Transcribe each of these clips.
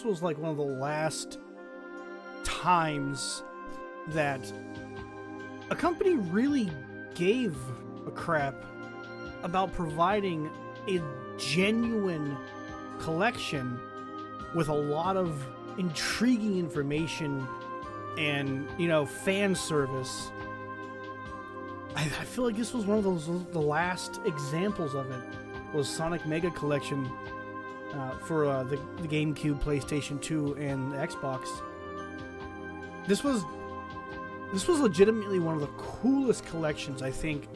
this was like one of the last times that a company really gave a crap about providing a genuine collection with a lot of intriguing information and, you know, fan service. I feel like this was one of the last examples of it, was Sonic Mega Collection for the GameCube, PlayStation 2, and the Xbox. This was legitimately one of the coolest collections I think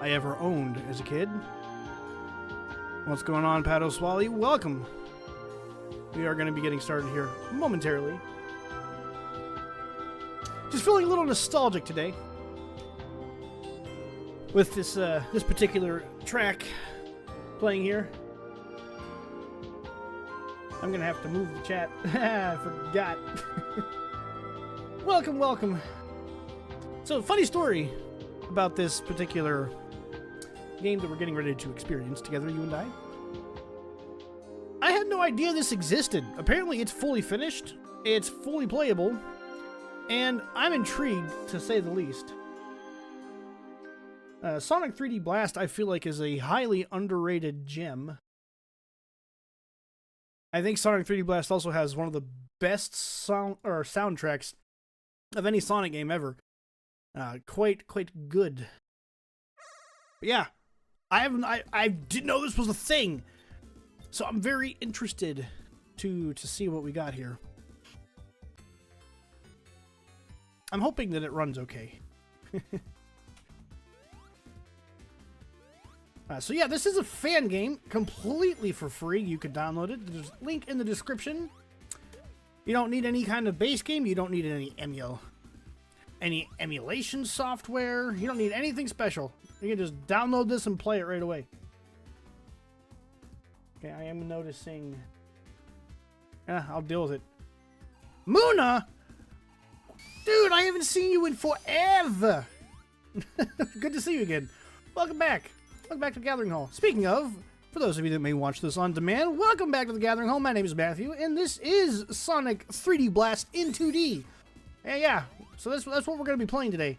I ever owned as a kid. What's going on, Pato Swally? Welcome. We are going to be getting started here momentarily. Just feeling a little nostalgic today with this this particular track playing here. I'm gonna have to move the chat. I forgot. Welcome, welcome. So, funny story about this particular game that we're getting ready to experience together, you and I. I had no idea this existed. Apparently, it's fully finished, it's fully playable, and I'm intrigued, to say the least. Sonic 3D Blast, I feel like, is a highly underrated gem. I think Sonic 3D Blast also has one of the best soundtracks of any Sonic game ever. Quite good. But yeah, I didn't know this was a thing, so I'm very interested to see what we got here. I'm hoping that it runs okay. So yeah, this is a fan game, completely for free. You can download it. There's a link in the description. You don't need any kind of base game. You don't need any emulation software. You don't need anything special. You can just download this and play it right away. Okay, I am noticing. I'll deal with it. Muna! Dude, I haven't seen you in forever! Good to see you again. Welcome back. Welcome back to the Gathering Hall. Speaking of, for those of you that may watch this on demand, welcome back to the Gathering Hall. My name is Matthew, and this is Sonic 3D Blast in 2D. And yeah, so that's what we're going to be playing today.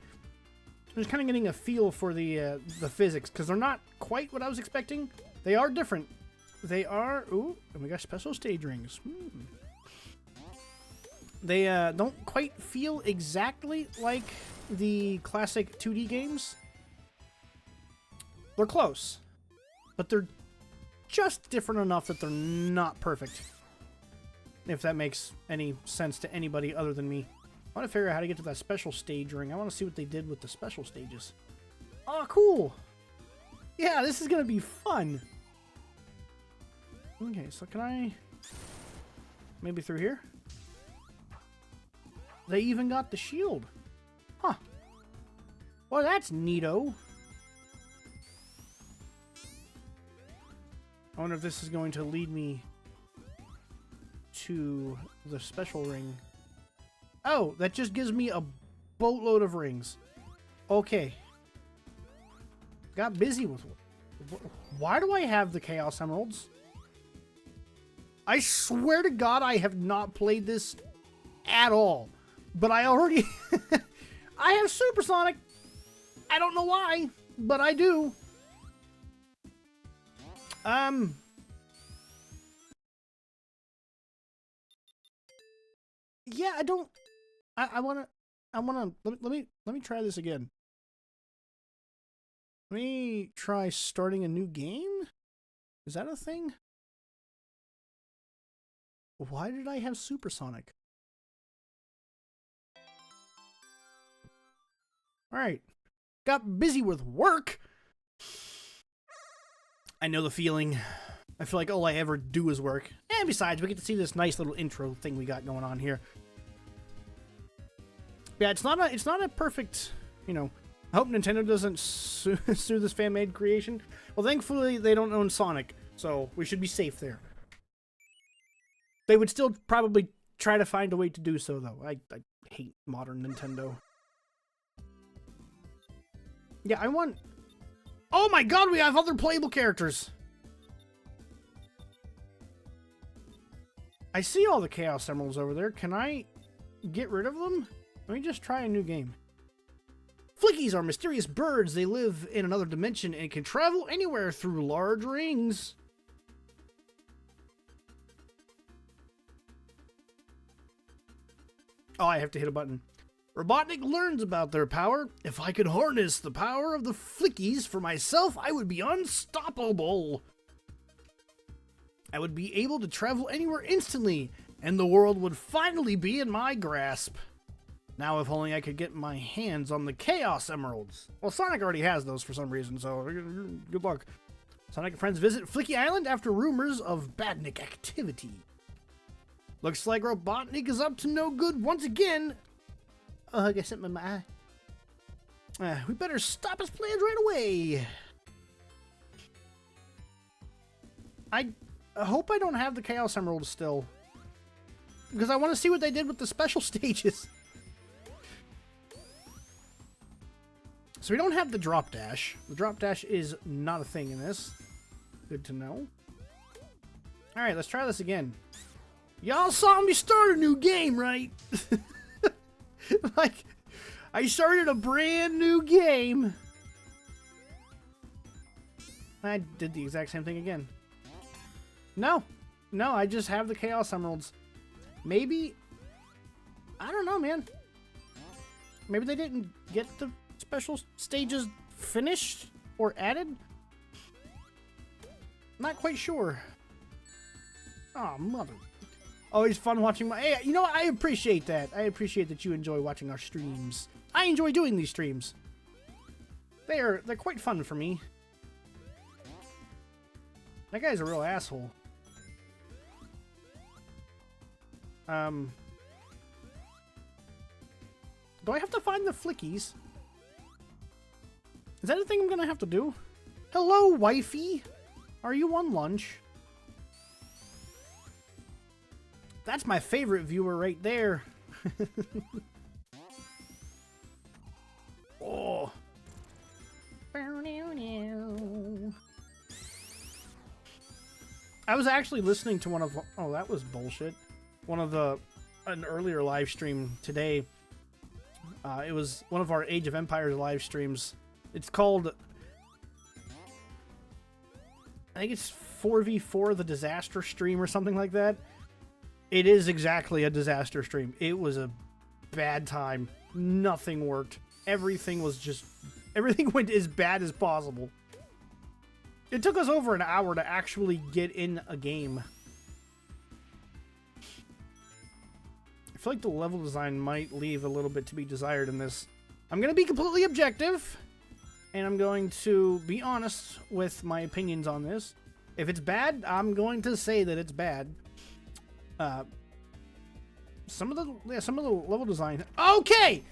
I'm just kind of getting a feel for the physics, because they're not quite what I was expecting. They are different. They are... Ooh, and we got special stage rings. They don't quite feel exactly like the classic 2D games. They're close, but they're just different enough that they're not perfect. If that makes any sense to anybody other than me. I want to figure out how to get to that special stage ring. I want to see what they did with the special stages. Oh, cool. Yeah, this is going to be fun. Okay, so can I... maybe through here? They even got the shield. Huh. Well, that's neato. I wonder if this is going to lead me to the special ring. Oh, that just gives me a boatload of rings. Okay. Got busy with... Why do I have the Chaos Emeralds? I swear to God I have not played this at all. But I already... I have Supersonic. I don't know why, but I do. Yeah, I don't... I wanna... Let me try this again. Let me try starting a new game? Is that a thing? Why did I have Supersonic? Alright. Got busy with work. I know the feeling. I feel like all I ever do is work. And besides, we get to see this nice little intro thing we got going on here. Yeah, it's not a perfect, you know... I hope Nintendo doesn't sue this fan-made creation. Well, thankfully, they don't own Sonic, so we should be safe there. They would still probably try to find a way to do so, though. I hate modern Nintendo. Yeah, I want... Oh my god, we have other playable characters! I see all the Chaos Emeralds over there. Can I get rid of them? Let me just try a new game. Flickies are mysterious birds. They live in another dimension and can travel anywhere through large rings. Oh, I have to hit a button. Robotnik learns about their power. If I could harness the power of the Flickies for myself, I would be unstoppable. I would be able to travel anywhere instantly, and the world would finally be in my grasp. Now, if only I could get my hands on the Chaos Emeralds. Well, Sonic already has those for some reason, so good luck. Sonic and friends visit Flicky Island after rumors of Badnik activity. Looks like Robotnik is up to no good once again. I guess it in my eye. We better stop his plans right away. I hope I don't have the Chaos Emeralds still, because I want to see what they did with the special stages. So we don't have the drop dash. The drop dash is not a thing in this. Good to know. Alright, let's try this again. Y'all saw me start a new game, right? Like, I started a brand new game. I did the exact same thing again. No, I just have the Chaos Emeralds. Maybe, I don't know, man. Maybe they didn't get the special stages finished or added? Not quite sure. Oh, mother. Always fun watching my... Hey, you know what? I appreciate that. I appreciate that you enjoy watching our streams. I enjoy doing these streams. They're quite fun for me. That guy's a real asshole. Do I have to find the Flickies? Is that a thing I'm gonna have to do? Hello, wifey! Are you on lunch? That's my favorite viewer right there. Oh. I was actually listening to one of... Oh, that was bullshit. An earlier live stream today. It was one of our Age of Empires live streams. It's called... I think it's 4v4 the disaster stream or something like that. It is exactly a disaster stream. It was a bad time. Nothing worked. Everything went as bad as possible. It took us over an hour to actually get in a game. I feel like the level design might leave a little bit to be desired in this. I'm going to be completely objective, and I'm going to be honest with my opinions on this. If it's bad, I'm going to say that it's bad. Some of the level design. Okay,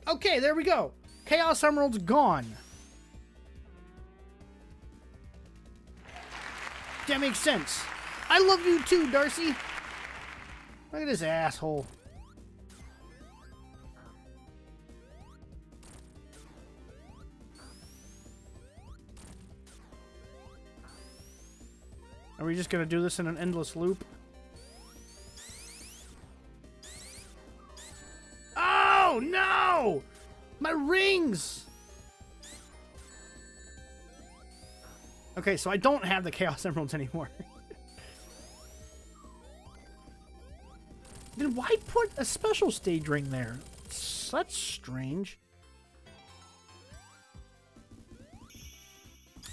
there we go. Chaos Emerald's gone. That makes sense. I love you too, Darcy. Look at this asshole. Are we just gonna do this in an endless loop? Oh no! My rings! Okay, so I don't have the Chaos Emeralds anymore. Then why put a special stage ring there? That's strange.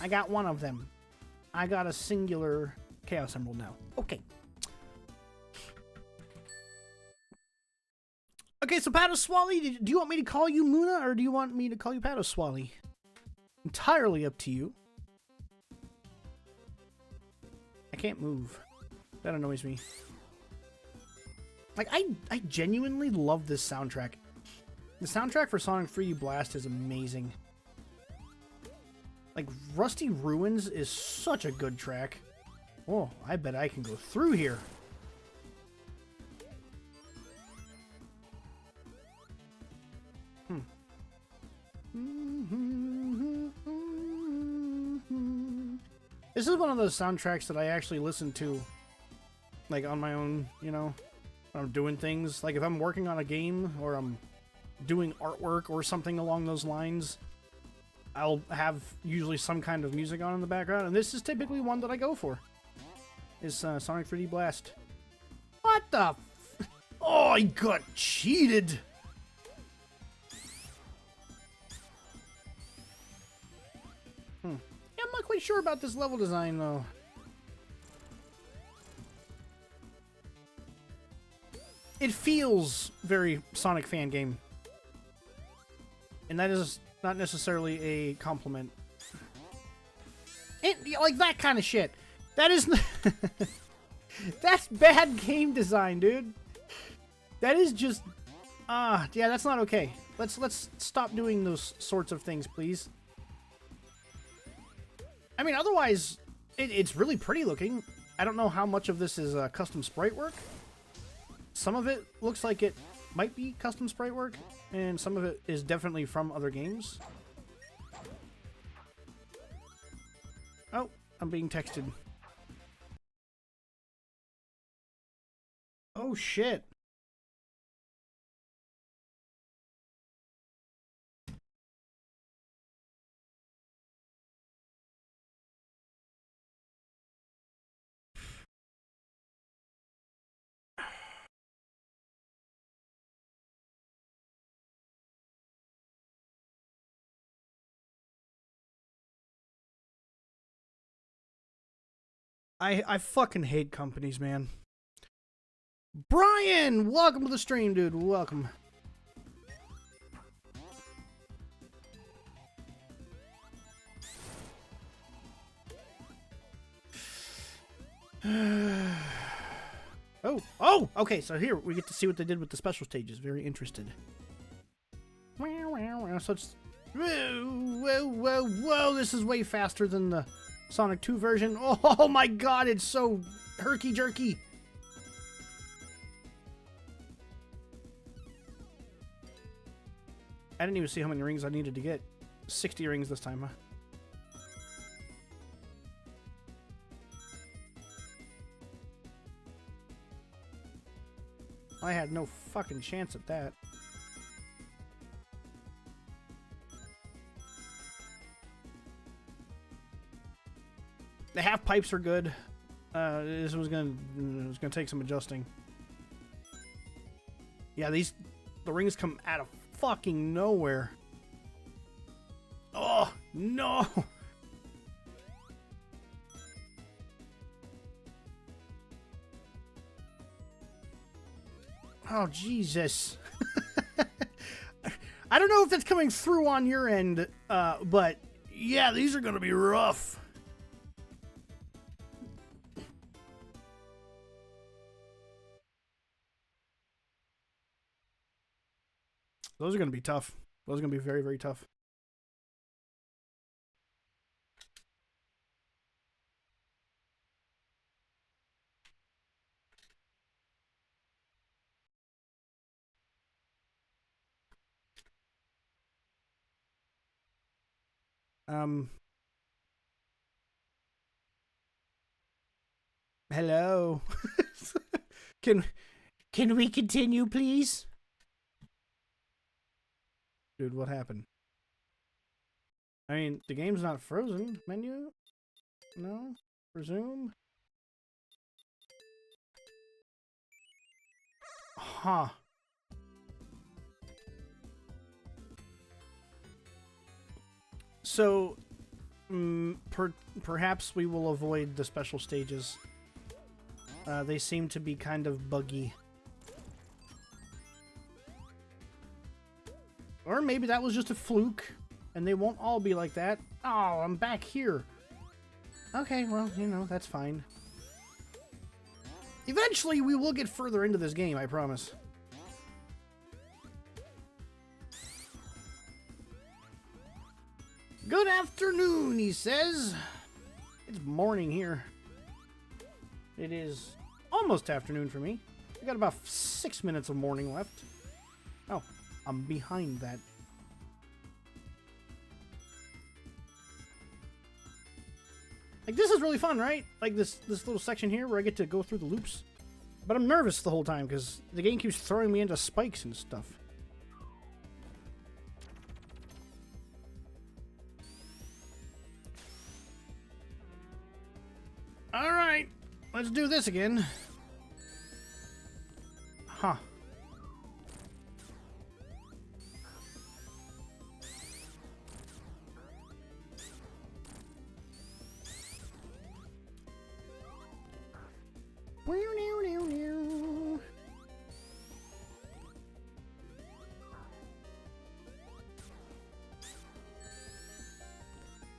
I got one of them. I got a singular Chaos Emerald now. Okay. Okay, so Patoswally, do you want me to call you Muna, or do you want me to call you Patoswally? Entirely up to you. I can't move. That annoys me. Like, I genuinely love this soundtrack. The soundtrack for Sonic 3D Blast is amazing. Like, Rusty Ruins is such a good track. Oh, I bet I can go through here. This is one of those soundtracks that I actually listen to like on my own, you know, when I'm doing things. Like if I'm working on a game or I'm doing artwork or something along those lines, I'll have usually some kind of music on in the background, and this is typically one that I go for. Is Sonic 3D Blast. What the f— Oh, I got cheated! Yeah, I'm not quite sure about this level design, though. It feels very Sonic fan game. And that is not necessarily a compliment. Like that kind of shit. That is... That's bad game design, dude. That is just... yeah, that's not okay. Let's stop doing those sorts of things, please. I mean, otherwise, it's really pretty looking. I don't know how much of this is custom sprite work. Some of it looks like it might be custom sprite work, and some of it is definitely from other games. Oh, I'm being texted. Oh, shit. I fucking hate companies, man. Brian, welcome to the stream, dude. Welcome. Oh, okay, so here we get to see what they did with the special stages. Very interested. So it's... Whoa, this is way faster than the Sonic 2 version. Oh my god, it's so herky-jerky. I didn't even see how many rings I needed to get. 60 rings this time, huh? I had no fucking chance at that. The half pipes are good. This was gonna take some adjusting. Yeah, the rings come out of fucking nowhere. Oh no! Oh Jesus! I don't know if that's coming through on your end, but yeah, these are gonna be rough. Those are going to be tough. Those are going to be very, very tough. Hello. Can we continue, please? Dude, what happened? I mean, the game's not frozen. Menu? No? Resume? Huh. So, perhaps we will avoid the special stages. They seem to be kind of buggy. Or maybe that was just a fluke, and they won't all be like that. Oh, I'm back here. Okay, well, you know, that's fine. Eventually, we will get further into this game, I promise. Good afternoon, he says. It's morning here. It is almost afternoon for me. I got about 6 minutes of morning left. Oh, I'm behind that. Like, this is really fun, right? Like this little section here where I get to go through the loops. But I'm nervous the whole time because the game keeps throwing me into spikes and stuff. Alright, let's do this again. Huh.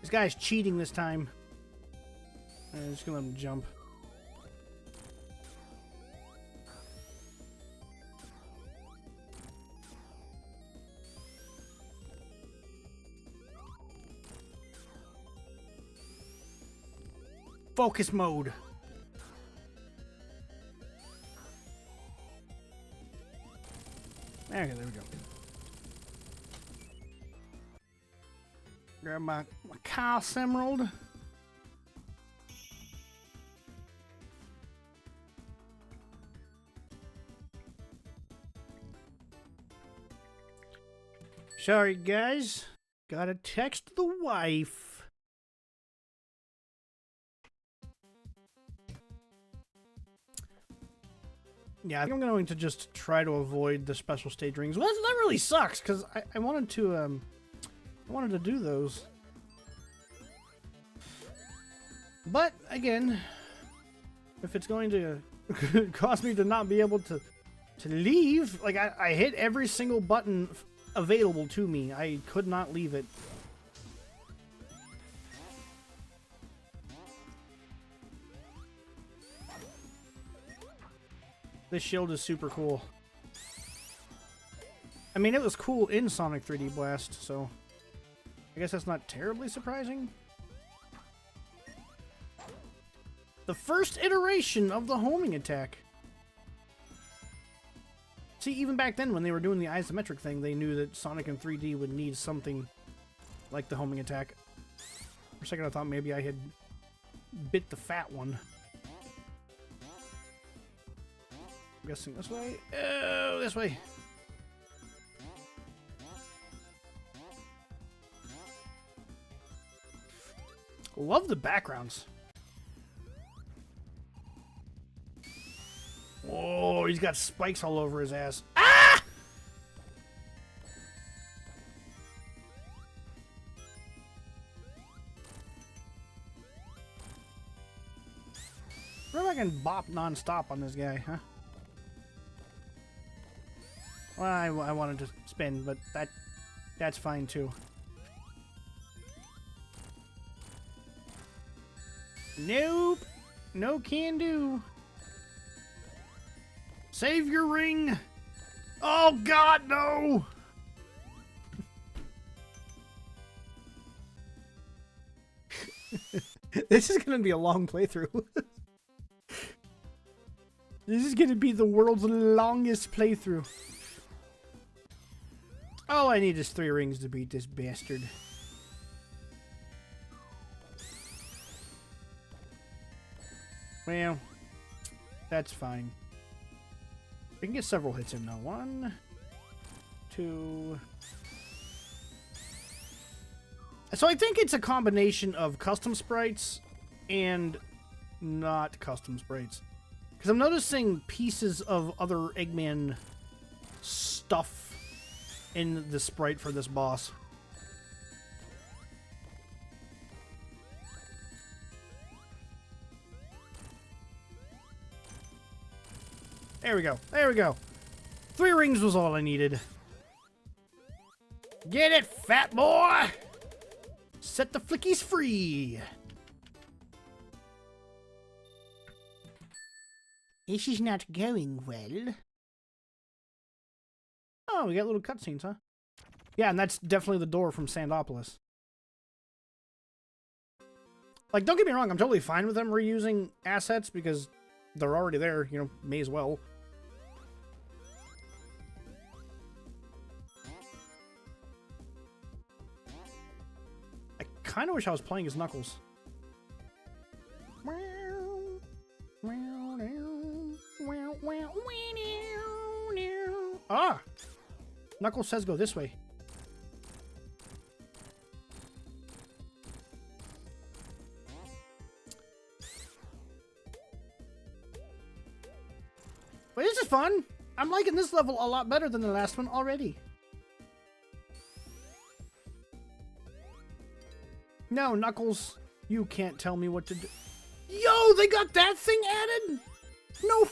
This guy's cheating this time. I'm just gonna let him jump. Focus mode. There we go. Grab my Chaos Emerald. Sorry, guys. Gotta text the wife. Yeah, I think I'm going to just try to avoid the special stage rings. Well, that really sucks because I wanted to do those. But again, if it's going to cause me to not be able to leave, like I hit every single button available to me. I could not leave it. This shield is super cool. I mean, it was cool in Sonic 3D Blast, so I guess that's not terribly surprising. The first iteration of the homing attack. See, even back then when they were doing the isometric thing, they knew that Sonic in 3D would need something like the homing attack. For a second I thought maybe I had bit the fat one. I'm guessing this way. Oh, this way. Love the backgrounds. Whoa, he's got spikes all over his ass. Ah! What if I can bop non-stop on this guy, huh? Well, I wanted to spin, but that's fine too. Nope. No can do. Save your ring. Oh God, no. This is going to be a long playthrough. This is going to be the world's longest playthrough. All I need is 3 rings to beat this bastard. Well, that's fine. We can get several hits in now. 1, 2. So I think it's a combination of custom sprites and not custom sprites. Because I'm noticing pieces of other Eggman stuff in the sprite for this boss. There we go. There we go. 3 rings was all I needed. Get it, fat boy! Set the flickies free! This is not going well. Oh, we got little cutscenes, huh? Yeah, and that's definitely the door from Sandopolis. Like, don't get me wrong, I'm totally fine with them reusing assets because they're already there, you know, may as well. I kind of wish I was playing as Knuckles. Ah! Knuckles says go this way. But this is fun! I'm liking this level a lot better than the last one already. No, Knuckles, you can't tell me what to do. Yo, they got that thing added? No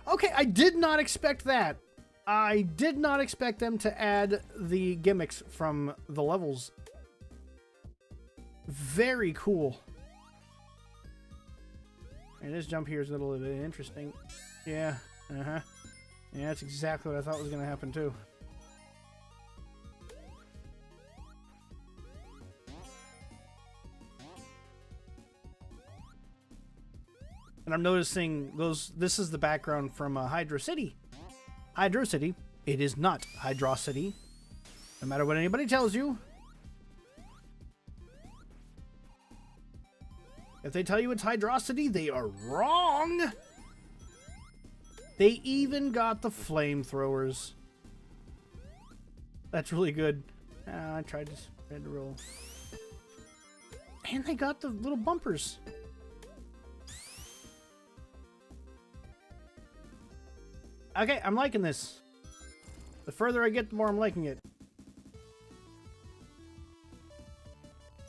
Okay, I did not expect that. I did not expect them to add the gimmicks from the levels. Very cool. And this jump here is a little bit interesting. Yeah, yeah, that's exactly what I thought was going to happen too. And I'm noticing this is the background from Hydro City. Hydro City, it is not Hydrocity. No matter what anybody tells you. If they tell you it's Hydrocity, they are wrong. They even got the flamethrowers. That's really good. I tried to roll. And they got the little bumpers. Okay, I'm liking this. The further I get, the more I'm liking it.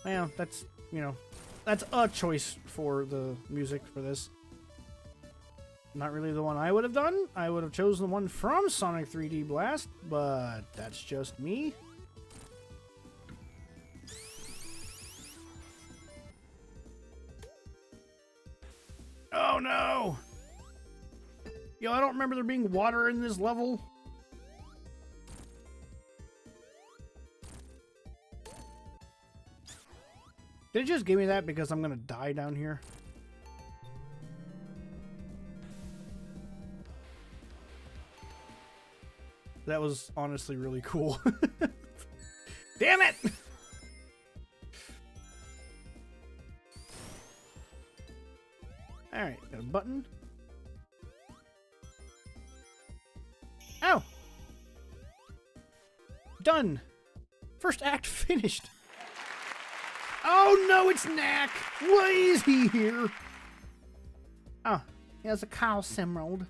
Well, that's, you know, that's a choice for the music for this. Not really the one I would have done. I would have chosen the one from Sonic 3D Blast, but that's just me. Oh no! Yo, I don't remember there being water in this level. Did it just give me that because I'm gonna die down here? That was honestly really cool. Damn it! Alright, got a button. Ow! Done! First act finished! Oh no, it's Knack! Why is he here? Oh, he has a Kyle Emerald.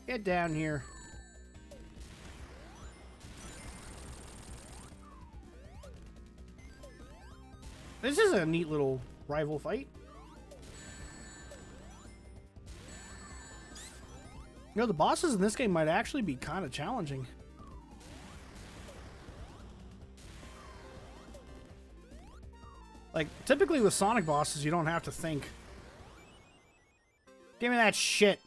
Get down here. This is a neat little rival fight. You know, the bosses in this game might actually be kind of challenging. Like, typically with Sonic bosses, you don't have to think. Give me that shit.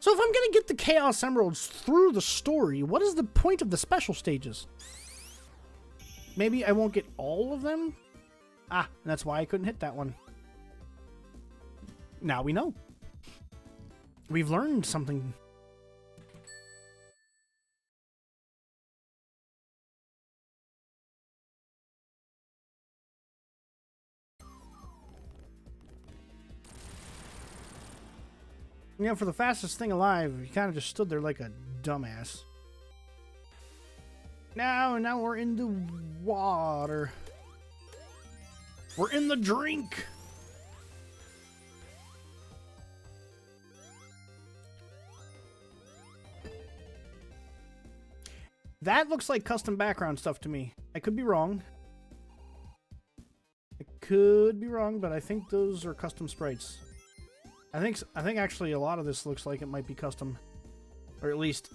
So if I'm gonna get the Chaos Emeralds through the story, what is the point of the special stages? Maybe I won't get all of them? Ah, and that's why I couldn't hit that one. Now we know. We've learned something. You know, for the fastest thing alive, you kind of just stood there like a dumbass. Now we're in the water. We're in the drink. That looks like custom background stuff to me. I could be wrong. I could be wrong, but I think those are custom sprites. I think actually a lot of this looks like it might be custom, or at least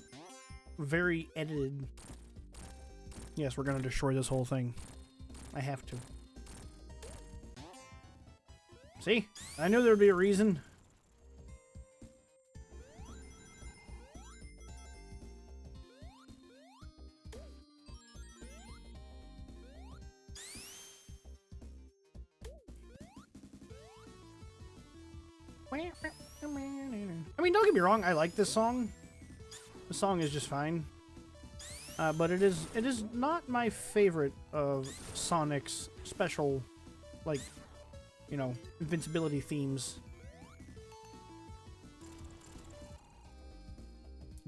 very edited. Yes, we're gonna destroy this whole thing. I have to. See? I knew there would be a reason. I mean, don't get me wrong, I like this song. The song is just fine. But it is not my favorite of Sonic's special, like, you know, invincibility themes.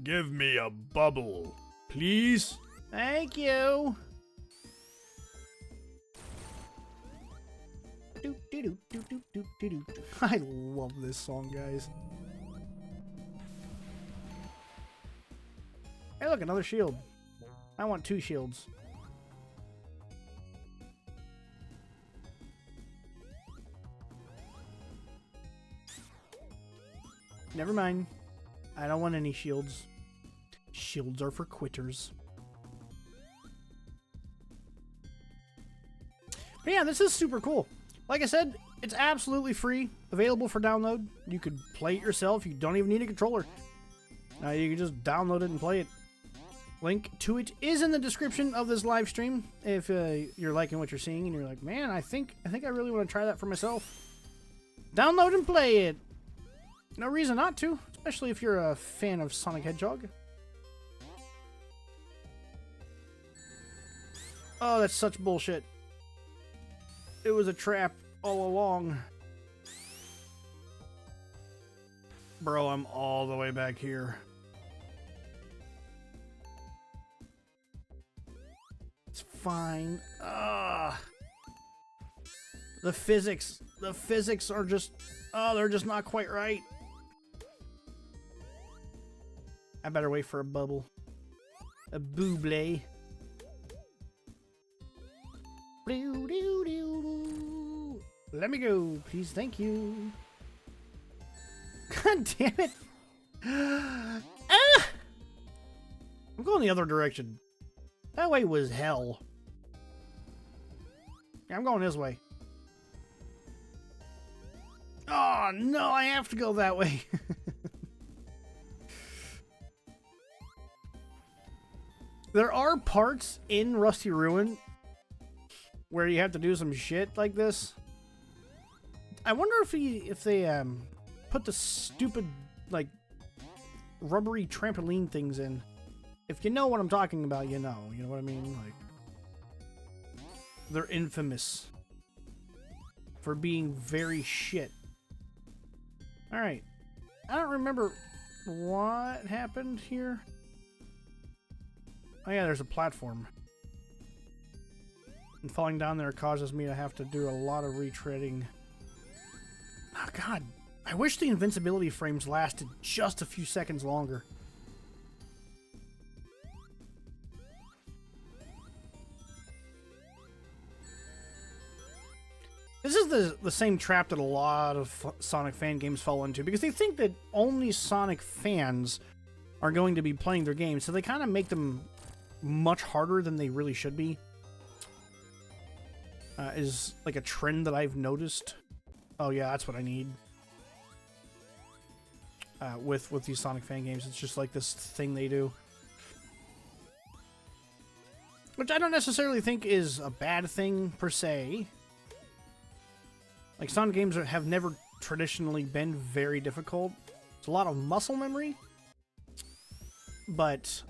Give me a bubble, please. Thank you. I love this song, guys. Hey, look, another shield. I want 2 shields. Never mind. I don't want any shields. Shields are for quitters. But yeah, this is super cool. Like I said, it's absolutely free, available for download. You could play it yourself. You don't even need a controller. You can just download it and play it. Link to it is in the description of this live stream. If you're liking what you're seeing and you're like, man, I think I really want to try that for myself. Download and play it. No reason not to, especially if you're a fan of Sonic Hedgehog. Oh, that's such bullshit. It was a trap all along. Bro, I'm all the way back here. It's fine. The physics are just, they're just not quite right. I better wait for a bubble. A booble. Let me go, please. Thank you. God damn it. I'm going the other direction. That way was hell. Yeah, I'm going this way. Oh, no, I have to go that way. There are parts in Rusty Ruin where you have to do some shit like this. I wonder if they put the stupid, like, rubbery trampoline things in. If you know what I'm talking about, you know. You know what I mean? Like, they're infamous for being very shit. Alright. I don't remember what happened here. Oh yeah, there's a platform. And falling down there causes me to have to do a lot of retreading. Oh god. I wish the invincibility frames lasted just a few seconds longer. This is the same trap that a lot of Sonic fan games fall into, because they think that only Sonic fans are going to be playing their games, so they kind of make them much harder than they really should be. Is like a trend that I've noticed. Oh yeah, that's what I need. With these Sonic fan games, it's just like this thing they do. Which I don't necessarily think is a bad thing, per se. Like, Sonic games have never traditionally been very difficult. It's a lot of muscle memory. But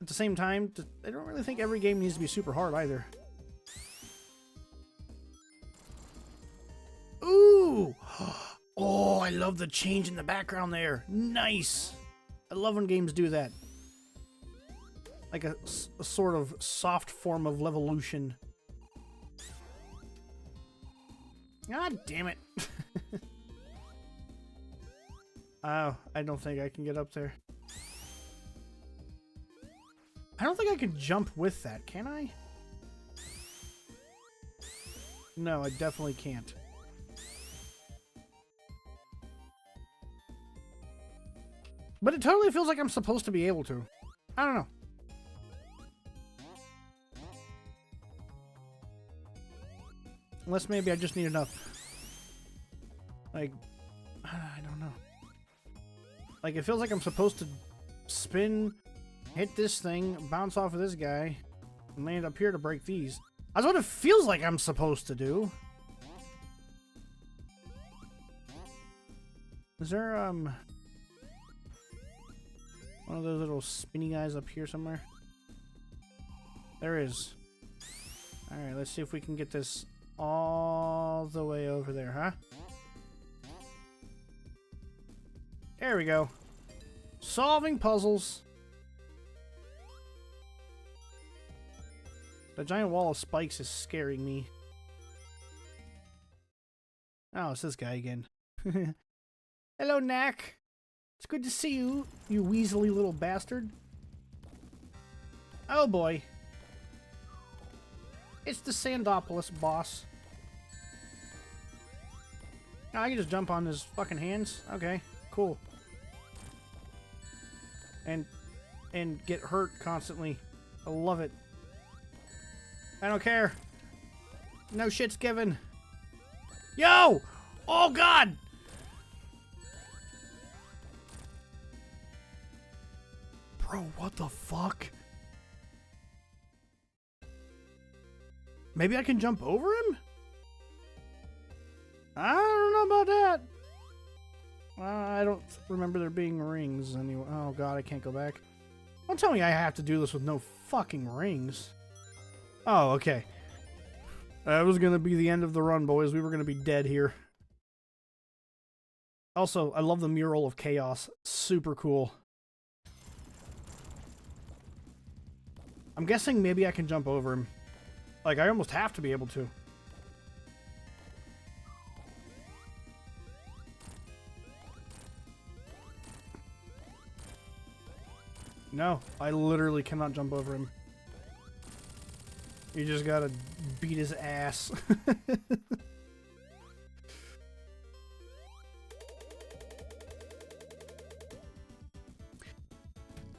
at the same time, I don't really think every game needs to be super hard either. Ooh! Oh, I love the change in the background there. Nice! I love when games do that. Like a sort of soft form of levolution. God damn it. Oh, I don't think I can get up there. I don't think I can jump with that, can I? No, I definitely can't. But it totally feels like I'm supposed to be able to. I don't know. Unless maybe I just need enough. Like, I don't know. Like, it feels like I'm supposed to spin, hit this thing, bounce off of this guy, and land up here to break these. That's what it feels like I'm supposed to do. Is there, one of those little spinny guys up here somewhere? There is. Alright, let's see if we can get this all the way over there, huh? There we go. Solving puzzles. The giant wall of spikes is scaring me. Oh, it's this guy again. Hello, Knack. It's good to see you, you weaselly little bastard. Oh boy. It's the Sandopolis boss. Oh, I can just jump on his fucking hands. Okay, cool. And get hurt constantly. I love it. I don't care. No shit's given. Yo! Oh god! Bro, what the fuck? Maybe I can jump over him? I don't know about that. I don't remember there being rings anyway. Oh god, I can't go back. Don't tell me I have to do this with no fucking rings. Oh, okay. That was gonna be the end of the run, boys. We were gonna be dead here. Also, I love the Mural of Chaos. Super cool. I'm guessing maybe I can jump over him. Like, I almost have to be able to. No, I literally cannot jump over him. You just gotta beat his ass.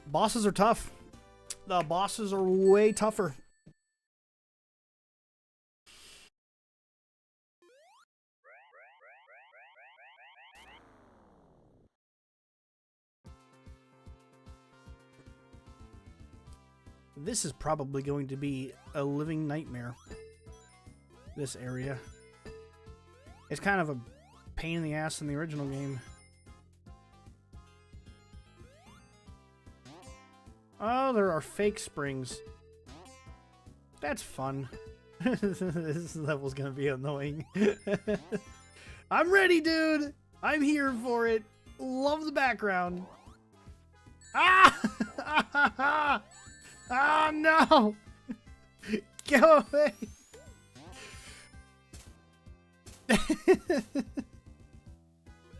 Bosses are tough. The bosses are way tougher. This is probably going to be a living nightmare. This area. It's kind of a pain in the ass in the original game. Oh, there are fake springs. That's fun. This level's gonna be annoying. I'm ready, dude! I'm here for it. Love the background. Ah! Oh no! Go away!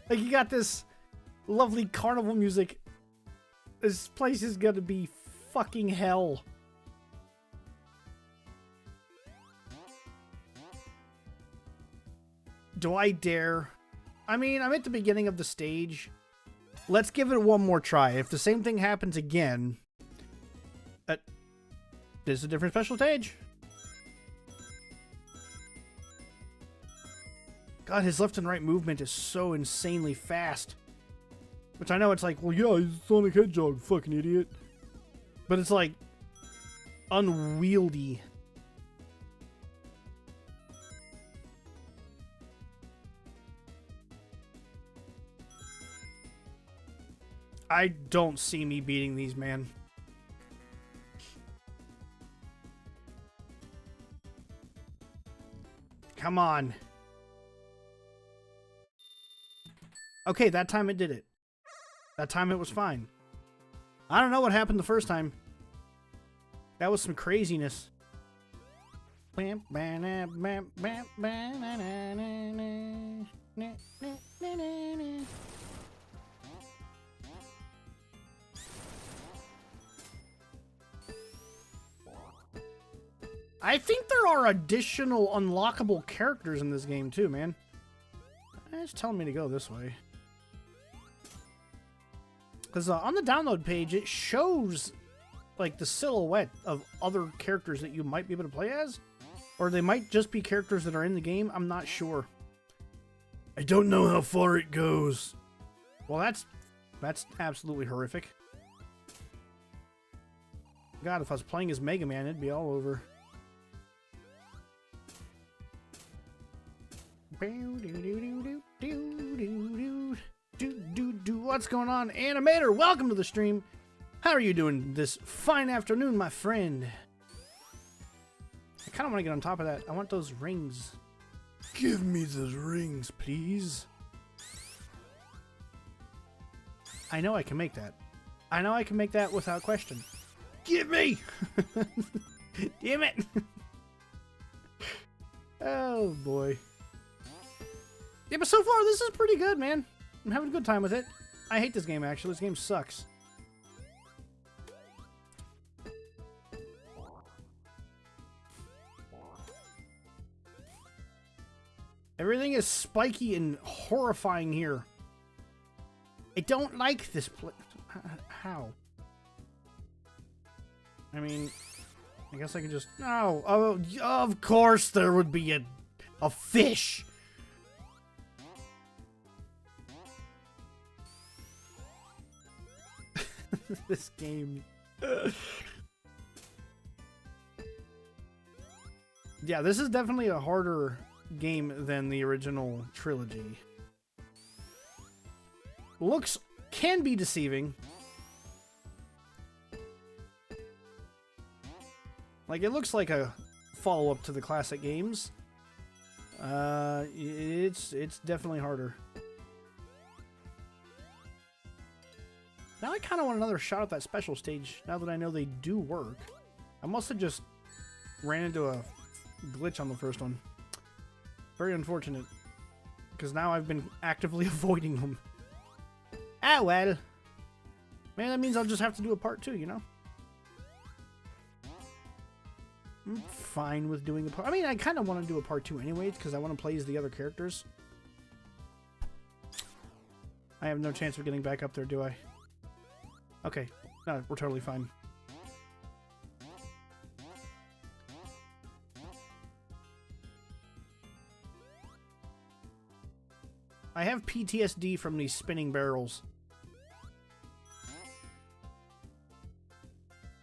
Like, you got this lovely carnival music. This place is gonna be fucking hell. Do I dare? I mean, I'm at the beginning of the stage. Let's give it one more try. If the same thing happens again... this is a different special stage. God, his left and right movement is so insanely fast. Which I know it's like, well, yeah, he's Sonic Hedgehog, fucking idiot. But it's like unwieldy. I don't see me beating these, man. Come on. Okay, that time it did it. That time it was fine. I don't know what happened the first time. That was some craziness. I think there are additional unlockable characters in this game too, man. It's telling me to go this way. Because on the download page, it shows like the silhouette of other characters that you might be able to play as. Or they might just be characters that are in the game. I'm not sure. I don't know how far it goes. Well, that's absolutely horrific. God, if I was playing as Mega Man, it'd be all over. What's going on, Animator? Welcome to the stream. How are you doing this fine afternoon, my friend? I kind of want to get on top of that. I want those rings. Give me those rings, please. I know I can make that. I know I can make that without question. Give me! Damn it! Oh, boy. Yeah, but so far, this is pretty good, man. I'm having a good time with it. I hate this game, actually. This game sucks. Everything is spiky and horrifying here. I don't like this place. How? I mean, I guess I can just... No. Oh, of course there would be a fish. This game. Yeah, this is definitely a harder game than the original trilogy. Looks can be deceiving. Like, it looks like a follow-up to the classic games. It's definitely harder. Now I kind of want another shot at that special stage, now that I know they do work. I must have just ran into a glitch on the first one. Very unfortunate. Because now I've been actively avoiding them. Ah, well. Man, that means I'll just have to do a part 2, you know? I'm fine with doing a part... I mean, I kind of want to do a part 2 anyways, because I want to play as the other characters. I have no chance of getting back up there, do I? Okay. No, we're totally fine. I have PTSD from these spinning barrels.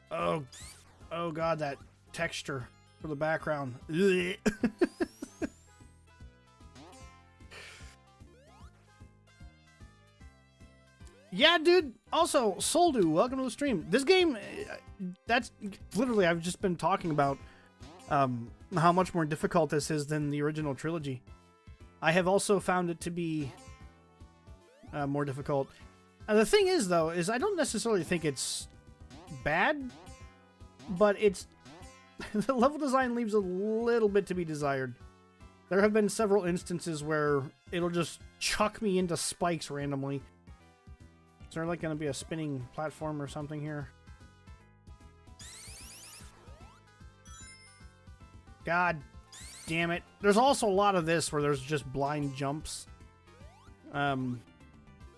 Oh god, that texture for the background. Yeah, dude. Also, Soldu, welcome to the stream. This game, that's literally, I've just been talking about how much more difficult this is than the original trilogy. I have also found it to be more difficult. The thing is, though, is I don't necessarily think it's bad, but it's the level design leaves a little bit to be desired. There have been several instances where it'll just chuck me into spikes randomly. Is there like going to be a spinning platform or something here? God damn it. There's also a lot of this where there's just blind jumps. Yeah,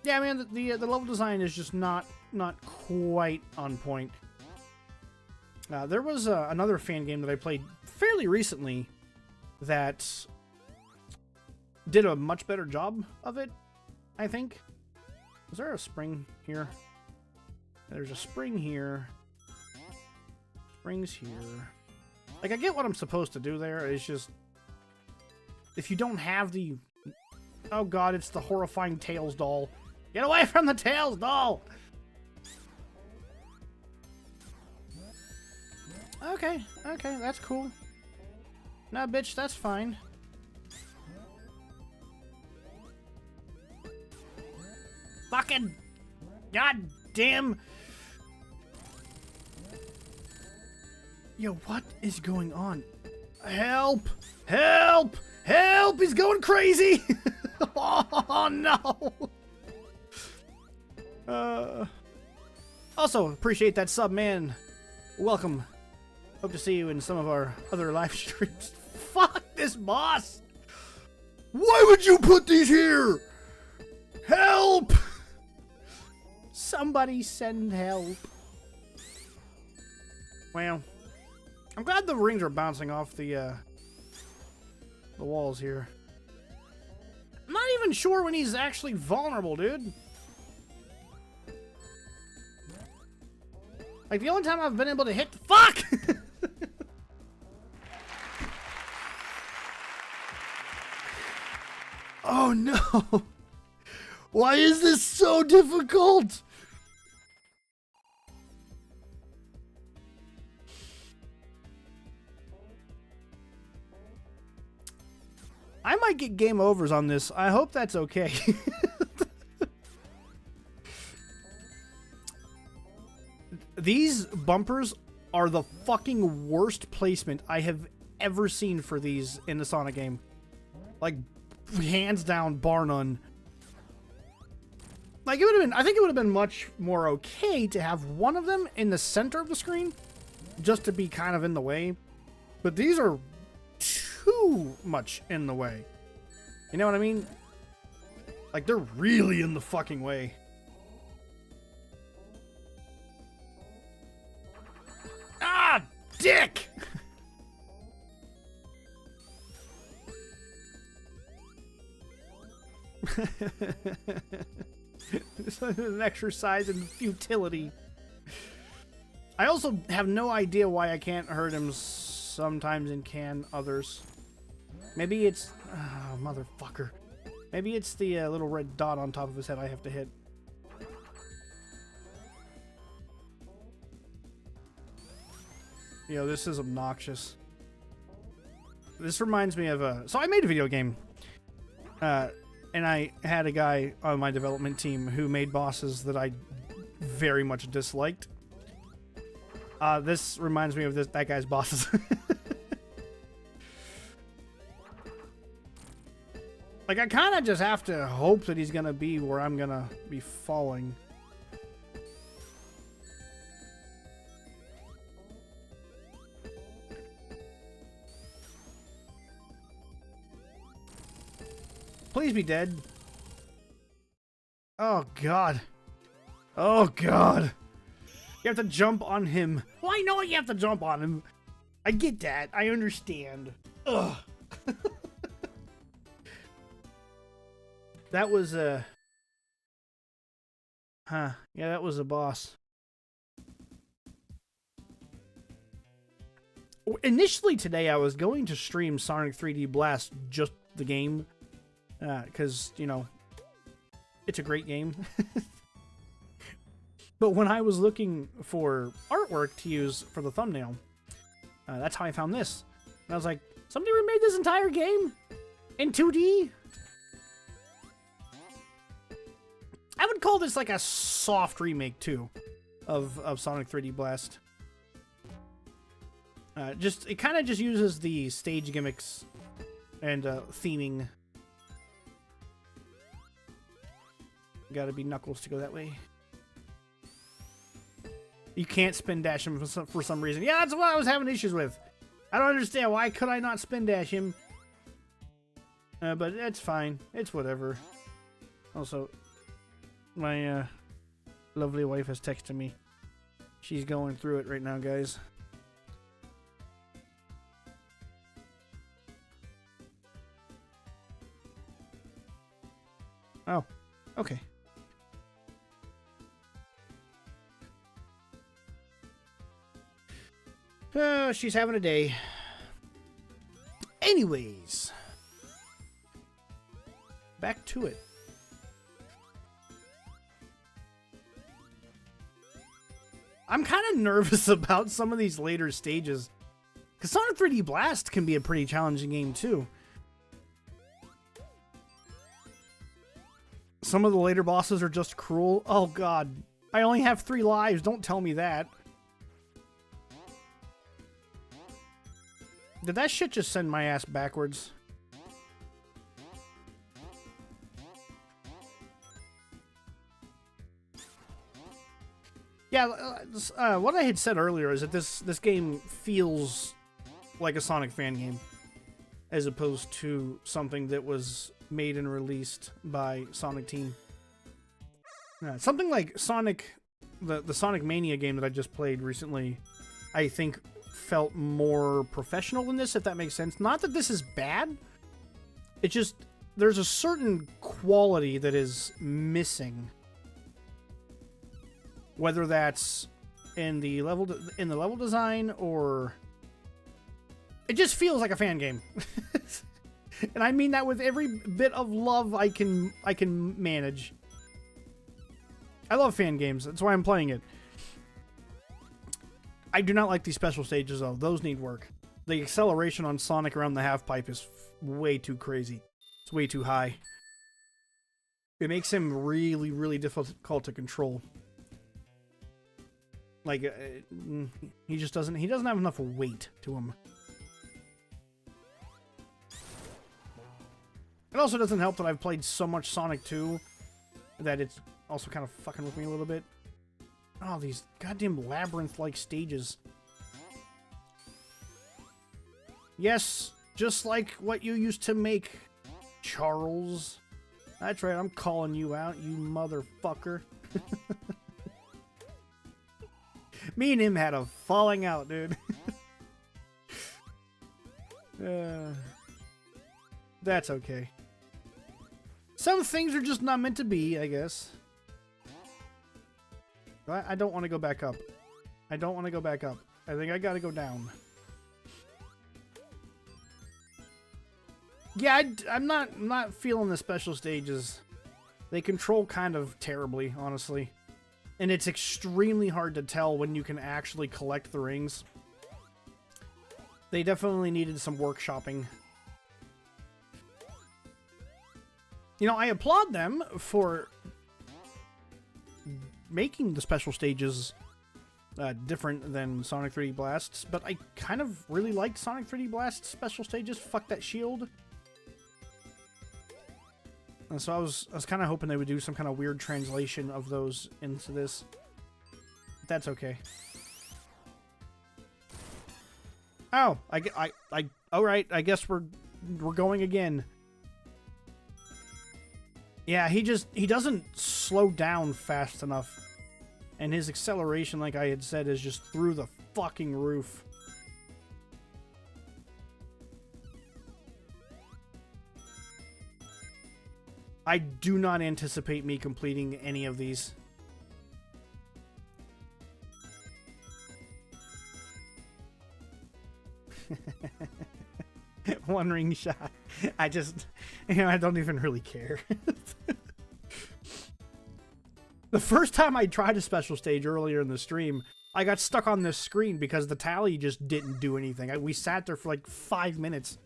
I mean, the level design is just not quite on point. There was another fan game that I played fairly recently that did a much better job of it, I think. Is there a spring here? There's a spring here. Springs here. Like, I get what I'm supposed to do there. It's just... if you don't have the... oh god, it's the horrifying Tails doll. Get away from the Tails doll! Okay, that's cool. Nah, bitch, that's fine. Fucking goddamn. Yo, what is going on? Help! Help! Help! He's going crazy! Oh no! Also, appreciate that sub, man. Welcome. Hope to see you in some of our other live streams. Fuck this boss! Why would you put these here? Help! Somebody send help. Well, I'm glad the rings are bouncing off the walls here. I'm not even sure when he's actually vulnerable, dude. Like, the only time I've been able to hit... fuck! Oh no! Why is this so difficult? I might get game overs on this. I hope that's okay. These bumpers are the fucking worst placement I have ever seen for these in the Sonic game. Like, hands down, bar none. Like, it would have been, I think it would have been much more okay to have one of them in the center of the screen, just to be kind of in the way. But these are too much in the way. You know what I mean? Like, they're really in the fucking way. Ah, dick! This is an exercise in futility. I also have no idea why I can't hurt him sometimes and can others. Maybe it's... Oh, motherfucker. Maybe it's the little red dot on top of his head I have to hit. Yo, this is obnoxious. This reminds me of so I made a video game. And I had a guy on my development team who made bosses that I very much disliked. This reminds me of that guy's bosses. Like, I kind of just have to hope that he's going to be where I'm going to be falling. Please be dead. Oh, God. Oh, God. You have to jump on him. Well, I know you have to jump on him. I get that. I understand. Ugh. That was a... Huh. Yeah, that was a boss. Initially today, I was going to stream Sonic 3D Blast, just the game. Because, you know, it's a great game. But when I was looking for artwork to use for the thumbnail, that's how I found this. And I was like, somebody remade this entire game in 2D? I would call this like a soft remake, too, of Sonic 3D Blast. It kind of just uses the stage gimmicks and theming. Gotta be Knuckles to go that way. You can't spin dash him for some reason. Yeah, that's what I was having issues with. I don't understand. Why could I not spin dash him? But it's fine. It's whatever. Also, my lovely wife has texted me. She's going through it right now, guys. Oh, okay. She's having a day. Anyways. Back to it. I'm kind of nervous about some of these later stages. Because Sonic 3D Blast can be a pretty challenging game, too. Some of the later bosses are just cruel. Oh, God. I only have 3 lives. Don't tell me that. Did that shit just send my ass backwards? Yeah, what I had said earlier is that this game feels like a Sonic fan game, as opposed to something that was made and released by Sonic Team. Something like Sonic, the Sonic Mania game that I just played recently, I think felt more professional than this, if that makes sense. Not that this is bad. It's just there's a certain quality that is missing. Whether that's in the level design or it just feels like a fan game. And I mean that with every bit of love I can manage. I love fan games. That's why I'm playing it. I do not like these special stages, though. Those need work. The acceleration on Sonic around the half-pipe is way too crazy. It's way too high. It makes him really, really difficult to control. Like, he just doesn't, he doesn't have enough weight to him. It also doesn't help that I've played so much Sonic 2 that it's also kind of fucking with me a little bit. Oh, these goddamn labyrinth-like stages. Yes, just like what you used to make, Charles. That's right, I'm calling you out, you motherfucker. Me and him had a falling out, dude. That's okay. Some things are just not meant to be, I guess. I don't want to go back up. I don't want to go back up. I think I gotta go down. Yeah, I'm not feeling the special stages. They control kind of terribly, honestly. And it's extremely hard to tell when you can actually collect the rings. They definitely needed some workshopping. You know, I applaud them for making the special stages different than Sonic 3D Blast's, but I kind of really liked Sonic 3D Blast's special stages. Fuck that shield. And so I was kind of hoping they would do some kind of weird translation of those into this. But that's okay. Oh, all right. I guess we're going again. Yeah, he doesn't slow down fast enough. And his acceleration, like I had said, is just through the fucking roof. I do not anticipate me completing any of these. One ring shot. I just, I don't even really care. The first time I tried a special stage earlier in the stream, I got stuck on this screen because the tally just didn't do anything. We sat there for like 5 minutes.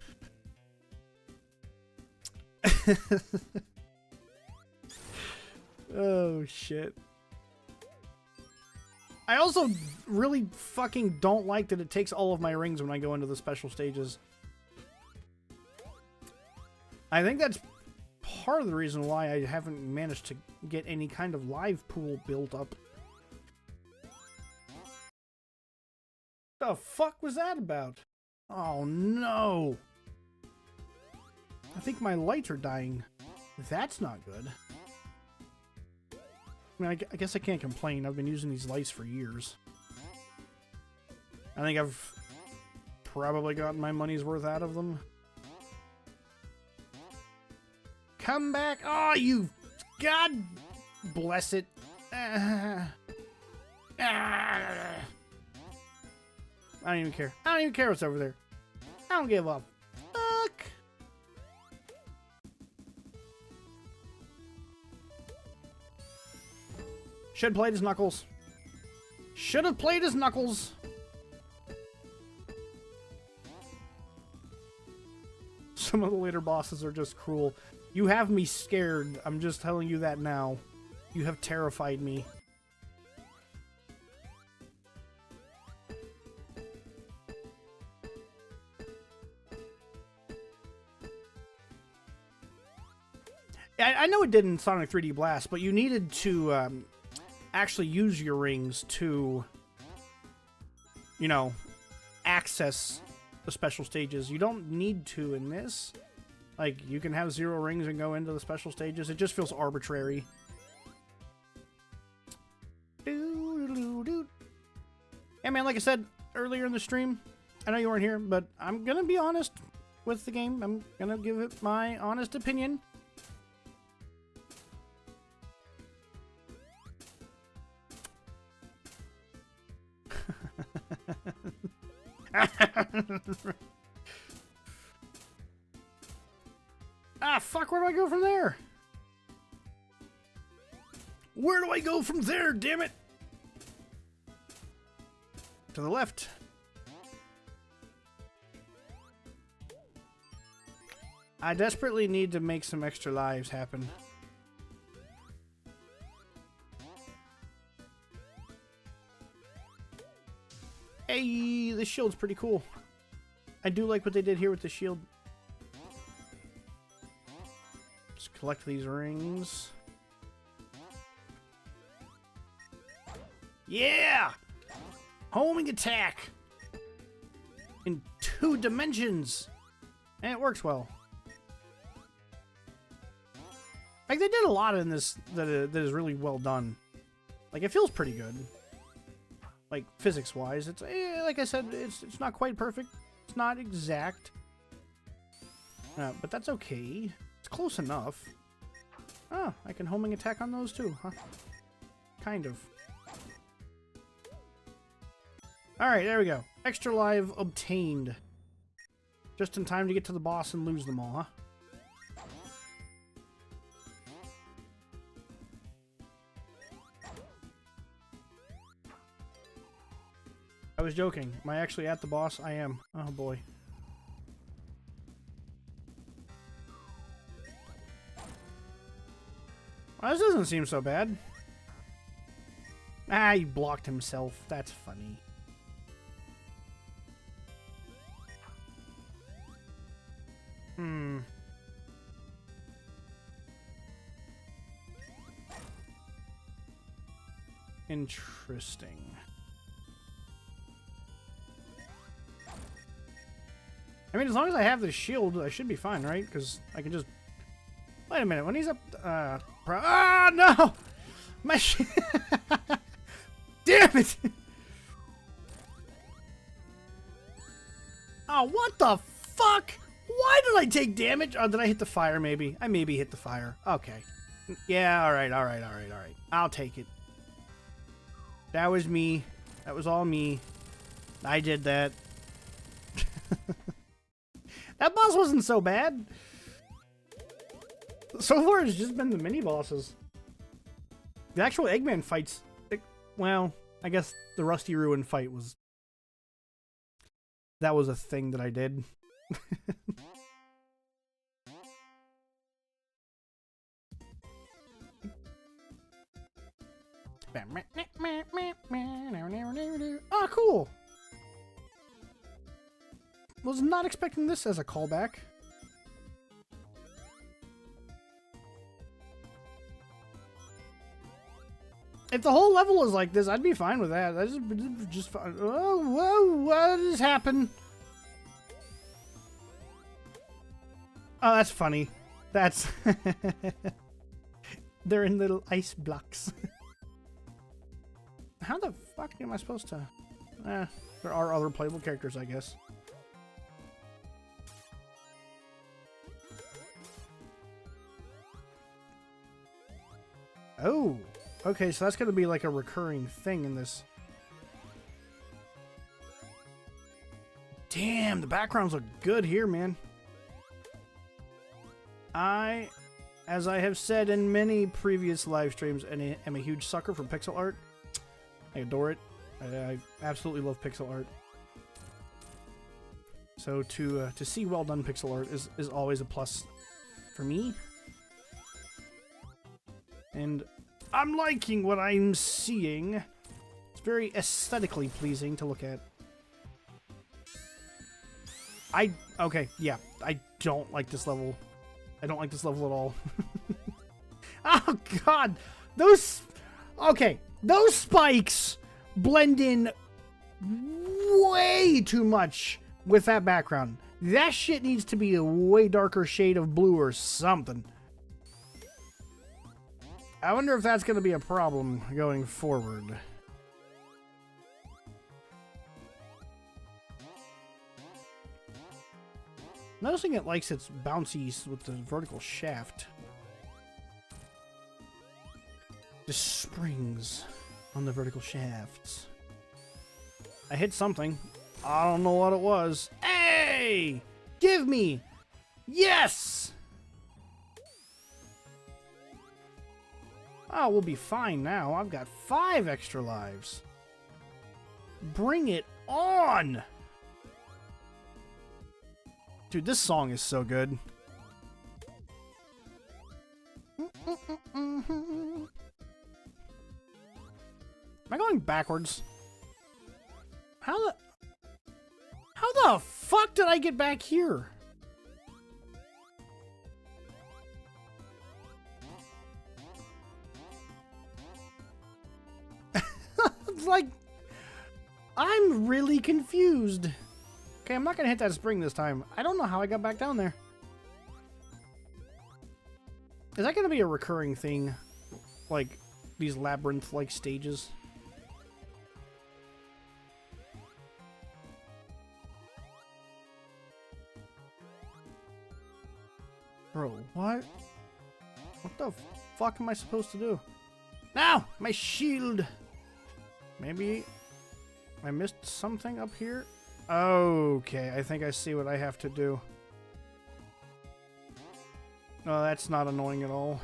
Oh, shit. I also really fucking don't like that it takes all of my rings when I go into the special stages. I think that's part of the reason why I haven't managed to get any kind of live pool built up. The fuck was that about? Oh no! I think my lights are dying. That's not good. I mean, I guess I can't complain. I've been using these lights for years. I think I've probably gotten my money's worth out of them. Come back! Oh, you... God bless it. I don't even care. I don't even care what's over there. I don't give a fuck. Should have played his Knuckles. Should have played his Knuckles. Some of the later bosses are just cruel. You have me scared. I'm just telling you that now. You have terrified me. I know it did in Sonic 3D Blast, but you needed to actually use your rings to, you know, access the special stages. You don't need to in this. Like, you can have 0 rings and go into the special stages. It just feels arbitrary. Yeah, man, like I said earlier in the stream, I know you weren't here, but I'm gonna be honest with the game. I'm gonna give it my honest opinion. Ah, fuck, where do I go from there? Where do I go from there, damn it? To the left. I desperately need to make some extra lives happen. Hey, this shield's pretty cool. I do like what they did here with the shield. Just collect these rings. Yeah! Homing attack! In 2 dimensions! And it works well. Like, they did a lot in this that is really well done. Like, it feels pretty good. Like, physics-wise, it's like I said, it's not quite perfect. It's not exact. But that's okay. It's close enough. Oh, I can homing attack on those too, huh? Kind of. Alright, there we go. Extra life obtained. Just in time to get to the boss and lose them all, huh? I was joking. Am I actually at the boss? I am. Oh boy. Well, this doesn't seem so bad. Ah, he blocked himself. That's funny. Interesting. I mean, as long as I have the shield, I should be fine, right? Because I can just... Wait a minute, when he's up... Ah, no! My Damn it! Oh, what the fuck? Why did I take damage? Oh, did I hit the fire, maybe? I maybe hit the fire. Okay. Yeah, alright. I'll take it. That was me. That was all me. I did that. That boss wasn't so bad. So far, it's just been the mini-bosses. The actual Eggman fights... well, I guess the Rusty Ruin fight was... that was a thing that I did. Oh, cool! Was not expecting this as a callback. If the whole level was like this, I'd be fine with that. That's just fine. Oh, whoa, what has happened? Oh, that's funny. That's... they're in little ice blocks. How the fuck am I supposed to... there are other playable characters, I guess. Oh, okay, so that's going to be like a recurring thing in this. Damn, the backgrounds look good here, man. As I have said in many previous live streams, and am a huge sucker for pixel art. I adore it. I absolutely love pixel art. So to see well done pixel art is always a plus for me. And I'm liking what I'm seeing. It's very aesthetically pleasing to look at. Okay, yeah, I don't like this level. I don't like this level at all. Oh god! Okay, those spikes blend in way too much with that background. That shit needs to be a way darker shade of blue or something. I wonder if that's going to be a problem going forward. Noticing it likes its bouncy with the vertical shaft. The springs on the vertical shafts. I hit something. I don't know what it was. Hey! Give me! Yes! Oh, we'll be fine now. I've got 5 extra lives. Bring it on! Dude, this song is so good. Am I going backwards? How the fuck did I get back here? Like, I'm really confused. Okay, I'm not gonna hit that spring this time. I don't know how I got back down there. Is that gonna be a recurring thing? Like, these labyrinth-like stages? Bro, what? What the fuck am I supposed to do? Now, my shield! Maybe I missed something up here? Okay, I think I see what I have to do. Oh, that's not annoying at all.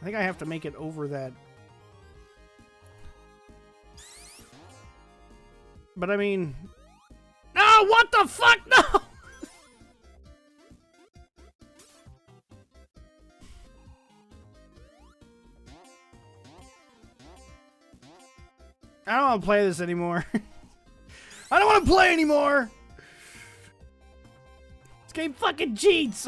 I think I have to make it over that. But I mean... No! What the fuck? No! I don't want to play this anymore. I don't want to play anymore! This game fucking cheats!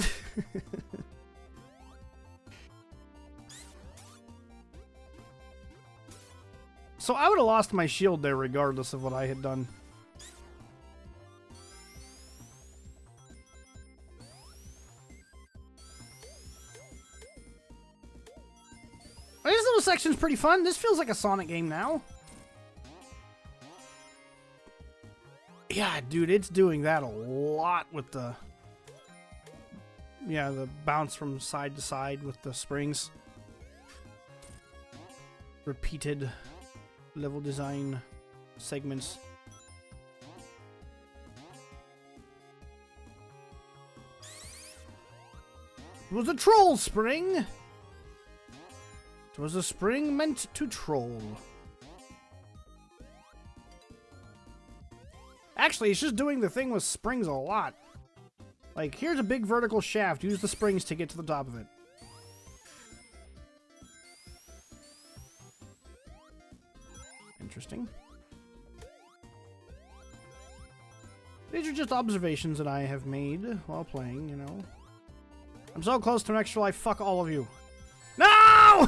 So I would have lost my shield there regardless of what I had done. This little section's pretty fun. This feels like a Sonic game now. Yeah, dude, it's doing that a lot with the... Yeah, the bounce from side to side with the springs. Repeated level design segments. It was a troll spring! It was a spring meant to troll. Actually, it's just doing the thing with springs a lot. Like, here's a big vertical shaft. Use the springs to get to the top of it. Interesting. These are just observations that I have made while playing, you know. I'm so close to an extra life. Fuck all of you. No!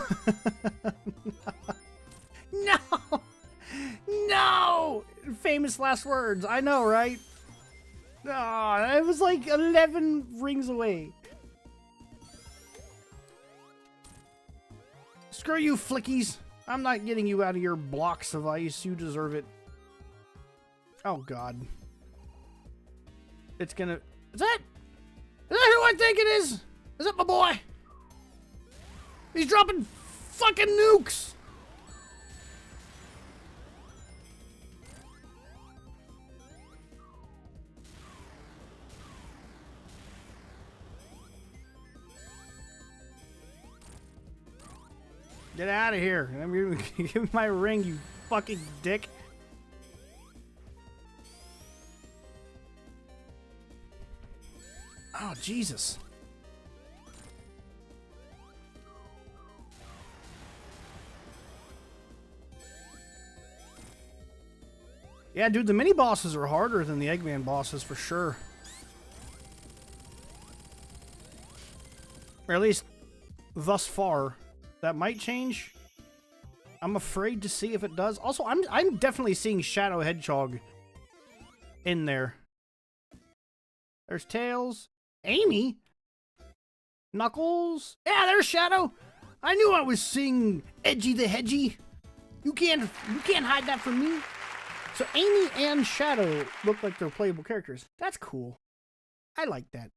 No! No! Famous last words. I know, right? Ah, it was like 11 rings away. Screw you, flickies. I'm not getting you out of your blocks of ice. You deserve it. Oh, God. It's gonna... Is that who I think it is? Is that my boy? He's dropping fucking nukes! Get out of here. Give me my ring, you fucking dick. Oh, Jesus. Yeah, dude, the mini bosses are harder than the Eggman bosses for sure. Or at least thus far. That might change. I'm afraid to see if it does. Also, I'm definitely seeing Shadow Hedgehog in there. There's Tails. Amy? Knuckles? Yeah, there's Shadow. I knew I was seeing Edgy the Hedgy. You can't hide that from me. So Amy and Shadow look like they're playable characters. That's cool. I like that.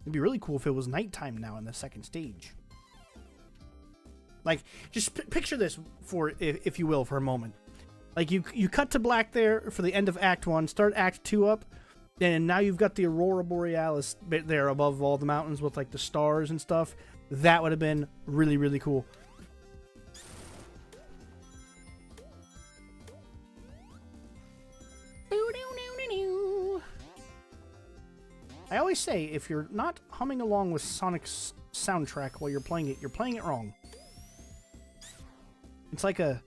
It'd be really cool if it was nighttime now in the second stage. Like, just picture this, for if you will, for a moment. Like, you cut to black there for the end of Act 1, start Act 2 up, and now you've got the Aurora Borealis bit there above all the mountains with, like, the stars and stuff. That would have been really, really cool. I always say, if you're not humming along with Sonic's soundtrack while you're playing it wrong. It's like a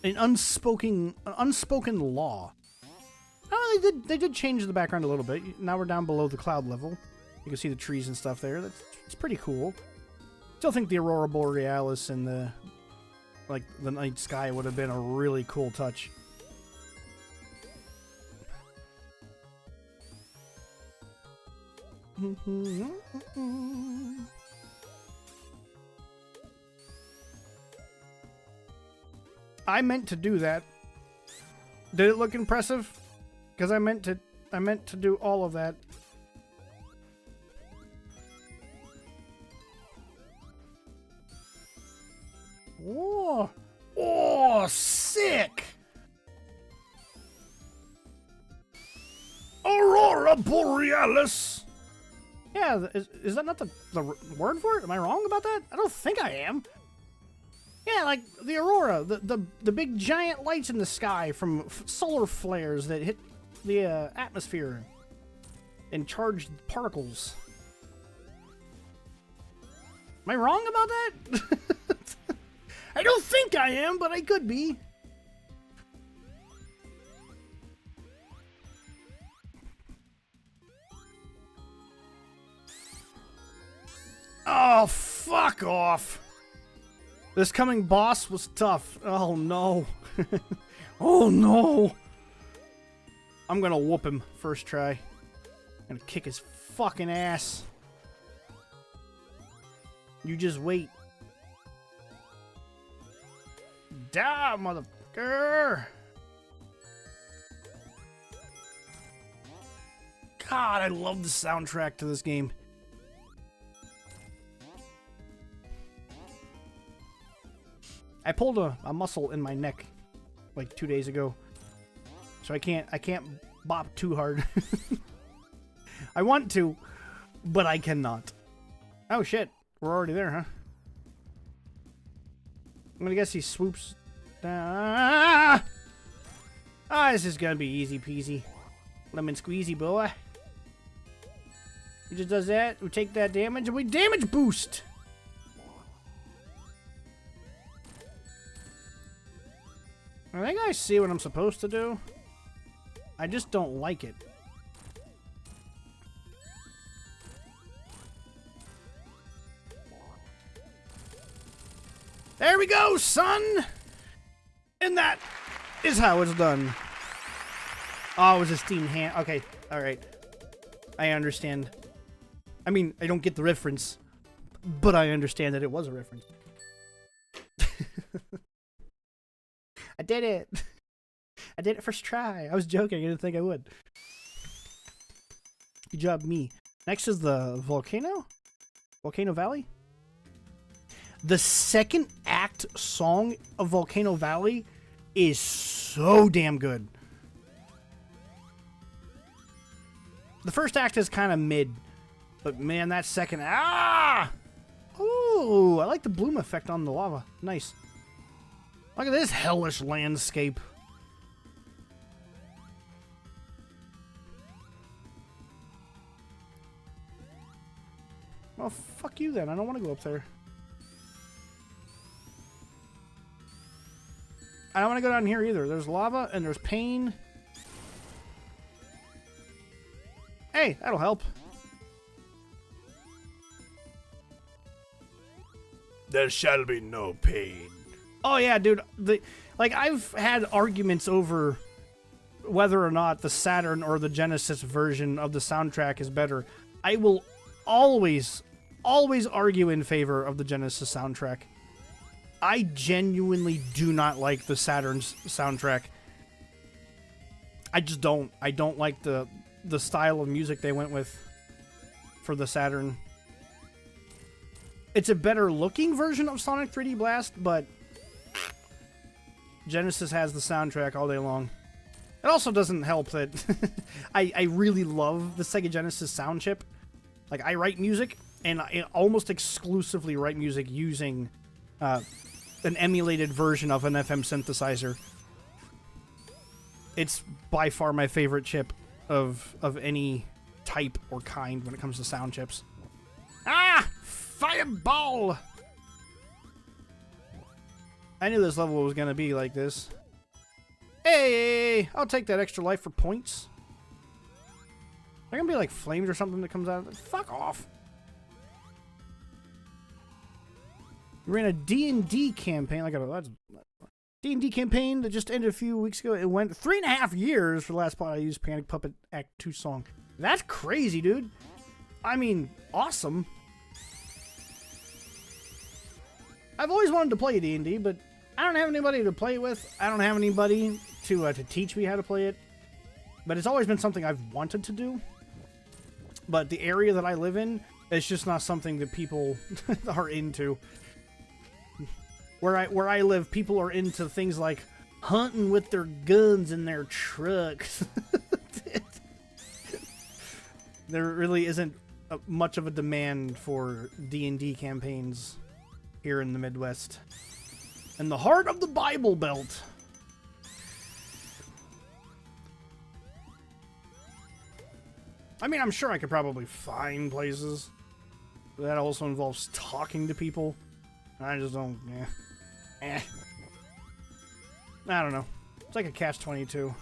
an unspoken law. Oh, they did change the background a little bit. Now we're down below the cloud level. You can see the trees and stuff there. It's pretty cool. Still think the Aurora Borealis and the night sky would have been a really cool touch. I meant to do that. Did it look impressive? Because I meant to do all of that. Whoa! Oh, sick! Aurora Borealis! Yeah, is that not the word for it? Am I wrong about that? I don't think I am. Yeah, like the aurora, the big giant lights in the sky from solar flares that hit the atmosphere and charged particles. Am I wrong about that? I don't think I am, but I could be. Oh, fuck off. This coming boss was tough. Oh, no. Oh, no. I'm gonna whoop him first try. I'm gonna kick his fucking ass. You just wait. Die, motherfucker. God, I love the soundtrack to this game. I pulled a muscle in my neck like 2 days ago, so I can't bop too hard. I want to, but I cannot. Oh shit, we're already there, huh? I'm gonna guess he swoops down. Ah, this is gonna be easy peasy, lemon squeezy, boy. He just does that. We take that damage and we damage boost. I think I see what I'm supposed to do. I just don't like it. There we go, son! And that is how it's done. Oh, it was a steam hand. Okay, alright. I understand. I mean, I don't get the reference, but I understand that it was a reference. I did it! I did it first try. I was joking. I didn't think I would. Good job, me. Next is the volcano? Volcano Valley? The second act song of Volcano Valley is so damn good. The first act is kind of mid, but man, that second... Ah! Ooh, I like the bloom effect on the lava. Nice. Look at this hellish landscape. Well, fuck you then. I don't want to go up there. I don't want to go down here either. There's lava and there's pain. Hey, that'll help. There shall be no pain. Oh yeah, dude. Like I've had arguments over whether or not the Saturn or the Genesis version of the soundtrack is better. I will always argue in favor of the Genesis soundtrack. I genuinely do not like the Saturn's soundtrack. I just don't. I don't like the style of music they went with for the Saturn. It's a better looking version of Sonic 3D Blast, but Genesis has the soundtrack all day long. It also doesn't help that I really love the Sega Genesis sound chip. Like, I write music, and I almost exclusively write music using an emulated version of an FM synthesizer. It's by far my favorite chip of any type or kind when it comes to sound chips. Ah! Fireball! I knew this level was gonna be like this. Hey, I'll take that extra life for points. There gonna be like flames or something that comes out of it. Fuck off. We ran a D&D campaign. Like a D&D campaign that just ended a few weeks ago. It went 3.5 years for the last part I used Panic Puppet Act 2 song. That's crazy, dude. I mean, awesome. I've always wanted to play D&D, but I don't have anybody to play with. I don't have anybody to teach me how to play it. But it's always been something I've wanted to do. But the area that I live in, it's just not something that people are into. Where I live, people are into things like hunting with their guns in their trucks. There really isn't much of a demand for D&D campaigns here in the Midwest. In the heart of the Bible Belt. I mean, I'm sure I could probably find places. But that also involves talking to people. I just don't, I don't know. It's like a catch-22.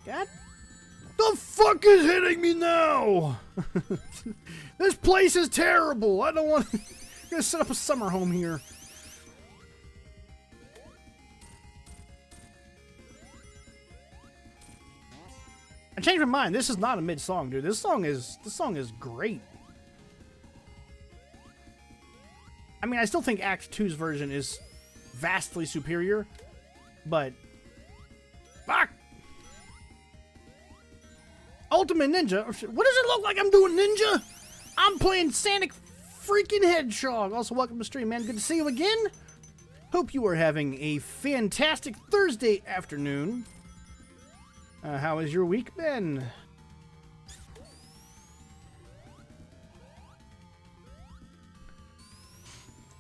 God, the fuck is hitting me now? This place is terrible. I don't want to. I'm gonna set up a summer home here. I changed my mind. This is not a mid song, dude. This song is great. I mean, I still think Act 2's version is vastly superior, but fuck. Ultimate Ninja. What does it look like I'm doing, Ninja? I'm playing Sonic freaking Hedgehog. Also, welcome to the stream, man. Good to see you again. Hope you are having a fantastic Thursday afternoon. How has your week been?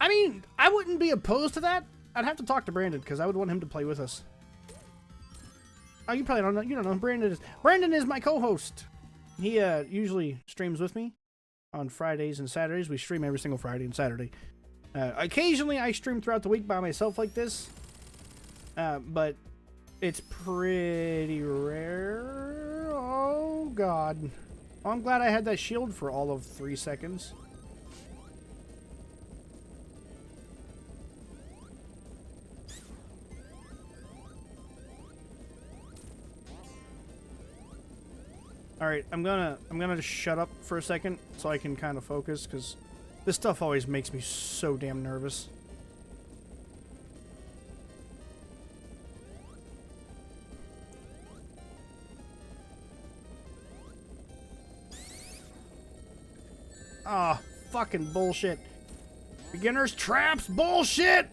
I mean, I wouldn't be opposed to that. I'd have to talk to Brandon because I would want him to play with us. Oh, you probably don't know. You don't know. Brandon is my co-host. He usually streams with me on Fridays and Saturdays. We stream every single Friday and Saturday. Occasionally, I stream throughout the week by myself like this. But it's pretty rare. Oh, God. Well, I'm glad I had that shield for all of 3 seconds. Alright, I'm gonna just shut up for a second so I can kind of focus, because this stuff always makes me so damn nervous. Ah, fucking bullshit. Beginner's traps, bullshit!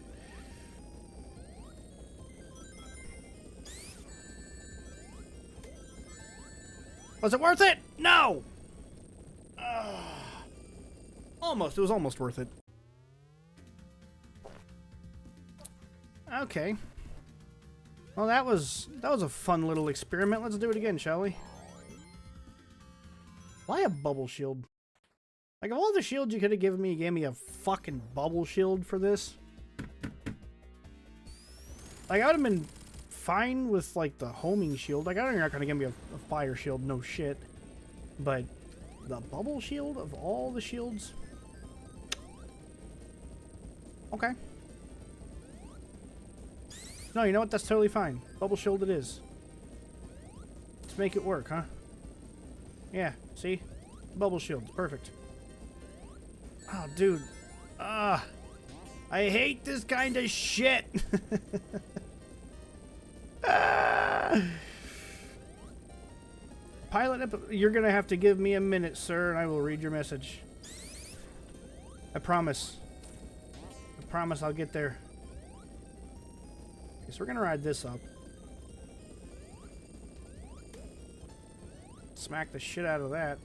Was it worth it? No! Almost. It was almost worth it. Okay. Well, that was a fun little experiment. Let's do it again, shall we? Why a bubble shield? Like, of all the shields you could have given me, you gave me a fucking bubble shield for this. Like, I would have been fine with, like, the homing shield. Like, I know you're not going to give me a fire shield, no shit. But the bubble shield of all the shields? Okay. No, you know what? That's totally fine. Bubble shield it is. Let's make it work, huh? Yeah, see? Bubble shield. Perfect. Oh, dude. I hate this kind of shit. Pilot, you're gonna have to give me a minute, sir, and I will read your message. I promise. I promise I'll get there. Okay, so we're gonna ride this up. Smack the shit out of that.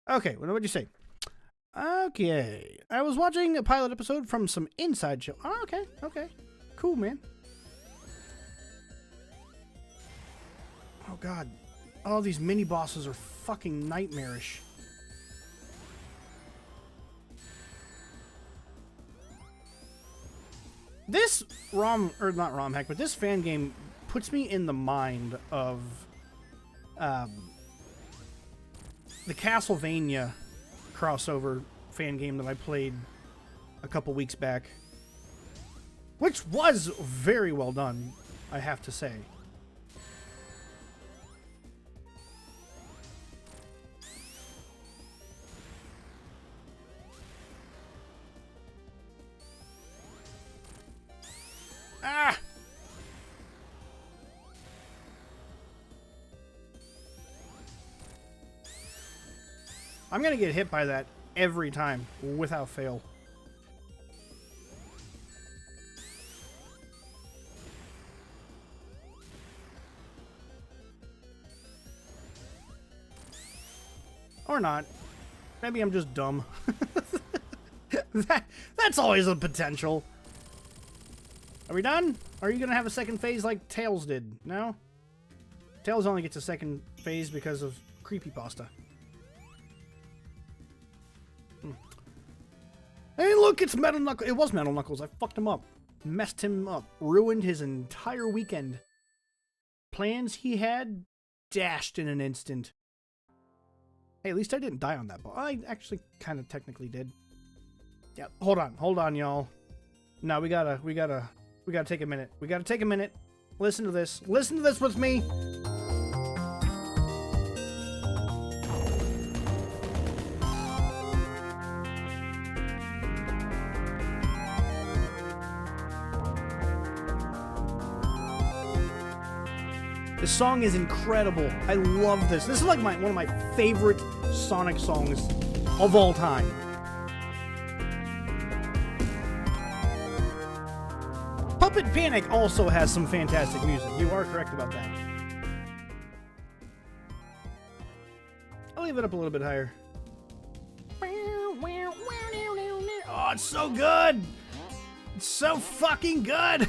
Okay, well, what'd you say? Okay, I was watching a pilot episode from some Inside Show. Oh, okay, okay. Cool, man. Oh, God. All these mini-bosses are fucking nightmarish. This not ROM hack, but this fan game puts me in the mind of the Castlevania crossover fan game that I played a couple weeks back, which was very well done, I have to say. Ah! I'm gonna get hit by that every time, without fail. Or not. Maybe I'm just dumb. That's always a potential. Are we done? Are you gonna have a second phase like Tails did? No? Tails only gets a second phase because of creepypasta. Hey, look, it's Metal Knuckles. It was Metal Knuckles. I fucked him up. Messed him up. Ruined his entire weekend. Plans he had dashed in an instant. Hey, at least I didn't die on that ball. I actually kind of technically did. Yeah, hold on, y'all. No, we gotta take a minute. We gotta take a minute. Listen to this. Listen to this with me. This song is incredible. I love this. This is like one of my favorite Sonic songs of all time. Puppet Panic also has some fantastic music. You are correct about that. I'll leave it up a little bit higher. Oh, it's so good! It's so fucking good!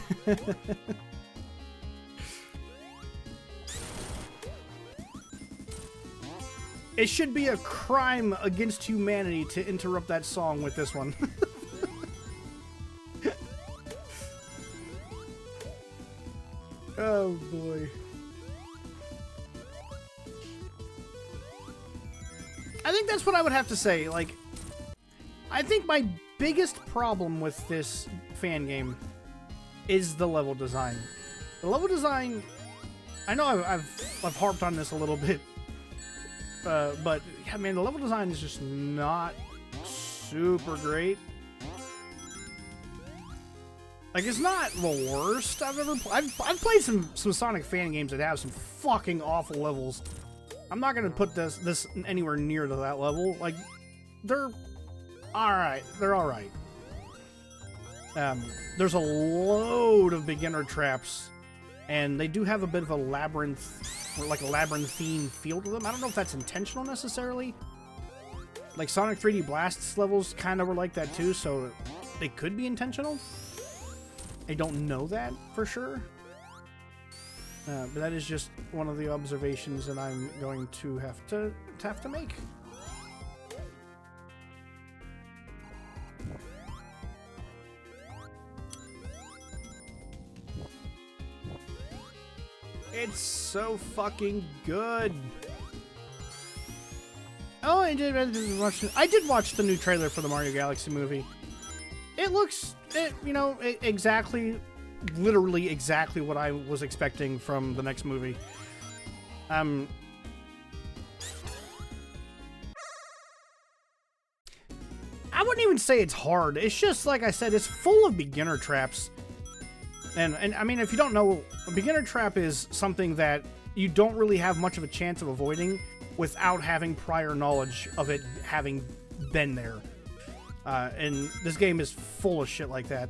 It should be a crime against humanity to interrupt that song with this one. Oh boy. I think that's what I would have to say. Like, I think my biggest problem with this fan game is the level design. The level design, I know I've harped on this a little bit. But yeah, man, the level design is just not super great. Like, it's not the worst I've ever played. I've played some Sonic fan games that have some fucking awful levels. I'm not gonna put this anywhere near to that level. Like, they're alright. They're alright. There's a load of beginner traps, and they do have a bit of a labyrinth, or like a labyrinthine feel to them. I don't know if that's intentional necessarily. Like Sonic 3D Blast's levels kind of were like that too, so they could be intentional. I don't know that for sure. But that is just one of the observations that I'm going to have to make. It's so fucking good. Oh, I did watch the new trailer for the Mario Galaxy movie. It looks, literally exactly what I was expecting from the next movie. I wouldn't even say it's hard. It's just, like I said, it's full of beginner traps. And I mean, if you don't know, a beginner trap is something that you don't really have much of a chance of avoiding without having prior knowledge of it having been there. And this game is full of shit like that.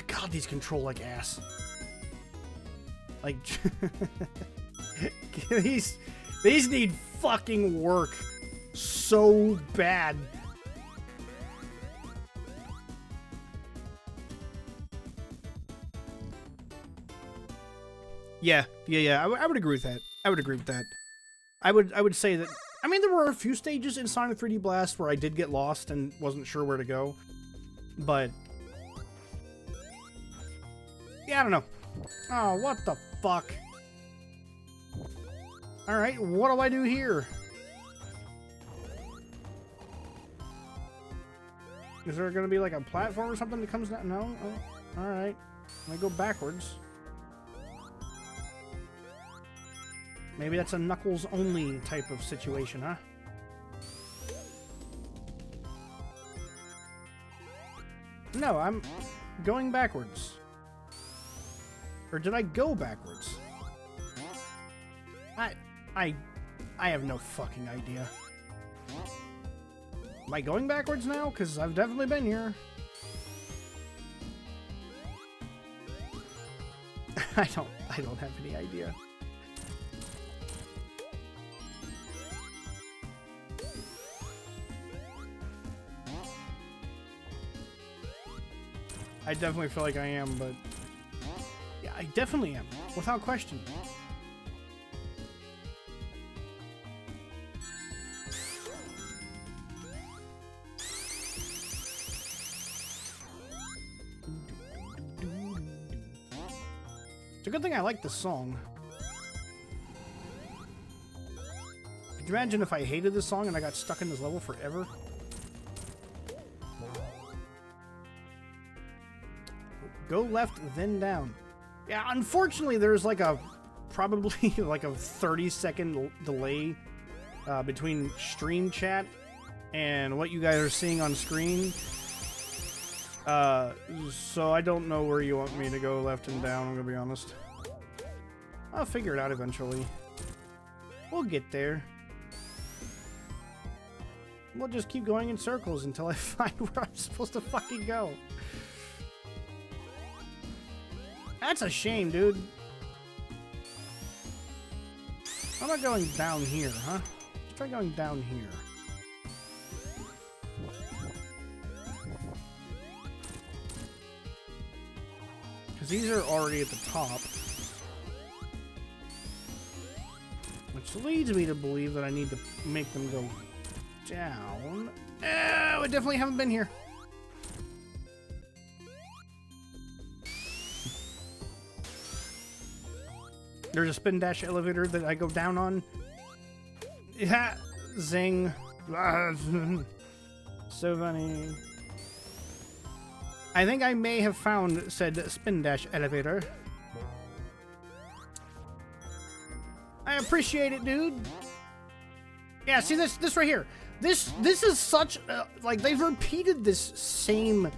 God, these control like ass. Like, these need fucking work so bad. Yeah. I would agree with that. I would say that. I mean, there were a few stages in Sonic 3D Blast where I did get lost and wasn't sure where to go, but Yeah, I don't know. Oh, what the fuck? Alright, what do I do here? Is there gonna be like a platform or something that comes down? No? Oh, alright. Let me go backwards. Maybe that's a Knuckles only type of situation, huh? No, I'm going backwards. Or did I go backwards? I have no fucking idea. Am I going backwards now? Because I've definitely been here. I don't have any idea. I definitely feel like I am, but yeah, I definitely am, without question. It's a good thing I like this song. Could you imagine if I hated this song and I got stuck in this level forever? Go left, then down. Yeah, unfortunately, there's like a probably like a 30-second delay between stream chat and what you guys are seeing on screen. So I don't know where you want me to go left and down, I'm gonna be honest. I'll figure it out eventually. We'll get there. We'll just keep going in circles until I find where I'm supposed to fucking go. That's a shame, dude. How about going down here, huh? Let's try going down here. Because these are already at the top. Which leads me to believe that I need to make them go down. Oh, I definitely haven't been here. There's a spin dash elevator that I go down on. Yeah, zing. So funny. I think I may have found said spin dash elevator. I appreciate it, dude. Yeah, see this right here. This is such like they've repeated this same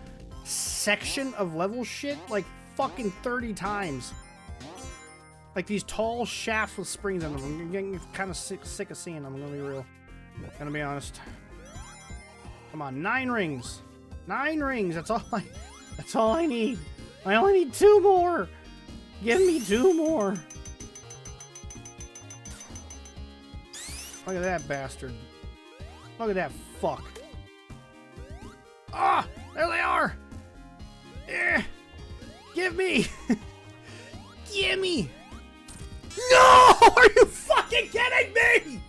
section of level shit like fucking 30 times. Like these tall shafts with springs in them. I'm getting kind of sick of seeing them. I'm gonna be real. Gonna be honest. Come on, 9 rings. 9 rings. That's all I need. I only need 2 more. Give me 2 more. Look at that bastard. Look at that fuck. Ah, there they are. Give me. Give me. No! Are you fucking kidding me?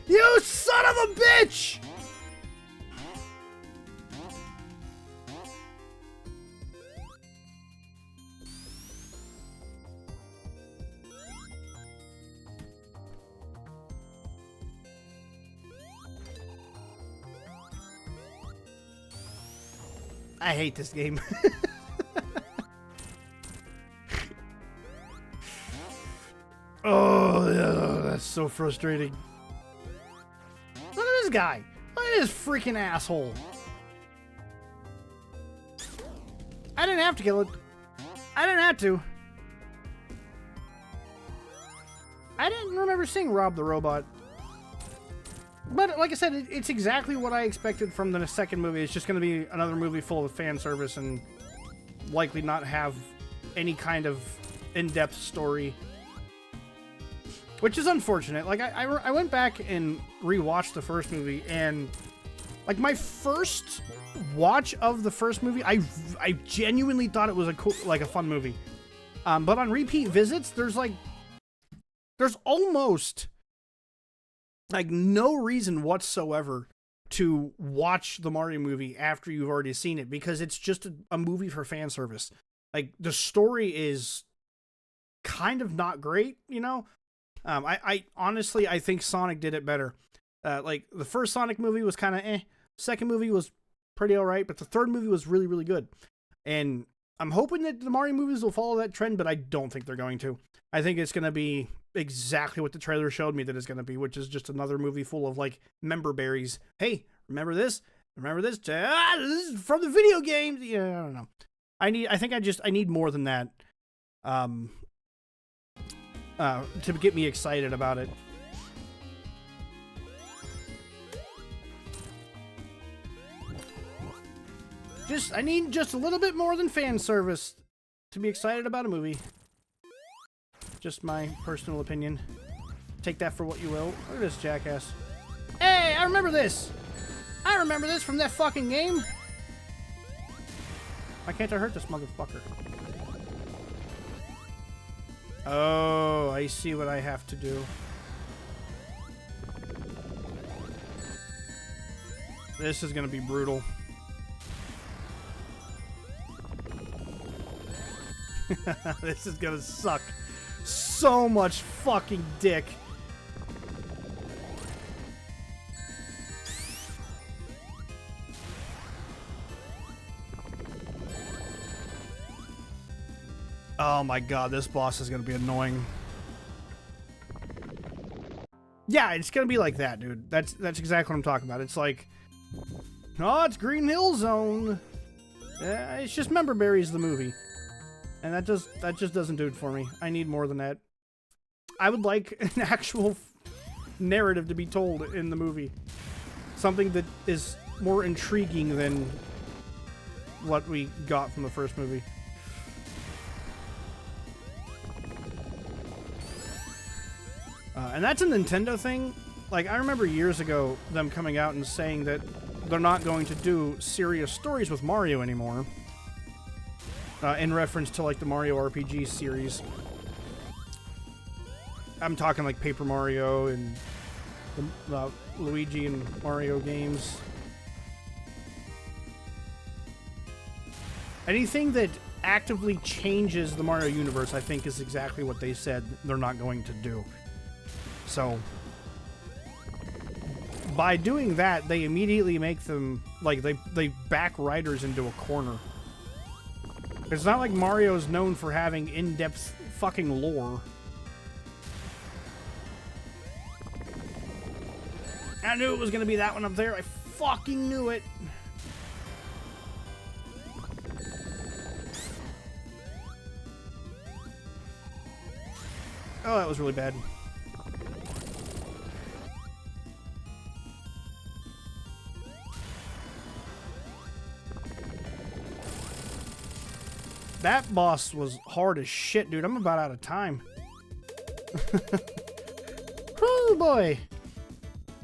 You son of a bitch! I hate this game. Oh, yeah, that's so frustrating. Look at this guy. Look at this freaking asshole. I didn't have to kill it. I didn't have to. I didn't remember seeing Rob the Robot. But like I said, it's exactly what I expected from the second movie. It's just going to be another movie full of fan service and likely not have any kind of in-depth story. Which is unfortunate. Like, I went back and rewatched the first movie, and like my first watch of the first movie, I genuinely thought it was a cool, like a fun movie. But on repeat visits, there's almost like no reason whatsoever to watch the Mario movie after you've already seen it, because it's just a movie for fan service. Like, the story is kind of not great, you know? I honestly, I think Sonic did it better. Like, the first Sonic movie was kind of eh. Second movie was pretty alright, but the third movie was really, really good. And I'm hoping that the Mario movies will follow that trend, but I don't think they're going to. I think it's going to be exactly what the trailer showed me that it's going to be, which is just another movie full of, like, member berries. Hey, remember this? Remember this? This is from the video games. Yeah, I don't know. I need more than that. To get me excited about it. I need just a little bit more than fan service to be excited about a movie. Just my personal opinion. Take that for what you will. Look at this jackass. Hey, I remember this! I remember this from that fucking game! Why can't I hurt this motherfucker? Oh, I see what I have to do. This is gonna be brutal. This is gonna suck so much fucking dick. Oh my god, this boss is gonna be annoying. Yeah, it's gonna be like that, dude. That's exactly what I'm talking about. It's like, oh, it's Green Hill Zone. It's just Member Berries the movie. And that just doesn't do it for me. I need more than that. I would like an actual narrative to be told in the movie. Something that is more intriguing than what we got from the first movie. And that's a Nintendo thing. Like, I remember years ago them coming out and saying that they're not going to do serious stories with Mario anymore. In reference to, like, the Mario RPG series. I'm talking, like, Paper Mario and the Luigi and Mario games. Anything that actively changes the Mario universe, I think, is exactly what they said they're not going to do. So, by doing that, they immediately make them, like, they back writers into a corner. It's not like Mario's known for having in-depth fucking lore. I knew it was gonna be that one up there. I fucking knew it. Oh, that was really bad. That boss was hard as shit, dude. I'm about out of time. Oh boy.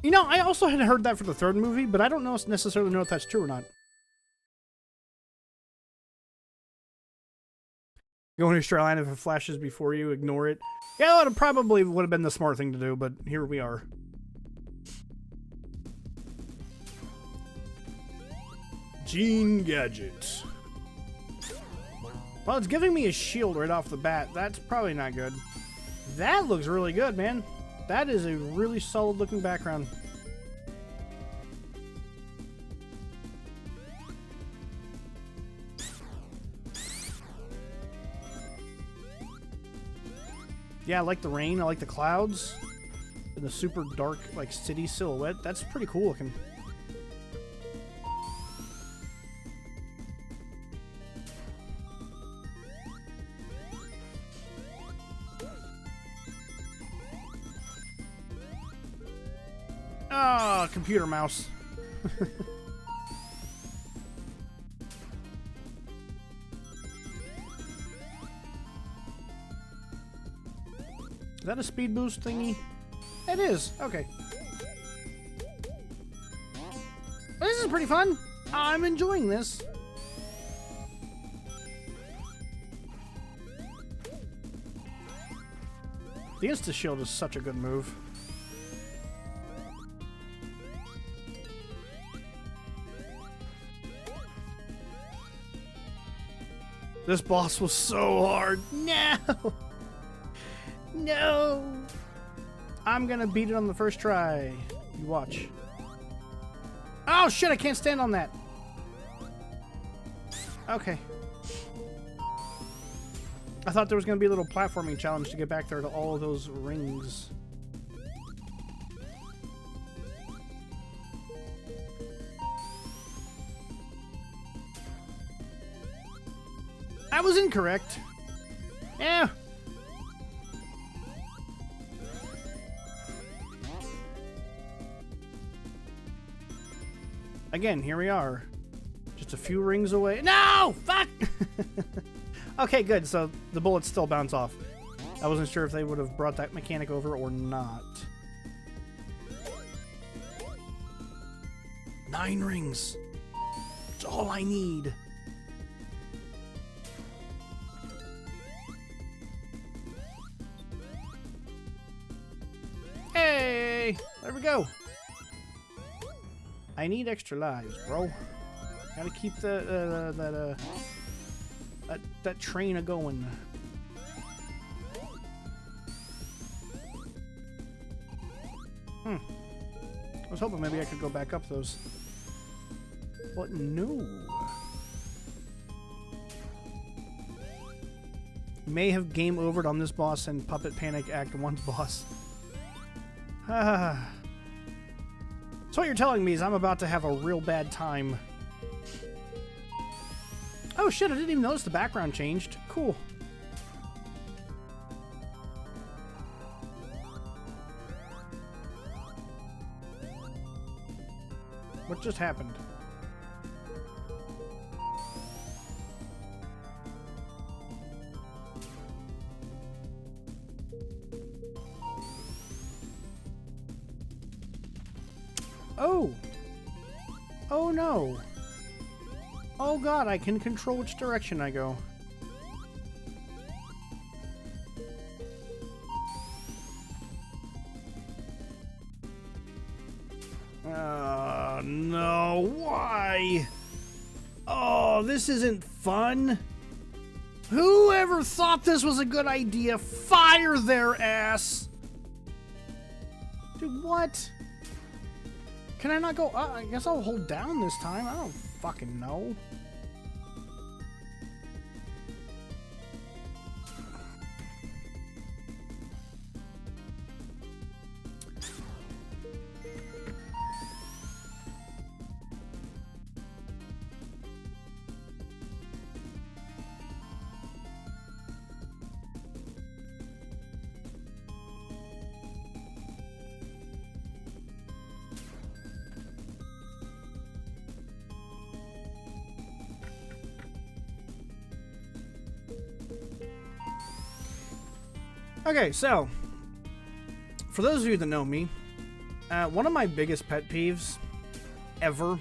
You know, I also had heard that for the third movie, but I don't necessarily know if that's true or not. Go into your line if it flashes before you, ignore it. Yeah, that probably would have been the smart thing to do, but here we are. Gene Gadget. Well, it's giving me a shield right off the bat. That's probably not good. That looks really good, man. That is a really solid looking background. Yeah, I like the rain. I like the clouds. And the super dark, like, city silhouette. That's pretty cool looking. Ah, computer mouse. Is that a speed boost thingy? It is. Okay. This is pretty fun. I'm enjoying this. The Insta Shield is such a good move. This boss was so hard. No! No! I'm gonna beat it on the first try. You watch. Oh shit, I can't stand on that. Okay. I thought there was gonna be a little platforming challenge to get back there to all of those rings. I was incorrect. Yeah. Again, here we are. Just a few rings away. No! Fuck! Okay, good. So the bullets still bounce off. I wasn't sure if they would have brought that mechanic over or not. 9 rings. It's all I need. Hey! There we go. I need extra lives, bro. Gotta keep that train a going. I was hoping maybe I could go back up those. But no. May have game overed on this boss and Puppet Panic Act 1's boss. So what you're telling me is I'm about to have a real bad time. Oh shit, I didn't even notice the background changed. Cool. What just happened? Oh! Oh no! Oh god, I can control which direction I go. No, why? Oh, this isn't fun. Whoever thought this was a good idea, fire their ass! Dude, what? Can I not go? I guess I'll hold down this time. I don't fucking know. Okay, so, for those of you that know me, one of my biggest pet peeves ever,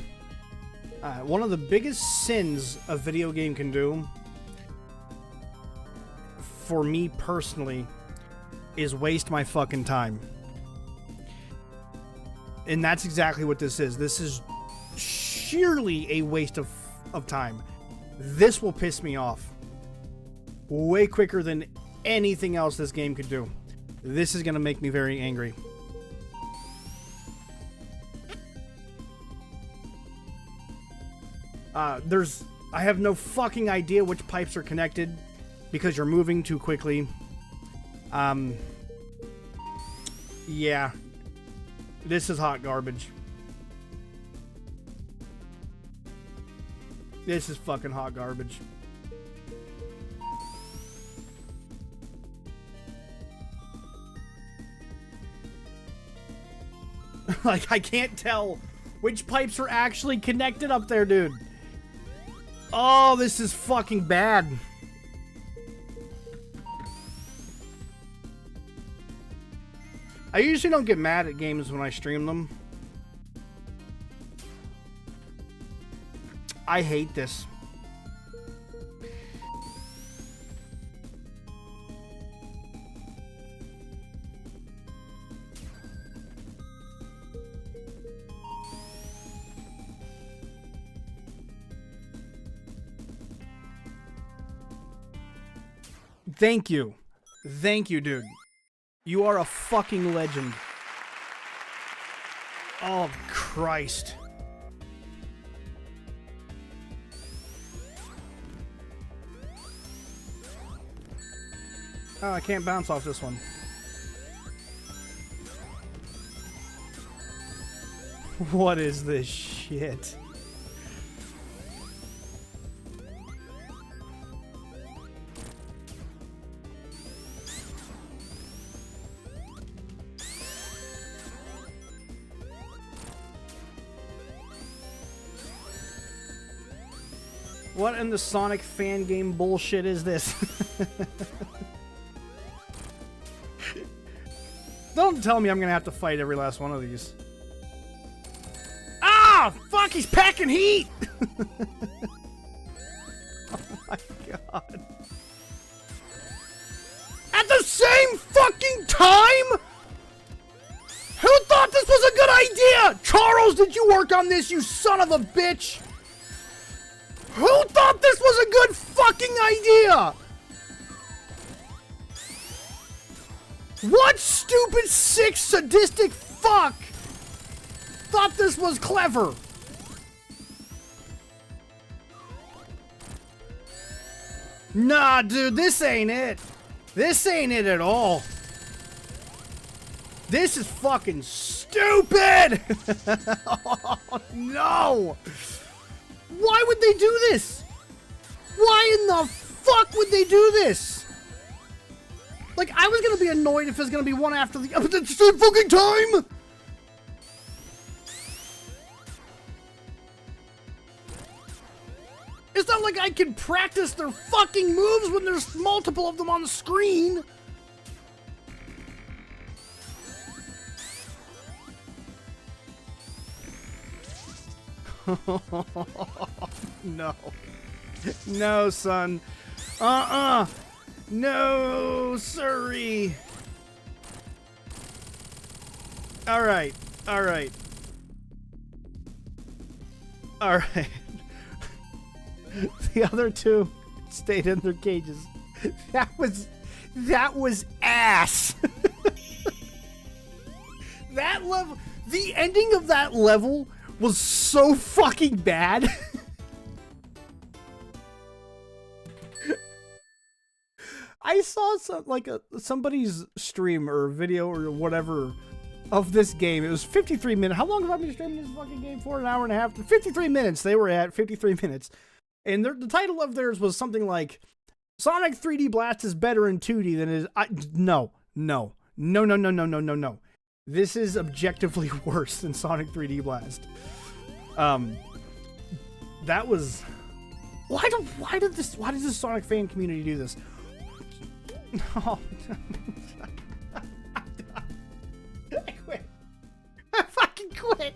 one of the biggest sins a video game can do, for me personally, is waste my fucking time. And that's exactly what this is. This is sheerly a waste of time. This will piss me off way quicker than anything else this game could do. This is gonna make me very angry. I have no fucking idea which pipes are connected because you're moving too quickly. Yeah. This is hot garbage. This is fucking hot garbage. Like, I can't tell which pipes are actually connected up there, dude. Oh, this is fucking bad. I usually don't get mad at games when I stream them. I hate this. Thank you. Thank you, dude. You are a fucking legend. Oh, Christ. Oh, I can't bounce off this one. What is this shit? What in the Sonic fan game bullshit is this? Don't tell me I'm gonna have to fight every last one of these. Ah! Fuck, he's packing heat! Oh my god. At the same fucking time?! Who thought this was a good idea?! Charles, did you work on this, you son of a bitch?! Who thought this was a good fucking idea?! What stupid, sick, sadistic fuck thought this was clever? Nah, dude, this ain't it. This ain't it at all. This is fucking stupid! Oh, no! Why would they do this? Why in the fuck would they do this? Like, I was gonna be annoyed if it's gonna be one after the other, but at the same fucking time! It's not like I can practice their fucking moves when there's multiple of them on the screen! No. No, son. No, sorry. Alright. Alright. Alright. The other two stayed in their cages. That was ass. That level, the ending of that level was so fucking bad. I saw somebody's stream or video or whatever of this game. It was 53 minutes. How long have I been streaming this fucking game for? An hour and a half? 53 minutes. They were at 53 minutes. And the title of theirs was something like, Sonic 3D Blast is better in 2D than it is... No. This is objectively worse than Sonic 3D Blast. That was... Why did this Sonic fan community do this? No. I quit. I fucking quit.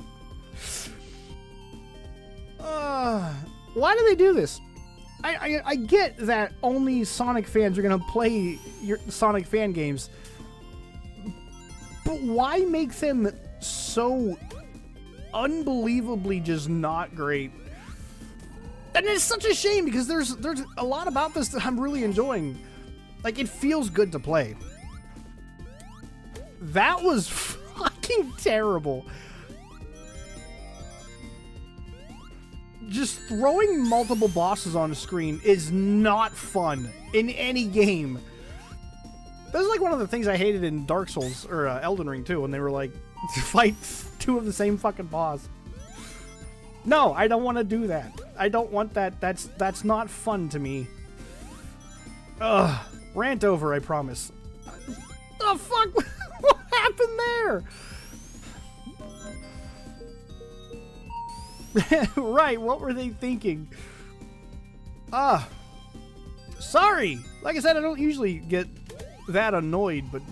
Why do they do this? I get that only Sonic fans are gonna play your Sonic fan games, but why make them so unbelievably just not great? And it's such a shame because there's a lot about this that I'm really enjoying. Like, it feels good to play. That was fucking terrible. Just throwing multiple bosses on a screen is not fun in any game. This is like one of the things I hated in Dark Souls, or Elden Ring too, when they were like, fight two of the same fucking boss. No, I don't want to do that. I don't want that. That's not fun to me. Ugh. Rant over, I promise. Oh, fuck! What happened there? Right, what were they thinking? Sorry! Like I said, I don't usually get that annoyed, but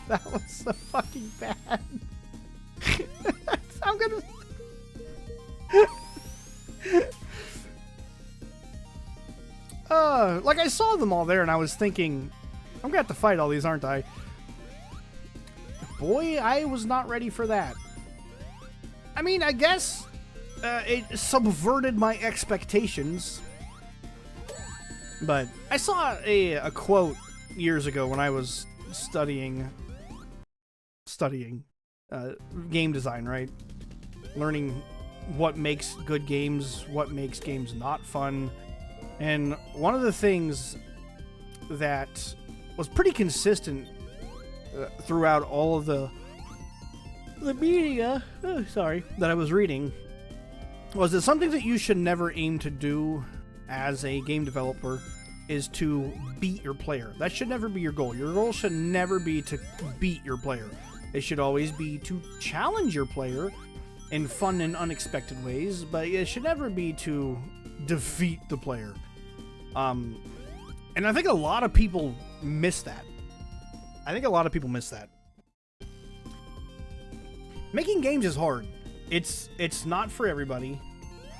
that was so fucking bad. I'm gonna... Like, I saw them all there and I was thinking, I'm gonna have to fight all these, aren't I? Boy, I was not ready for that. I mean, I guess it subverted my expectations. But I saw a quote years ago when I was studying game design, right? Learning what makes good games, what makes games not fun. And one of the things that was pretty consistent throughout all of the media, that I was reading, was that something that you should never aim to do as a game developer is to beat your player. That should never be your goal. Your goal should never be to beat your player. It should always be to challenge your player in fun and unexpected ways, but it should never be to defeat the player. And I think a lot of people miss that. Making games is hard. It's not for everybody.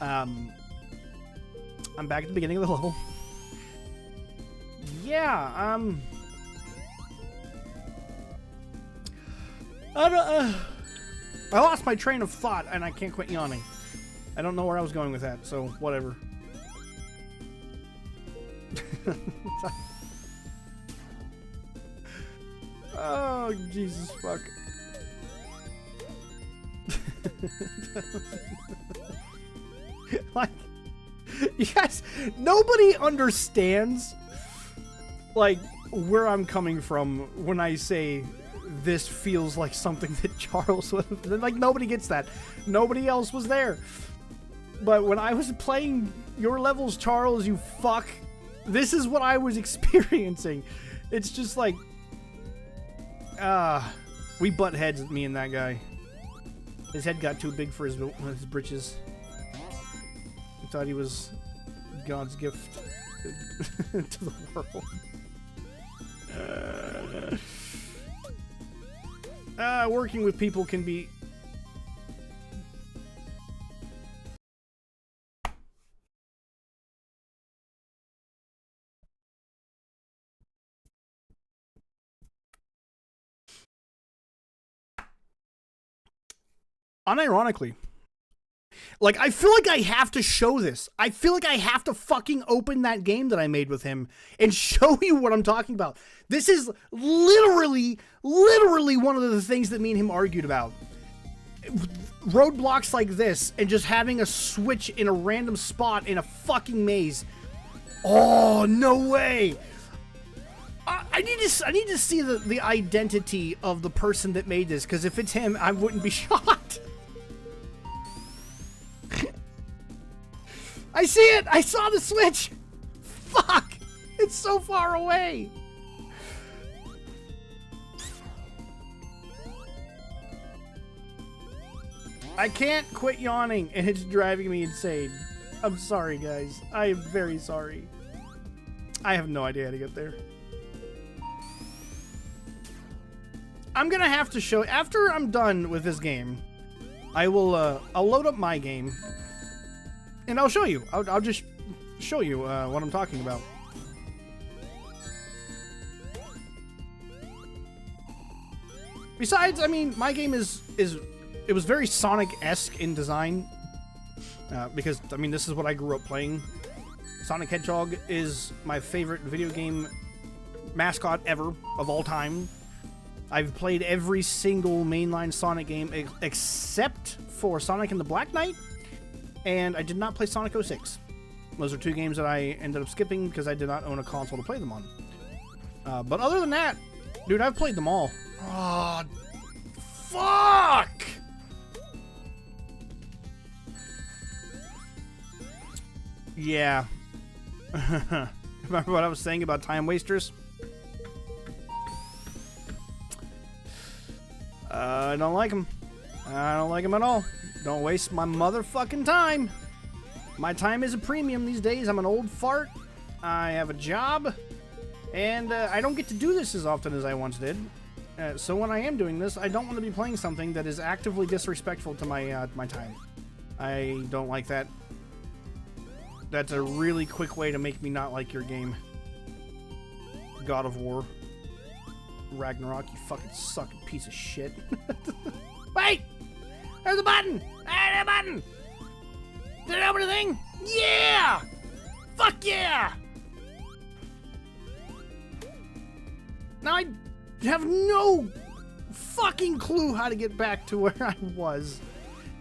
I'm back at the beginning of the level. Yeah, I lost my train of thought and I can't quit yawning. I don't know where I was going with that, so whatever. Oh, Jesus fuck. Like, yes, nobody understands, like, where I'm coming from when I say this feels like something that Charles would have. Like, nobody gets that. Nobody else was there. But when I was playing your levels, Charles, you fuck, this is what I was experiencing. It's just like, we butt heads, me and that guy. His head got too big for his britches. He thought he was God's gift to the world. Working with people can be... Unironically, like, I feel like I have to show this. I feel like I have to fucking open that game that I made with him and show you what I'm talking about. This is literally one of the things that me and him argued about. Roadblocks like this and just having a switch in a random spot in a fucking maze. Oh, no way. I need to see the identity of the person that made this, because if it's him, I wouldn't be shocked. I see it! I saw the switch! Fuck! It's so far away! I can't quit yawning, and it's driving me insane. I'm sorry, guys. I am very sorry. I have no idea how to get there. I'm gonna have to show... After I'm done with this game, I will, I'll load up my game, and I'll show you. I'll just show you what I'm talking about. Besides, I mean, my game it was very Sonic-esque in design, because, I mean, this is what I grew up playing. Sonic Hedgehog is my favorite video game mascot ever, of all time. I've played every single mainline Sonic game except for Sonic and the Black Knight, and I did not play Sonic 06. Those are two games that I ended up skipping because I did not own a console to play them on. But other than that, dude, I've played them all. Oh, fuck! Yeah. Remember what I was saying about time wasters? I don't like them. I don't like them at all. Don't waste my motherfucking time. My time is a premium these days. I'm an old fart. I have a job. And I don't get to do this as often as I once did. So when I am doing this, I don't want to be playing something that is actively disrespectful to my my time. I don't like that. That's a really quick way to make me not like your game. God of War. Ragnarok, you fucking sucking piece of shit. Wait! There's a button! There's a button! Did it open the thing? Yeah! Fuck yeah! Now I have no fucking clue how to get back to where I was.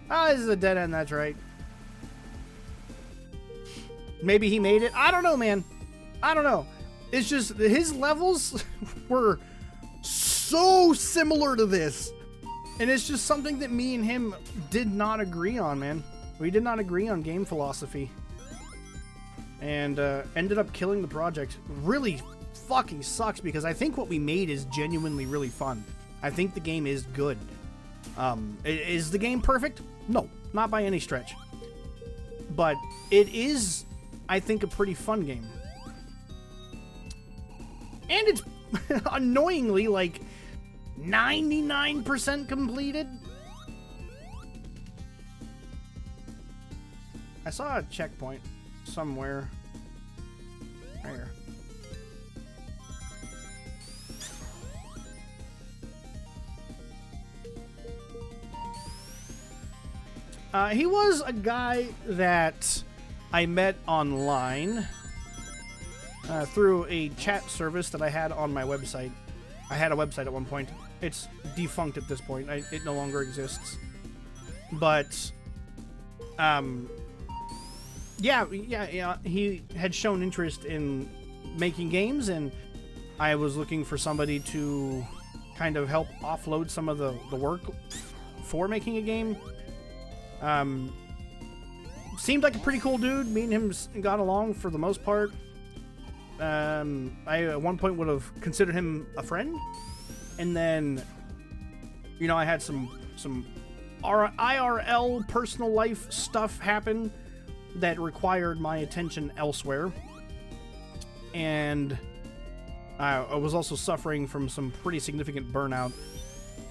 Ah, this is a dead end, that's right. Maybe he made it. I don't know, man. I don't know. It's just his levels were so similar to this. And it's just something that me and him did not agree on, man. We did not agree on game philosophy. And ended up killing the project. Really fucking sucks because I think what we made is genuinely really fun. I think the game is good. Is the game perfect? No, not by any stretch. But it is, I think, a pretty fun game. And it's annoyingly like 99% completed. I saw a checkpoint somewhere. Right here. He was a guy that I met online through a chat service that I had on my website. I had a website at one point. It's defunct at this point. It no longer exists. But, yeah, he had shown interest in making games, and I was looking for somebody to kind of help offload some of the work for making a game. Seemed like a pretty cool dude. Me and him got along for the most part. I at one point would have considered him a friend, and then, you know, I had some IRL personal life stuff happen that required my attention elsewhere, and I was also suffering from some pretty significant burnout.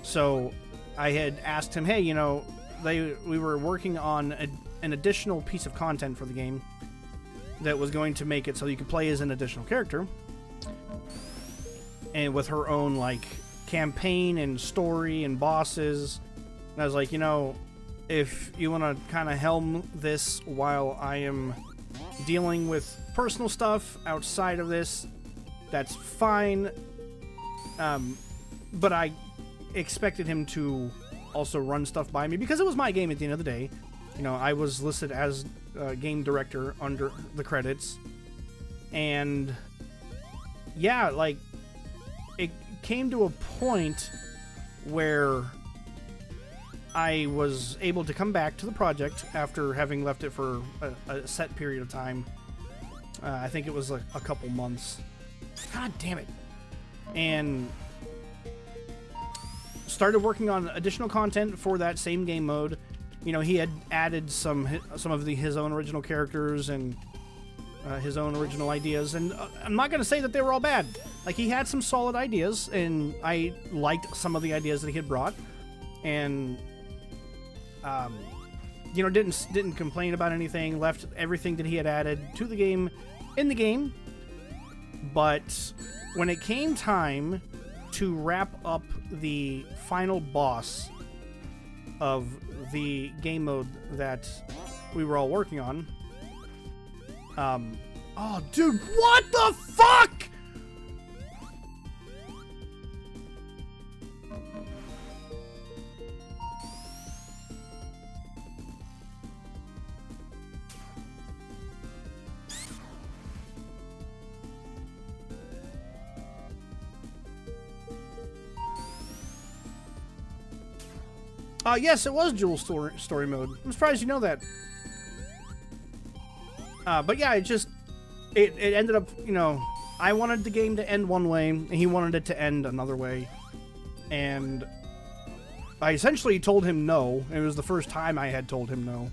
So I had asked him, hey, you know, we were working on an additional piece of content for the game that was going to make it so you could play as an additional character, and with her own like campaign and story and bosses. And I was like, you know, if you want to kind of helm this while I am dealing with personal stuff outside of this, that's fine. But I expected him to also run stuff by me because it was my game at the end of the day. You know, I was listed as game director under the credits, and yeah, like it came to a point where I was able to come back to the project after having left it for a set period of time. I think it was like a couple months. God damn it. And started working on additional content for that same game mode. You know, he had added some of his own original characters and his own original ideas, and I'm not going to say that they were all bad. Like, he had some solid ideas, and I liked some of the ideas that he had brought, and you know, didn't complain about anything. Left everything that he had added to the game in the game. But when it came time to wrap up the final boss of the game mode that we were all working on, oh dude, what the fuck? Yes, it was dual story mode. I'm surprised you know that. But yeah, it ended up, you know, I wanted the game to end one way, and he wanted it to end another way. And I essentially told him no. It was the first time I had told him no.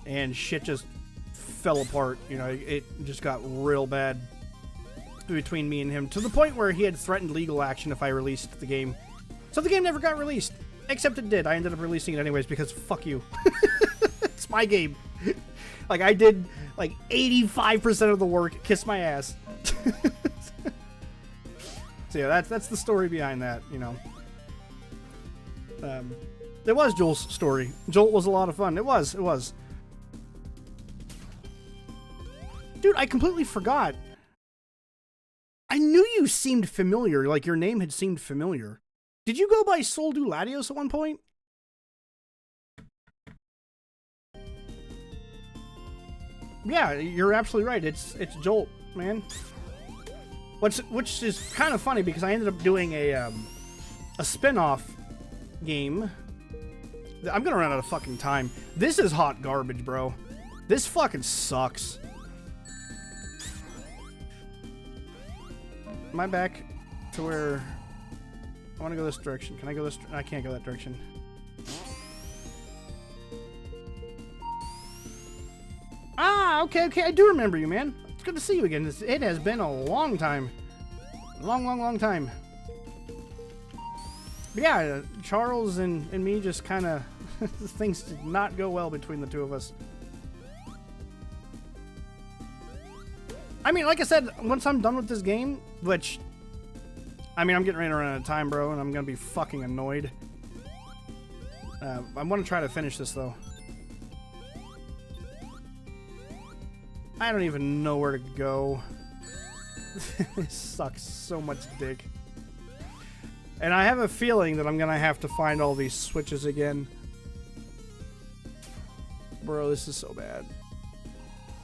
And shit just fell apart. You know, it just got real bad between me and him, to the point where he had threatened legal action if I released the game. So the game never got released. Except it did. I ended up releasing it anyways because fuck you. It's my game. Like, I did like 85% of the work. Kiss my ass. So yeah, that's the story behind that, you know. It was Joel's story. Joel was a lot of fun. It was. Dude, I completely forgot. I knew you seemed familiar, like your name had seemed familiar. Did you go by Soldu Latios at one point? Yeah, you're absolutely right. It's Jolt, man. Which is kind of funny because I ended up doing a spin-off game. I'm gonna run out of fucking time. This is hot garbage, bro. This fucking sucks. Am I back to where I want to go this direction? Can I go this? I can't go that direction. Ah, okay, I do remember you, man. It's good to see you again. It has been a long time. Long time. But yeah, Charles and me just kind of... things did not go well between the two of us. I mean, like I said, once I'm done with this game, which... I mean, I'm getting ready to run out of time, bro, and I'm going to be fucking annoyed. I want to try to finish this, though. I don't even know where to go. This sucks so much dick. And I have a feeling that I'm gonna have to find all these switches again. Bro, this is so bad.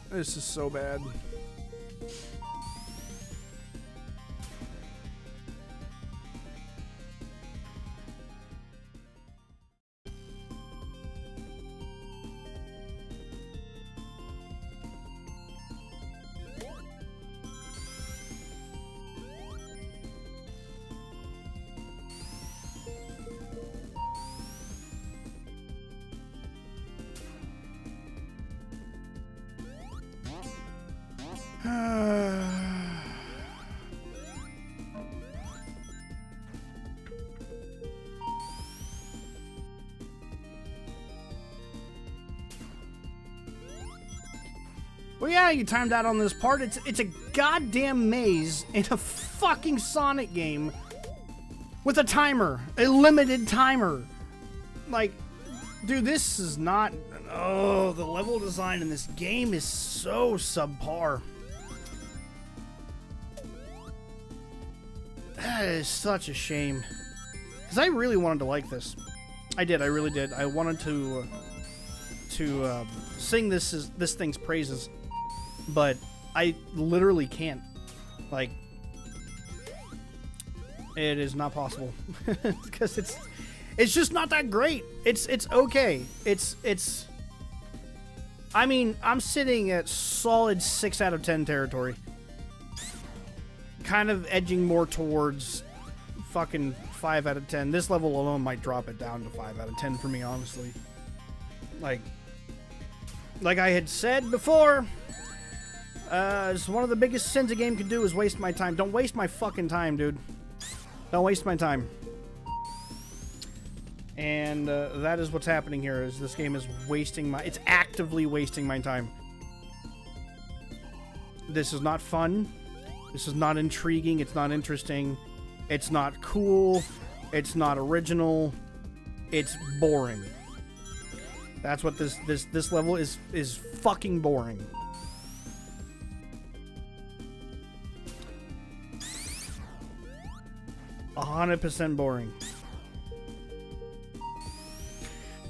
This is so bad. Well, yeah, you timed out on this part. It's a goddamn maze in a fucking Sonic game with a timer, a limited timer. Like, dude, this is not... Oh, the level design in this game is so subpar. That is such a shame. Because I really wanted to like this. I did, I really did. I wanted to sing this thing's praises. But I literally can't. Like, it is not possible. Because it's just not that great. It's okay. It's I mean, I'm sitting at solid 6 out of 10 territory. Kind of edging more towards fucking 5 out of 10. This level alone might drop it down to 5 out of 10 for me, honestly. Like I had said before, it's one of the biggest sins a game can do is waste my time. Don't waste my fucking time, dude. Don't waste my time. And that is what's happening here, is this game is wasting my... It's actively wasting my time. This is not fun. This is not intriguing. It's not interesting. It's not cool. It's not original. It's boring. That's what this level is fucking boring. %100% boring.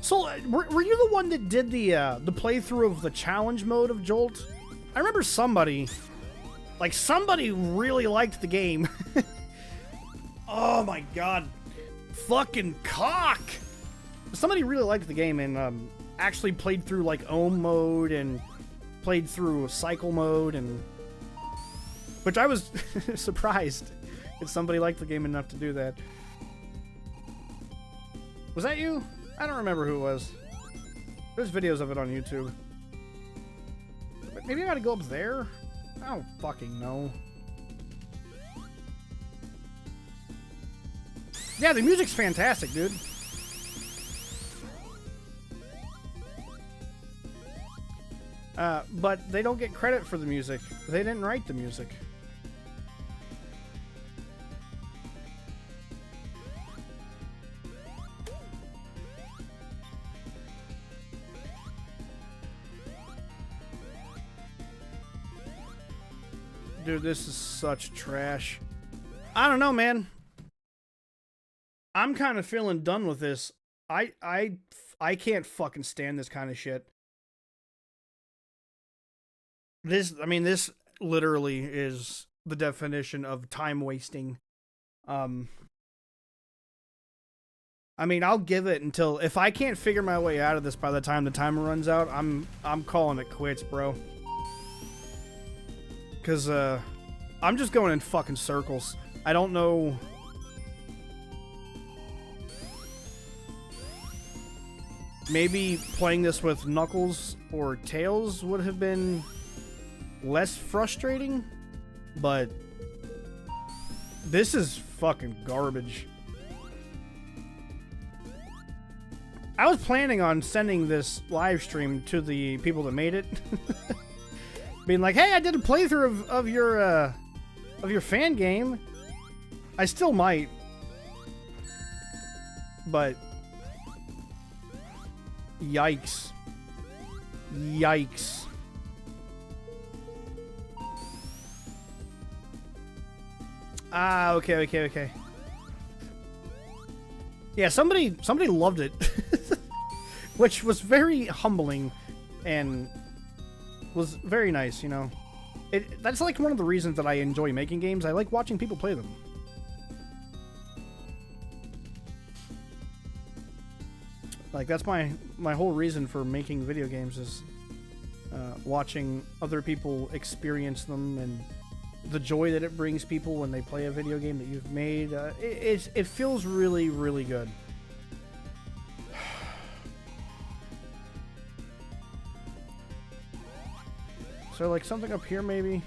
So, were you the one that did the playthrough of the challenge mode of Jolt? I remember somebody really liked the game. Oh my god. Fucking cock! Somebody really liked the game and actually played through like Ohm mode and played through cycle mode, and which I was surprised that somebody liked the game enough to do that. Was that you? I don't remember who it was. There's videos of it on YouTube. Maybe I gotta go up there? I don't fucking know. Yeah, the music's fantastic, dude. But they don't get credit for the music. They didn't write the music. Dude, this is such trash. I don't know, man. I'm kind of feeling done with this. I can't fucking stand this kind of shit. This literally is the definition of time wasting. I'll give it until, if I can't figure my way out of this by the time the timer runs out, I'm calling it quits, bro. Cause I'm just going in fucking circles. I don't know. Maybe playing this with Knuckles or Tails would have been less frustrating, but this is fucking garbage. I was planning on sending this live stream to the people that made it. Being like, hey, I did a playthrough of your fan game. I still might. But yikes. Yikes. Ah, okay. Yeah, somebody loved it. Which was very humbling and was very nice, you know. That's like one of the reasons that I enjoy making games. I like watching people play them. Like, that's my whole reason for making video games is watching other people experience them and the joy that it brings people when they play a video game that you've made. It feels really, really good. So, like, something up here, maybe?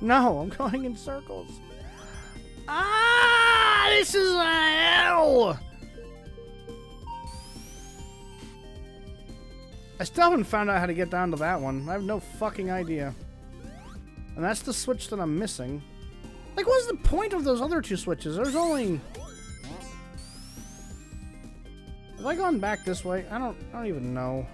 No, I'm going in circles. Ah, this is a hell! I still haven't found out how to get down to that one. I have no fucking idea. And that's the switch that I'm missing. Like, what's the point of those other two switches? There's only... Have I gone back this way? I don't even know.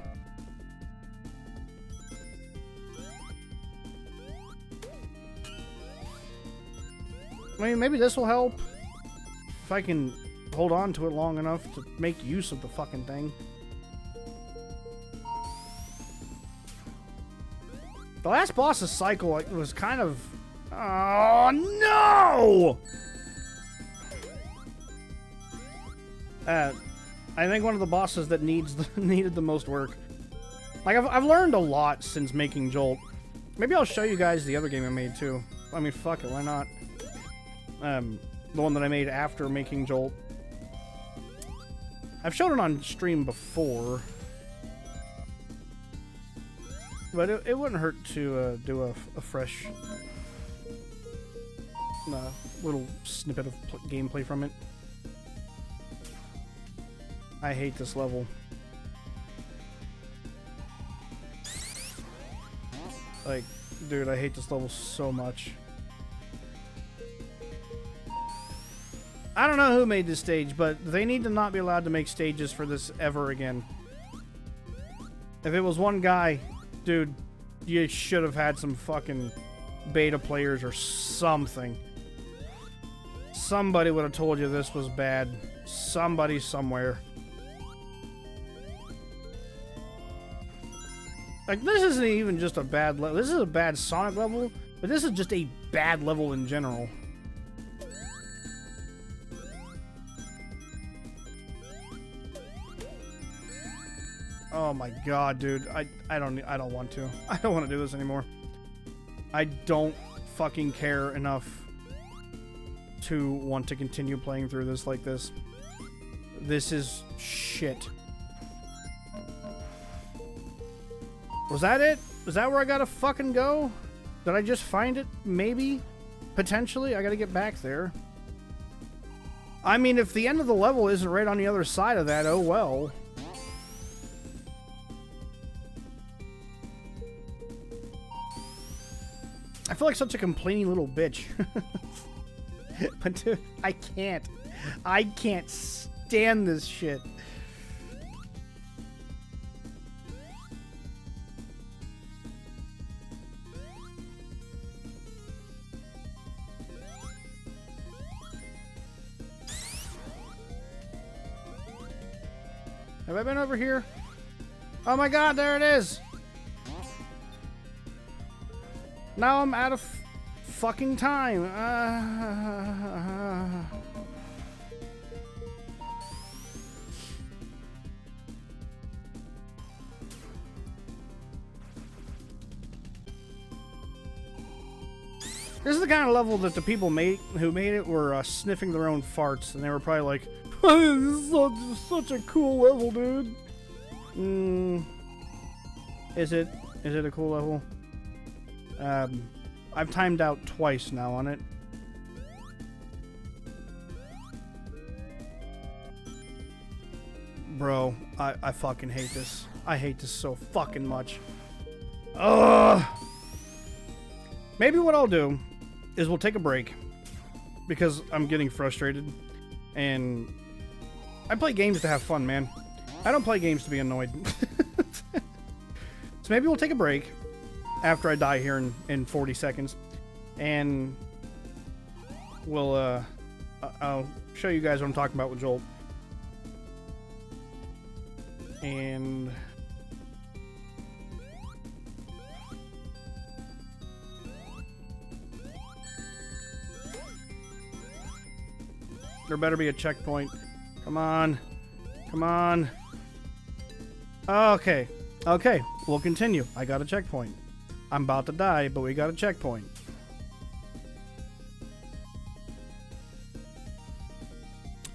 I mean, maybe this will help. If I can hold on to it long enough to make use of the fucking thing. The last boss's cycle was kind of... Oh, no! I think one of the bosses that needed the most work. Like, I've learned a lot since making Jolt. Maybe I'll show you guys the other game I made, too. I mean, fuck it, why not? The one that I made after making Jolt. I've shown it on stream before. But it wouldn't hurt to do a fresh little snippet of gameplay from it. I hate this level. Like, dude, I hate this level so much. I don't know who made this stage, but they need to not be allowed to make stages for this ever again. If it was one guy, dude, you should have had some fucking beta players or something. Somebody would have told you this was bad. Somebody somewhere. Like, this isn't even just a bad level. This is a bad Sonic level, but this is just a bad level in general. Oh my god, dude. I don't want to. I don't want to do this anymore. I don't fucking care enough to want to continue playing through this like this. This is shit. Was that it? Was that where I gotta fucking go? Did I just find it? Maybe? Potentially? I gotta get back there. I mean, if the end of the level isn't right on the other side of that, oh well. I feel like such a complaining little bitch. But dude, I can't. I can't stand this shit. Have I been over here? Oh my god, there it is! Now I'm out of fucking time. This is the kind of level that the people who made it were sniffing their own farts, and they were probably like, "This is such a cool level, dude." Is it? Is it a cool level? I've timed out twice now on it. Bro, I fucking hate this. I hate this so fucking much. Ugh. Maybe what I'll do is we'll take a break because I'm getting frustrated, and I play games to have fun, man. I don't play games to be annoyed. So maybe we'll take a break after I die here in 40 seconds, and we'll I'll show you guys what I'm talking about with Jolt. And there better be a checkpoint. Come on. Come on. Okay. Okay, we'll continue. I got a checkpoint. I'm about to die, but we got a checkpoint.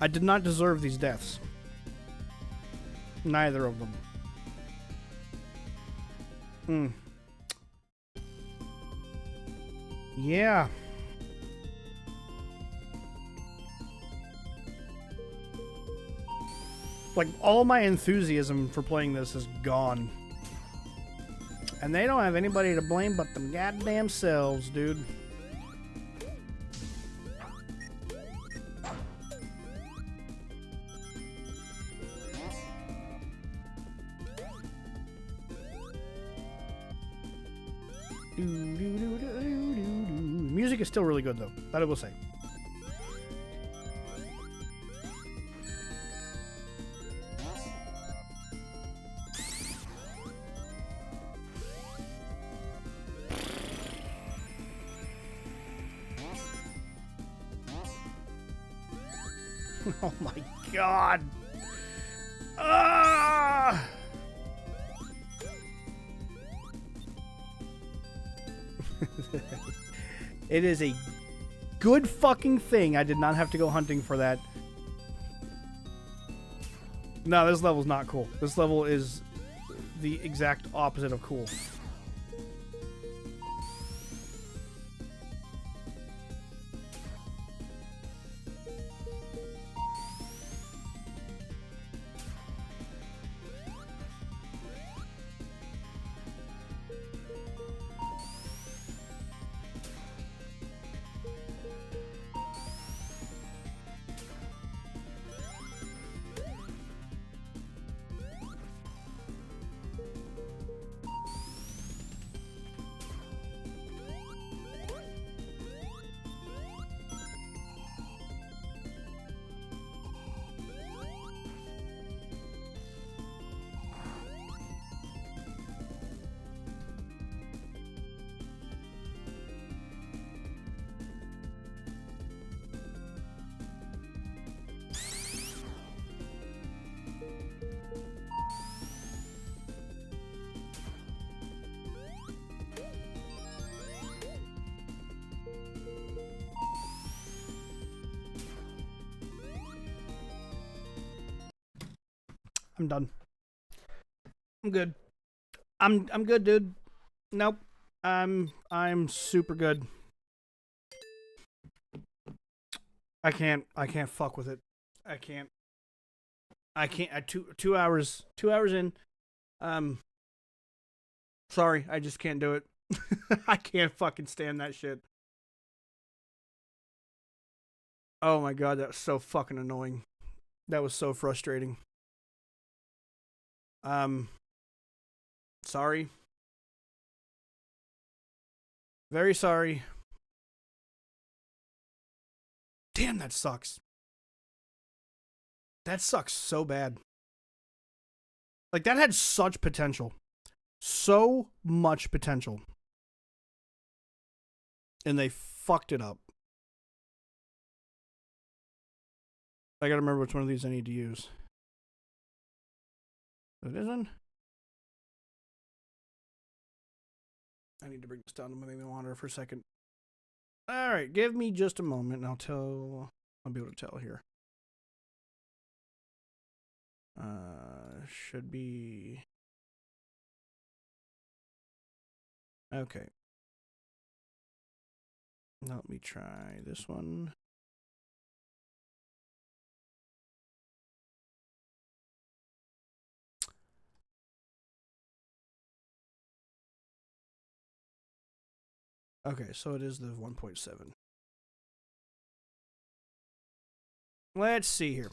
I did not deserve these deaths. Neither of them. Yeah. Like, all my enthusiasm for playing this is gone. And they don't have anybody to blame but them goddamn selves, dude. Music is still really good, though. That I will say. Oh my god! Ah! It is a good fucking thing I did not have to go hunting for that. No, this level's not cool. This level is the exact opposite of cool. I'm done. I'm good. I'm good, dude. Nope. I'm super good. I can't fuck with it. I can't. Two hours in. Sorry, I just can't do it. I can't fucking stand that shit. Oh my god, that was so fucking annoying. That was so frustrating. Sorry. Very sorry. Damn, that sucks. That sucks so bad. Like, that had such potential. So much potential. And they fucked it up. I gotta remember which one of these I need to use. It isn't. I need to bring this down to my monitor for a second. Alright, give me just a moment and I'll be able to tell here. Should be... Okay. Now let me try this one. Okay, so it is the 1.7. Let's see here.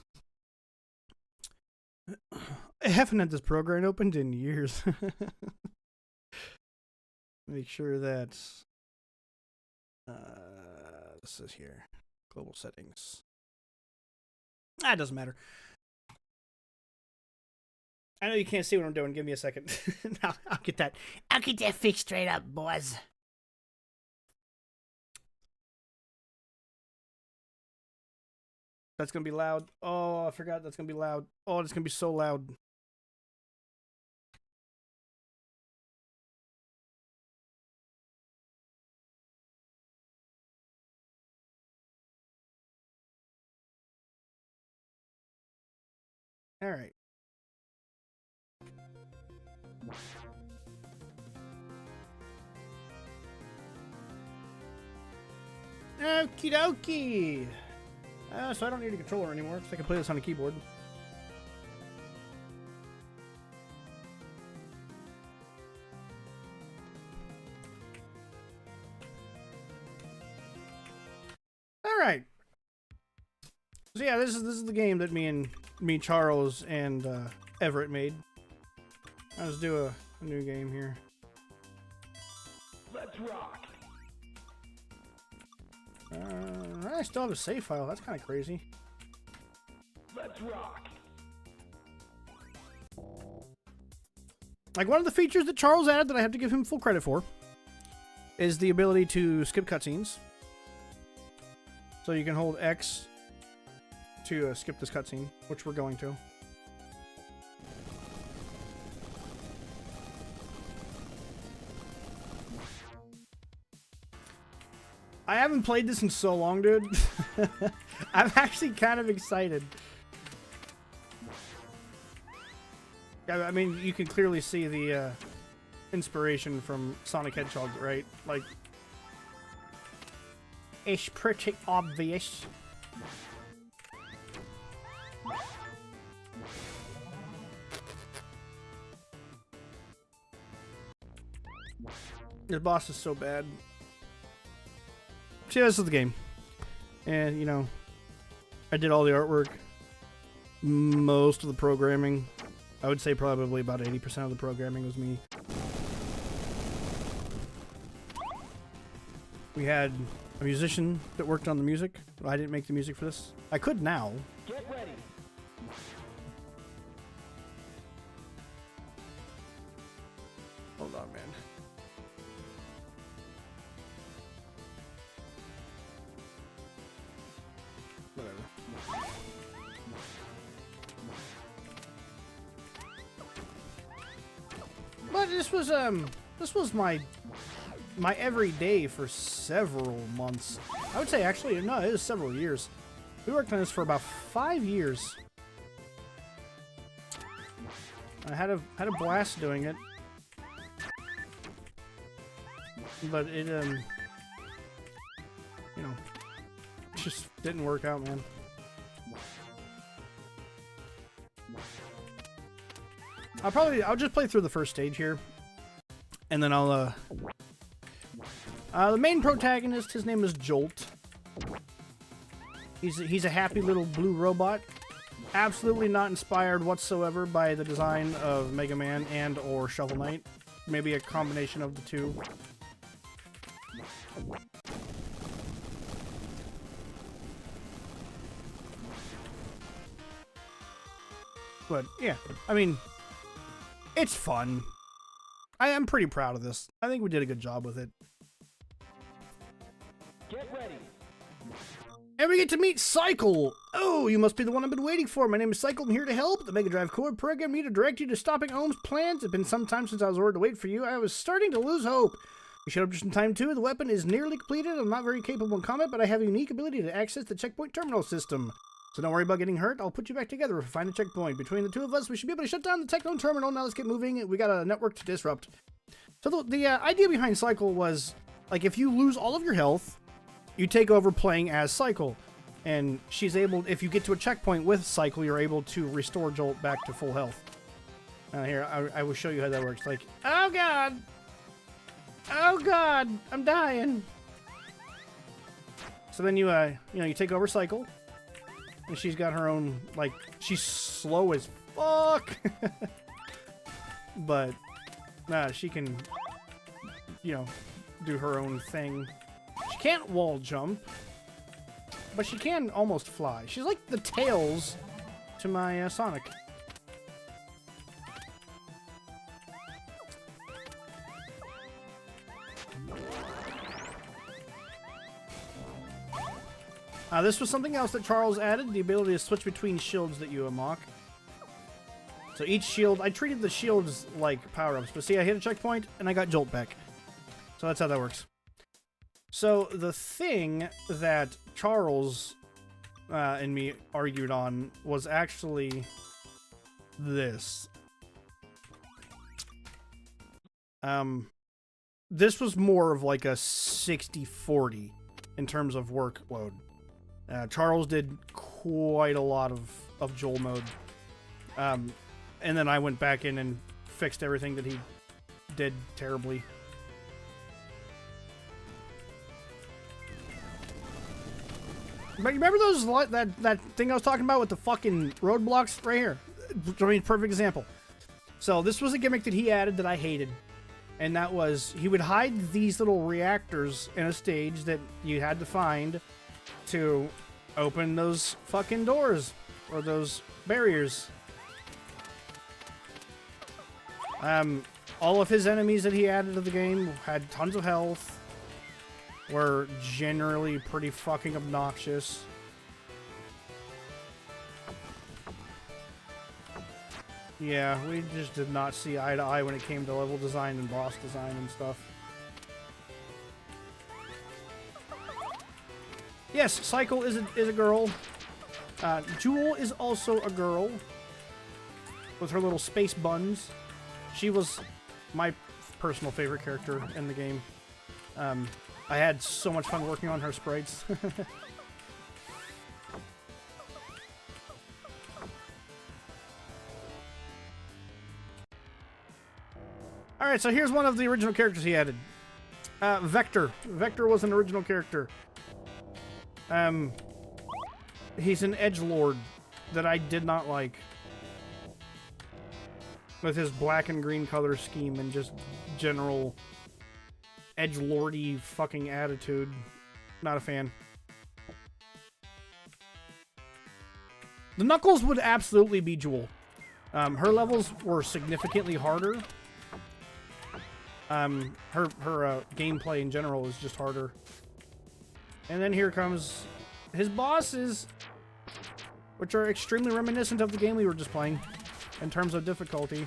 I haven't had this program opened in years. Make sure that this is here. Global settings. It doesn't matter. I know you can't see what I'm doing. Give me a second. I'll get that. I'll get that fixed straight up, boys. That's gonna be loud. Oh, I forgot that's gonna be loud. Oh, it's gonna be so loud. All right. Okie dokie. So I don't need a controller anymore because I can play this on a keyboard. All right. So yeah, this is the game that me, Charles, and Everett made. Let's do a new game here. Let's rock. I still have a save file. That's kind of crazy. Let's rock. Like, one of the features that Charles added that I have to give him full credit for is the ability to skip cutscenes. So you can hold X to skip this cutscene, which we're going to. I haven't played this in so long, dude. I'm actually kind of excited. I mean, you can clearly see the inspiration from Sonic Hedgehog, right? Like, it's pretty obvious. This boss is so bad. See, this is the game. And, you know, I did all the artwork. Most of the programming. I would say probably about 80% of the programming was me. We had a musician that worked on the music. I didn't make the music for this. I could now. Get ready. Hold on, man. Whatever. But this was my everyday for several months. I would say actually no, it was several years. We worked on this for about 5 years. I had a blast doing it. But it you know, just didn't work out, man. I'll just play through the first stage here, and then I'll the main protagonist, his name is Jolt. He's a happy little blue robot. Absolutely not inspired whatsoever by the design of Mega Man and or Shovel Knight. Maybe a combination of the two. But yeah, I mean, it's fun. I am pretty proud of this. I think we did a good job with it. Get ready. And we get to meet Cycle! Oh, you must be the one I've been waiting for. My name is Cycle. I'm here to help. The Mega Drive Core programmed me to direct you to stopping Ohm's plans. It's been some time since I was ordered to wait for you. I was starting to lose hope. You showed up just in time, too. The weapon is nearly completed. I'm not very capable in combat, but I have a unique ability to access the checkpoint terminal system. So don't worry about getting hurt. I'll put you back together if we find a checkpoint. Between the two of us, we should be able to shut down the Techno terminal. Now let's get moving. We got a network to disrupt. So the idea behind Cycle was, like, if you lose all of your health, you take over playing as Cycle. And she's able, if you get to a checkpoint with Cycle, you're able to restore Jolt back to full health. Here, I will show you how that works. Like, oh god! Oh god! I'm dying! So then you take over Cycle. And she's got her own, like, she's slow as fuck! But, she can, do her own thing. She can't wall jump. But she can almost fly. She's like the Tails to my Sonic. This was something else that Charles added, the ability to switch between shields that you unlock. So each shield, I treated the shields like power-ups, but see, I hit a checkpoint and I got Jolt back. So that's how that works. So the thing that Charles and me argued on was actually this. This was more of like a 60-40 in terms of workload. Charles did quite a lot of Joel mode. And then I went back in and fixed everything that he did terribly. But remember those that thing I was talking about with the fucking roadblocks right here? I mean, perfect example. So this was a gimmick that he added that I hated, and that was he would hide these little reactors in a stage that you had to find to open those fucking doors or those barriers. All of his enemies that he added to the game had tons of health. Were generally pretty fucking obnoxious. Yeah, we just did not see eye to eye when it came to level design and boss design and stuff. Yes, Cycle is a girl. Jewel is also a girl. With her little space buns. She was my personal favorite character in the game. I had so much fun working on her sprites. Alright, so here's one of the original characters he added. Vector. Vector was an original character. He's an edgelord that I did not like. With his black and green color scheme and just general edgelordy fucking attitude. Not a fan. The Knuckles would absolutely be Jewel. Her levels were significantly harder. Her gameplay in general is just harder. And then here comes his bosses, which are extremely reminiscent of the game we were just playing in terms of difficulty.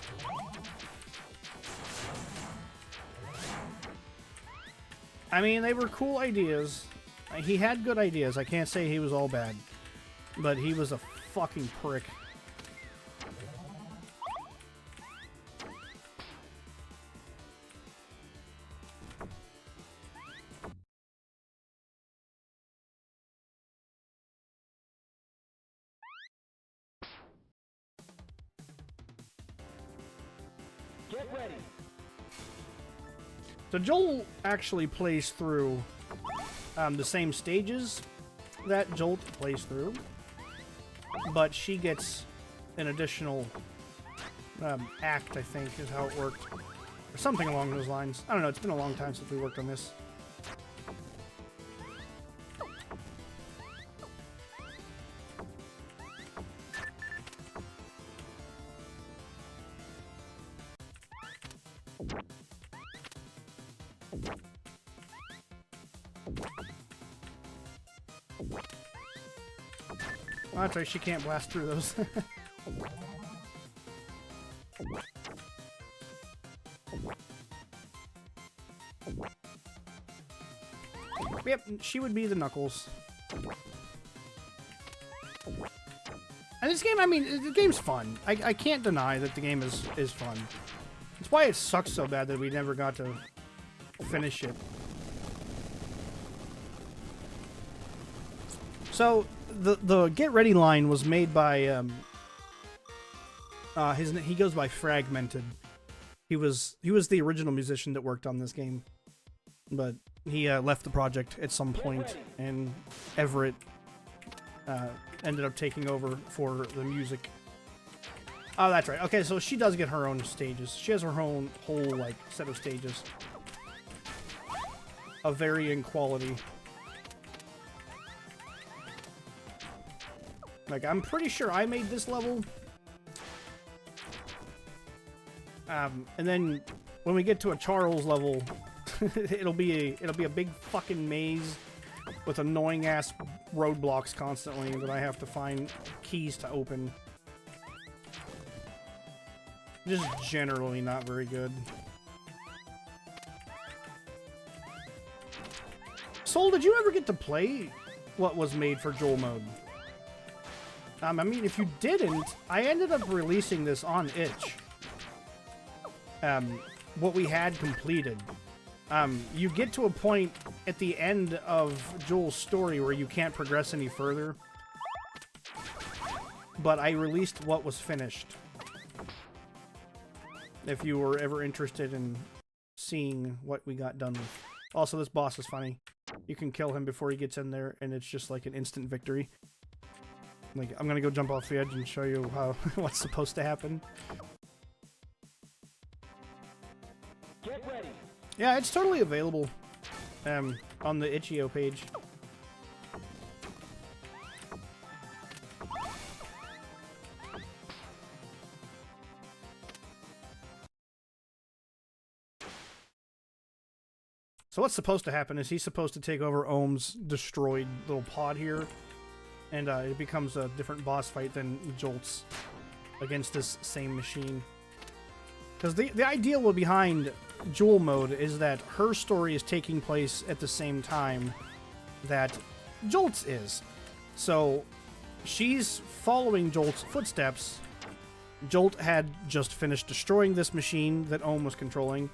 I mean, they were cool ideas. He had good ideas. I can't say he was all bad. But he was a fucking prick. Get ready. So Joel actually plays through the same stages that Jolt plays through, but she gets an additional act, I think, is how it worked. Or something along those lines. I don't know, it's been a long time since we worked on this. Oh, that's right, she can't blast through those. Yep, she would be the Knuckles. And this game, I mean, the game's fun. I can't deny that the game is fun. It's why it sucks so bad that we never got to finish it. So, the Get Ready line was made by, he goes by Fragmented. He was the original musician that worked on this game. But he left the project at some point, and Everett ended up taking over for the music. Oh, that's right. Okay, so she does get her own stages. She has her own whole, like, set of stages. Of varying quality. Like, I'm pretty sure I made this level. And then when we get to a Charles level, it'll be a big fucking maze with annoying ass roadblocks constantly that I have to find keys to open. Just generally not very good. Soul, did you ever get to play what was made for Joel mode? I mean, if you didn't, I ended up releasing this on itch. What we had completed. You get to a point at the end of Joel's story where you can't progress any further. But I released what was finished. If you were ever interested in seeing what we got done with. Also, this boss is funny. You can kill him before he gets in there, and it's just like an instant victory. Like, I'm gonna go jump off the edge and show you how what's supposed to happen. Get ready. Yeah, it's totally available on the itch.io page. So what's supposed to happen is he's supposed to take over Ohm's destroyed little pod here, and it becomes a different boss fight than Jolt's against this same machine. Because the idea behind Joel mode is that her story is taking place at the same time that Jolt's is. So she's following Jolt's footsteps. Jolt had just finished destroying this machine that Ohm was controlling.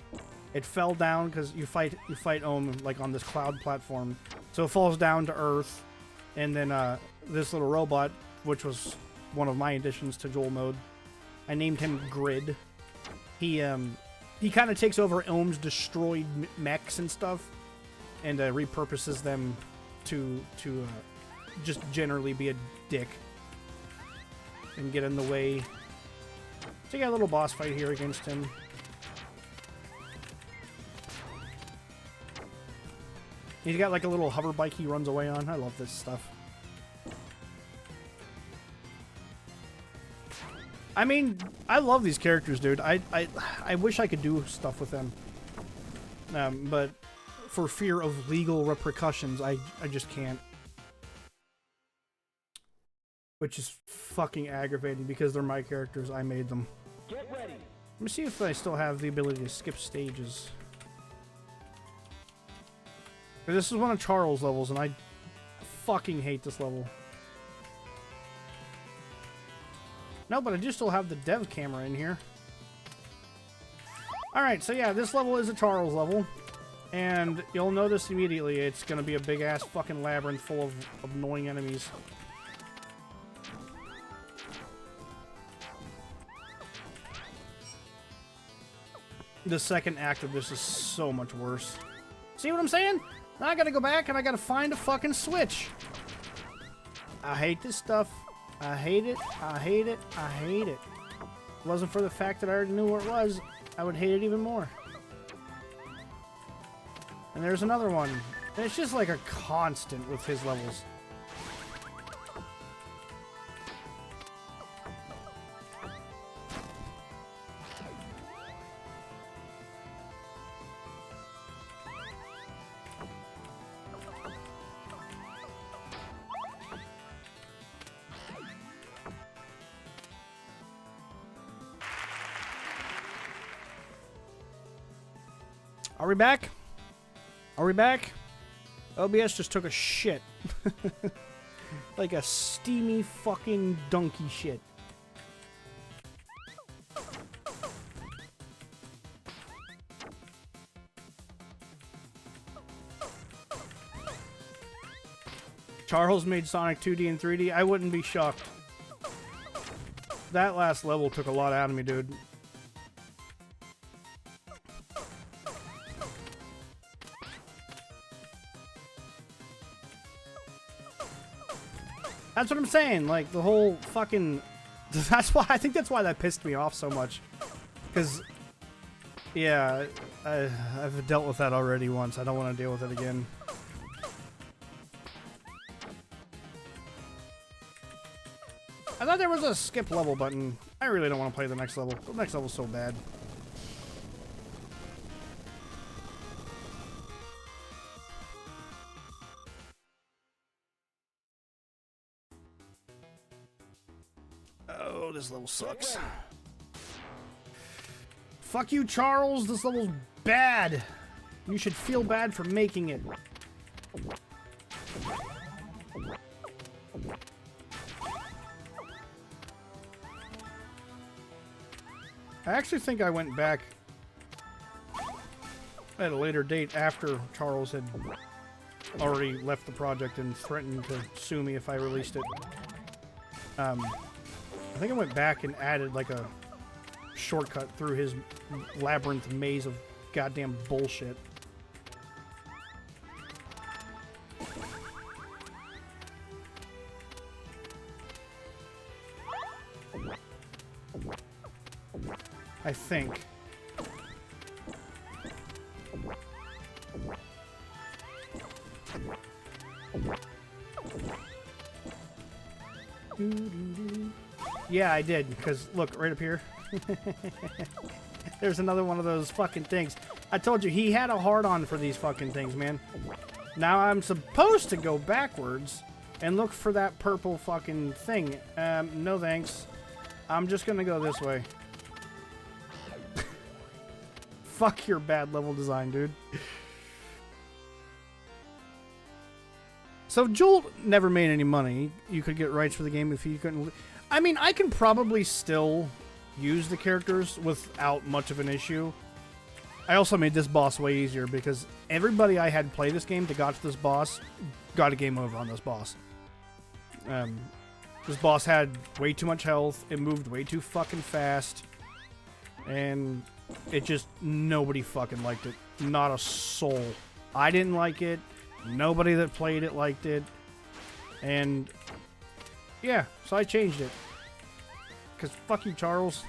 It fell down because you fight Ohm like on this cloud platform. So it falls down to Earth, and then this little robot, which was one of my additions to Joel mode, I named him Grid. He kind of takes over Ohm's destroyed mechs and stuff, and repurposes them to just generally be a dick and get in the way. So you got a little boss fight here against him. He's got like a little hover bike he runs away on. I love this stuff. I mean, I love these characters, dude. I wish I could do stuff with them. But for fear of legal repercussions, I just can't. Which is fucking aggravating because they're my characters. I made them. Get ready. Let me see if I still have the ability to skip stages. This is one of Charles' levels, and I fucking hate this level. No, but I do still have the dev camera in here. Alright, so yeah, this level is a Charles level. And you'll notice immediately it's gonna be a big-ass fucking labyrinth full of annoying enemies. The second act of this is so much worse. See what I'm saying? Now I gotta go back and I gotta find a fucking switch. I hate this stuff. I hate it. I hate it. I hate it. If it wasn't for the fact that I already knew where it was, I would hate it even more. And there's another one. And it's just like a constant with his levels. Are we back? Are we back? OBS just took a shit. Like a steamy fucking donkey shit. Charles made Sonic 2D and 3D. I wouldn't be shocked. That last level took a lot out of me, dude. That's what I'm saying, like, the whole fucking... That's why, I think that's why that pissed me off so much. Because, yeah, I've dealt with that already once. I don't want to deal with it again. I thought there was a skip level button. I really don't want to play the next level. The next level's so bad. Oh, this level sucks. Fuck you, Charles. This level's bad. You should feel bad for making it. I actually think I went back at a later date after Charles had already left the project and threatened to sue me if I released it. I think I went back and added like a shortcut through his labyrinth maze of goddamn bullshit. I think. Yeah, I did, because look, right up here. There's another one of those fucking things. I told you, he had a hard-on for these fucking things, man. Now I'm supposed to go backwards and look for that purple fucking thing. No thanks. I'm just gonna go this way. Fuck your bad level design, dude. So Joel never made any money. You could get rights for the game if you couldn't... I mean, I can probably still use the characters without much of an issue. I also made this boss way easier because everybody I had play this game that got to this boss got a game over on this boss. This boss had way too much health. It moved way too fucking fast. And it just... nobody fucking liked it. Not a soul. I didn't like it. Nobody that played it liked it. And... yeah, so I changed it. Because fuck you, Charles.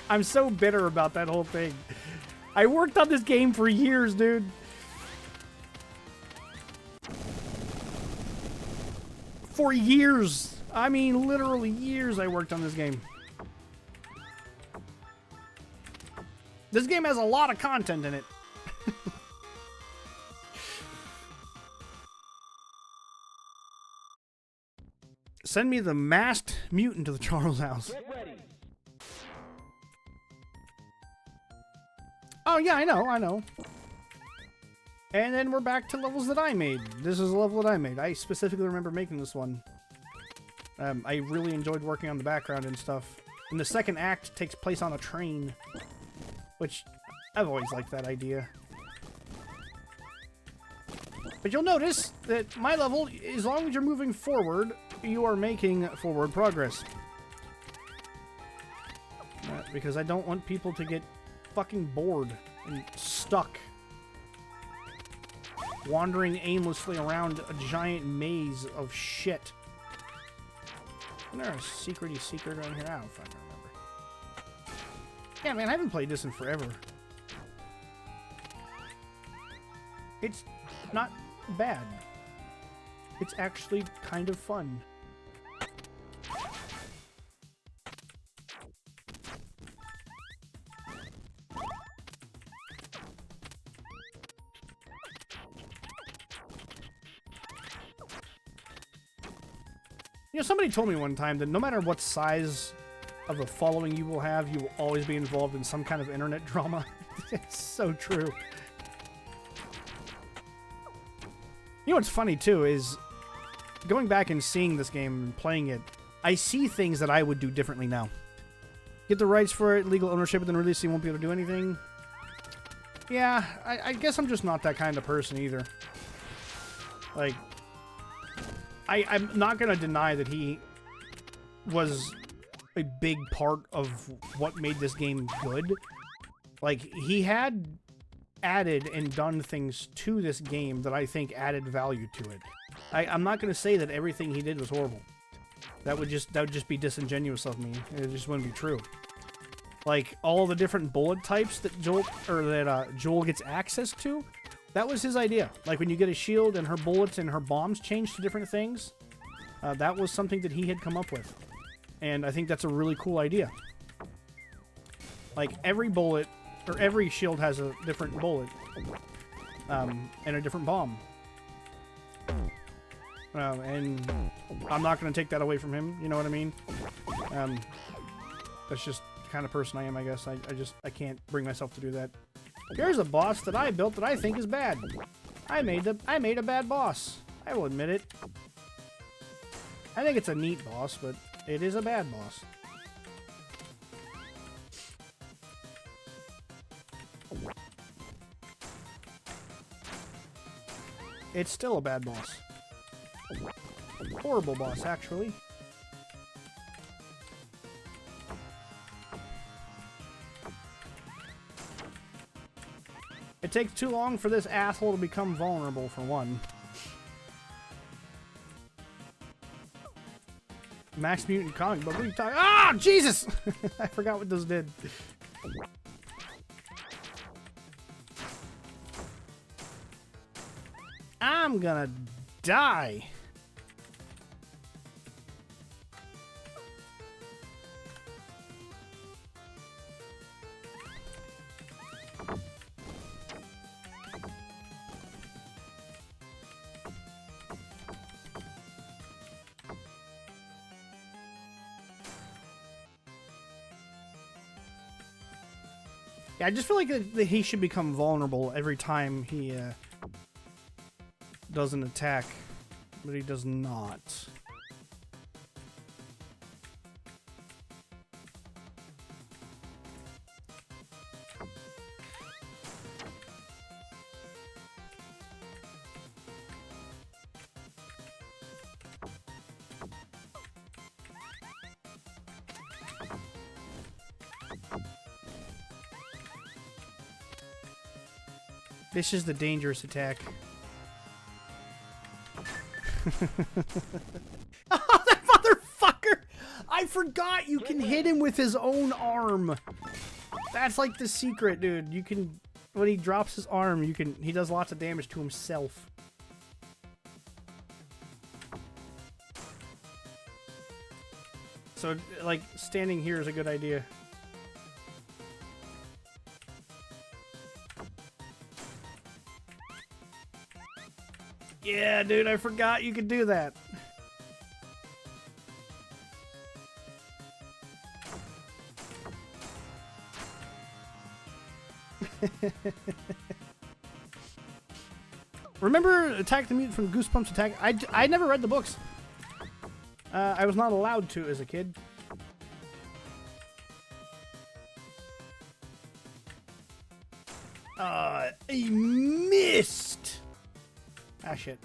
I'm so bitter about that whole thing. I worked on this game for years, dude. For years. I mean, literally years I worked on this game. This game has a lot of content in it. Send me the masked mutant to the Charles house. Get ready. Oh, yeah, I know. And then we're back to levels that I made. This is a level that I made. I specifically remember making this one. I really enjoyed working on the background and stuff. And the second act takes place on a train. Which, I've always liked that idea. But you'll notice that my level, as long as you're moving forward, you are making forward progress. Because I don't want people to get fucking bored and stuck. wandering aimlessly around a giant maze of shit. Isn't there a secret around here? I don't fucking remember. Yeah, man, I haven't played this in forever. It's not bad. It's actually kind of fun. You know, somebody told me one time that no matter what size of a following you will have, you will always be involved in some kind of internet drama. It's so true. You know what's funny, too, is going back and seeing this game and playing it, I see things that I would do differently now. Get the rights for it, legal ownership, and then release, so you won't be able to do anything. Yeah, I guess I'm just not that kind of person either. Like, I'm not going to deny that he was a big part of what made this game good. Like, he had added and done things to this game that I think added value to it. I'm not going to say that everything he did was horrible. That would just be disingenuous of me. It just wouldn't be true. Like, all the different bullet types that Joel gets access to, that was his idea. Like, when you get a shield and her bullets and her bombs change to different things, that was something that he had come up with. And I think that's a really cool idea. Like, every bullet, or every shield has a different bullet, and a different bomb. And I'm not going to take that away from him, you know what I mean? That's just the kind of person I am, I guess. I can't bring myself to do that. Here's a boss that I built that I think is bad. I made a bad boss. I will admit it. I think it's a neat boss, but it is a bad boss. It's still a bad boss. Horrible boss, actually. It takes too long for this asshole to become vulnerable, for one. Max Mutant comic book. What are you talking? Ah, Jesus! I forgot what those did. I'm gonna die. Yeah, I just feel like that he should become vulnerable every time he does an attack, but he does not. This is the dangerous attack. Oh, that motherfucker! I forgot you can hit him with his own arm. That's like the secret, dude. You can, when he drops his arm, he does lots of damage to himself. So, like, standing here is a good idea. Yeah, dude, I forgot you could do that. Remember Attack the Mutant from Goosebumps Attack? I never read the books. I was not allowed to as a kid. I missed! Ah, shit.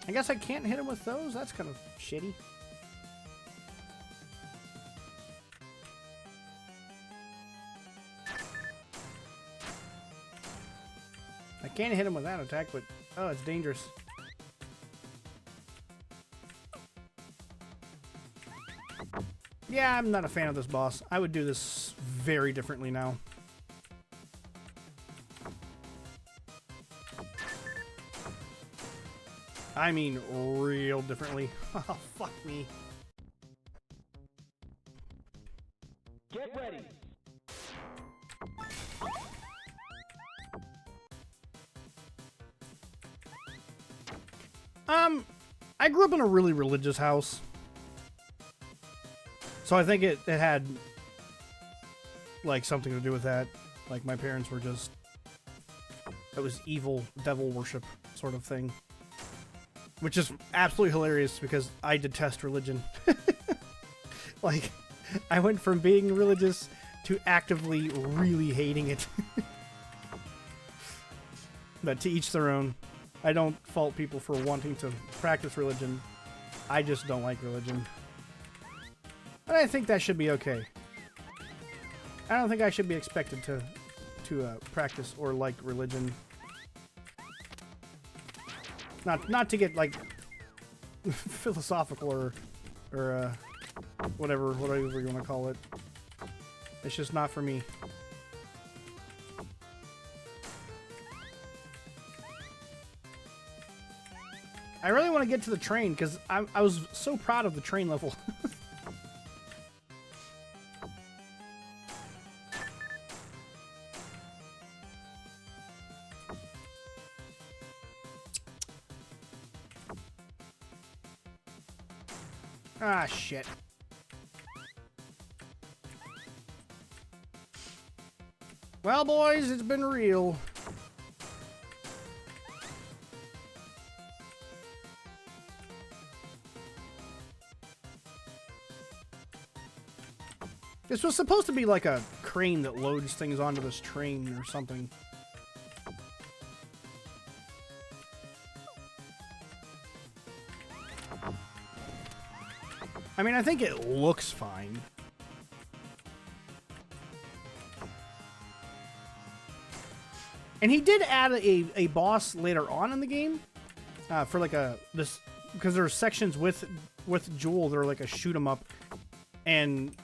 I I guess I can't hit him with those? That's kind of shitty. I can't hit him with that attack, but... Oh, it's dangerous. Yeah, I'm not a fan of this boss. I would do this very differently now. I mean, real differently. Oh, fuck me. Get ready. I grew up in a really religious house. So I think it had, like, something to do with that. Like, my parents were just... It was evil, devil worship sort of thing. Which is absolutely hilarious because I detest religion. Like, I went from being religious to actively really hating it. But to each their own. I don't fault people for wanting to practice religion. I just don't like religion. And I think that should be okay. I don't think I should be expected to practice or like religion. Not to get like philosophical or whatever you want to call it. It's just not for me. I really want to get to the train because I was so proud of the train level. Ah, shit. Well, boys, it's been real. This was supposed to be like a crane that loads things onto this train or something. I mean, I think it looks fine. And he did add a boss later on in the game for like this because there are sections with Joel that are like a shoot 'em up, and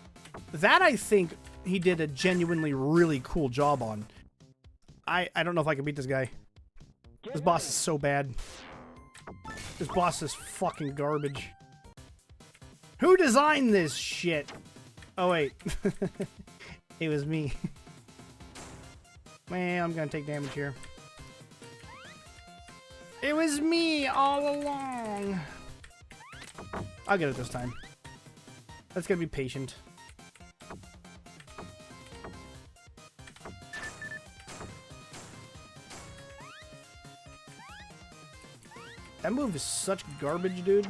that I think he did a genuinely really cool job on. I don't know if I can beat this guy. This boss is so bad. This boss is fucking garbage. Who designed this shit? Oh wait, it was me. Man, I'm gonna take damage here. It was me all along. I'll get it this time. Let's gotta be patient. That move is such garbage, dude.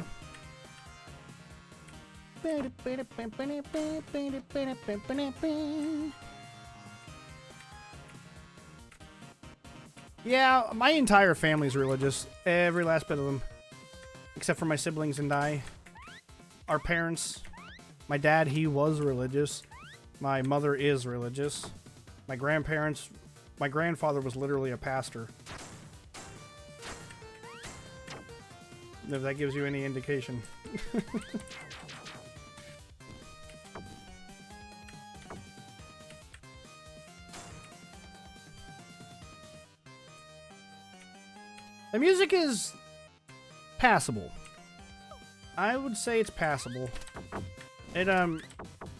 Yeah, my entire family's religious. Every last bit of them. Except for my siblings and I. Our parents. My dad, he was religious. My mother is religious. My grandparents... My grandfather was literally a pastor. If that gives you any indication. The music is passable. I would say it's passable. It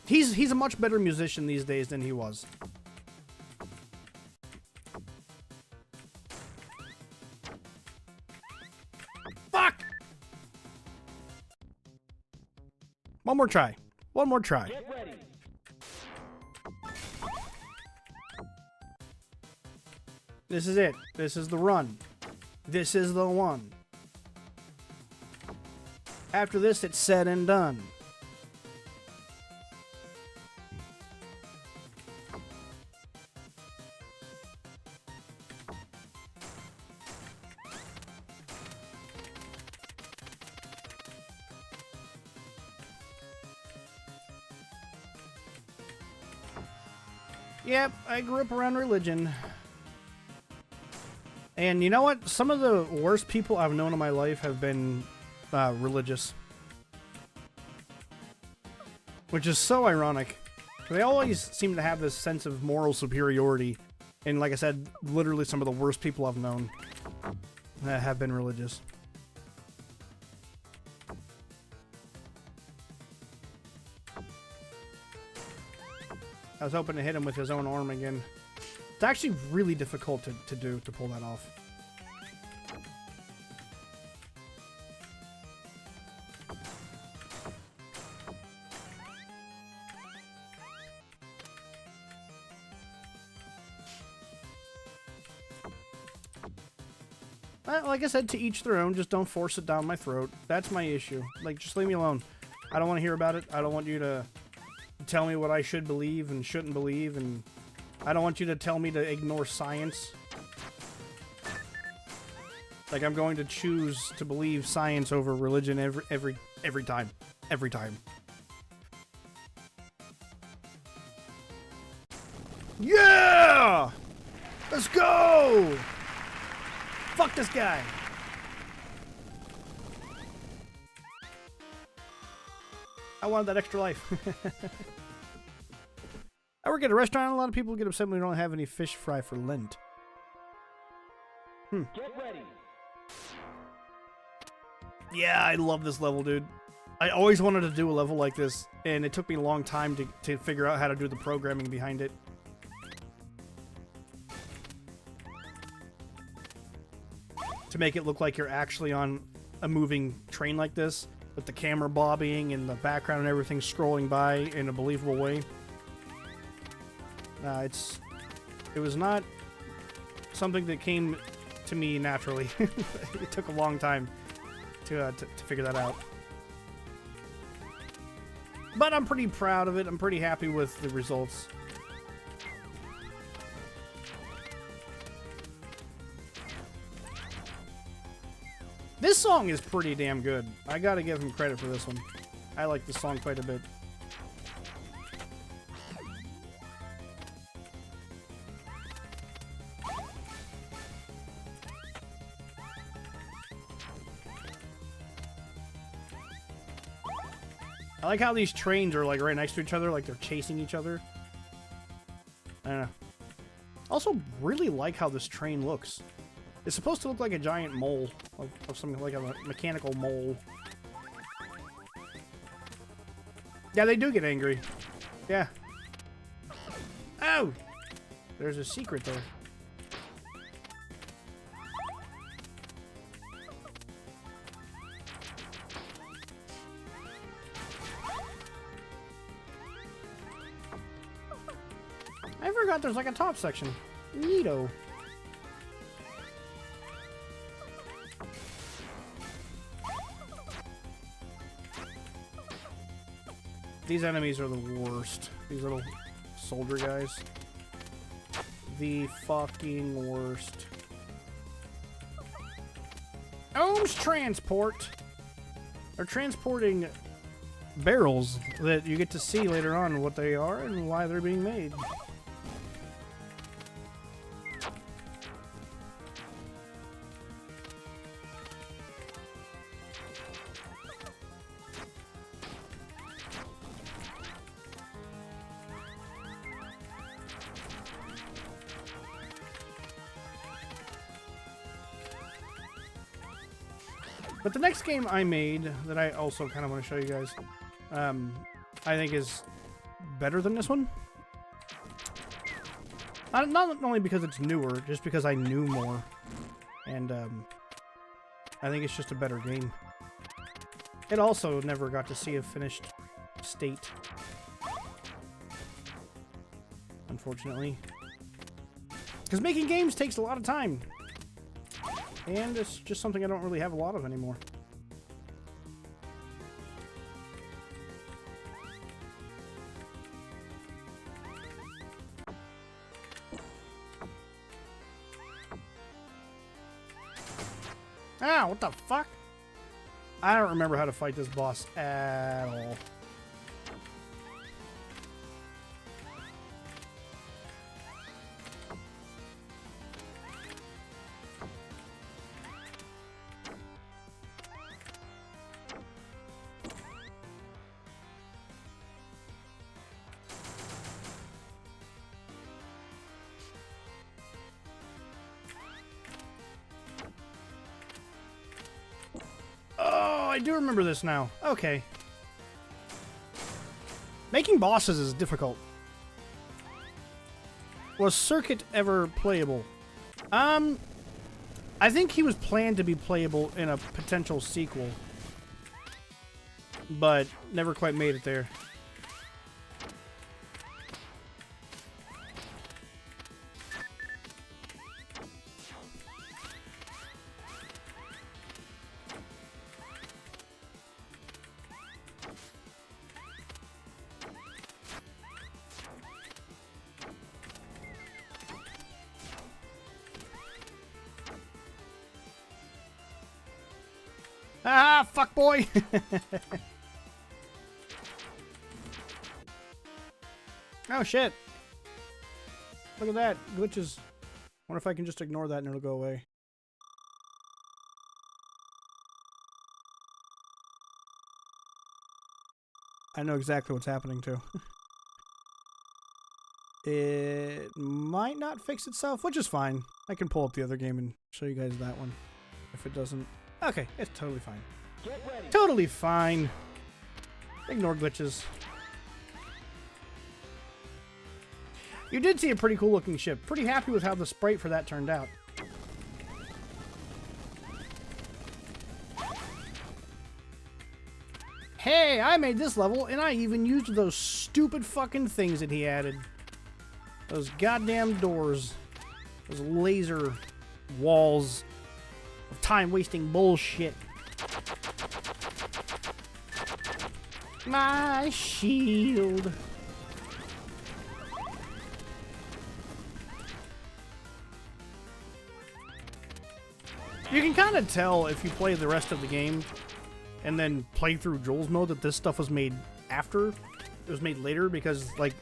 he's a much better musician these days than he was. Fuck! One more try. One more try. Get ready. This is it. This is the run. This is the one. After this, it's said and done. Yep, I grew up around religion. And you know what? Some of the worst people I've known in my life have been religious. Which is so ironic. They always seem to have this sense of moral superiority. And like I said, literally some of the worst people I've known have been religious. I was hoping to hit him with his own arm again. It's actually really difficult to pull that off. Like I said, to each their own. Just don't force it down my throat. That's my issue. Like, just leave me alone. I don't want to hear about it. I don't want you to tell me what I should believe and shouldn't believe, and I don't want you to tell me to ignore science. Like, I'm going to choose to believe science over religion every time. Every time. Yeah! Let's go! Fuck this guy! I wanted that extra life. I work at a restaurant. A lot of people get upset when we don't have any fish fry for Lent. Get ready. Yeah, I love this level, dude. I always wanted to do a level like this, and it took me a long time to figure out how to do the programming behind it. To make it look like you're actually on a moving train like this, with the camera bobbing and the background and everything scrolling by in a believable way. It was not something that came to me naturally. It took a long time to figure that out. But I'm pretty proud of it. I'm pretty happy with the results. This song is pretty damn good. I gotta give him credit for this one. I like this song quite a bit. I like how these trains are like right next to each other, like they're chasing each other. I don't know. Also, really like how this train looks. It's supposed to look like a giant mole, of something like a mechanical mole. Yeah, they do get angry. Yeah. Oh! There's a secret there. I forgot there's like a top section. Neato. These enemies are the worst. These little soldier guys. The fucking worst. Ohm's transport. They're transporting barrels that you get to see later on what they are and why they're being made. But the next game I made that I also kind of want to show you guys, I think is better than this one. Not only because it's newer, just because I knew more. And I think it's just a better game. It also never got to see a finished state, unfortunately. Because making games takes a lot of time. And it's just something I don't really have a lot of anymore. Ah, what the fuck? I don't remember how to fight this boss at all. I do remember this now. Okay. Making bosses is difficult. Was Circuit ever playable? I think he was planned to be playable in a potential sequel, but never quite made it there. Ah, fuck boy! Oh shit! Look at that, glitches. Wonder if I can just ignore that and it'll go away. I know exactly what's happening too. It might not fix itself, which is fine. I can pull up the other game and show you guys that one if it doesn't. Okay, it's totally fine. Get ready. Totally fine. Ignore glitches. You did see a pretty cool looking ship. Pretty happy with how the sprite for that turned out. Hey, I made this level and I even used those stupid fucking things that he added. Those goddamn doors. Those laser walls of time-wasting bullshit. My shield. You can kind of tell if you play the rest of the game and then play through Joel's mode that this stuff was made after. It was made later because, like,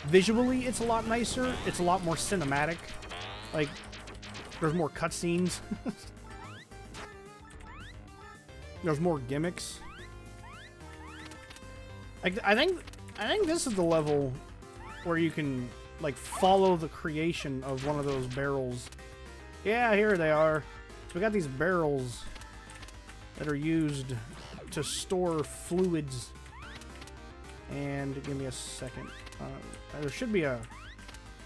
visually it's a lot nicer. It's a lot more cinematic. Like, there's more cutscenes. There's more gimmicks. I think this is the level where you can, like, follow the creation of one of those barrels. Yeah, here they are. So we got these barrels that are used to store fluids. And give me a second. There should be a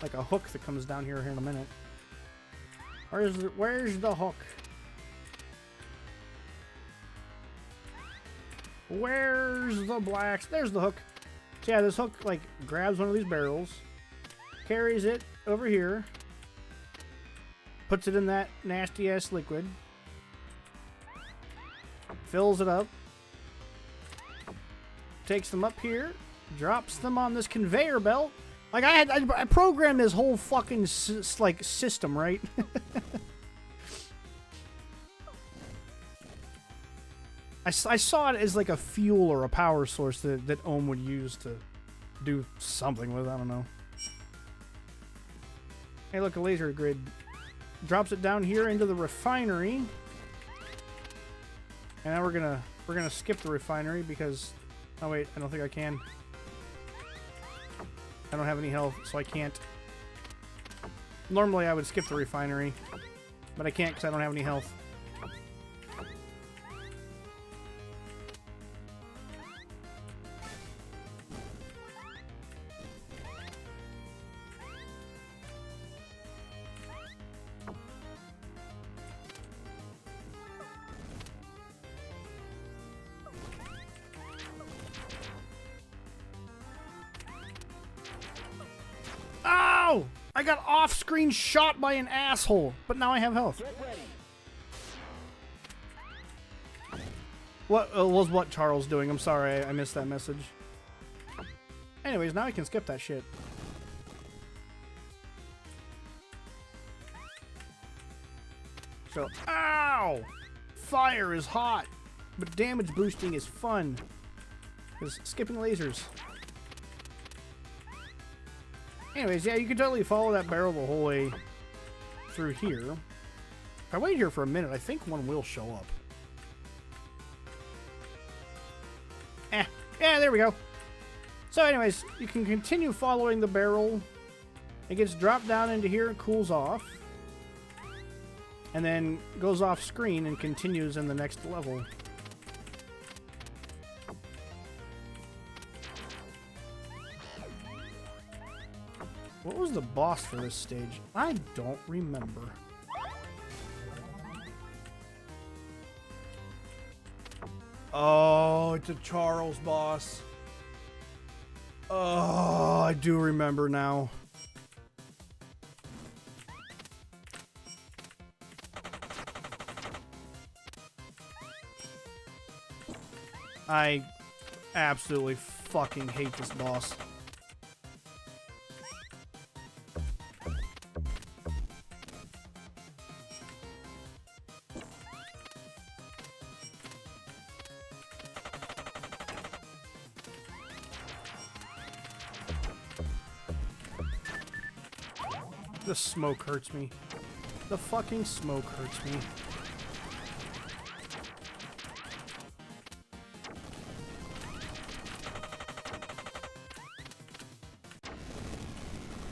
hook that comes down here in a minute. Where's the hook? Where's the blacks? There's the hook. So yeah, this hook like grabs one of these barrels, carries it over here, puts it in that nasty ass liquid, fills it up, takes them up here, drops them on this conveyor belt. Like I programmed this whole fucking system, right? I saw it as like a fuel or a power source that Ohm would use to do something with. I don't know. Hey, look, a laser grid. Drops it down here into the refinery. And now we're gonna skip the refinery because, oh wait, I don't think I can. I don't have any health, so I can't. Normally I would skip the refinery, but I can't because I don't have any health. Oh! I got off-screen shot by an asshole, but now I have health. Get ready. What was what Charles doing? I'm sorry, I missed that message. Anyways, now I can skip that shit. So, ow! Fire is hot, but damage boosting is fun. Because skipping lasers. Anyways, yeah, you can totally follow that barrel the whole way through here. If I wait here for a minute, I think one will show up. Yeah, there we go. So anyways, you can continue following the barrel. It gets dropped down into here and cools off. And then goes off screen and continues in the next level. What was the boss for this stage? I don't remember. Oh, it's a Charles boss. Oh, I do remember now. I absolutely fucking hate this boss. The smoke hurts me. The fucking smoke hurts me.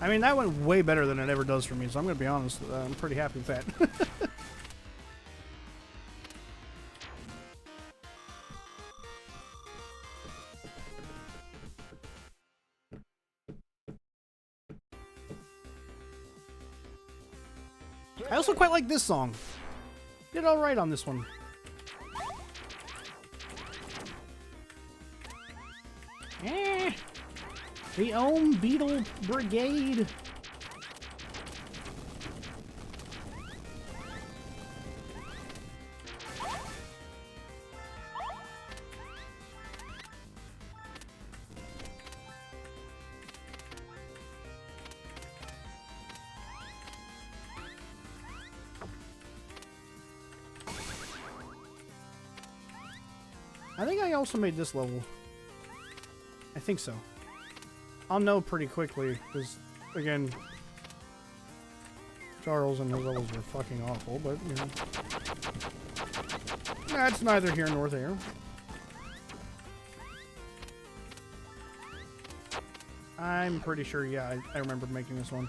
I mean, that went way better than it ever does for me, so I'm gonna be honest. I'm pretty happy with that. I also quite like this song. Did alright on this one. The Ohm Beetle Brigade. I think I also made this level. I think so. I'll know pretty quickly, because, again, Charles and his levels were fucking awful, but, you know. That's neither here nor there. I'm pretty sure, yeah, I remember making this one.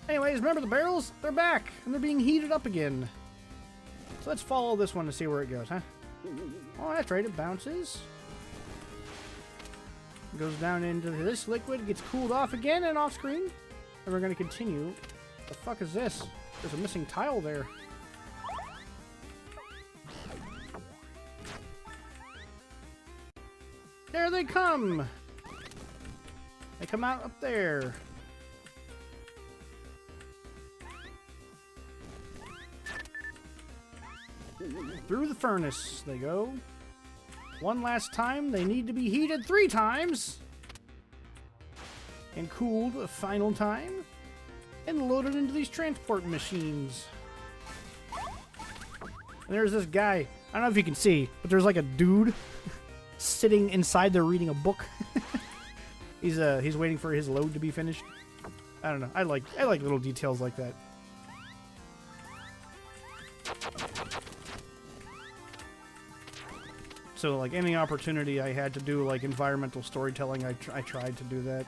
Anyways, remember the barrels? They're back, and they're being heated up again. So let's follow this one to see where it goes, huh? Oh, that's right, it bounces. Goes down into this liquid, gets cooled off again and off screen. And we're gonna continue. The fuck is this? There's a missing tile there. There they come! They come out up there. Through the furnace they go. One last time, they need to be heated 3 times. And cooled a final time. And loaded into these transport machines. And there's this guy. I don't know if you can see, but there's like a dude sitting inside there reading a book. He's waiting for his load to be finished. I don't know. I like little details like that. So, like, any opportunity I had to do, like, environmental storytelling, I tried to do that.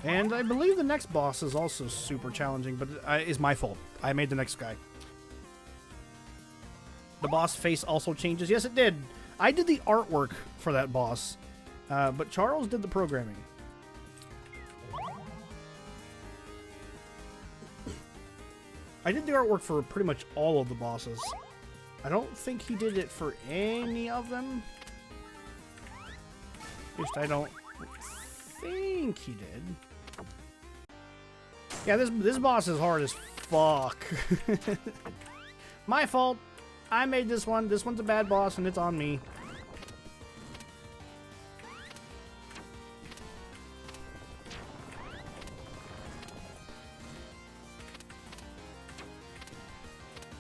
And I believe the next boss is also super challenging, but it's my fault. I made the next guy. The boss face also changes. Yes, it did. I did the artwork for that boss, but Charles did the programming. I did the artwork for pretty much all of the bosses. I don't think he did it for any of them. At least I don't think he did. Yeah, this boss is hard as fuck. My fault. I made this one. This one's a bad boss, and it's on me.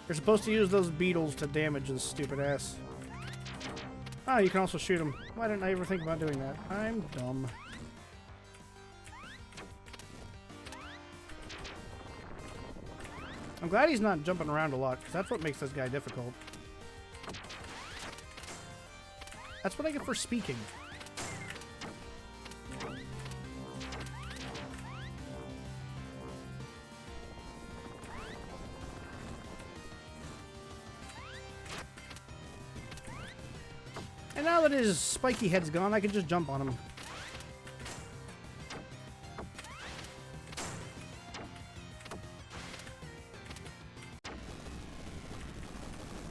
You're supposed to use those beetles to damage this stupid ass. Oh, you can also shoot them. Why didn't I ever think about doing that? I'm dumb. I'm glad he's not jumping around a lot, because that's what makes this guy difficult. That's what I get for speaking. And now that his spiky head's gone, I can just jump on him.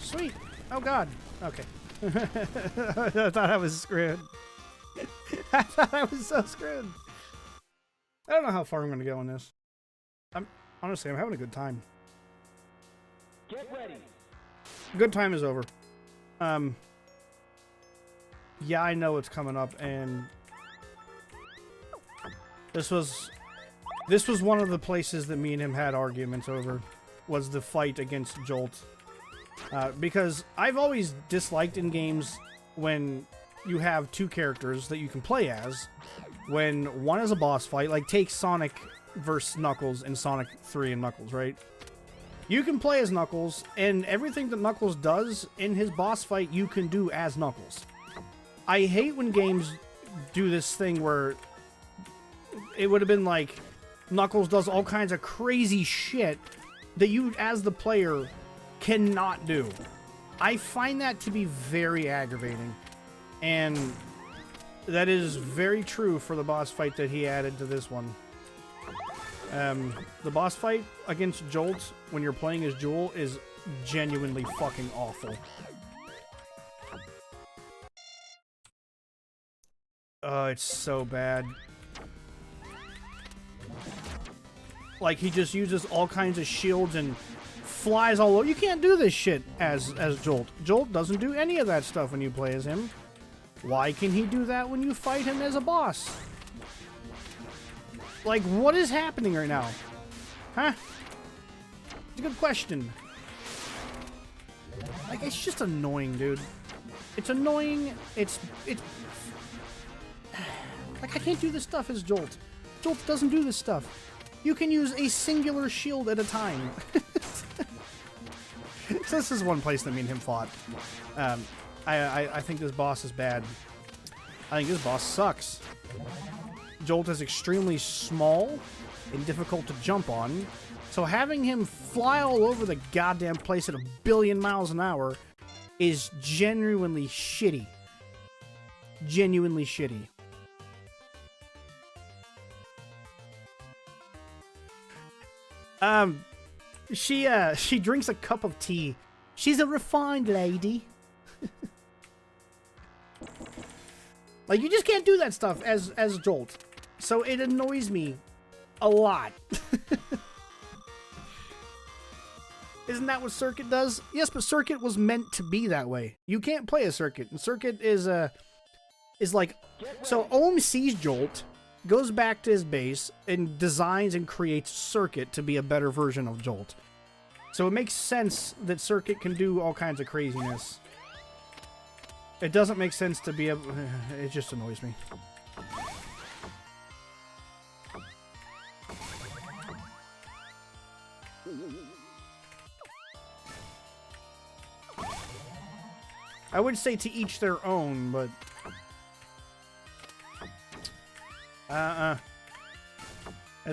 Sweet. Oh god. Okay. I thought I was screwed. I thought I was so screwed. I don't know how far I'm gonna go on this. Honestly, I'm having a good time. Get ready. Good time is over. Yeah, I know it's coming up, and this was one of the places that me and him had arguments over, was the fight against Jolt. Because I've always disliked in games when you have two characters that you can play as, when one is a boss fight, like take Sonic versus Knuckles in Sonic 3 and Knuckles, right? You can play as Knuckles, and everything that Knuckles does in his boss fight, you can do as Knuckles. I hate when games do this thing where it would have been like Knuckles does all kinds of crazy shit that you, as the player, cannot do. I find that to be very aggravating, and that is very true for the boss fight that he added to this one. The boss fight against Jolt when you're playing as Jewel is genuinely fucking awful. Oh, it's so bad. Like, he just uses all kinds of shields and flies all over. You can't do this shit as Jolt. Jolt doesn't do any of that stuff when you play as him. Why can he do that when you fight him as a boss? Like, what is happening right now? Huh? It's a good question. Like, it's just annoying, dude. It's annoying. It's... Like, I can't do this stuff as Jolt. Jolt doesn't do this stuff. You can use a singular shield at a time. So this is one place that me and him fought. I think this boss is bad. I think this boss sucks. Jolt is extremely small and difficult to jump on, so having him fly all over the goddamn place at 1 billion miles an hour is genuinely shitty. Genuinely shitty. She drinks a cup of tea. She's a refined lady. Like, you just can't do that stuff as Jolt. So it annoys me a lot. Isn't that what Circuit does? Yes, but Circuit was meant to be that way. You can't play a Circuit. And Circuit is like... So Ohm sees Jolt, goes back to his base, and designs and creates Circuit to be a better version of Jolt. So it makes sense that Circuit can do all kinds of craziness. It doesn't make sense to be able... It just annoys me. I would say to each their own, but... As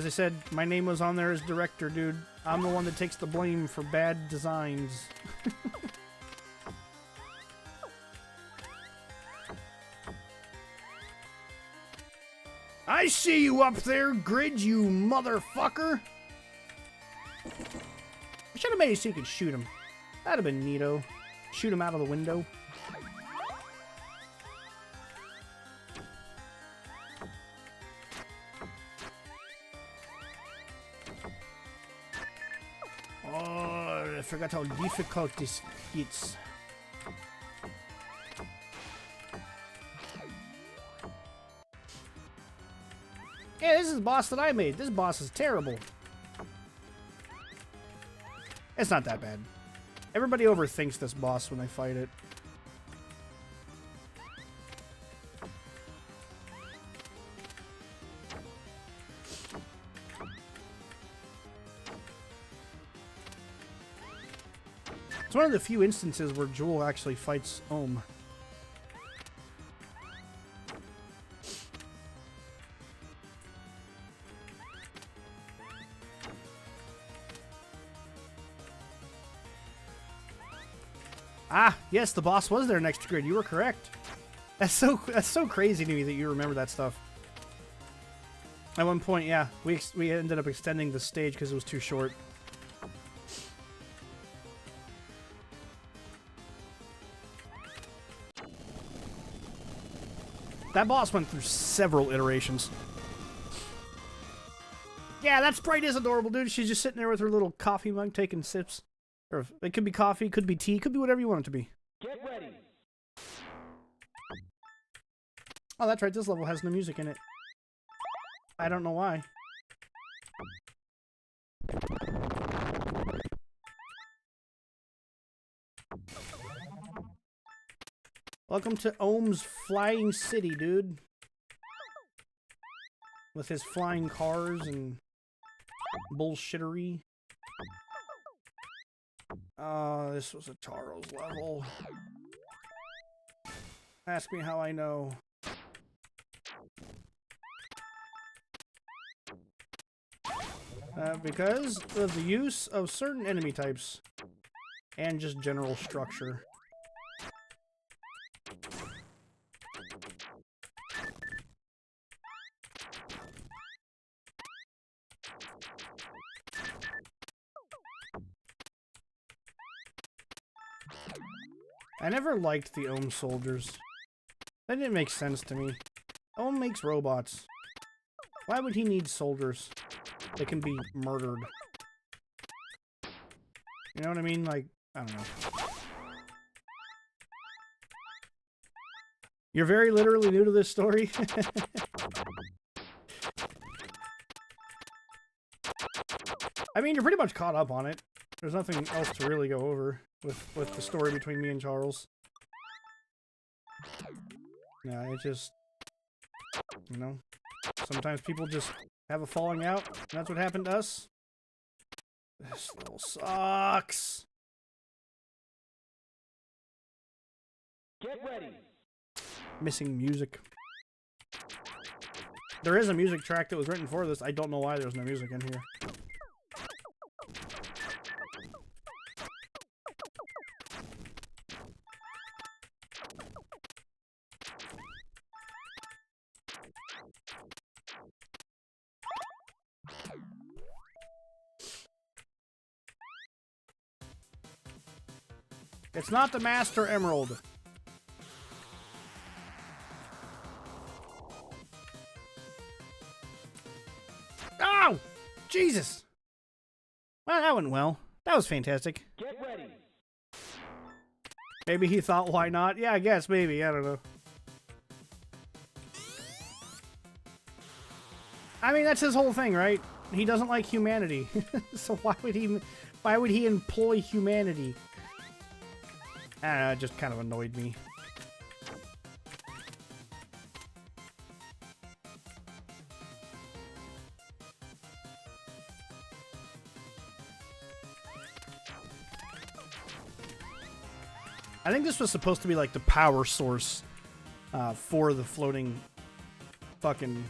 I said, my name was on there as director, dude. I'm the one that takes the blame for bad designs. I see you up there, Grid, you motherfucker! I should have made it so you could shoot him. That'd have been neato. Shoot him out of the window. Oh, I forgot how difficult this gets. Yeah, this is the boss that I made. This boss is terrible. It's not that bad. Everybody overthinks this boss when they fight it. It's one of the few instances where Jewel actually fights Ohm. Ah, yes, the boss was there next to Grid. You were correct. That's so crazy to me that you remember that stuff. At one point, yeah, we ended up extending the stage because it was too short. That boss went through several iterations. Yeah, that sprite is adorable, dude. She's just sitting there with her little coffee mug taking sips. Or it could be coffee, could be tea, could be whatever you want it to be. Get ready. Oh, that's right. This level has no music in it. I don't know why. Welcome to Ohm's Flying City, dude. With his flying cars and bullshittery. This was a Charles level. Ask me how I know. Because of the use of certain enemy types and just general structure. I never liked the Ohm soldiers. That didn't make sense to me. Ohm makes robots. Why would he need soldiers that can be murdered? You know what I mean? Like, I don't know. You're very literally new to this story? I mean, you're pretty much caught up on it. There's nothing else to really go over with the story between me and Charles. Yeah, it just, you know, sometimes people just have a falling out, and that's what happened to us. This level sucks. Get ready. Missing music. There is a music track that was written for this. I don't know why there's no music in here. It's not the Master Emerald. Oh! Jesus! Well, that went well. That was fantastic. Get ready. Maybe he thought, why not? Yeah, I guess, maybe. I don't know. I mean, that's his whole thing, right? He doesn't like humanity. So why would he employ humanity? I don't know, it just kind of annoyed me. I think this was supposed to be like the power source for the floating fucking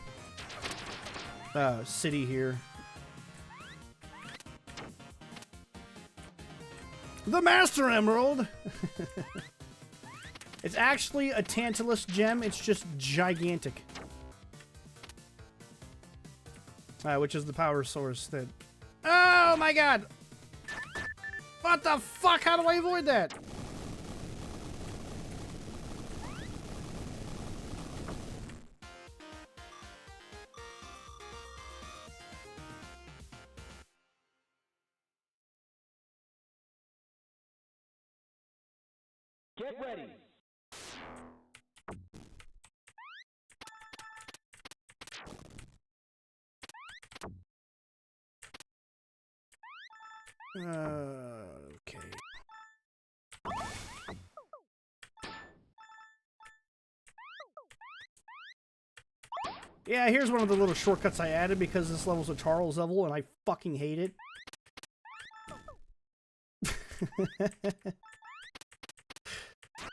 city here. The Master Emerald! It's actually a Tantalus gem, it's just gigantic. Which is the power source that... Oh my god! What the fuck? How do I avoid that? Get ready. Okay. Yeah, here's one of the little shortcuts I added because this level's a Charles level and I fucking hate it.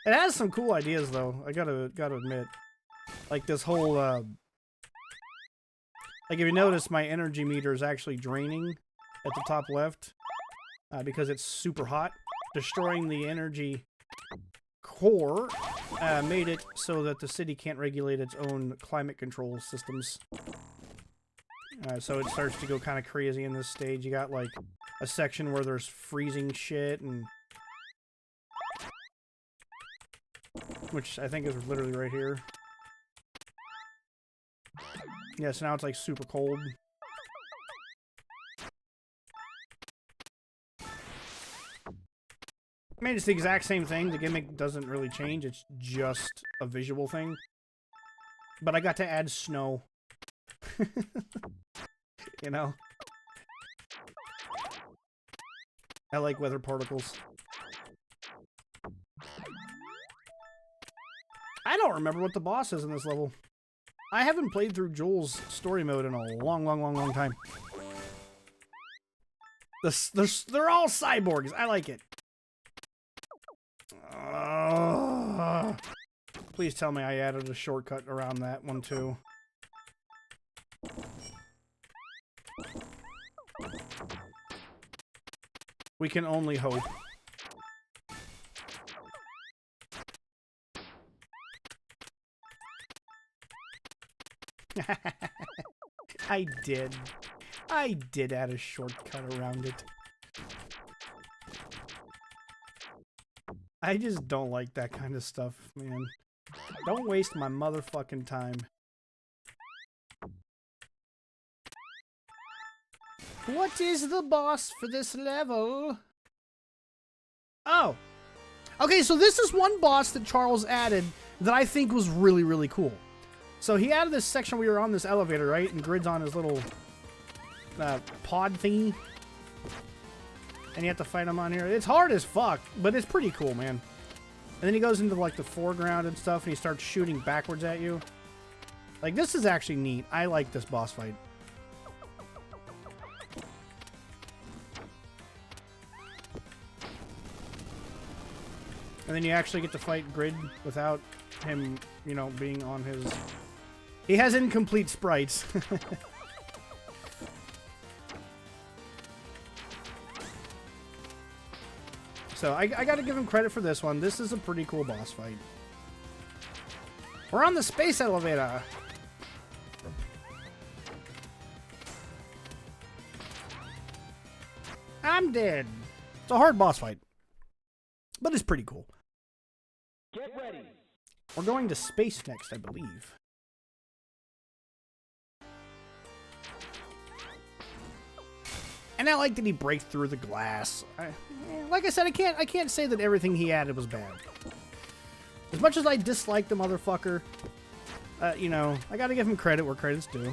It has some cool ideas though, I gotta admit. Like this whole, like if you notice my energy meter is actually draining at the top left because it's super hot, destroying the energy Corps made it so that the city can't regulate its own climate control systems. So it starts to go kind of crazy in this stage. You got like a section where there's freezing shit, and which I think is literally right here. Yeah, so now it's like super cold. I mean, it's the exact same thing. The gimmick doesn't really change. It's just a visual thing. But I got to add snow. You know? I like weather particles. I don't remember what the boss is in this level. I haven't played through Joel's story mode in a long time. They're all cyborgs. I like it. Please tell me I added a shortcut around that one too. We can only hope. I did add a shortcut around it. I just don't like that kind of stuff, man. Don't waste my motherfucking time. What is the boss for this level? Oh. Okay, so this is one boss that Charles added that I think was really cool. So he added this section where you're on this elevator, right? And Grid's on his little pod thingy. And you have to fight him on here. It's hard as fuck, but it's pretty cool, man. And then he goes into like the foreground and stuff, and he starts shooting backwards at you. Like, this is actually neat. I like this boss fight. And then you actually get to fight Grid without him, you know, being on his... He has incomplete sprites. So I gotta give him credit for this one. This is a pretty cool boss fight. We're on the space elevator. I'm dead. It's a hard boss fight, but it's pretty cool. Get ready. We're going to space next, I believe. And I like that he breaks through the glass. Like I said, I can't say that everything he added was bad. As much as I dislike the motherfucker, you know, I gotta give him credit where credit's due.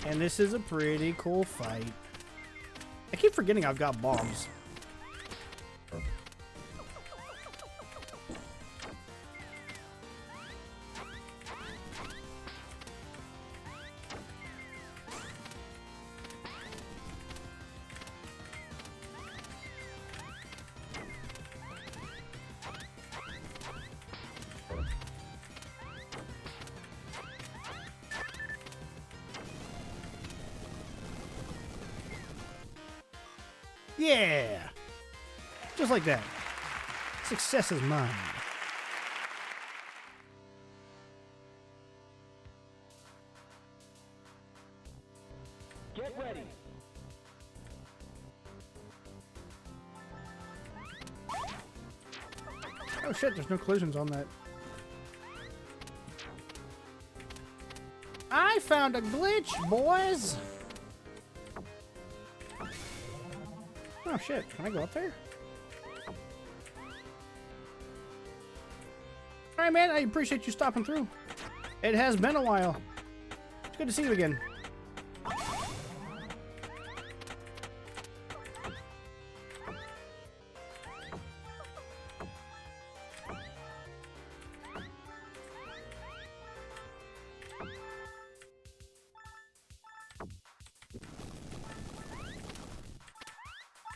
And this is a pretty cool fight. I keep forgetting I've got bombs. Yeah! Just like that. Success is mine. Get ready. Oh shit, there's no collisions on that. I found a glitch, boys! Oh shit, can I go up there? Alright man, I appreciate you stopping through. It has been a while. It's good to see you again.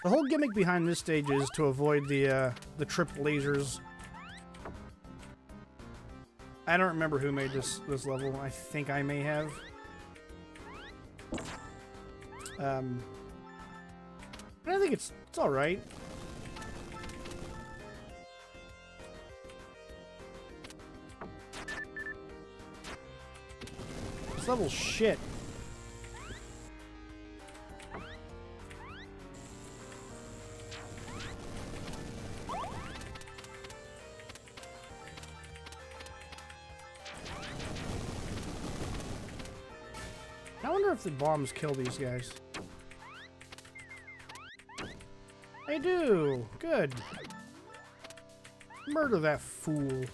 The whole gimmick behind this stage is to avoid the trip lasers I don't remember who made this level. I think I may have. But I think it's all right. This level's shit. I wonder if the bombs kill these guys. They do. Good. Murder that fool.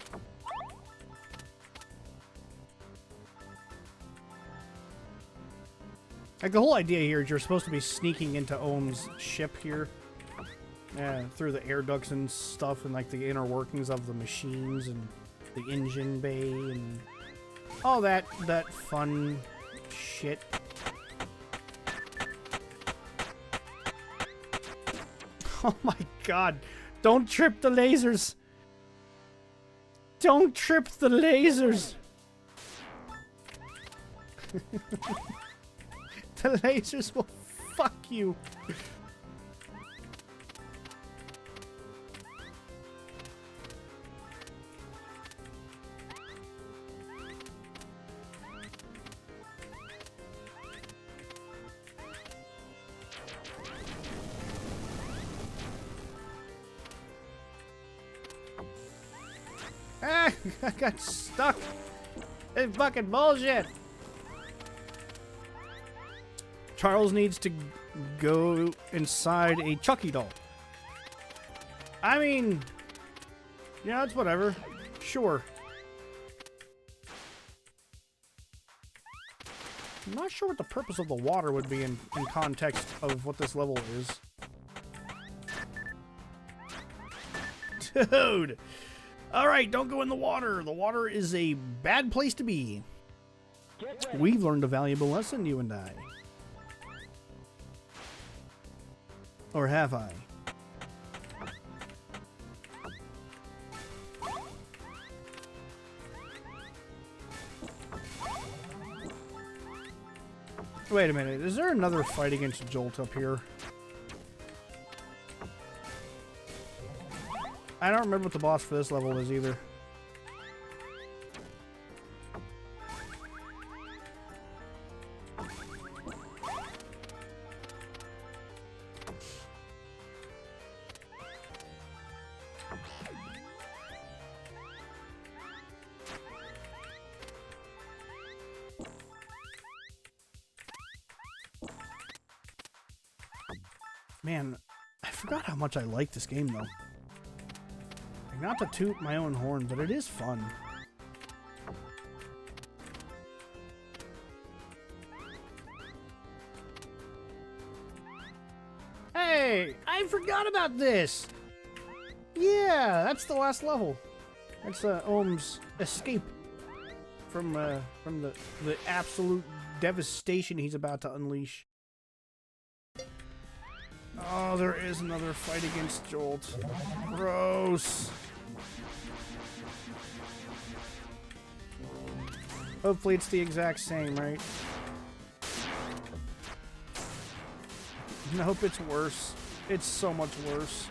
Like, the whole idea here is you're supposed to be sneaking into Ohm's ship here. Yeah, through the air ducts and stuff, and like the inner workings of the machines and the engine bay and all that fun shit. Oh my god. Don't trip the lasers. Don't trip the lasers. The lasers will fuck you. Ah, I got stuck. It's fucking bullshit. Charles needs to go inside a Chucky doll. I mean, yeah, it's whatever. Sure. I'm not sure what the purpose of the water would be in context of what this level is. Dude! Alright, don't go in the water. The water is a bad place to be. We've learned a valuable lesson, you and I. Or have I? Wait a minute, is there another fight against Jolt up here? I don't remember what the boss for this level is either. Man, I forgot how much I like this game, though. Like, not to toot my own horn, but it is fun. Hey, I forgot about this! Yeah, that's the last level. That's Ohm's escape from the absolute devastation he's about to unleash. Oh, there is another fight against Jolt. Gross. Hopefully it's the exact same, right? Nope, it's worse. It's so much worse.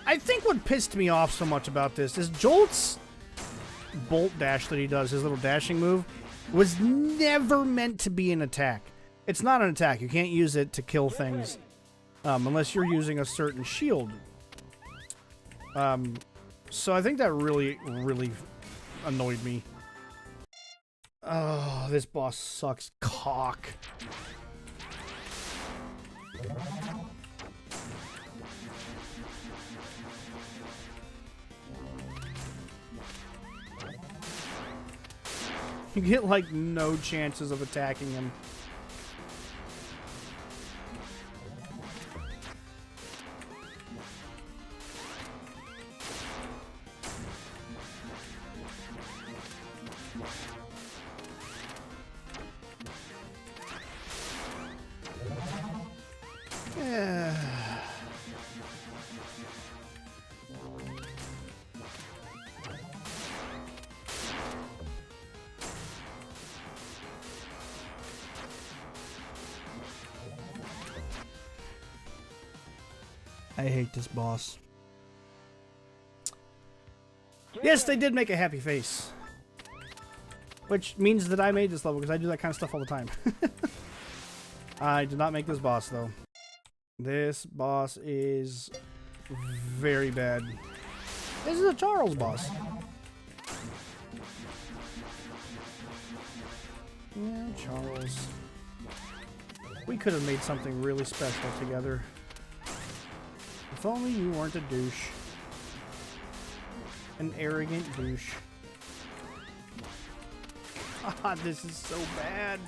I think what pissed me off so much about this is Jolt's bolt dash that he does, his little dashing move, was never meant to be an attack. It's not an attack. You can't use it to kill things unless you're using a certain shield. So I think that really, really annoyed me. Oh, this boss sucks cock. You get like no chances of attacking him. I hate this boss. Yes, they did make a happy face. Which means that I made this level, because I do that kind of stuff all the time. I did not make this boss, though. This boss is very bad. This is a Charles boss. Yeah, Charles. We could have made something really special together. If only you weren't a douche. An arrogant douche. Ah, this is so bad.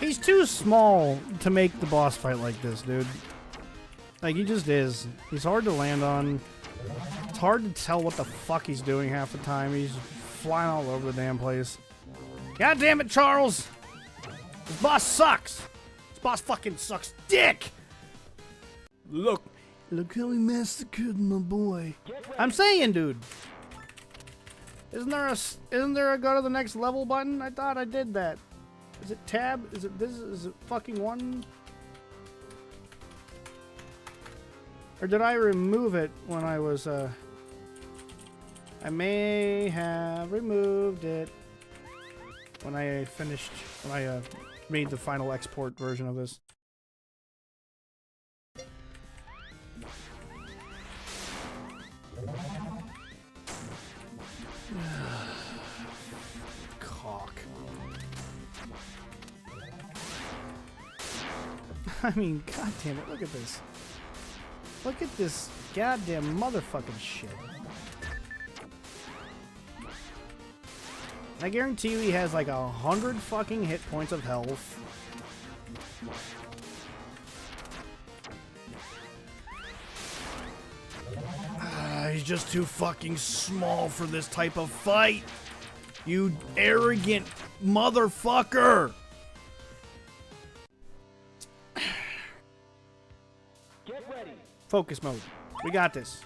He's too small to make the boss fight like this, dude. Like, he just is. He's hard to land on. It's hard to tell what the fuck he's doing half the time. He's flying all over the damn place. God damn it, Charles! This boss sucks! This boss fucking sucks dick! Look how he massacred my boy. I'm saying, dude. Isn't there a go to the next level button? I thought I did that. Is it tab? Is it this? Is it fucking one? Or did I remove it when I was I may have removed it when I finished, when I made the final export version of this. Cock. I mean, god damn it, look at this. Look at this goddamn motherfucking shit. I guarantee you he has like 100 fucking hit points of health. He's just too fucking small for this type of fight. You arrogant motherfucker. Get ready. Focus mode. We got this.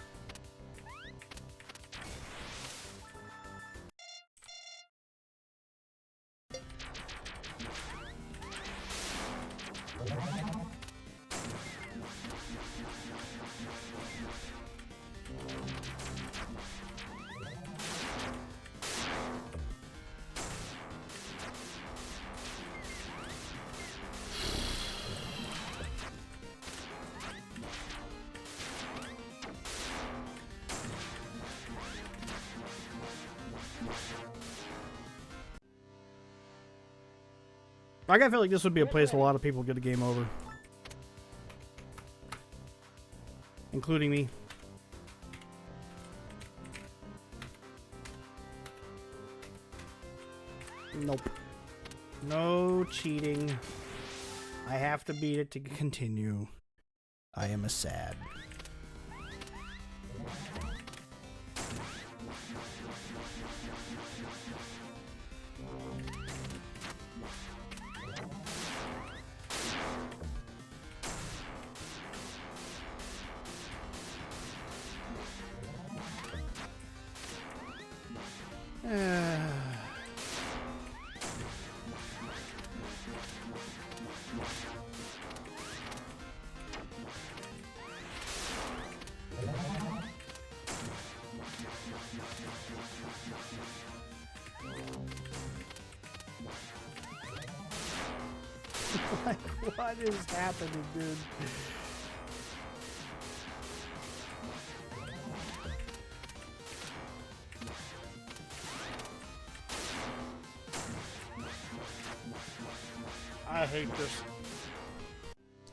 I feel like this would be a place a lot of people get a game over. Including me. Nope. No cheating. I have to beat it to continue. I am a sad. Like, what is happening, dude? I hate this.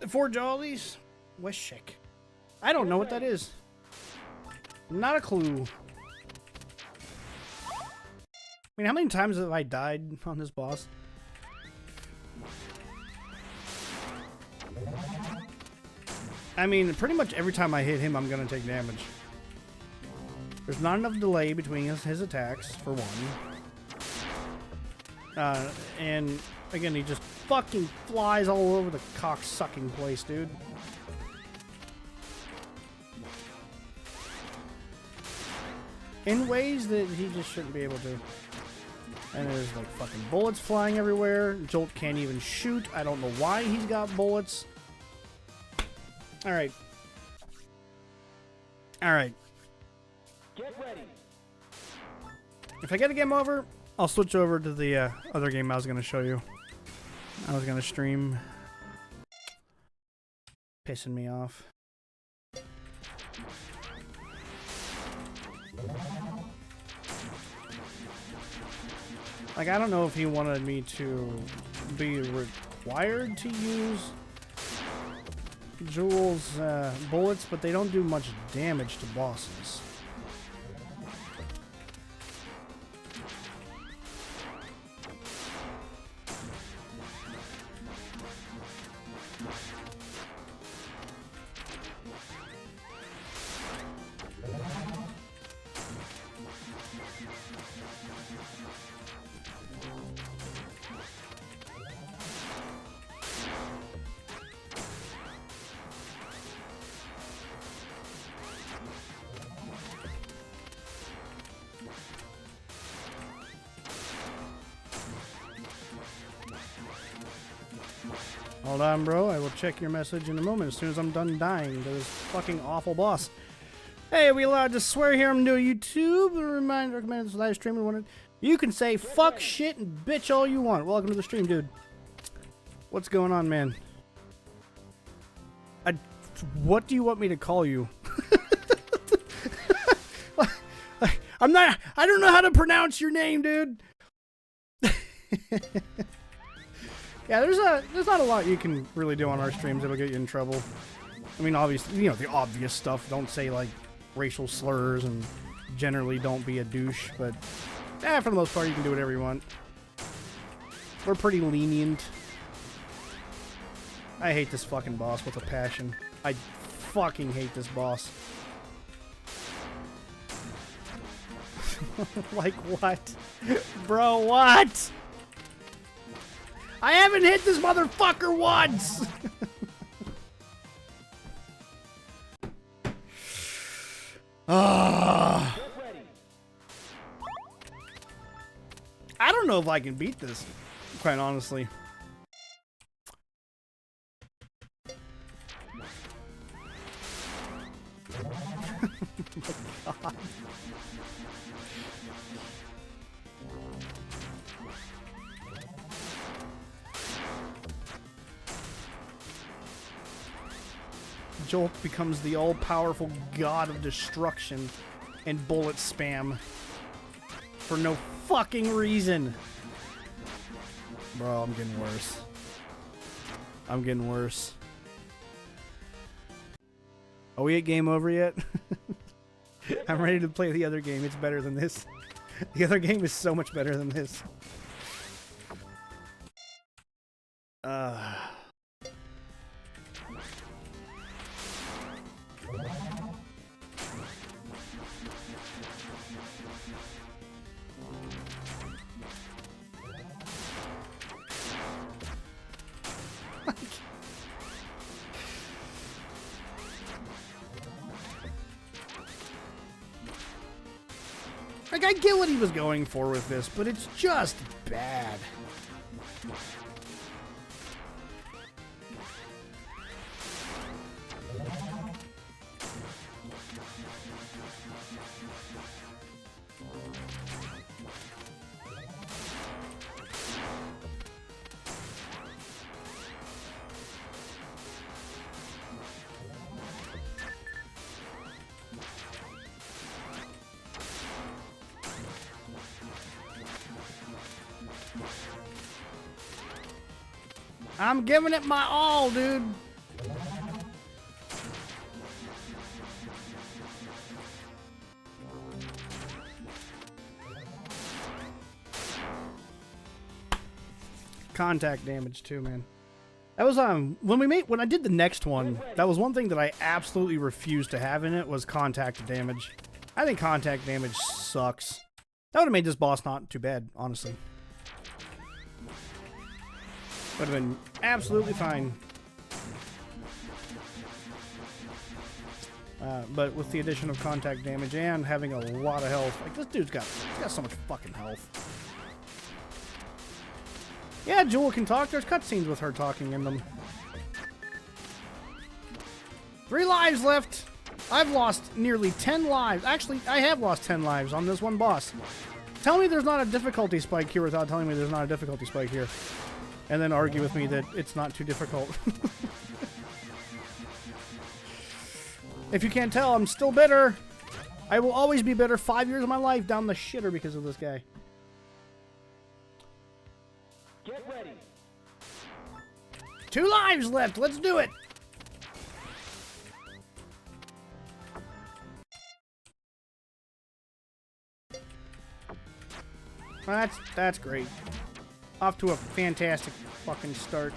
Four Jollies? West Chick. I don't know what that is. Not a clue. I mean, how many times have I died on this boss? I mean, pretty much every time I hit him, I'm gonna take damage. There's not enough delay between his attacks, for one. And again, he just fucking flies all over the cock-sucking place, dude. In ways that he just shouldn't be able to. And there's like fucking bullets flying everywhere. Jolt can't even shoot. I don't know why he's got bullets. Alright. All right. Get ready. If I get a game over, I'll switch over to the other game I was going to show you. I was going to stream. Pissing me off. Like, I don't know if he wanted me to be required to use Joel's bullets, but they don't do much damage to bosses. Hold on, bro. I will check your message in a moment as soon as I'm done dying to this fucking awful boss. Hey, are we allowed to swear here on YouTube? A reminder, recommend this live stream. You can say fuck, shit, and bitch all you want. Welcome to the stream, dude. What's going on, man? What do you want me to call you? I don't know how to pronounce your name, dude. Yeah, there's not a lot you can really do on our streams that'll get you in trouble. I mean, obviously, you know, the obvious stuff. Don't say, like, racial slurs, and generally don't be a douche, but for the most part, you can do whatever you want. We're pretty lenient. I hate this fucking boss with a passion. I fucking hate this boss. Like what? Bro, what? I haven't hit this motherfucker once! I don't know if I can beat this, quite honestly. Oh my God. Joel becomes the all-powerful god of destruction and bullet spam for no fucking reason. Bro, I'm getting worse. I'm getting worse. Are we at game over yet? I'm ready to play the other game. It's better than this. The other game is so much better than this. Like, I get what he was going for with this, but it's just bad. I'm giving it my all, dude. Contact damage too, man. That was when I did the next one, that was one thing that I absolutely refused to have in it was contact damage. I think contact damage sucks. That would have made this boss not too bad, honestly. Would have been absolutely fine. But with the addition of contact damage and having a lot of health, like this dude's got so much fucking health. Yeah, Joel can talk. There's cutscenes with her talking in them. 3 lives left. I've lost nearly 10 lives. Actually, I have lost 10 lives on this one boss. Tell me there's not a difficulty spike here without telling me there's not a difficulty spike here. And then argue with me that it's not too difficult. If you can't tell, I'm still bitter. I will always be bitter. 5 years of my life down the shitter because of this guy. Get ready. 2 lives left. Let's do it. That's great. Off to a fantastic fucking start.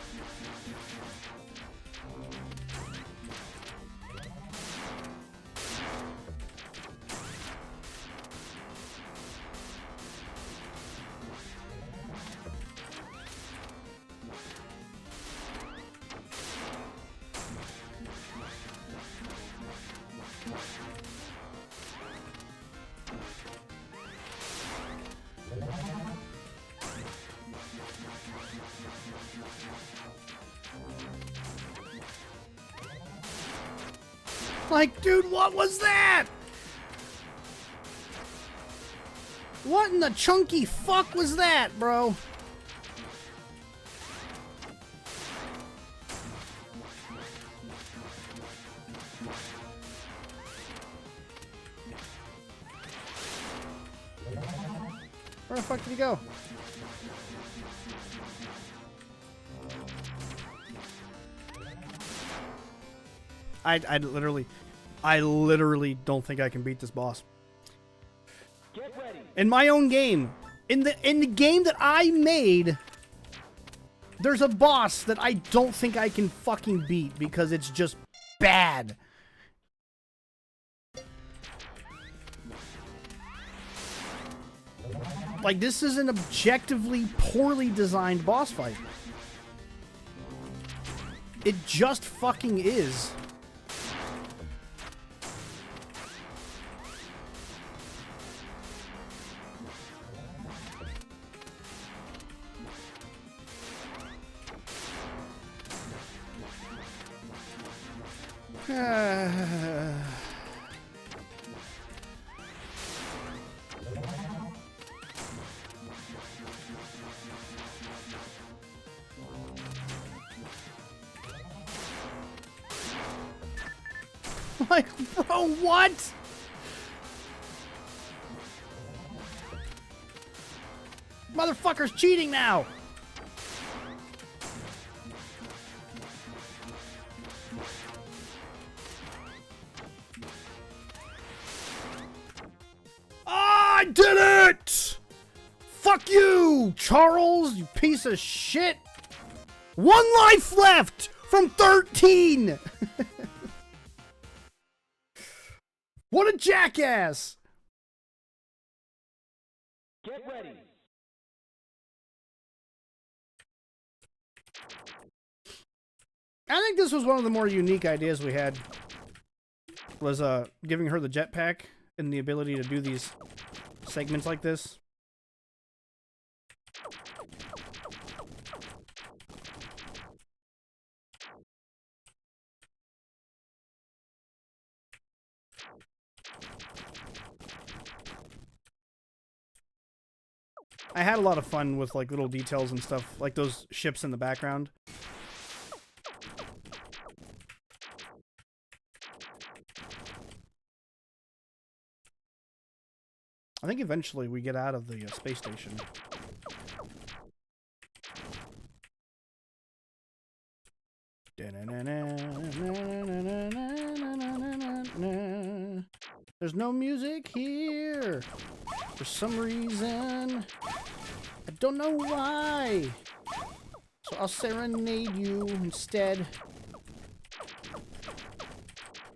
Like, dude, what was that? What in the chunky fuck was that, bro? Where the fuck did he go? I literally don't think I can beat this boss. Get ready. In my own game, in the game that I made, there's a boss that I don't think I can fucking beat because it's just bad. Like, this is an objectively poorly designed boss fight. It just fucking is. Like, bro, what? Motherfucker's cheating now. I did it! Fuck you, Charles, you piece of shit. 1 life left from 13. What a jackass! Get ready. I think this was one of the more unique ideas we had. Was giving her the jetpack and the ability to do these segments like this. I had a lot of fun with like little details and stuff, like those ships in the background. I think eventually we get out of the space station. There's no music here for some reason. I don't know why. So I'll serenade you instead.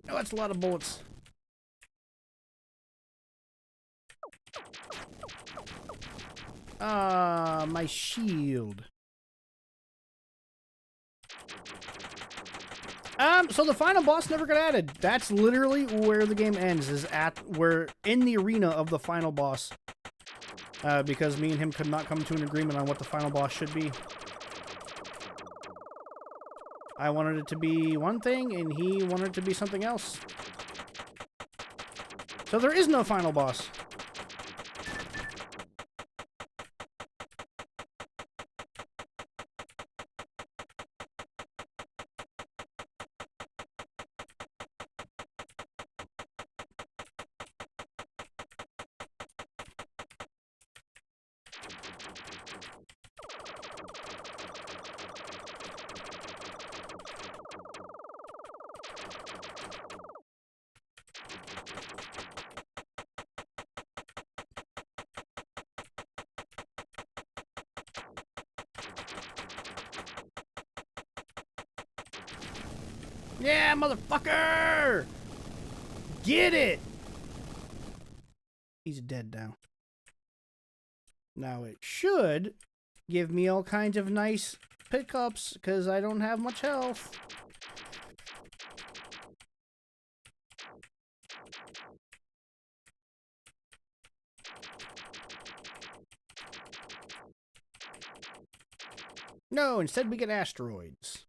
Oh, that's a lot of bullets. Ah, my shield. So the final boss never got added. That's literally where the game ends, is at we're in the arena of the final boss. Because me and him could not come to an agreement on what the final boss should be. I wanted it to be one thing, and he wanted it to be something else. So there is no final boss. Yeah, motherfucker! Get it! He's dead now. Now it should give me all kinds of nice pickups, because I don't have much health. No, instead we get asteroids.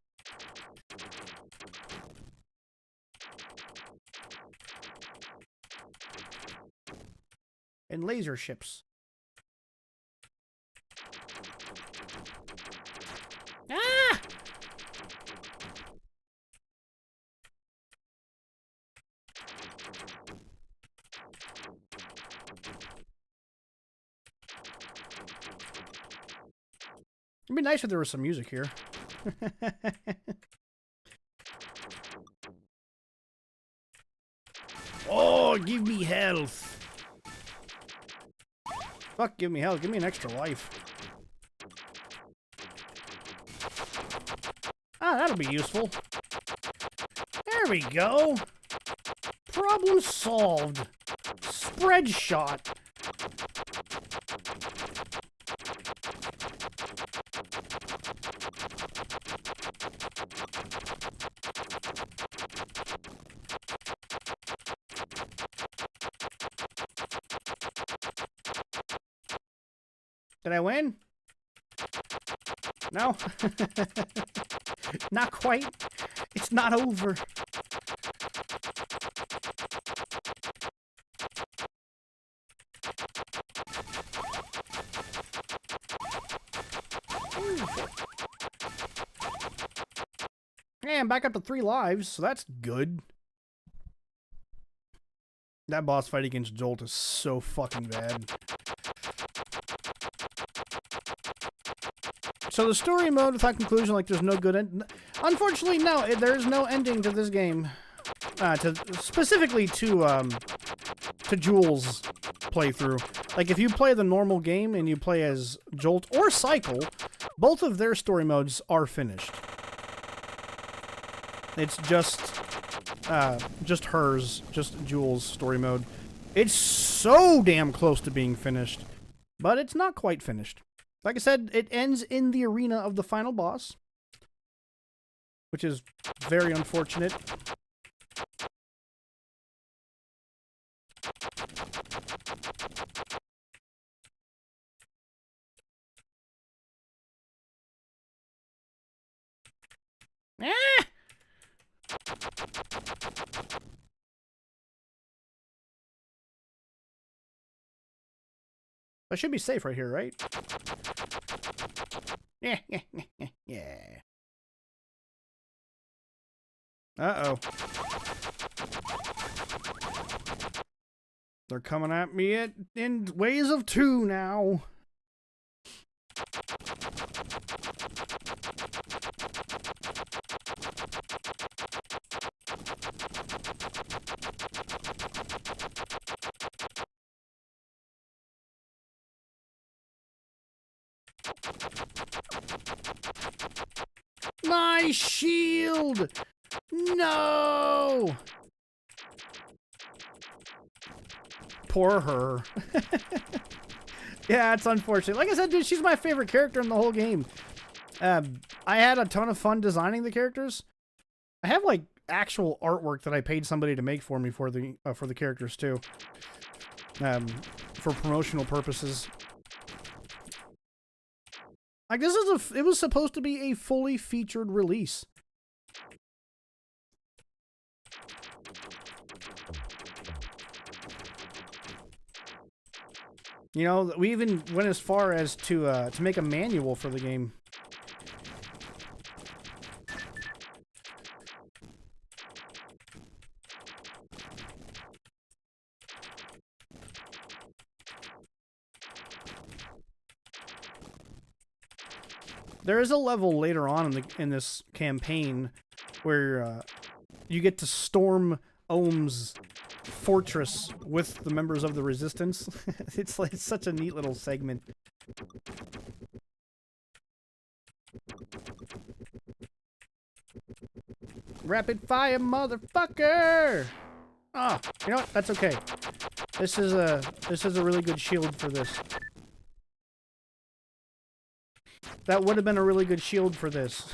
And laser ships. Ah! It'd be nice if there was some music here. Oh, give me health. Fuck, give me health. Give me an extra life. Ah, that'll be useful. There we go. Problem solved. Spread shot. Did I win? No? Not quite. It's not over. Yeah, I'm back up to 3 lives, so that's good. That boss fight against Jolt is so fucking bad. So the story mode without conclusion, like there's no good end. Unfortunately, no, there's no ending to this game. Specifically to Jules playthrough. Like if you play the normal game and you play as Jolt or Cycle, both of their story modes are finished. It's just hers, just Jules' story mode. It's so damn close to being finished, but it's not quite finished. Like I said, it ends in the arena of the final boss, which is very unfortunate. Ah! I should be safe right here, right? Yeah. Uh-oh. They're coming at me in ways of 2 now. My shield! No! Poor her. Yeah, it's unfortunate. Like I said, dude, she's my favorite character in the whole game. I had a ton of fun designing the characters. I have like actual artwork that I paid somebody to make for me for the characters too. For promotional purposes. Like it was supposed to be a fully featured release. You know, we even went as far as to make a manual for the game. There is a level later on in this campaign where you get to storm Ohm's fortress with the members of the Resistance. It's like such a neat little segment. Rapid fire, motherfucker! Ah, you know what? That's okay. This is a really good shield for this. That would have been a really good shield for this.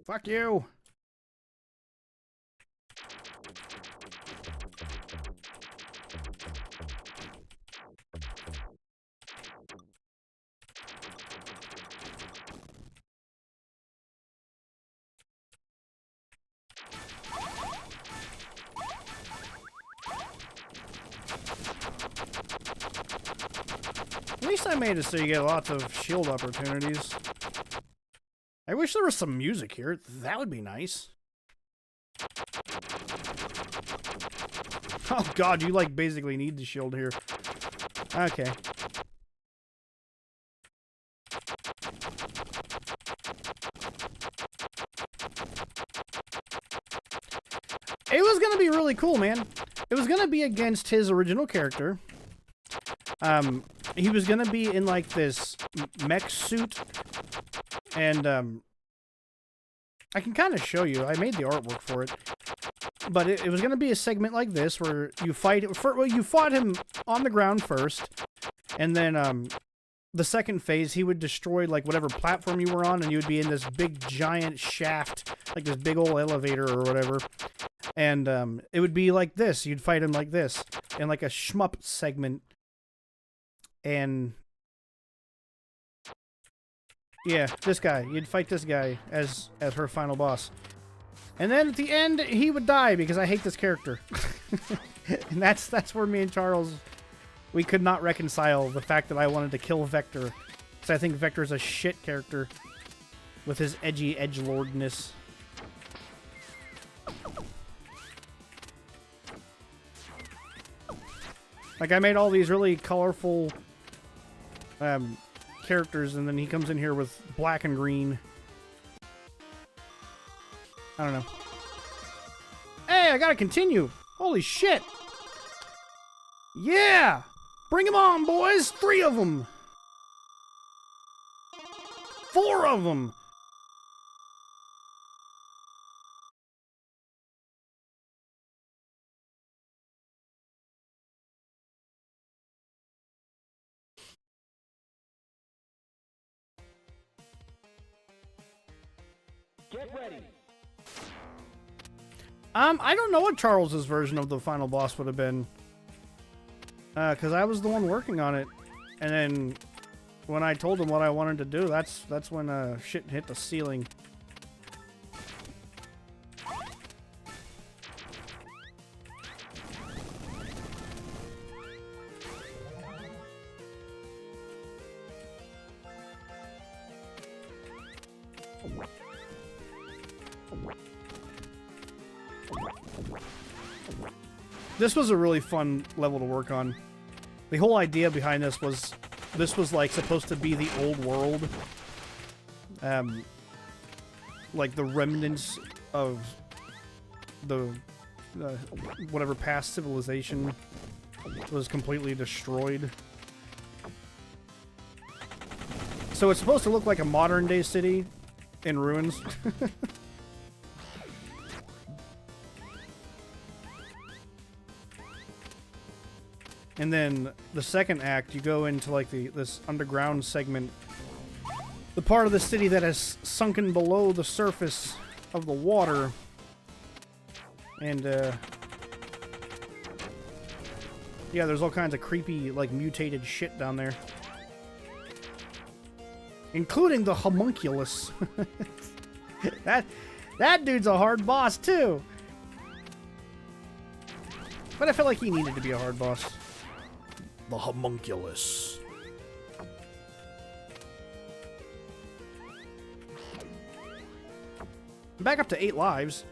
Fuck you. At least I made it so you get lots of shield opportunities. I wish there was some music here. That would be nice. Oh god, you like basically need the shield here. Okay. It was gonna be really cool, man. It was gonna be against his original character. He was gonna be in like this mech suit, and I can kind of show you. I made the artwork for it, but it was gonna be a segment like this where you fight. Well, you fought him on the ground first, and then the second phase he would destroy like whatever platform you were on, and you would be in this big giant shaft, like this big old elevator or whatever. And it would be like this. You'd fight him like this, in like a shmup segment. And yeah, this guy. You'd fight this guy as her final boss. And then at the end, he would die because I hate this character. And that's where me and Charles, we could not reconcile the fact that I wanted to kill Vector. Because I think Vector's a shit character with his edgy edgelordness. Like, I made all these really colorful characters, and then he comes in here with black and green. I don't know. Hey, I gotta continue. Holy shit. Yeah! Bring them on, boys! 3 of them! 4 of them! Get ready. I don't know what Charles's version of the final boss would have been. Because I was the one working on it. And then when I told him what I wanted to do, that's when shit hit the ceiling. This was a really fun level to work on. The whole idea behind this was like supposed to be the old world. Like the remnants of the whatever past civilization was completely destroyed. So it's supposed to look like a modern day city in ruins. And then the second act, you go into like this underground segment, the part of the city that has sunken below the surface of the water, and yeah, there's all kinds of creepy, like mutated shit down there. including the homunculus. That dude's a hard boss too. But I feel like he needed to be a hard boss. The homunculus. I'm back up to 8 lives.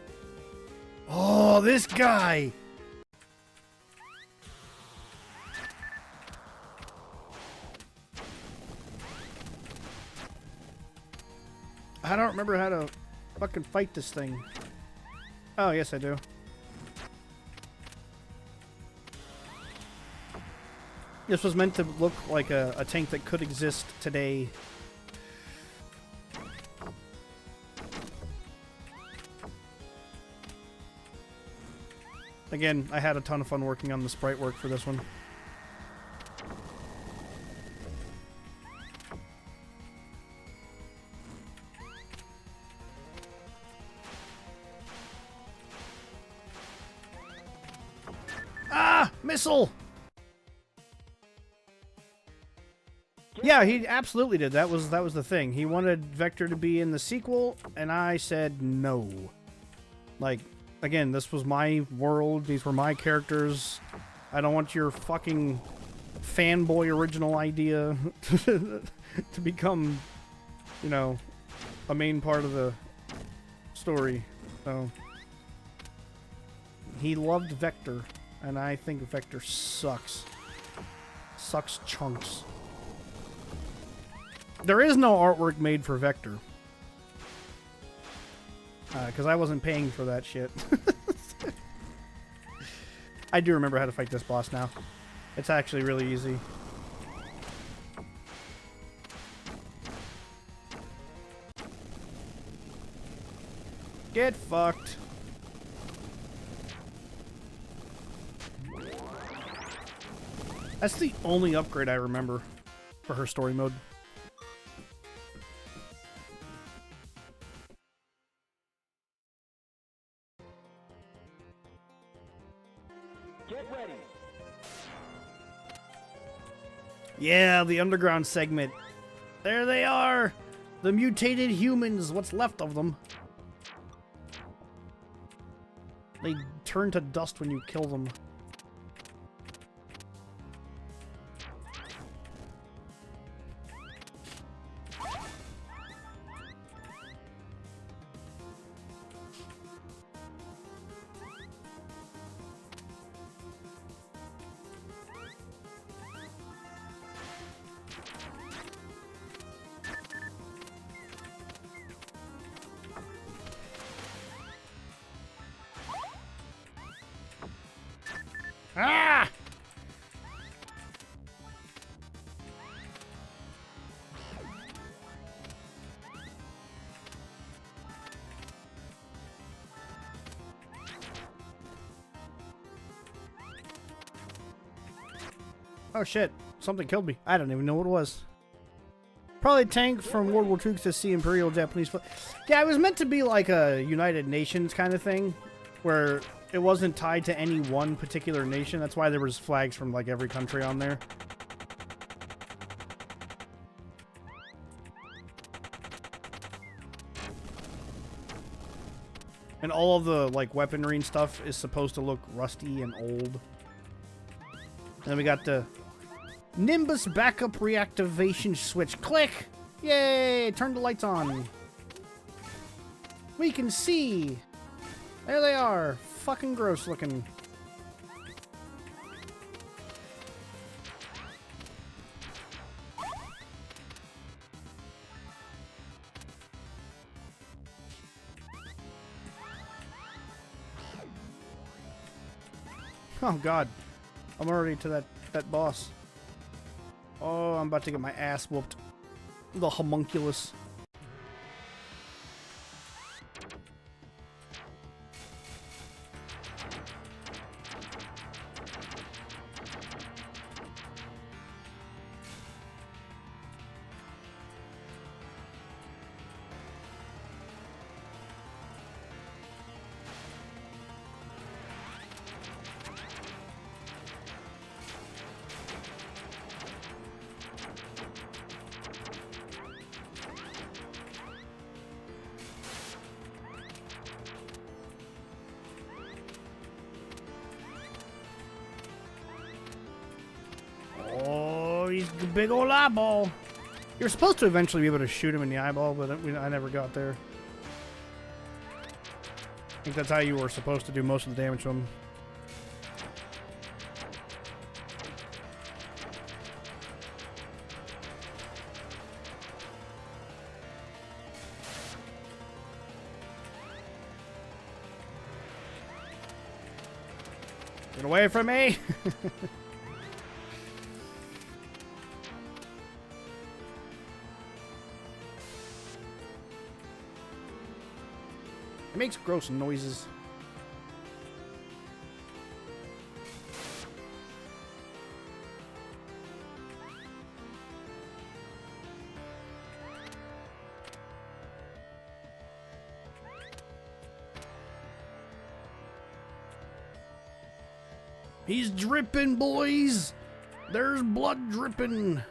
Oh, this guy! I don't remember how to fucking fight this thing. Oh, yes I do. This was meant to look like a tank that could exist today. Again, I had a ton of fun working on the sprite work for this one. Ah! Missile! Yeah, he absolutely did. That was the thing. He wanted Vector to be in the sequel, and I said no. Like, again, this was my world. These were my characters. I don't want your fucking fanboy original idea to become, you know, a main part of the story. So he loved Vector, and I think Vector sucks. Sucks chunks. There is no artwork made for Vector. Because I wasn't paying for that shit. I do remember how to fight this boss now. It's actually really easy. Get fucked. That's the only upgrade I remember for her story mode. Get ready. Yeah, the underground segment. There they are! The mutated humans, what's left of them. They turn to dust when you kill them. Ah! Oh shit, something killed me. I don't even know what it was. Probably a tank from World War II to see Imperial Japanese flag. Yeah, it was meant to be like a United Nations kind of thing, where it wasn't tied to any one particular nation. That's why there was flags from like every country on there. And all of the like weaponry and stuff is supposed to look rusty and old. And then we got the Nimbus backup reactivation switch. Click! Yay! Turn the lights on. We can see. There they are. Fucking gross looking. Oh god. I'm already to that boss. Oh, I'm about to get my ass whooped. The homunculus. big old eyeball. You're supposed to eventually be able to shoot him in the eyeball, but I never got there. I think that's how you were supposed to do most of the damage to him. Get away from me! It makes gross noises. He's dripping, boys! There's blood dripping!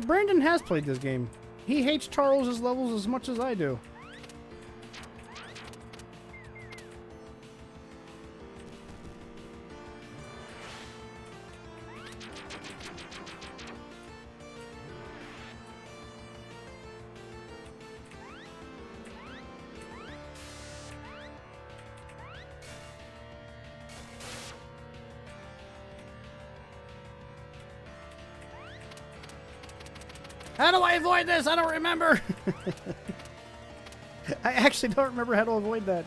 Brandon has played this game. He hates Charles's levels as much as I do. How do I avoid this? I don't remember. I actually don't remember how to avoid that.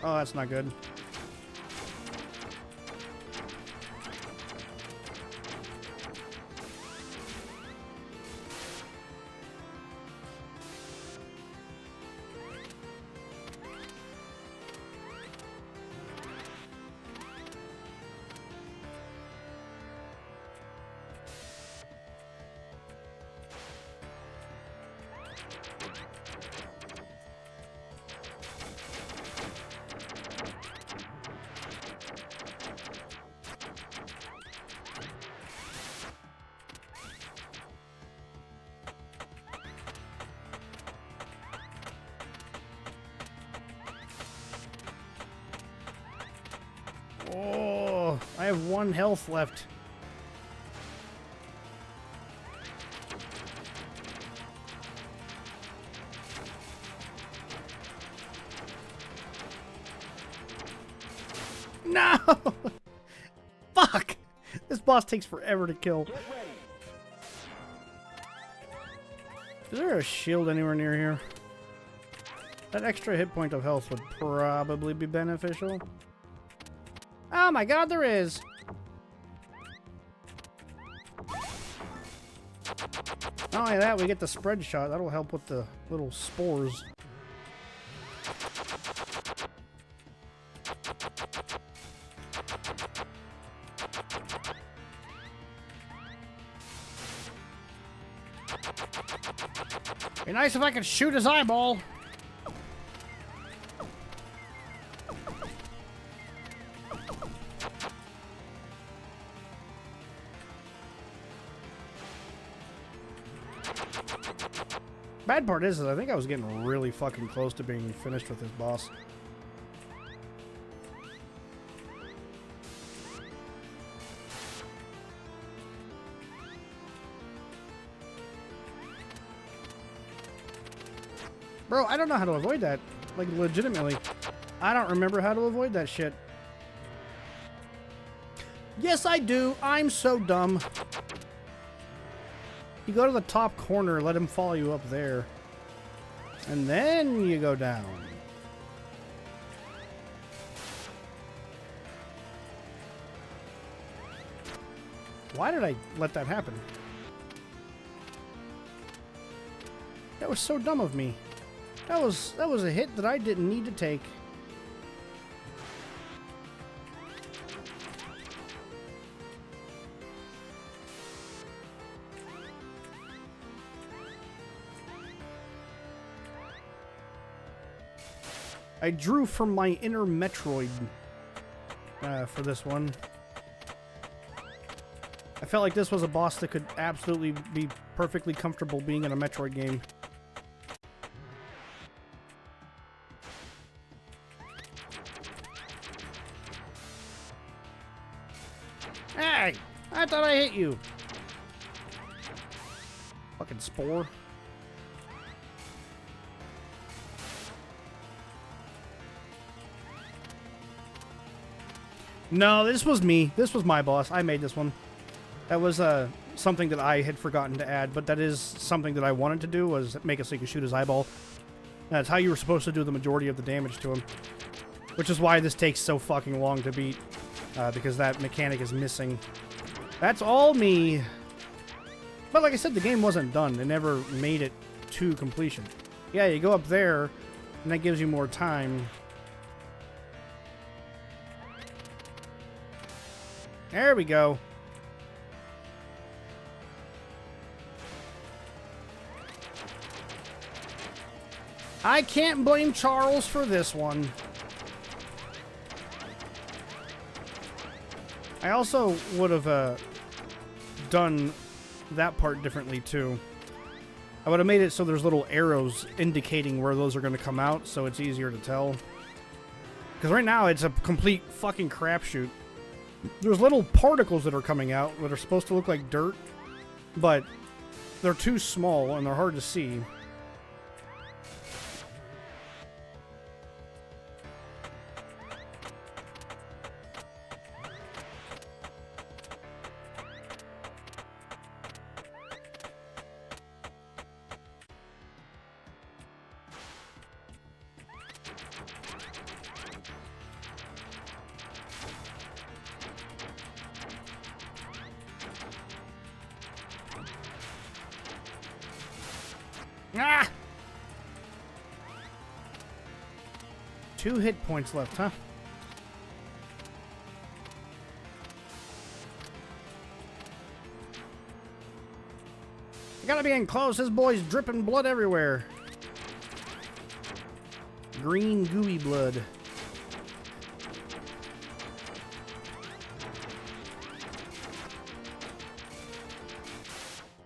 Oh, that's not good. Oh, I have 1 health left. No! Fuck! This boss takes forever to kill. Get ready. Is there a shield anywhere near here? That extra hit point of health would probably be beneficial. Oh my god, there is! Not only that, we get the spread shot. That'll help with the little spores. Be nice if I could shoot his eyeball. Bad part is I think I was getting really fucking close to being finished with this boss. Bro, I don't know how to avoid that. Like, legitimately. I don't remember how to avoid that shit. Yes, I do. I'm so dumb. You go to the top corner, let him follow you up there. And then you go down. Why did I let that happen? That was so dumb of me. That was a hit that I didn't need to take. I drew from my inner Metroid for this one. I felt like this was a boss that could absolutely be perfectly comfortable being in a Metroid game. Hey! I thought I hit you! Fucking spore. No, this was me. This was my boss. I made this one. That was something that I had forgotten to add, but that is something that I wanted to do, was make it so you could shoot his eyeball. That's how you were supposed to do the majority of the damage to him. Which is why this takes so fucking long to beat, because that mechanic is missing. That's all me. But like I said, the game wasn't done. They never made it to completion. Yeah, you go up there, and that gives you more time. There we go. I can't blame Charles for this one. I also would have done that part differently too. I would have made it so there's little arrows indicating where those are going to come out, so it's easier to tell. Because right now it's a complete fucking crapshoot. There's little particles that are coming out that are supposed to look like dirt, but they're too small and they're hard to see. Ah! 2 hit points left, huh? I gotta be getting close. This boy's dripping blood everywhere. Green, gooey blood.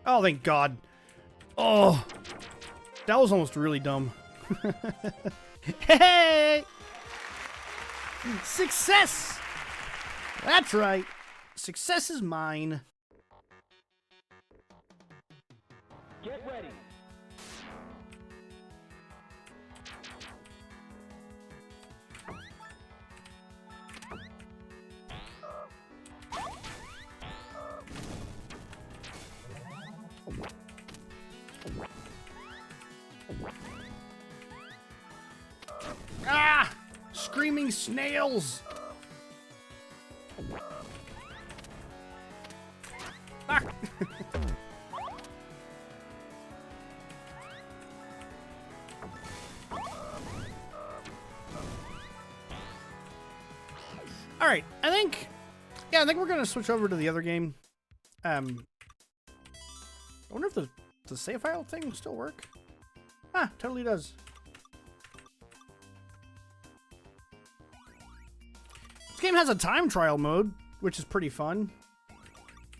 Oh, thank God. Oh. That was almost really dumb. Hey! Success! That's right. Success is mine. Get ready. Ah! Screaming snails! Ah! Alright, I think we're gonna switch over to the other game. I wonder if the save file thing will still work? Ah, totally does. This game has a time trial mode, which is pretty fun.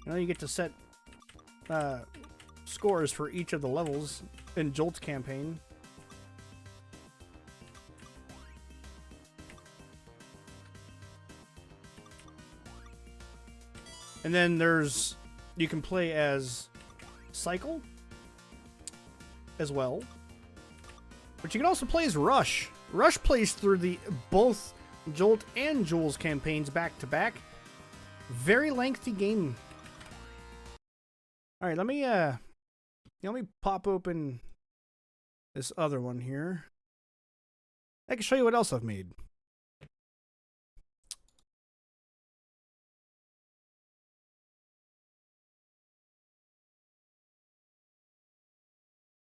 You know, you get to set scores for each of the levels in Jolt's campaign. And then you can play as Cycle as well. But you can also play as Rush. Rush plays through both Jolt and Jules campaigns back to back. Very lengthy game. All right, let me pop open this other one here. I can show you what else I've made.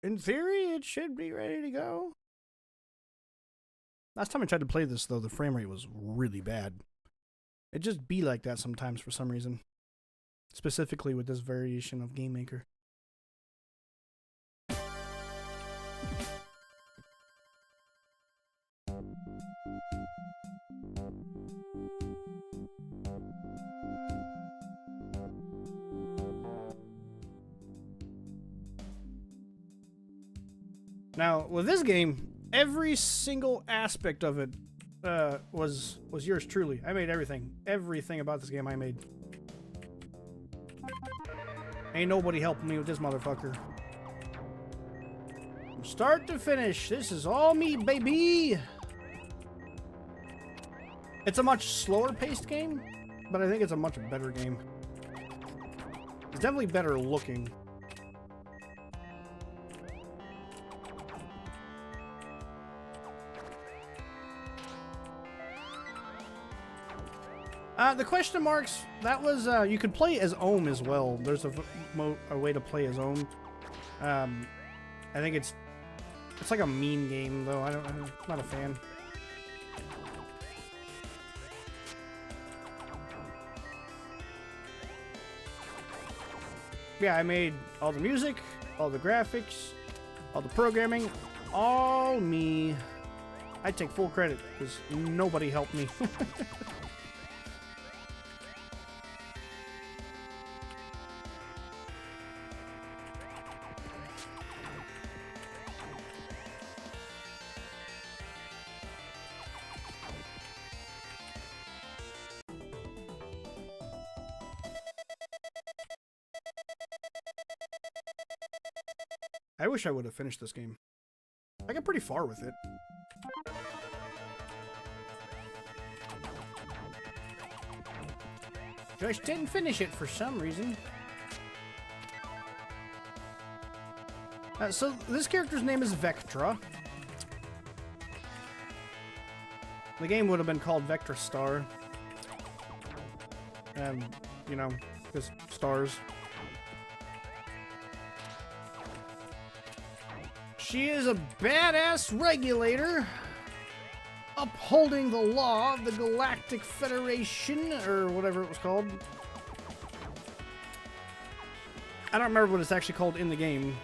In theory, it should be ready to go. Last time I tried to play this, though, the frame rate was really bad. It just be like that sometimes for some reason. Specifically with this variation of Game Maker. Now, with this game, every single aspect of it was yours truly. I made everything. Everything about this game I made. Ain't nobody helping me with this motherfucker. From start to finish, this is all me, baby! It's a much slower paced game, but I think it's a much better game. It's definitely better looking. The question marks, that was, you could play as Ohm as well. There's a way to play as Ohm. I think it's like a mean game, though. I'm not a fan. Yeah, I made all the music, all the graphics, all the programming, all me. I take full credit, because nobody helped me. I wish I would have finished this game. I got pretty far with it. Just didn't finish it for some reason. So this character's name is Vectra. The game would have been called Vectra Star. You know, just stars. She is a badass regulator, upholding the law of the Galactic Federation, or whatever it was called. I don't remember what it's actually called in the game.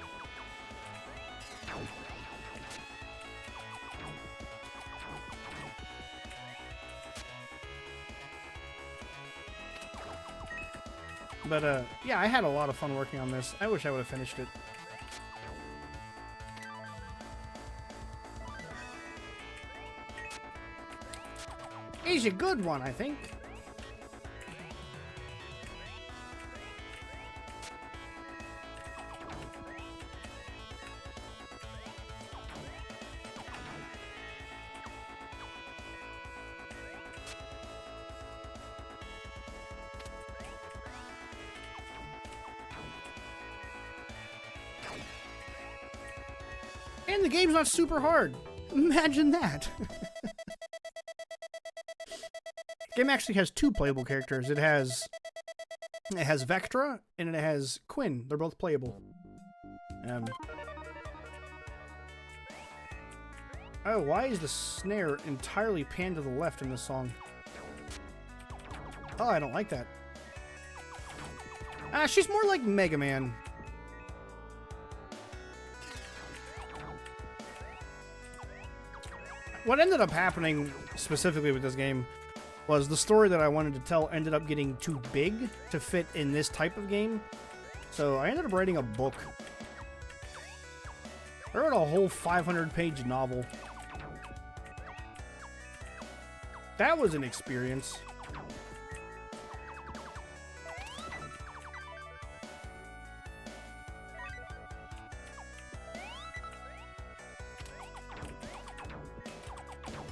But, yeah, I had a lot of fun working on this. I wish I would have finished it. He's a good one, I think. And the game's not super hard. Imagine that. The game actually has two playable characters. It has Vectra and it has Quinn. They're both playable. Oh, why is the snare entirely panned to the left in this song? Oh, I don't like that. She's more like Mega Man. What ended up happening specifically with this game was the story that I wanted to tell ended up getting too big to fit in this type of game. So I ended up writing a book. I wrote a whole 500-page novel. That was an experience.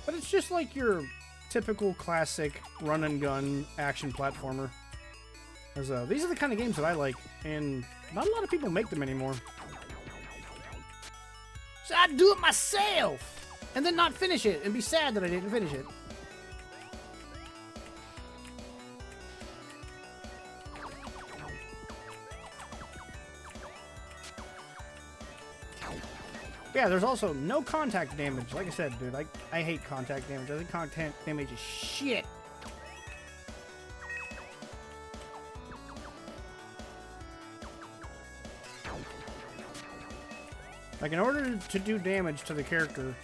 But it's just like your typical classic run and gun action platformer. These are the kind of games that I like, and not a lot of people make them anymore. So I'd do it myself, and then not finish it, and be sad that I didn't finish it. Yeah, there's also no contact damage. Like I said, dude, I hate contact damage. I think contact damage is shit. Like, in order to do damage to the character,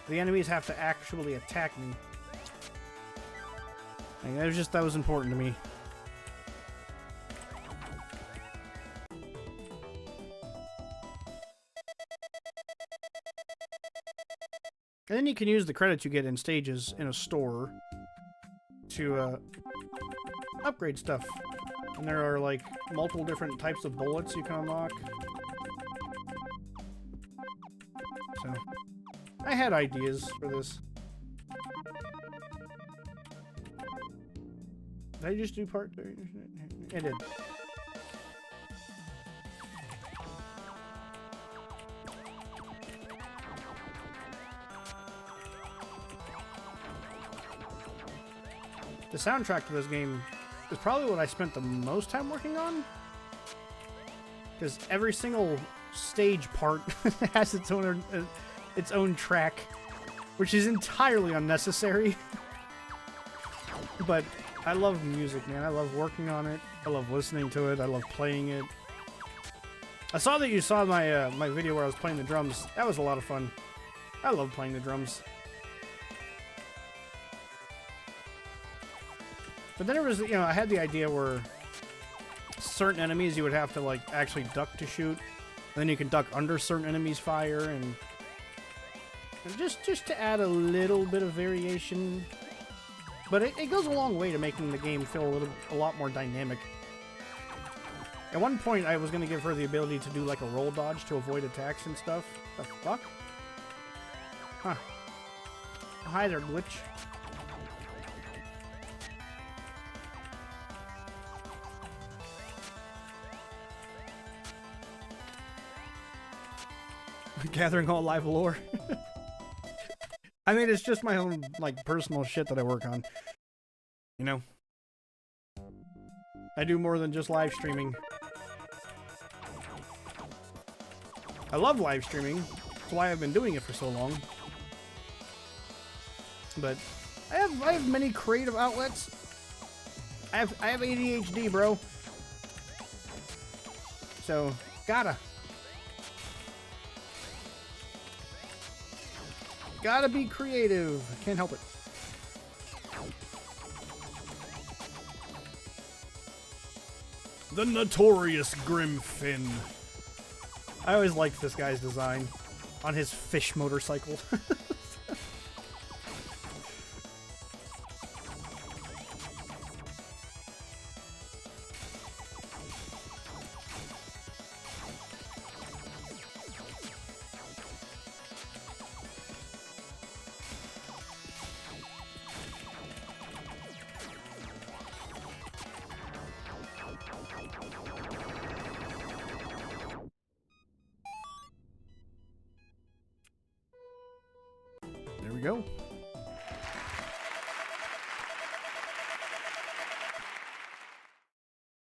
the enemies have to actually attack me. Like, that was important to me. And then you can use the credits you get in stages in a store to upgrade stuff. And there are like multiple different types of bullets you can unlock. So, I had ideas for this. Did I just do part 3? I did. The soundtrack to this game is probably what I spent the most time working on. Because every single stage part has its own track, which is entirely unnecessary. But I love music, man. I love working on it. I love listening to it. I love playing it. I saw that you saw my my video where I was playing the drums. That was a lot of fun. I love playing the drums. But then there was, you know, I had the idea where certain enemies you would have to like actually duck to shoot. And then you can duck under certain enemies' fire and just to add a little bit of variation. But it goes a long way to making the game feel a lot more dynamic. At one point, I was going to give her the ability to do like a roll dodge to avoid attacks and stuff. The fuck? Huh. Hi there, glitch. Gathering all live lore. I mean, it's just my own, like, personal shit that I work on. You know? I do more than just live streaming. I love live streaming. That's why I've been doing it for so long. But I have many creative outlets. I have ADHD, bro. So, gotta be creative. Can't help it. The notorious Grimfin. I always liked this guy's design on his fish motorcycle. There we go.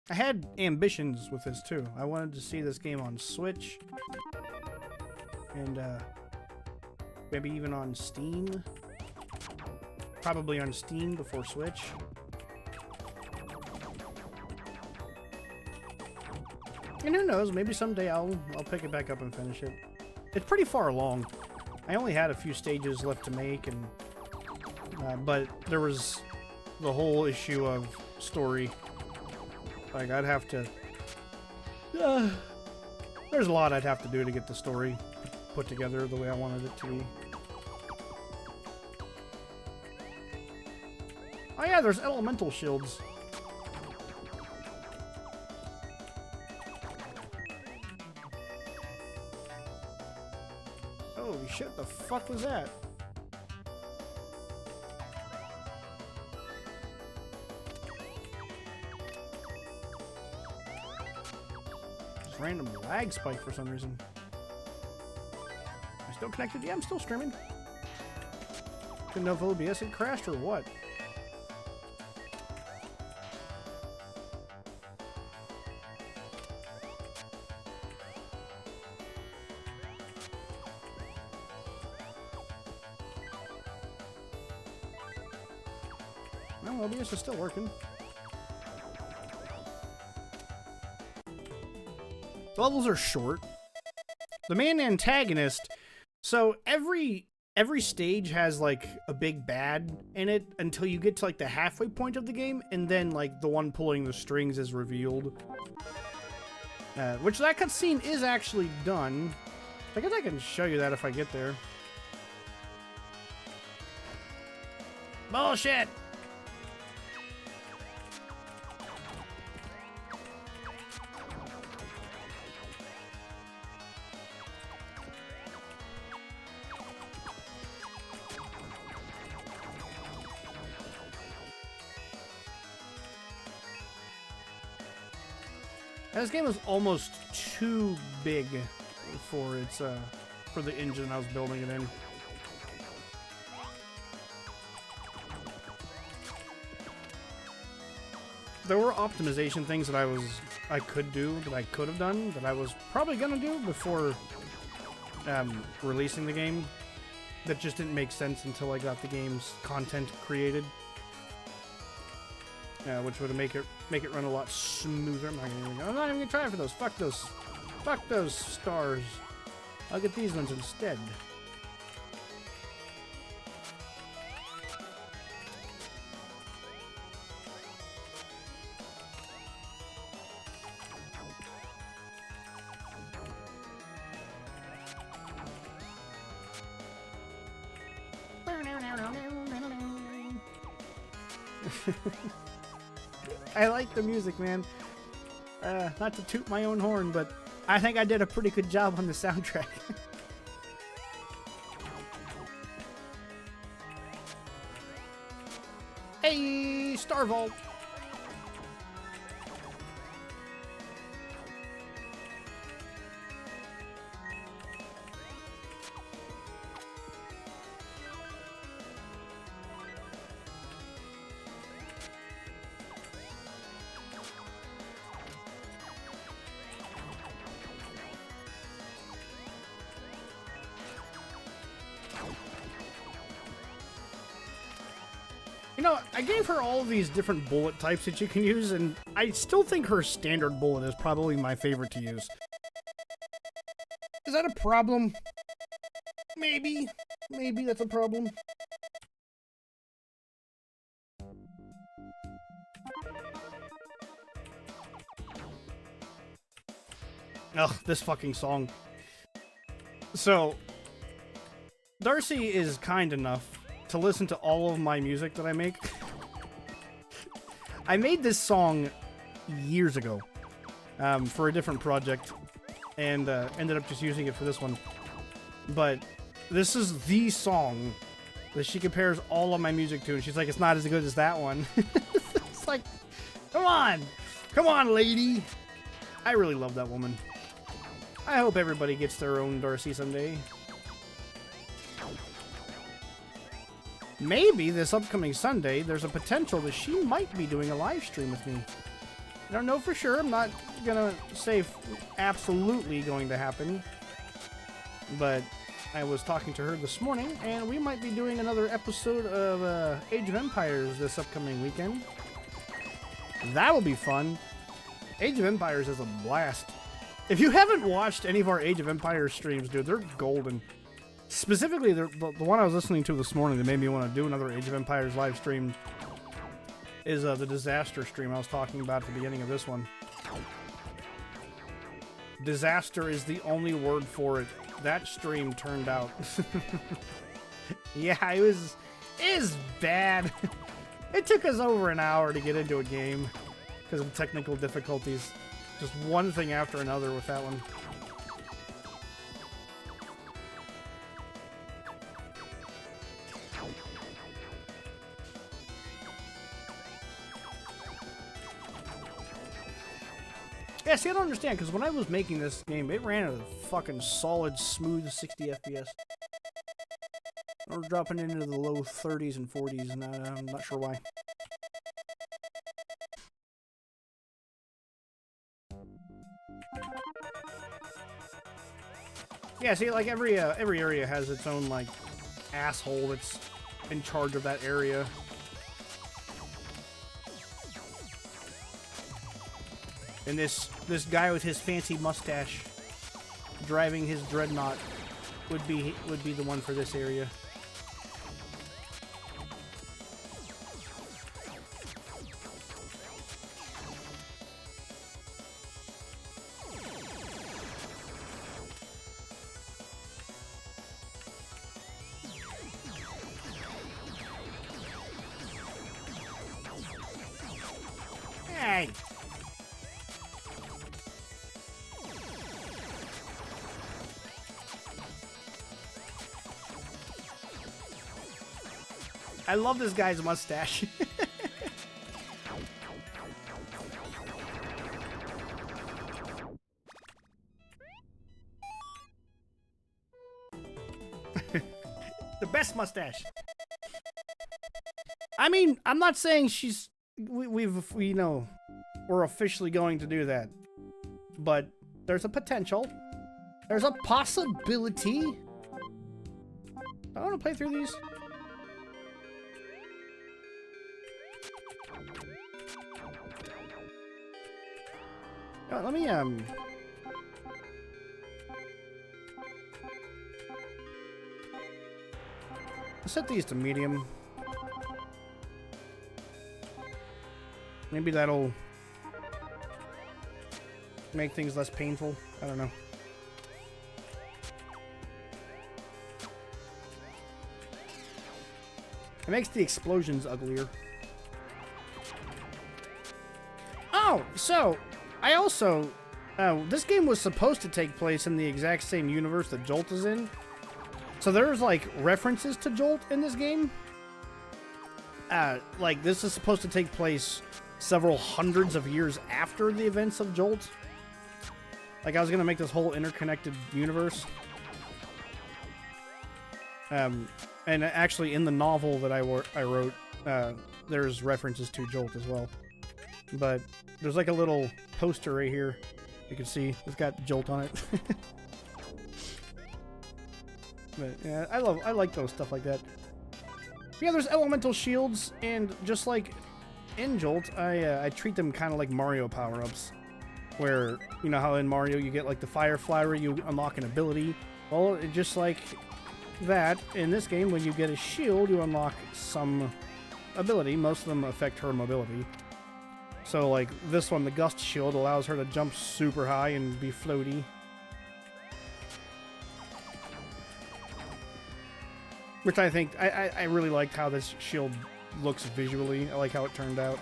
I had ambitions with this too. I wanted to see this game on Switch and maybe even on Steam. Probably on Steam before Switch. And who knows, maybe someday I'll pick it back up and finish it. It's pretty far along. I only had a few stages left to make, and but there was the whole issue of story. Like, I'd have to... there's a lot I'd have to do to get the story put together the way I wanted it to be. Oh yeah, there's elemental shields. Holy shit, the fuck was that? Just random lag spike for some reason. Am I still connected? Yeah, I'm still streaming. Couldn't know if OBS had crashed or what. No, OBS is still working. The levels are short. The main antagonist, so every stage has like a big bad in it until you get to like the halfway point of the game, and then like the one pulling the strings is revealed. Which that cutscene is actually done. I guess I can show you that if I get there. Bullshit! This game was almost too big for its for the engine I was building it in. There were optimization things that I could do, that I could have done, that I was probably gonna do before releasing the game. That just didn't make sense until I got the game's content created. Which would make it run a lot smoother. I'm not even gonna try for those. Fuck those stars. I'll get these ones instead. I like the music, man. Not to toot my own horn, but I think I did a pretty good job on the soundtrack. Hey, Star Vault! You know, I gave her all of these different bullet types that you can use, and I still think her standard bullet is probably my favorite to use. Is that a problem? Maybe. Maybe that's a problem. Ugh, this fucking song. So, Darcy is kind enough to listen to all of my music that I make. I made this song years ago for a different project, and ended up just using it for this one. But this is the song that she compares all of my music to, and she's like, it's not as good as that one. It's like, come on, lady. I really love that woman. I hope everybody gets their own Darcy someday. Maybe this upcoming Sunday, there's a potential that she might be doing a live stream with me. I don't know for sure. I'm not gonna say absolutely going to happen. But I was talking to her this morning, and we might be doing another episode of Age of Empires this upcoming weekend. That will be fun. Age of Empires is a blast. If you haven't watched any of our Age of Empires streams, dude, they're golden. Specifically, the one I was listening to this morning that made me want to do another Age of Empires live stream is the disaster stream I was talking about at the beginning of this one. Disaster is the only word for it. That stream turned out. Yeah, it is bad. It took us over an hour to get into a game because of technical difficulties. Just one thing after another with that one. Yeah, see, I don't understand, because when I was making this game, it ran at a fucking solid, smooth 60 FPS. We're dropping into the low 30s and 40s, and I'm not sure why. Yeah, see, like, every area has its own, like, asshole that's in charge of that area. And this guy with his fancy mustache driving his dreadnought would be the one for this area. I love this guy's mustache. The best mustache. I mean, I'm not saying she's we know we're officially going to do that, but there's a potential. There's a possibility. I want to play through these. Let me I'll set these to medium. Maybe that'll make things less painful. I don't know. It makes the explosions uglier. Oh, so I also this game was supposed to take place in the exact same universe that Jolt is in. So there's like references to Jolt in this game. Like this is supposed to take place several hundreds of years after the events of Jolt. Like I was gonna make this whole interconnected universe. And actually in the novel that I wrote, there's references to Jolt as well. But there's like a little poster right here. You can see it's got Jolt on it. But yeah, I like those stuff like that. Yeah, there's elemental shields, and just like in Jolt, I treat them kind of like Mario power-ups, where you know how in Mario you get like the fire flower, you unlock an ability. Well, just like that in this game, when you get a shield, you unlock some ability. Most of them affect her mobility. So like this one, the Gust Shield allows her to jump super high and be floaty. Which I think, I really liked how this shield looks visually. I like how it turned out.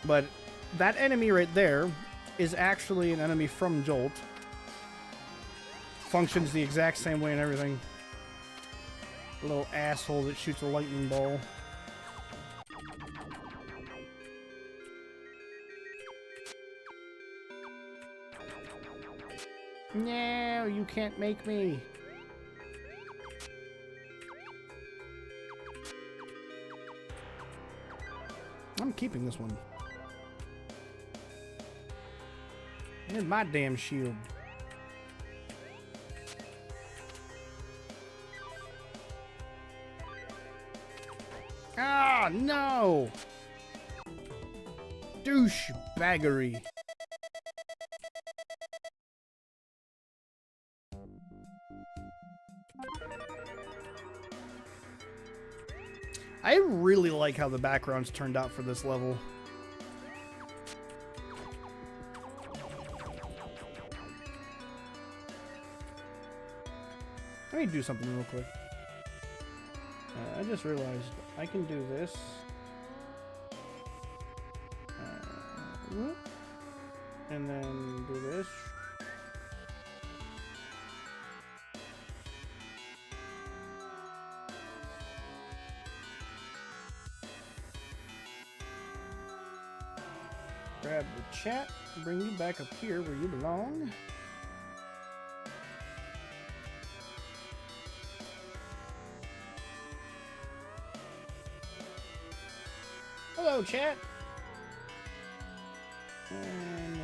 But that enemy right there is actually an enemy from Jolt. Functions the exact same way and everything. A little asshole that shoots a lightning ball. No, you can't make me. I'm keeping this one. Here's my damn shield. Ah, no! Douchebaggery. I really like how the backgrounds turned out for this level. Let me do something real quick. I just realized I can do this. And then do this. Grab the chat, bring you back up here where you belong. Hello, chat. And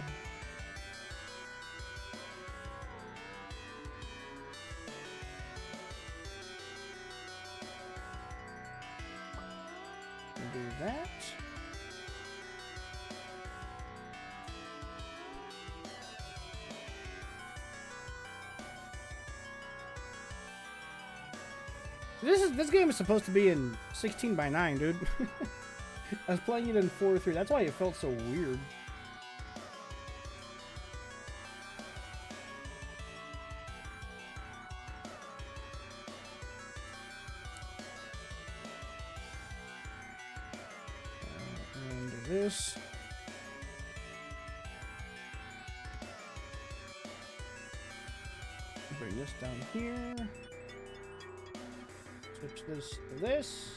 do that. This game is supposed to be in 16:9, dude. I was playing it in 4:3. That's why it felt so weird. And this. Bring this down here. Switch this to this.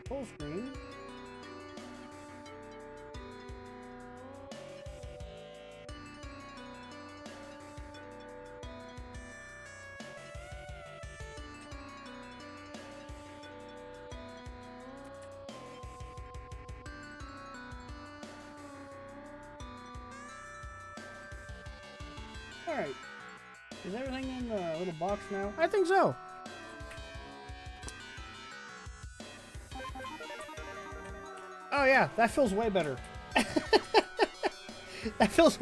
Full screen. Alright. Is everything in the little box now? I think so. Oh yeah, that feels way better. That feels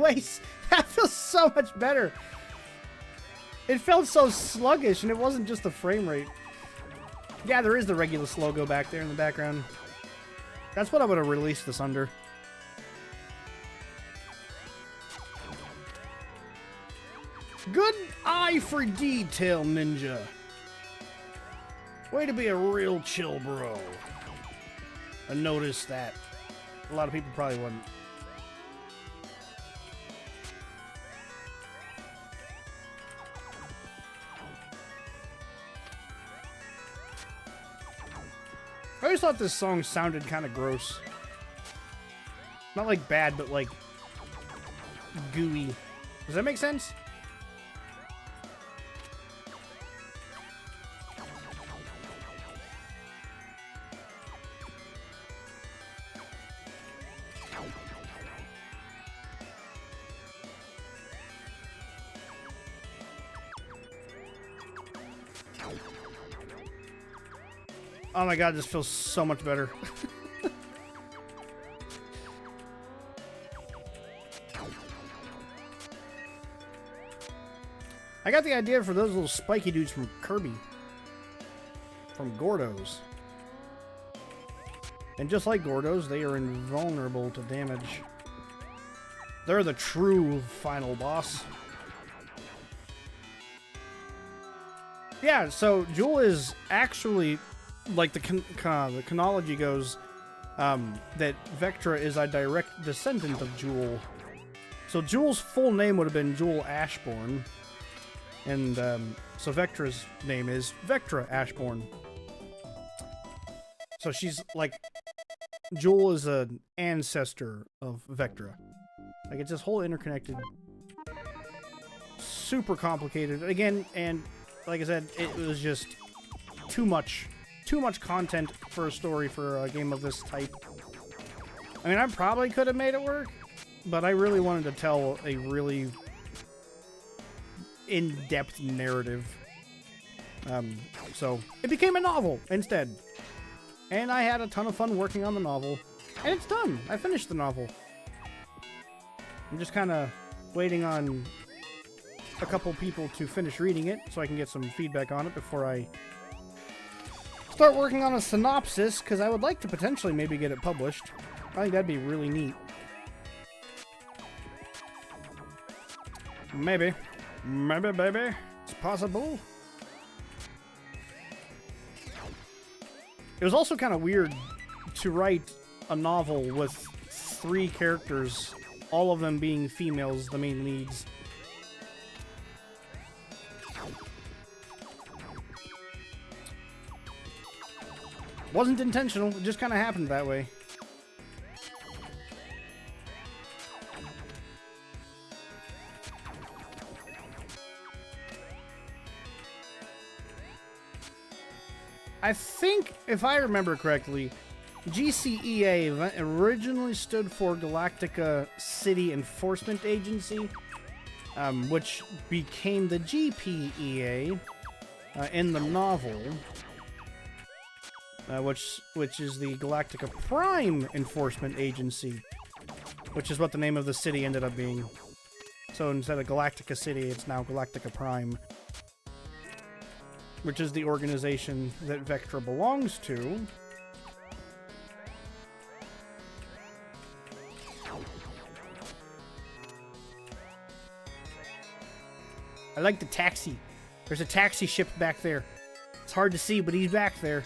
so much better. It felt so sluggish, and it wasn't just the frame rate. Yeah, there is the Regulus logo back there in the background. That's what I would have released this under. Good eye for detail, Ninja. Way to be a real chill bro. I noticed that. A lot of people probably wouldn't. I always thought this song sounded kind of gross. Not like bad, but like gooey. Does that make sense? Oh my god, this feels so much better. I got the idea for those little spiky dudes from Kirby. From Gordos. And just like Gordos, they are invulnerable to damage. They're the true final boss. Yeah, so Jewel is actually... like the chronology goes, that Vectra is a direct descendant of Jewel. So Jewel's full name would have been Jewel Ashbourne. And so Vectra's name is Vectra Ashbourne. So she's like, Jewel is an ancestor of Vectra. Like, it's this whole interconnected, super complicated. Again, and like I said, it was just too much content for a story for a game of this type. I mean, I probably could have made it work, but I really wanted to tell a really in-depth narrative. So it became a novel instead. And I had a ton of fun working on the novel. And it's done. I finished the novel. I'm just kind of waiting on a couple people to finish reading it so I can get some feedback on it before I start working on a synopsis, because I would like to potentially maybe get it published. I think that'd be really neat. Maybe. Maybe, baby. It's possible. It was also kind of weird to write a novel with 3 characters, all of them being females, the main leads. Wasn't intentional, it just kind of happened that way. I think, if I remember correctly, GCEA originally stood for Galactica City Enforcement Agency, which became the GPEA in the novel. Which is the Galactica Prime Enforcement Agency, which is what the name of the city ended up being. So instead of Galactica City, it's now Galactica Prime, which is the organization that Vectra belongs to. I like the taxi. There's a taxi ship back there. It's hard to see, but he's back there.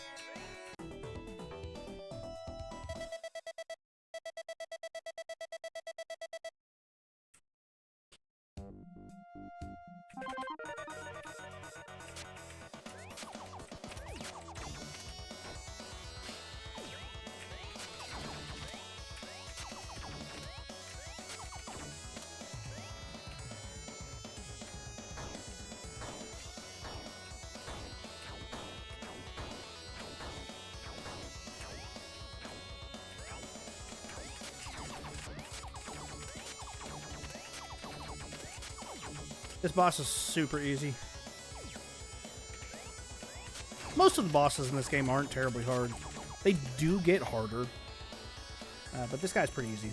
This boss is super easy. Most of the bosses in this game aren't terribly hard. They do get harder. But this guy's pretty easy.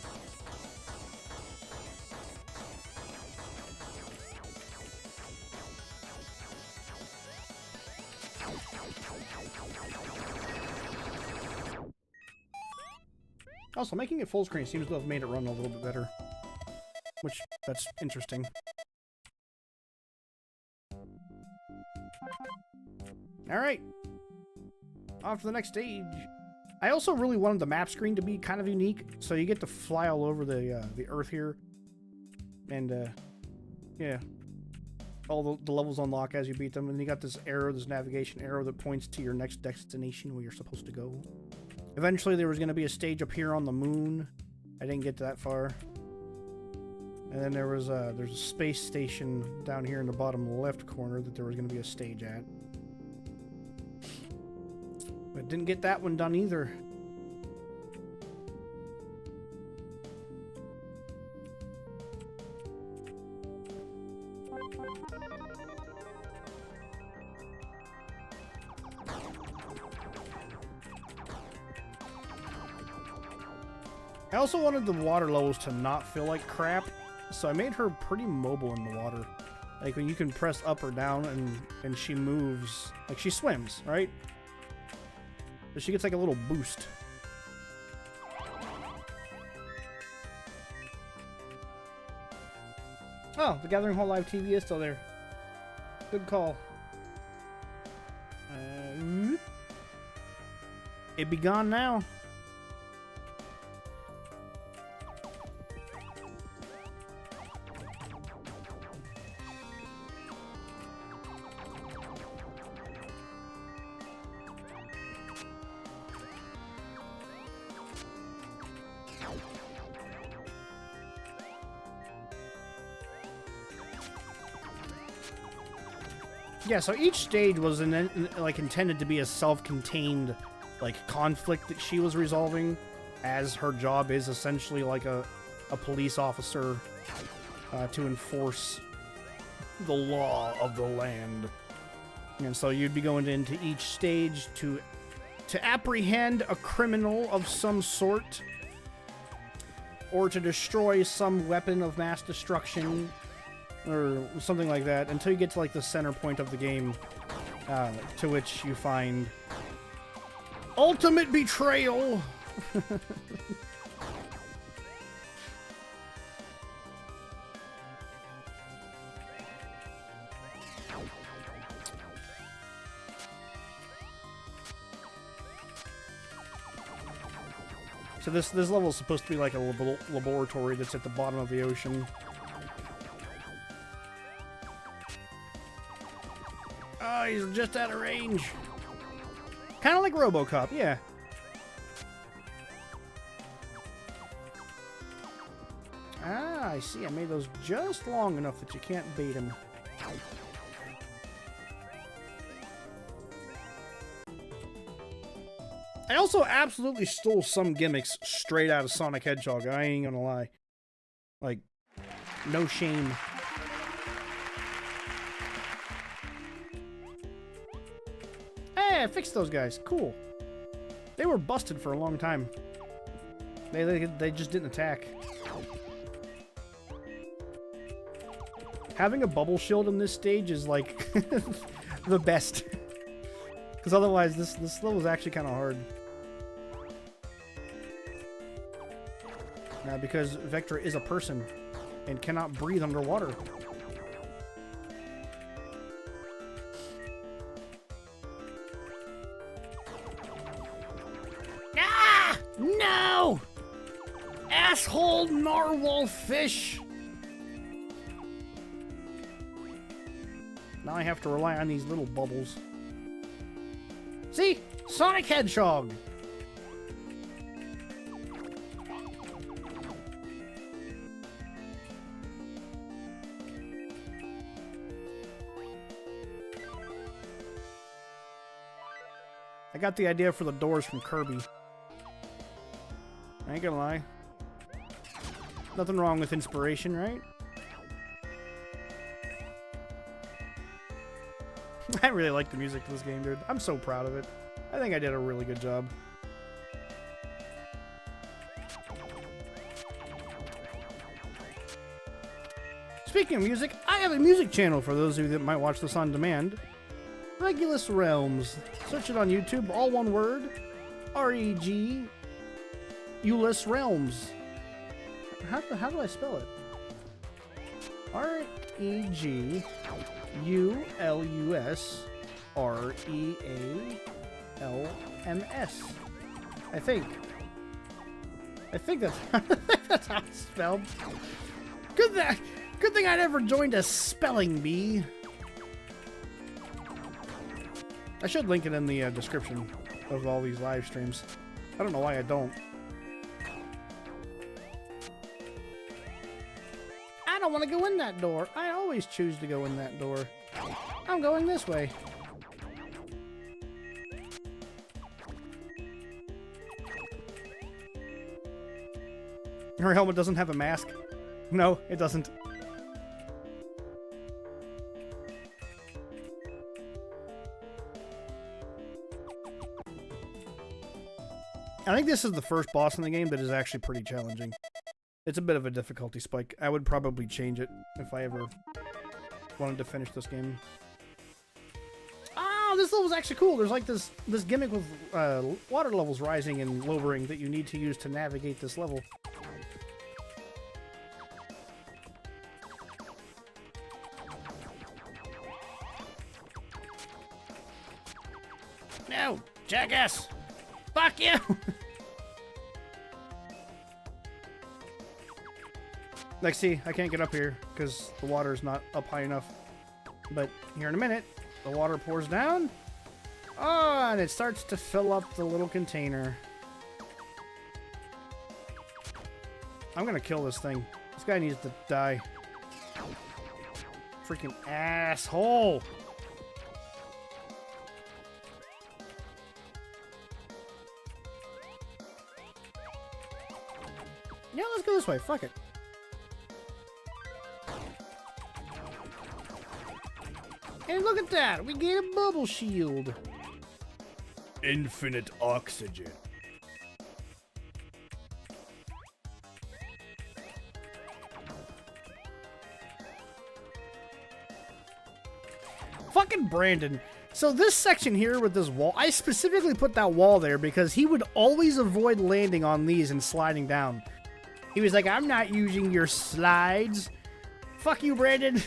Also, making it full screen seems to have made it run a little bit better. Which, that's interesting. Alright. On to the next stage. I also really wanted the map screen to be kind of unique, so you get to fly all over the Earth here. And, yeah. All the levels unlock as you beat them, and you got this arrow, this navigation arrow that points to your next destination where you're supposed to go. Eventually there was going to be a stage up here on the moon. I didn't get that far. And then there's a space station down here in the bottom left corner that there was going to be a stage at. But didn't get that one done either. I also wanted the water levels to not feel like crap, so I made her pretty mobile in the water. Like when you can press up or down and she moves, like she swims, right? So she gets like a little boost. Oh, the Gathering Hall Live TV is still there. Good call. It be gone now. Yeah, so each stage was intended to be a self-contained conflict that she was resolving, as her job is essentially like a police officer to enforce the law of the land. And so you'd be going into each stage to apprehend a criminal of some sort, or to destroy some weapon of mass destruction, or something like that, until you get to the center point of the game, to which you find ultimate betrayal. So this level is supposed to be like a laboratory that's at the bottom of the ocean. Oh, he's just out of range. Kind of like RoboCop, yeah. Ah, I see. I made those just long enough that you can't bait him. I also absolutely stole some gimmicks straight out of Sonic Hedgehog. I ain't gonna lie. Like, no shame. Hey, I fixed those guys. Cool. They were busted for a long time. They just didn't attack. Having a bubble shield in this stage is like the best. Because otherwise this level is actually kind of hard. Because Vectra is a person and cannot breathe underwater. Ah! No! Asshole narwhal fish! Now I have to rely on these little bubbles. See? Sonic Hedgehog! I got the idea for the doors from Kirby. I ain't gonna lie. Nothing wrong with inspiration, right? I really like the music to this game, dude. I'm so proud of it. I think I did a really good job. Speaking of music, I have a music channel for those of you that might watch this on demand. Regulus Realms. Search it on YouTube, all one word. R-E-G Ulus Realms. How do I spell it? R-E-G-U-L-U-S-R-E-A-L-M-S. I think that's that's how it's spelled. Good thing I never joined a spelling bee. I should link it in the description of all these live streams. I don't know why I don't. I don't want to go in that door. I always choose to go in that door. I'm going this way. Her helmet doesn't have a mask. No, it doesn't. I think this is the first boss in the game that is actually pretty challenging. It's a bit of a difficulty spike. I would probably change it if I ever wanted to finish this game. Ah, this level's actually cool. There's like this gimmick with water levels rising and lowering that you need to use to navigate this level. No, jackass! Fuck you! Like, see, I can't get up here because the water's not up high enough. But here in a minute, the water pours down. Oh, and it starts to fill up the little container. I'm gonna kill this thing. This guy needs to die. Freaking asshole! Yeah, let's go this way. Fuck it. And look at that! We get a bubble shield. Infinite oxygen. Fucking Brandon. So this section here with this wall, I specifically put that wall there because he would always avoid landing on these and sliding down. He was like, I'm not using your slides. Fuck you, Brandon.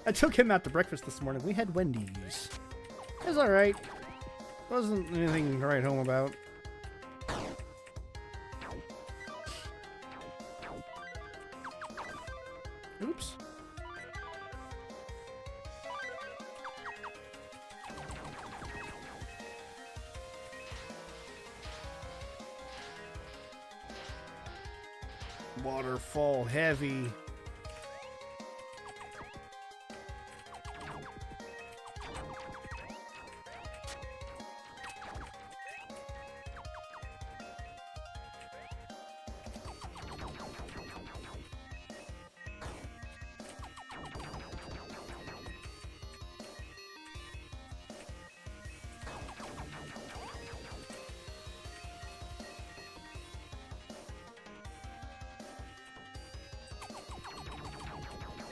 I took him out to breakfast this morning. We had Wendy's. It was alright. Wasn't anything to write home about. Oops. Waterfall heavy.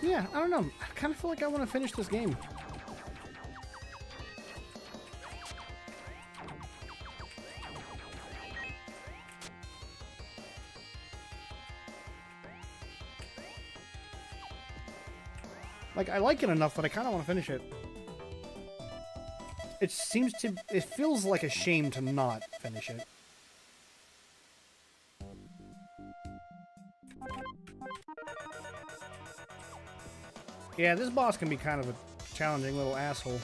Yeah, I don't know. I kind of feel like I want to finish this game. Like, I like it enough, but I kind of want to finish it. It feels like a shame to not finish it. Yeah, this boss can be kind of a challenging little asshole.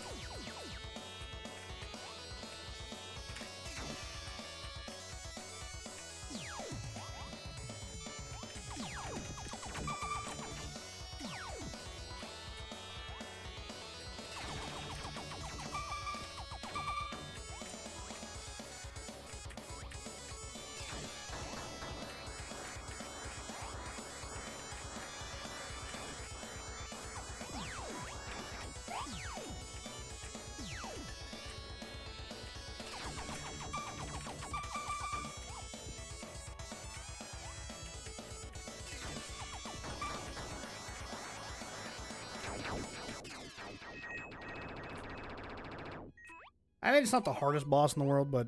I think it's not the hardest boss in the world, but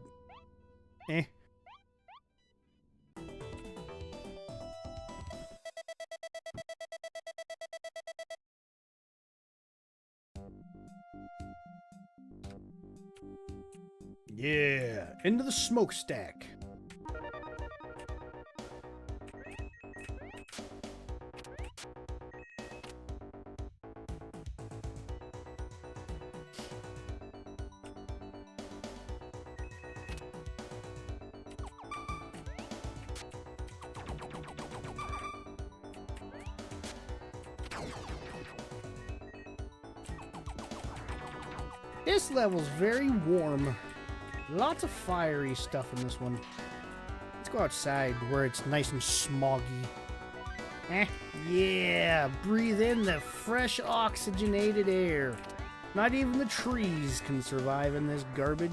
eh. Yeah, into the smokestack. This level's very warm. Lots of fiery stuff in this one. Let's go outside where it's nice and smoggy. Yeah, breathe in the fresh oxygenated air. Not even the trees can survive in this garbage.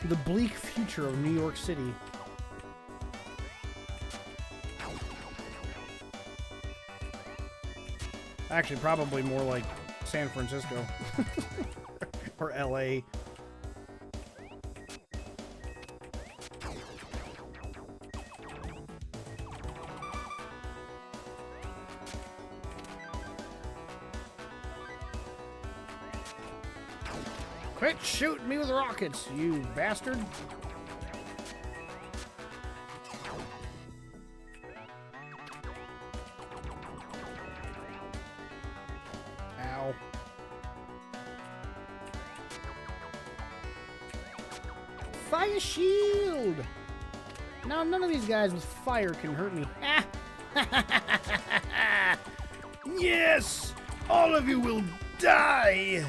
The bleak future of New York City. Actually, probably more like San Francisco. Or LA. Quit shooting me with rockets, you bastard! Ow. Fire shield! Now none of these guys with fire can hurt me. Yes! All of you will die!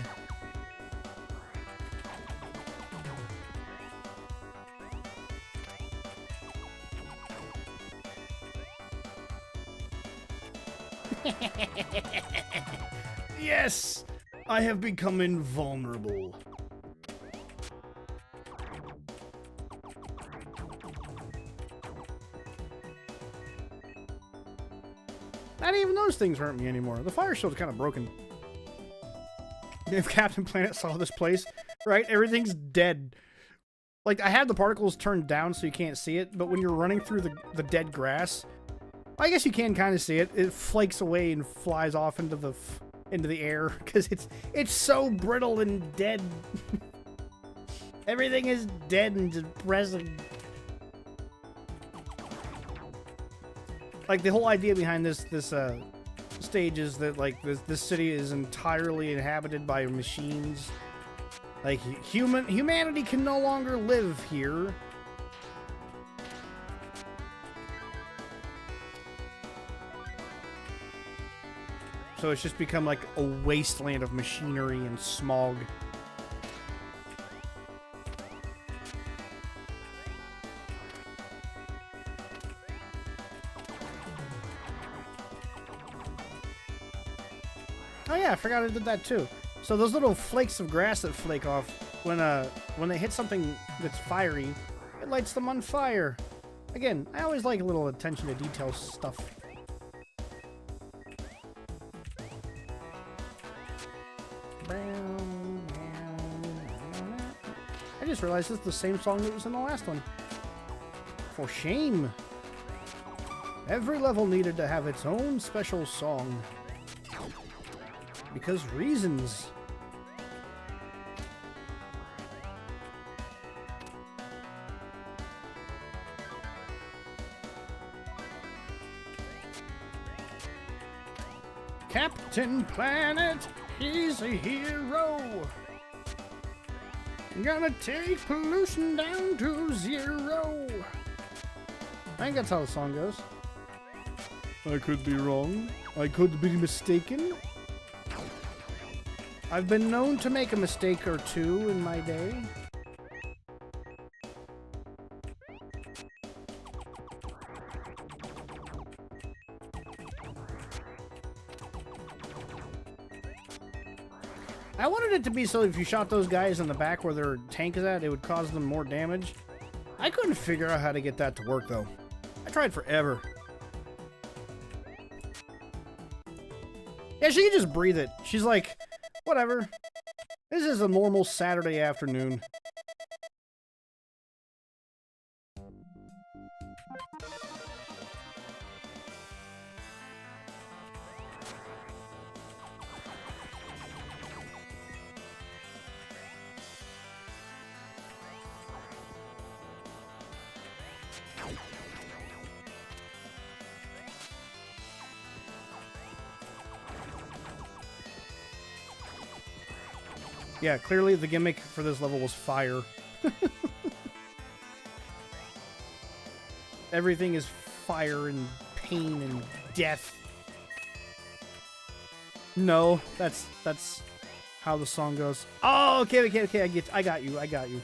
Yes! I have become invulnerable. Not even those things hurt me anymore. The fire shield's kind of broken. If Captain Planet saw this place, right? Everything's dead. Like, I had the particles turned down so you can't see it, but when you're running through the dead grass, I guess you can kind of see it. It flakes away and flies off into the air because it's so brittle and dead. Everything is dead and depressing. Like, the whole idea behind this stage is that, like, this city is entirely inhabited by machines. Like, humanity can no longer live here. So it's just become like a wasteland of machinery and smog. Oh yeah, I forgot I did that too. So those little flakes of grass that flake off, when they hit something that's fiery, it lights them on fire. Again, I always like a little attention to detail stuff. I just realized this is the same song that was in the last one. For shame. Every level needed to have its own special song. Because reasons. Captain Planet, he's a hero. Gonna take pollution down to 0. I think that's how the song goes. I could be wrong. I could be mistaken. I've been known to make a mistake or two in my day. I wanted it to be so if you shot those guys in the back where their tank is at, it would cause them more damage. I couldn't figure out how to get that to work, though. I tried forever. Yeah, she can just breathe it. She's like, whatever. This is a normal Saturday afternoon. Yeah, clearly the gimmick for this level was fire. Everything is fire and pain and death. No, that's how the song goes. Oh, okay, I got you.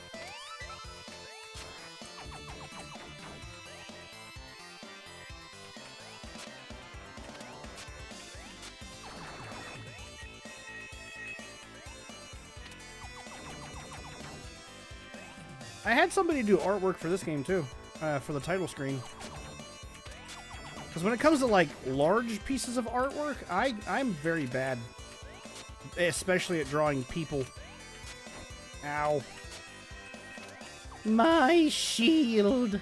I had somebody do artwork for this game too, for the title screen. Because when it comes to like large pieces of artwork, I'm very bad, especially at drawing people. Ow! My shield.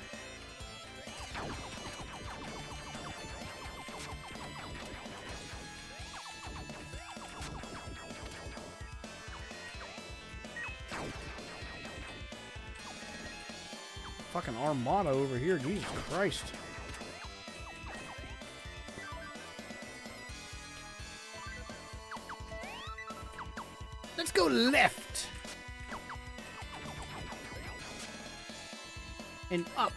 Fucking Armada over here, Jesus Christ. Let's go left. And up.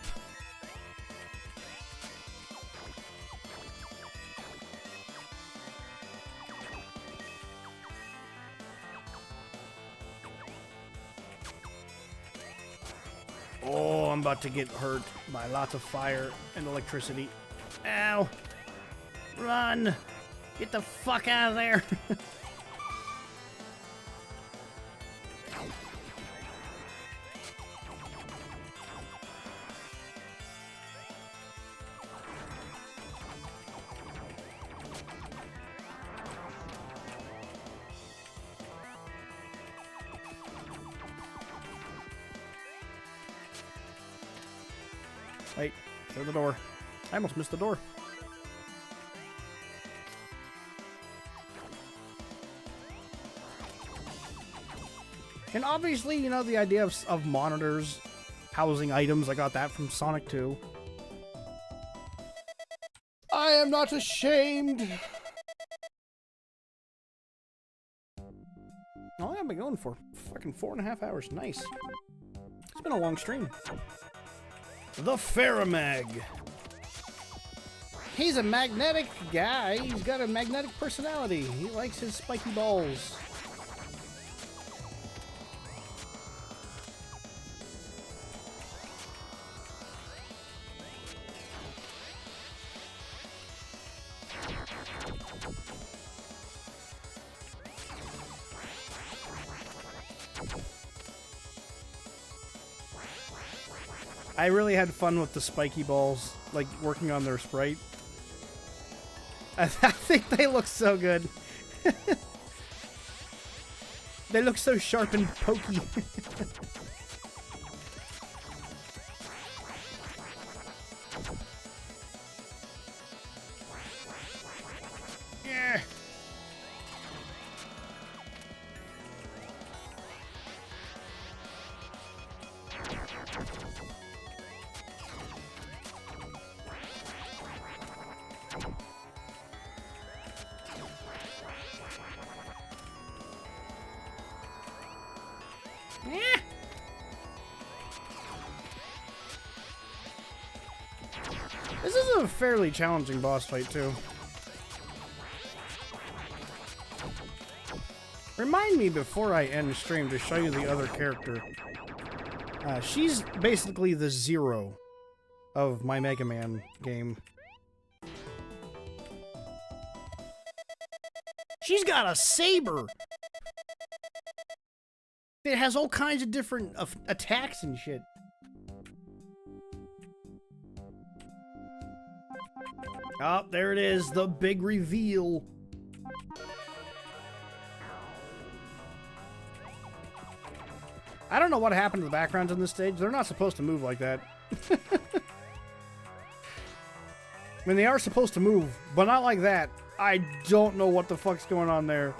Oh, I'm about to get hurt by lots of fire and electricity. Ow! Run! Get the fuck out of there! Wait, through the door. I almost missed the door. And obviously, you know, the idea of monitors housing items, I got that from Sonic 2. I am not ashamed! How long have I been going for? Fucking 4.5 hours. Nice. It's been a long stream. The Pharamag. He's a magnetic guy. He's got a magnetic personality. He likes his spiky balls. I really had fun with the spiky balls, like working on their sprite. I think they look so good. They look so sharp and pokey. Yeah. Yeah. This is a fairly challenging boss fight, too. Remind me before I end stream to show you the other character. She's basically the Zero of my Mega Man game. She's got a saber! It has all kinds of different attacks and shit. Oh, there it is, the big reveal. I don't know what happened to the backgrounds on this stage. They're not supposed to move like that. I mean, they are supposed to move, but not like that. I don't know what the fuck's going on there.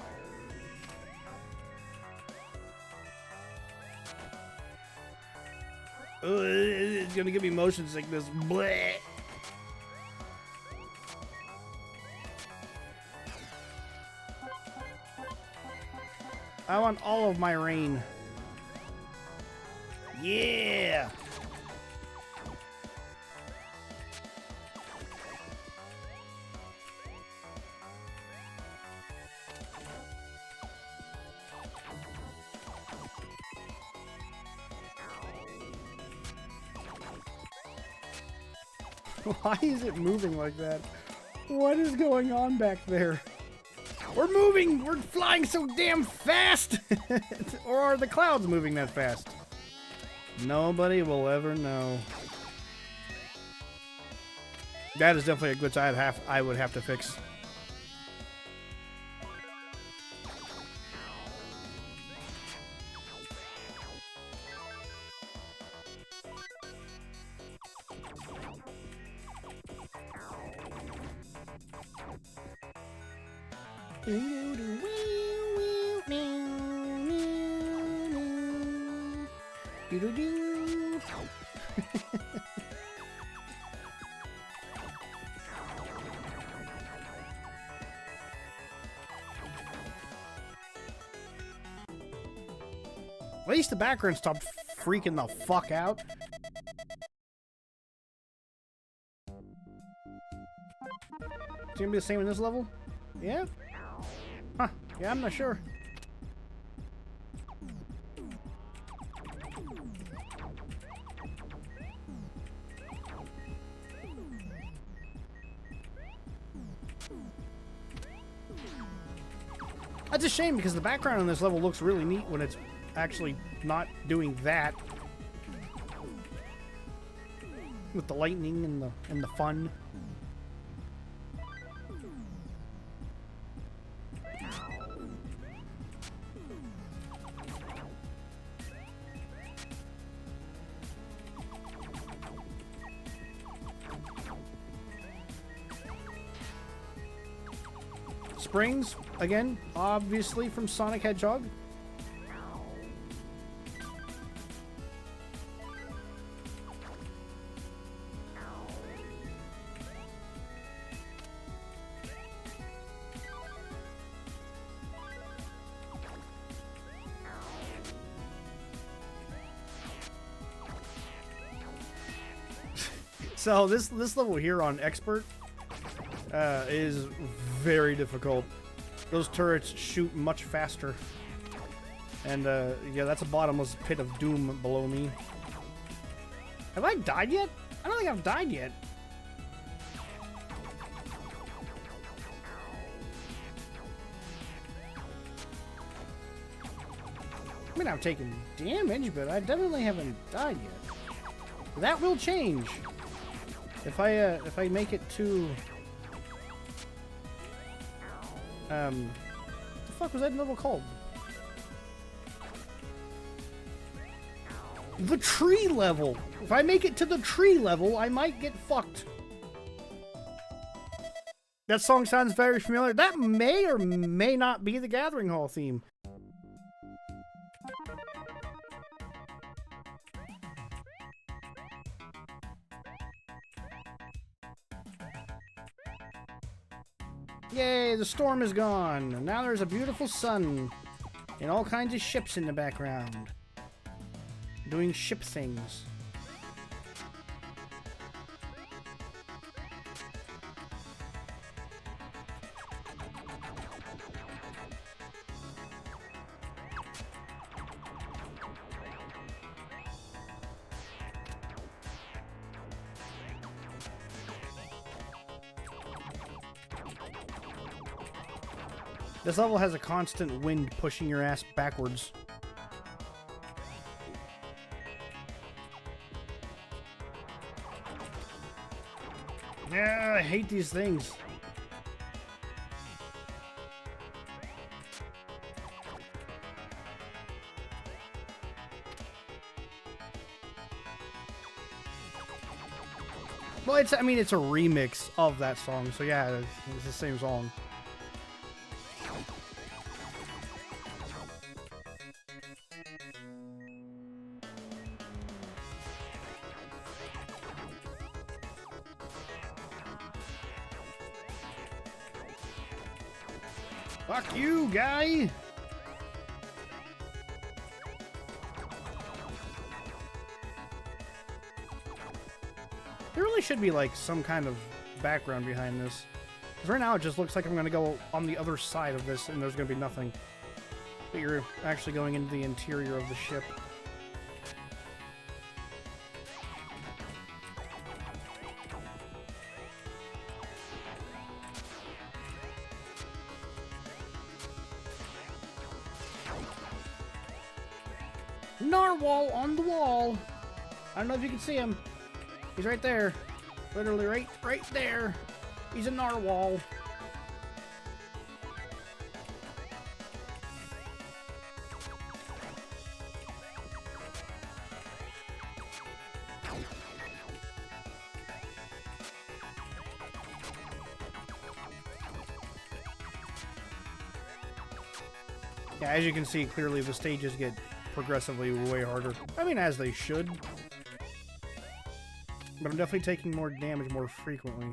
It's gonna give me motion sickness. Bleh. I want all of my rain. Yeah! Why is it moving like that? What is going on back there? We're moving! We're flying so damn fast! Or are the clouds moving that fast? Nobody will ever know. That is definitely a glitch I would have to fix. At least the background stopped freaking the fuck out. It's gonna be the same in this level? Yeah? Huh. Yeah, I'm not sure. That's a shame because the background on this level looks really neat when it's actually not doing that. With the lightning and the fun. Springs, again, obviously from Sonic Hedgehog. So this level here on Expert is very difficult. Those turrets shoot much faster. And yeah, that's a bottomless pit of doom below me. Have I died yet? I don't think I've died yet. I mean, I've taken damage, but I definitely haven't died yet. That will change. If I make it to what the fuck was that level called? The tree level. If I make it to the tree level, I might get fucked. That song sounds very familiar. That may or may not be the Gathering Hall theme. Yay, the storm is gone. And now there's a beautiful sun and all kinds of ships in the background doing ship things. This level has a constant wind pushing your ass backwards. Yeah, I hate these things. Well, I mean, it's a remix of that song, so yeah, it's the same song. Fuck you, guy! There really should be, like, some kind of background behind this. Because right now it just looks like I'm going to go on the other side of this and there's going to be nothing. But you're actually going into the interior of the ship. Narwhal on the wall! I don't know if you can see him. He's right there. Literally right there. He's a narwhal. Yeah, as you can see, clearly the stages get progressively way harder. I mean, as they should. But I'm definitely taking more damage more frequently.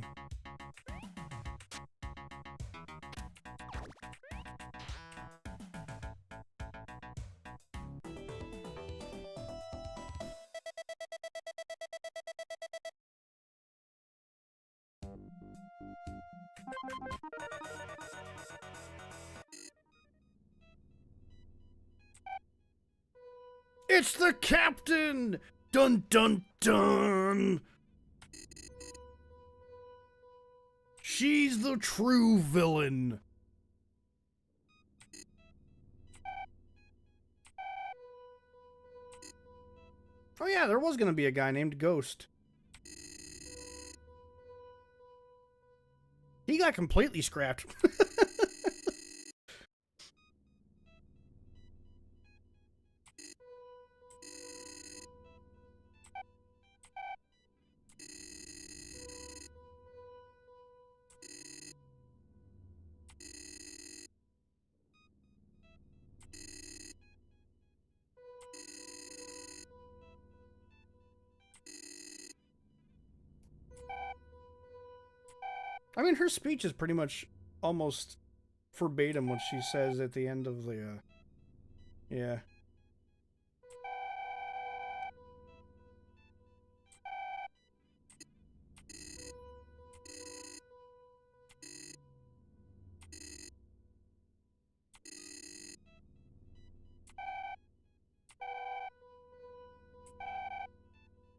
It's the captain! Dun dun dun! She's the true villain. Oh yeah, there was gonna be a guy named Ghost. He got completely scrapped. I mean, her speech is pretty much almost verbatim what she says at the end of the, yeah.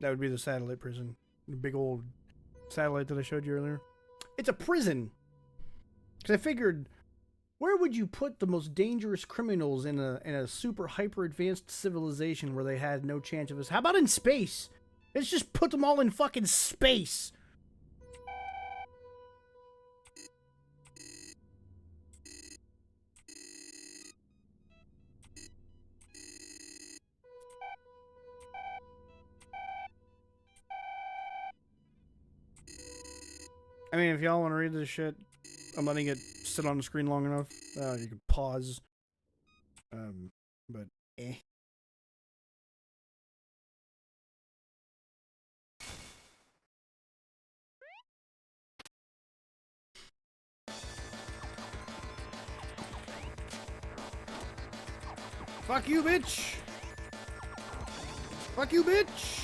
That would be the satellite prison. The big old satellite that I showed you earlier. It's a prison! Because I figured, where would you put the most dangerous criminals in a super hyper-advanced civilization where they had no chance of us? How about in space? Let's just put them all in fucking space! I mean, if y'all want to read this shit, I'm letting it sit on the screen long enough. You can pause. But eh. Fuck you, bitch! Fuck you, bitch!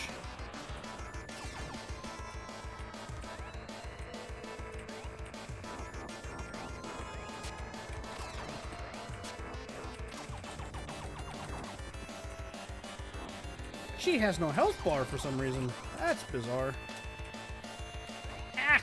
She has no health bar for some reason. That's bizarre. Ah!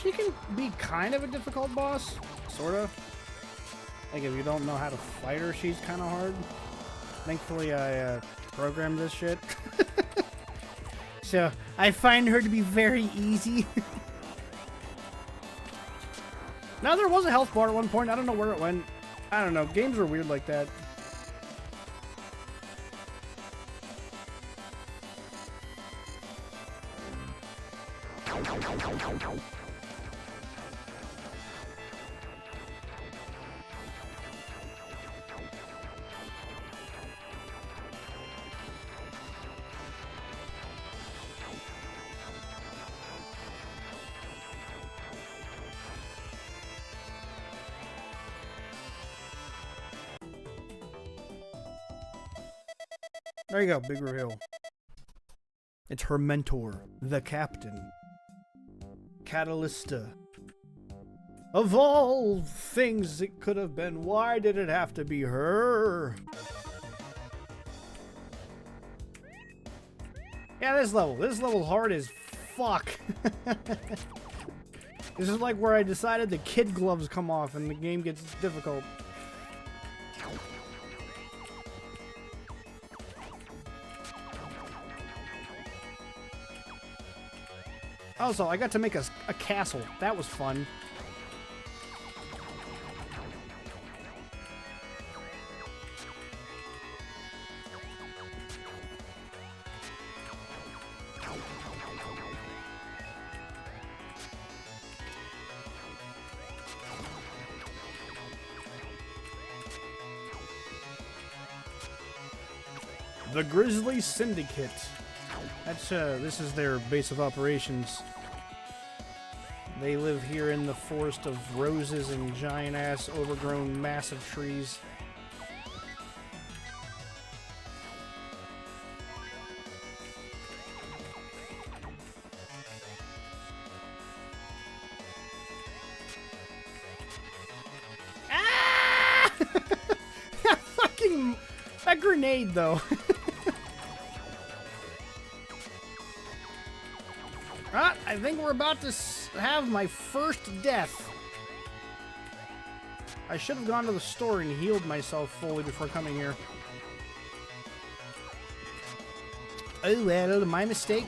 She can be kind of a difficult boss, sort of. Like, if you don't know how to fight her, she's kind of hard. Thankfully, I programmed this shit. So, I find her to be very easy. Now, there was a health bar at one point. I don't know where it went. I don't know. Games are weird like that. There you go, big reveal. It's her mentor, the captain. Catalysta. Of all things it could have been, why did it have to be her? Yeah, this level's hard as fuck. This is like where I decided the kid gloves come off and the game gets difficult. Also, I got to make a castle. That was fun. The Grizzly Syndicate. That's this is their base of operations. They live here in the forest of roses and giant-ass overgrown massive trees. Ah! Fucking that grenade though. I think we're about to have my first death. I should have gone to the store and healed myself fully before coming here. Oh well, my mistake.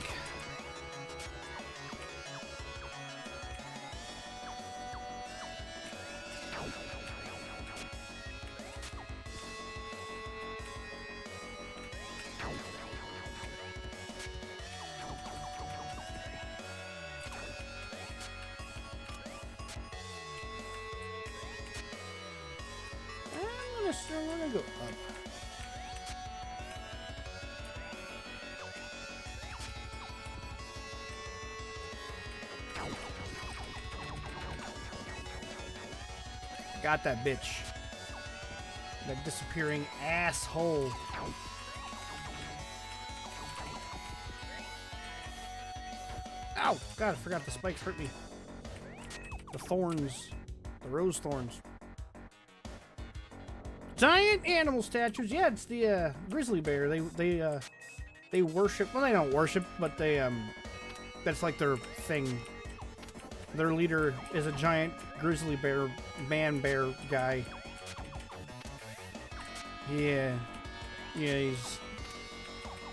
I'm gonna go up. Got that bitch. That disappearing asshole. Ow! God, I forgot the spikes hurt me. The thorns. The rose thorns. Giant animal statues. Yeah, it's the grizzly bear. They worship. Well, they don't worship, but they that's like their thing. Their leader is a giant grizzly bear, man bear guy. Yeah, yeah.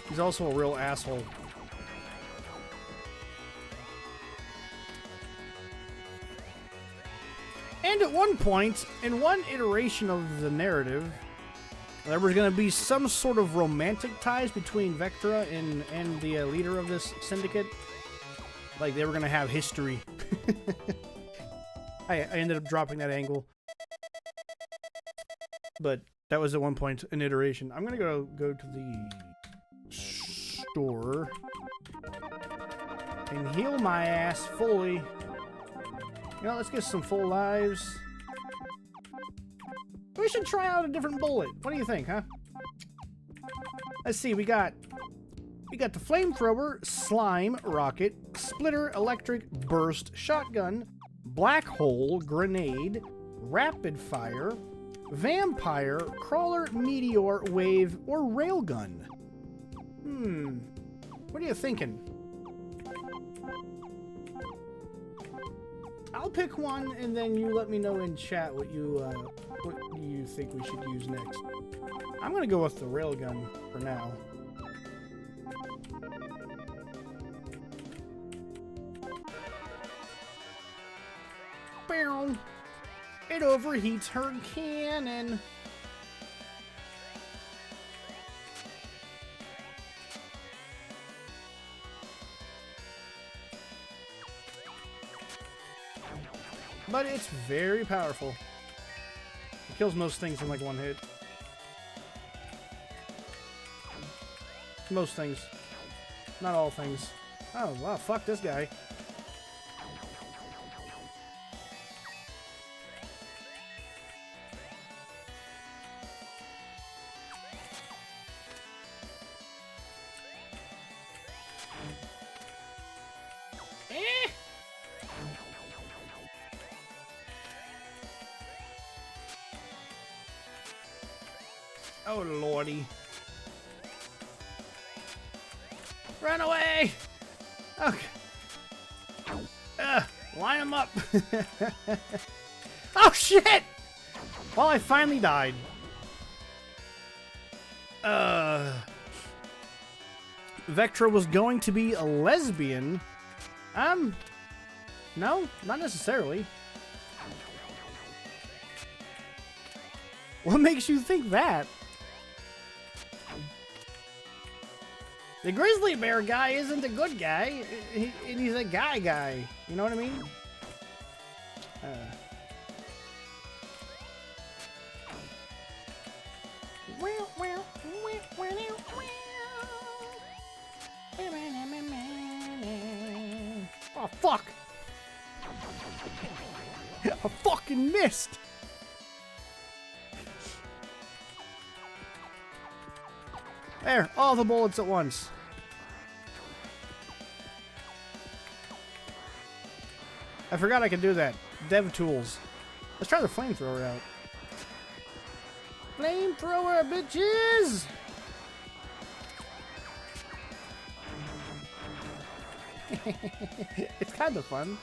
He's also a real asshole. And at one point, in one iteration of the narrative, there was going to be some sort of romantic ties between Vectra and the leader of this syndicate. Like, they were going to have history. I ended up dropping that angle. But that was at one point an iteration. I'm going to go to the store and heal my ass fully. You know, let's get some full lives. We should try out a different bullet. What do you think, huh? Let's see, we got the flamethrower, slime, rocket, splitter, electric, burst, shotgun, black hole, grenade, rapid fire, vampire, crawler, meteor, wave, or railgun. What are you thinking? I'll pick one, and then you let me know in chat what you think we should use next. I'm gonna go with the railgun for now. Boom! It overheats her cannon. But it's very powerful. It kills most things in like one hit. Most things. Not all things. Oh, wow, fuck this guy. Oh, lordy. Run away! Okay. Line them up. Oh, shit! Well, I finally died. Vectra was going to be a lesbian. No, not necessarily. What makes you think that? The grizzly bear guy isn't a good guy. He's a guy. You know what I mean? Oh, fuck! I fucking missed! There, all the bullets at once. I forgot I could do that. Dev tools. Let's try the flamethrower out. Flamethrower, bitches! It's kind of fun.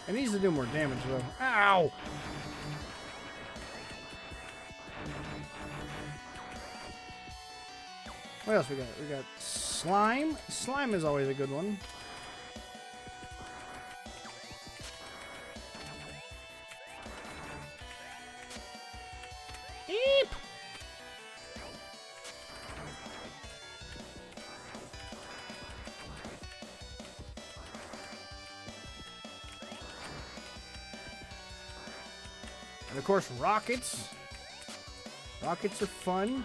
It needs to do more damage, though. Ow! What else we got? We got slime. Slime is always a good one. Eep! And of course, rockets. Rockets are fun.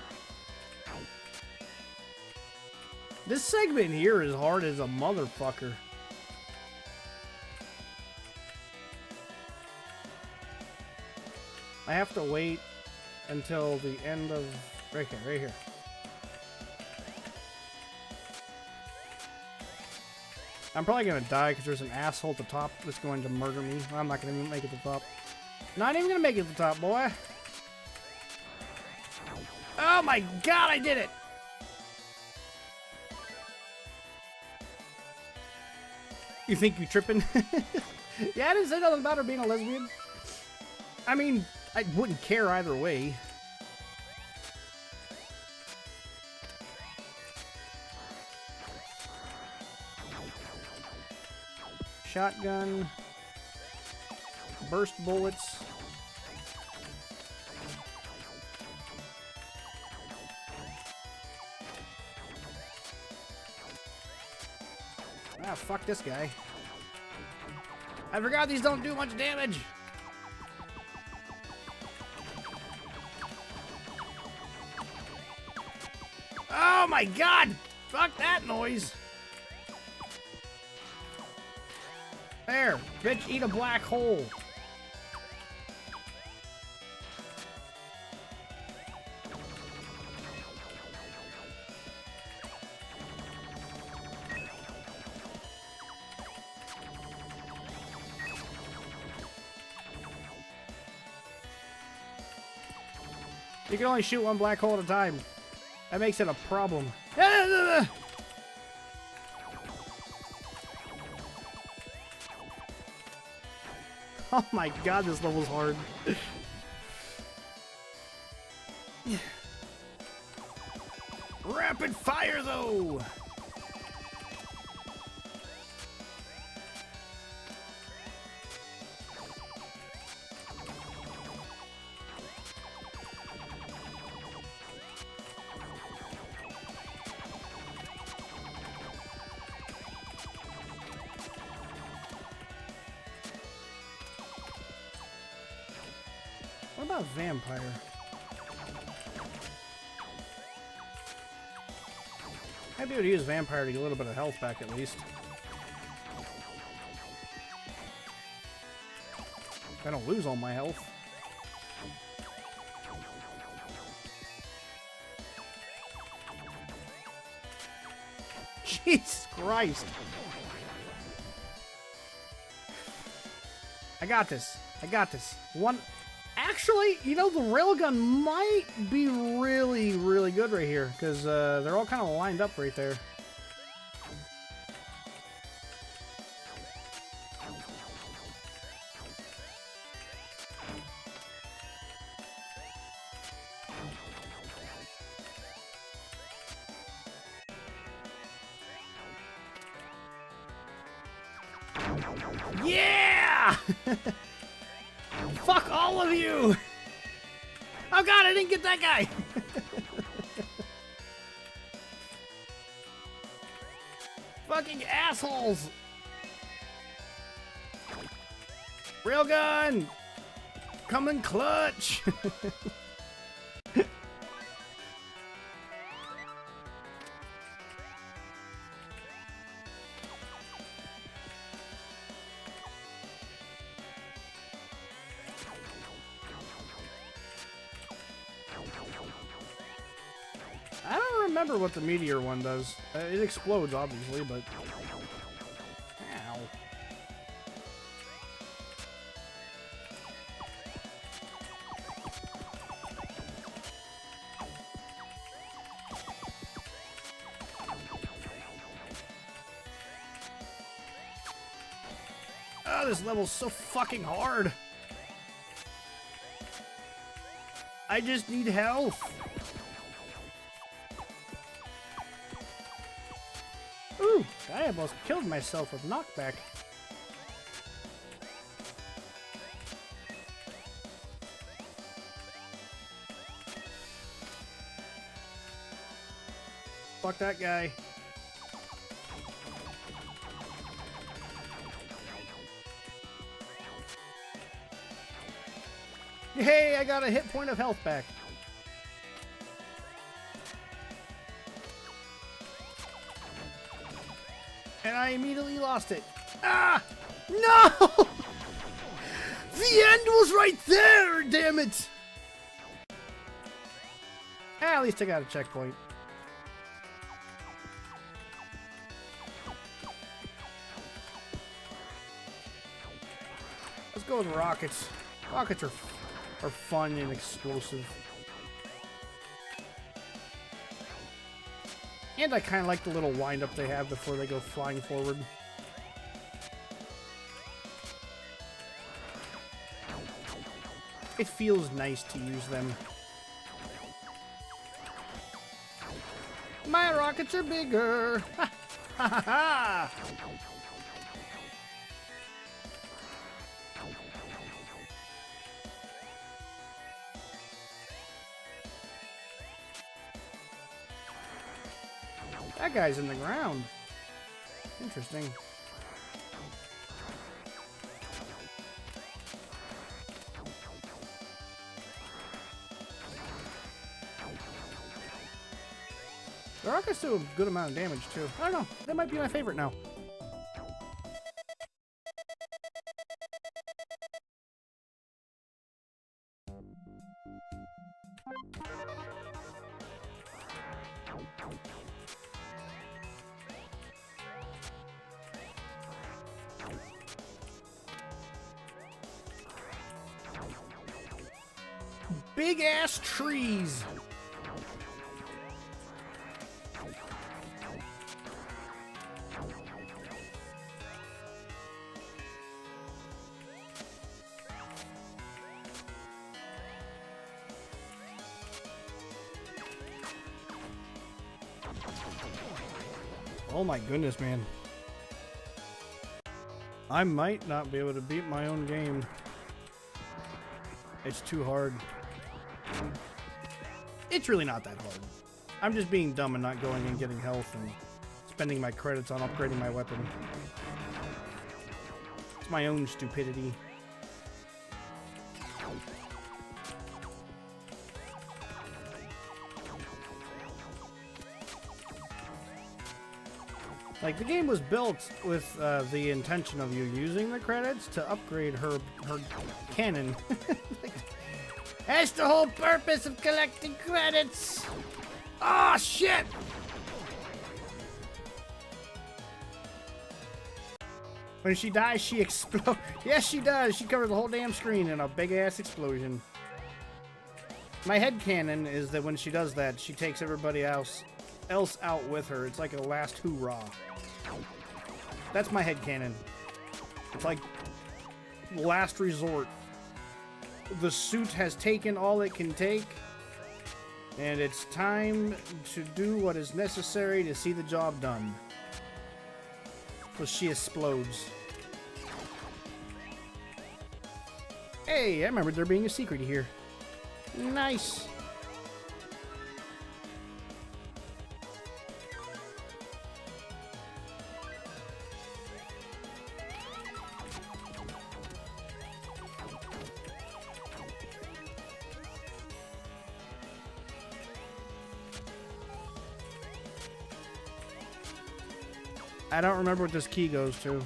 This segment here is hard as a motherfucker. I have to wait until the end of... Right here. I'm probably gonna die because there's an asshole at the top that's going to murder me. I'm not gonna even make it to the top. Not even gonna make it to the top, boy. Oh my god, I did it! You think you tripping? Yeah, I didn't say nothing about her being a lesbian. I mean, I wouldn't care either way. Shotgun. Burst bullets. Ah, fuck this guy. I forgot these don't do much damage. Oh my god! Fuck that noise. There, bitch, eat a black hole. You can only shoot one black hole at a time. That makes it a problem. Oh my god, this level's hard. Rapid fire, though! What about vampire? I'd be able to use vampire to get a little bit of health back at least. If I don't lose all my health. Jesus Christ. I got this. I got this. Actually, you know, the railgun might be really, really good right here, because they're all kind of lined up right there. Yeah! Fuck all of you! Oh god, I didn't get that guy! Fucking assholes! Railgun! Coming clutch! I don't remember what the meteor one does. It explodes, obviously, but... Ow. Oh, this level's so fucking hard. I just need health. Ooh, I almost killed myself with knockback. Fuck that guy. Hey, I got a hit point of health back. And I immediately lost it. Ah! No! The end was right there, damn it! Ah, at least I got a checkpoint. Let's go with rockets. Rockets are fun and explosive. And I kind of like the little wind-up they have before they go flying forward. It feels nice to use them. My rockets are bigger! Ha ha ha ha! That guy's in the ground. Interesting. The rockets do a good amount of damage too. I don't know. That might be my favorite now. Big ass trees. Oh my goodness, man. I might not be able to beat my own game. It's too hard. It's really not that hard. I'm just being dumb and not going and getting health and spending my credits on upgrading my weapon. It's my own stupidity. Like, the game was built with the intention of you using the credits to upgrade her cannon. Like, that's the whole purpose of collecting credits! Oh, shit! When she dies, she explodes. Yes, she does. She covers the whole damn screen in a big-ass explosion. My headcanon is that when she does that, she takes everybody else out with her. It's like a last hoorah. That's my headcanon. It's like last resort. The suit has taken all it can take, and it's time to do what is necessary to see the job done. So she explodes. Hey, I remembered there being a secret here. Nice. I don't remember what this key goes to.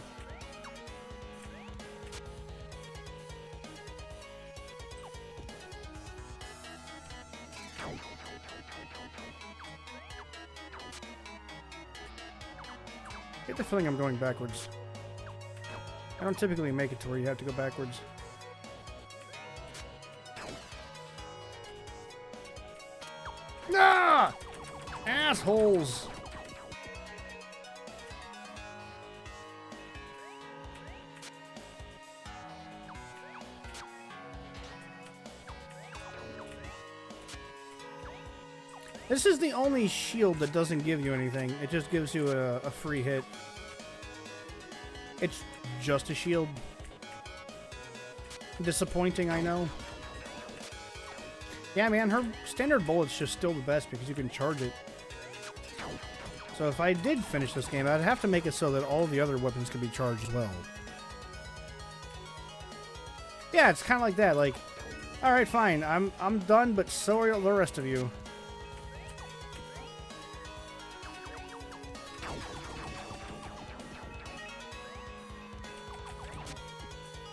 I get the feeling I'm going backwards. I don't typically make it to where you have to go backwards. Ah! Assholes! This is the only shield that doesn't give you anything. It just gives you a free hit. It's just a shield. Disappointing, I know. Yeah, man, her standard bullet's just still the best because you can charge it. So if I did finish this game, I'd have to make it so that all the other weapons could be charged as well. Yeah, it's kind of like that. Like, all right, fine, I'm done, but so are the rest of you.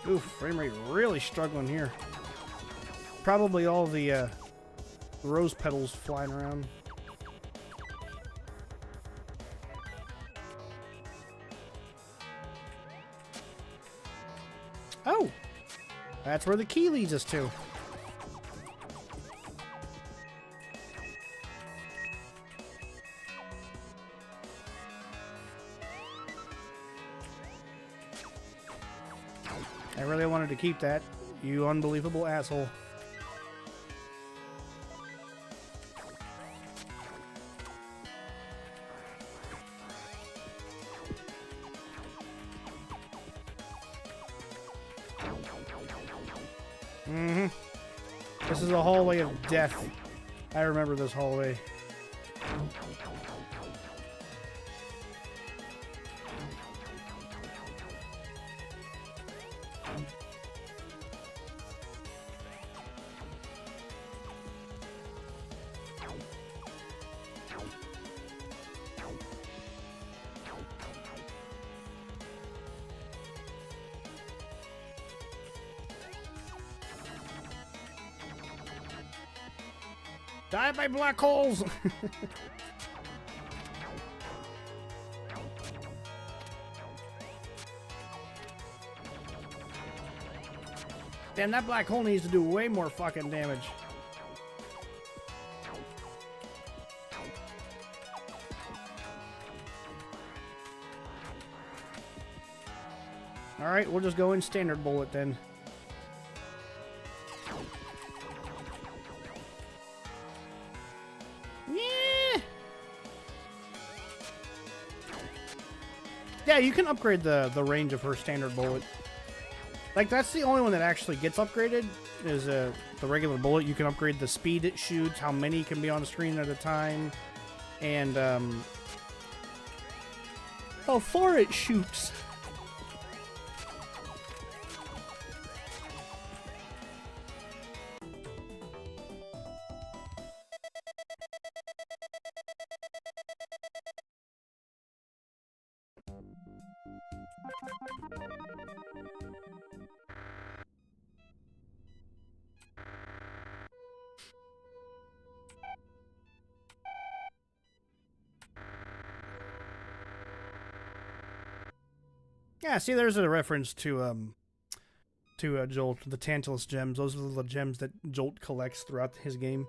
Oof, frame rate really struggling here. Probably all the rose petals flying around. Oh! That's where the key leads us to. I really wanted to keep that, you unbelievable asshole. This is a hallway of death. I remember this hallway. Die by black holes! Damn, that black hole needs to do way more fucking damage. Alright, we'll just go in standard bullet then. Yeah, you can upgrade the range of her standard bullet. Like, that's the only one that actually gets upgraded, is the regular bullet. You can upgrade the speed it shoots, how many can be on the screen at a time, and how far it shoots. Yeah, see, there's a reference to Jolt, the Tantalus gems. Those are the gems that Jolt collects throughout his game.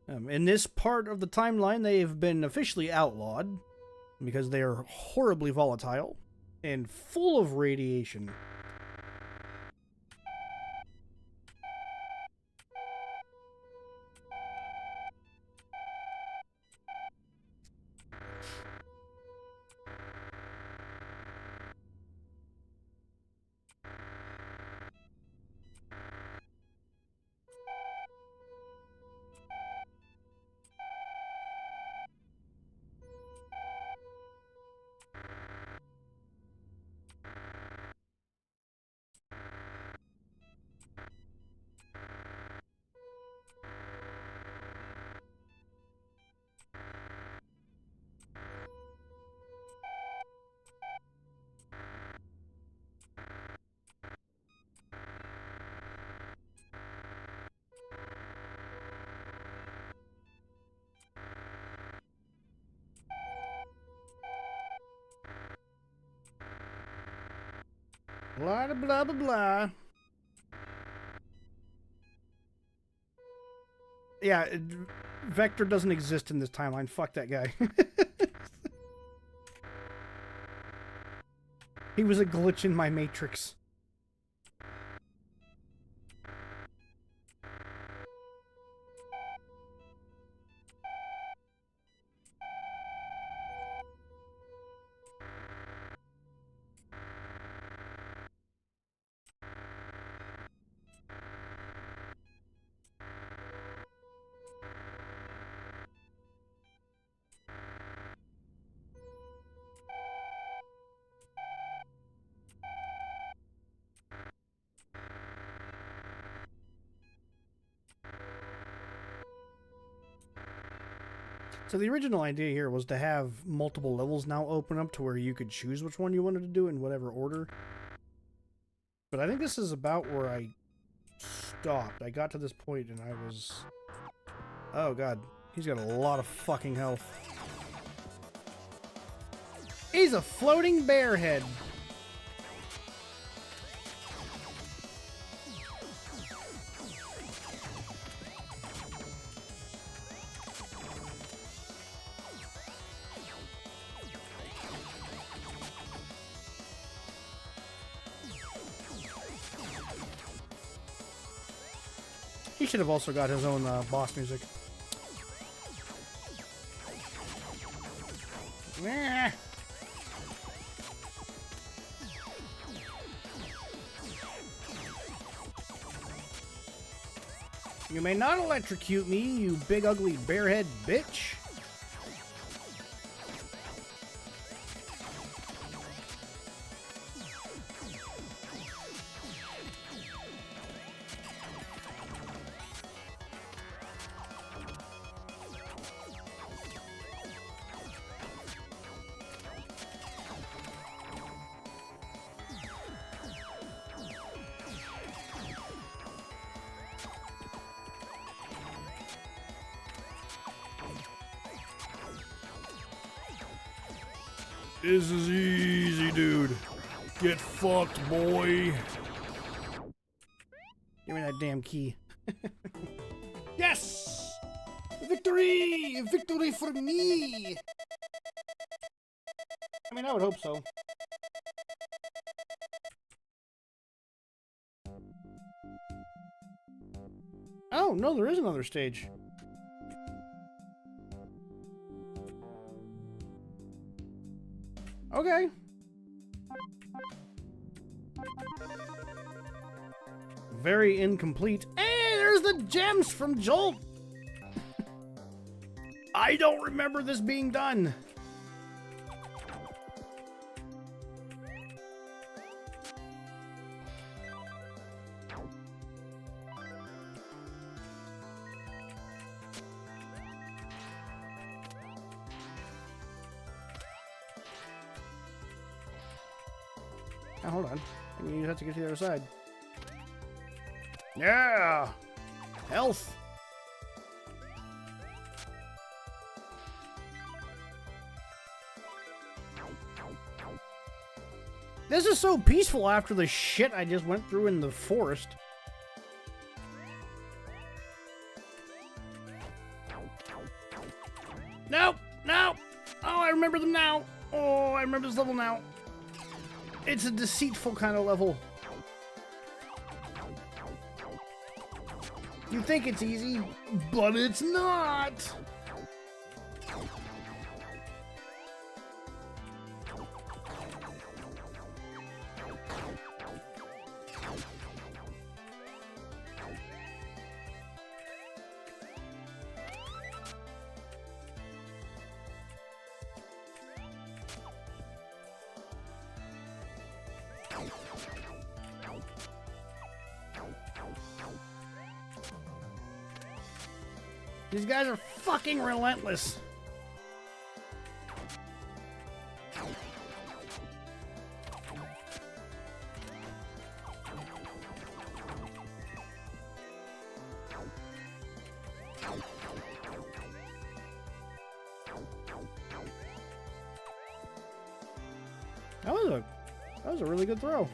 In this part of the timeline, they have been officially outlawed because they are horribly volatile and full of radiation. Blah, blah, blah, blah. Yeah, Vector doesn't exist in this timeline. Fuck that guy. He was a glitch in my Matrix. So the original idea here was to have multiple levels now open up to where you could choose which one you wanted to do in whatever order. But I think this is about where I stopped. I got to this point and I was... Oh god, he's got a lot of fucking health. He's a floating bear head. He should have also got his own boss music. Nah. You may not electrocute me, you big ugly bearhead bitch. This is easy, dude. Get fucked, boy. Give me that damn key. Yes! Victory! Victory for me! I mean, I would hope so. Oh, no, there is another stage. Okay. Very incomplete. Hey, there's the gems from Jolt! I don't remember this being done. Now, hold on. You have to get to the other side. Yeah! Health! This is so peaceful after the shit I just went through in the forest. Nope! No! Oh, I remember them now! Oh, I remember this level now. It's a deceitful kind of level. You think it's easy, but it's not! These guys are fucking relentless. That was a really good throw.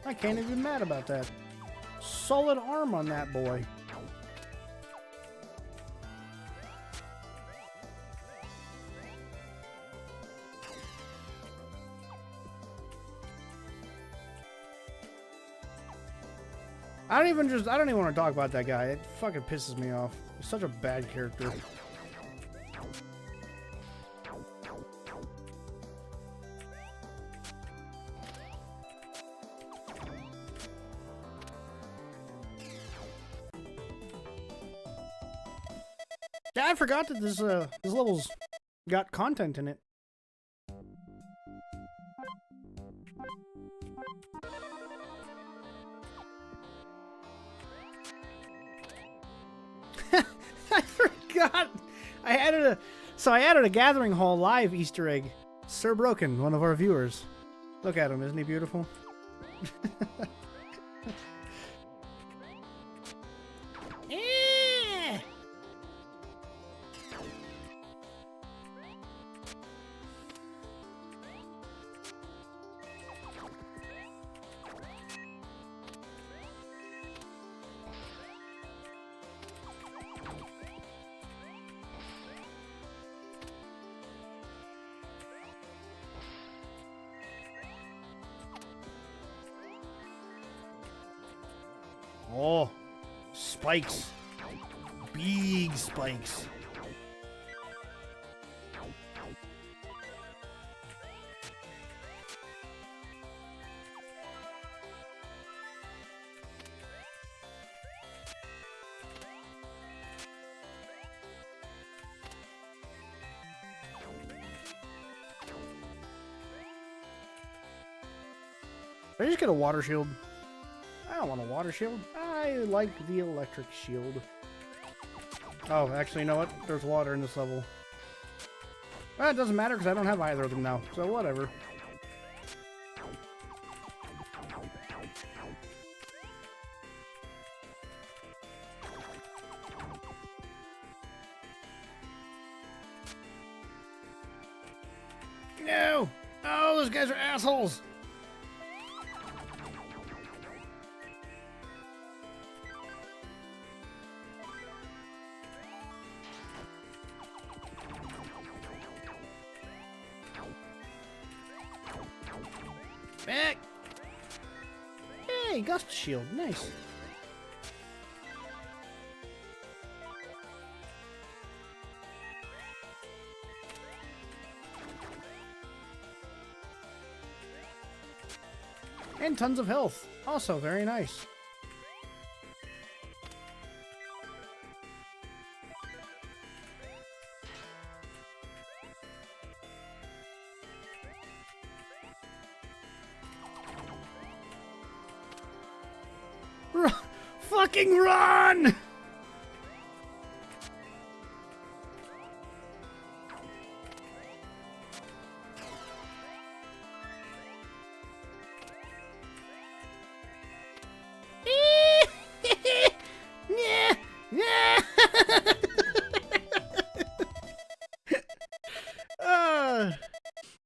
I can't even be mad about that. Solid arm on that boy. I don't even want to talk about that guy. It fucking pisses me off. He's such a bad character. Yeah, I forgot that this level's got content in it. I forgot. I added a Gathering Hall live Easter egg. Sir Broken, one of our viewers. Look at him, isn't he beautiful? Oh, spikes. Big spikes. Did I just get a water shield? I don't want a water shield. I like the electric shield. Oh, actually, you know what? There's water in this level. Well, it doesn't matter because I don't have either of them now, so whatever. No! Oh, those guys are assholes! Back! Hey, Gust Shield, nice. And tons of health. Also very nice. Fucking run!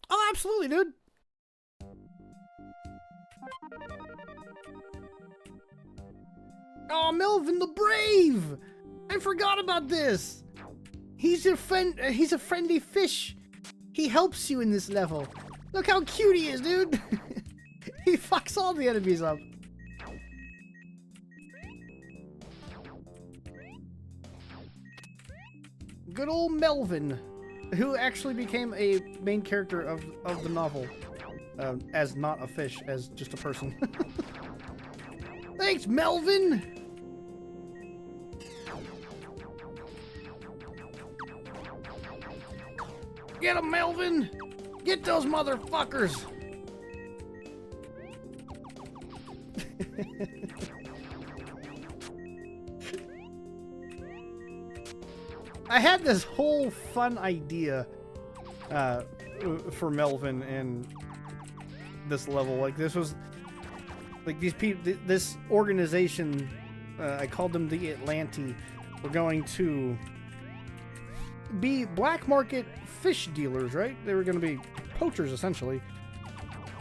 Oh, absolutely, dude. Oh, Melvin the Brave! I forgot about this. He's a friend. He's a friendly fish. He helps you in this level. Look how cute he is, dude. He fucks all the enemies up. Good old Melvin, who actually became a main character of the novel, as not a fish, as just a person. Thanks, Melvin! Get him, Melvin! Get those motherfuckers! I had this whole fun idea for Melvin in this level. Like, this was like these people, this organization. I called them the Atlanti. Were going to be black market fish dealers, right? They were going to be poachers essentially.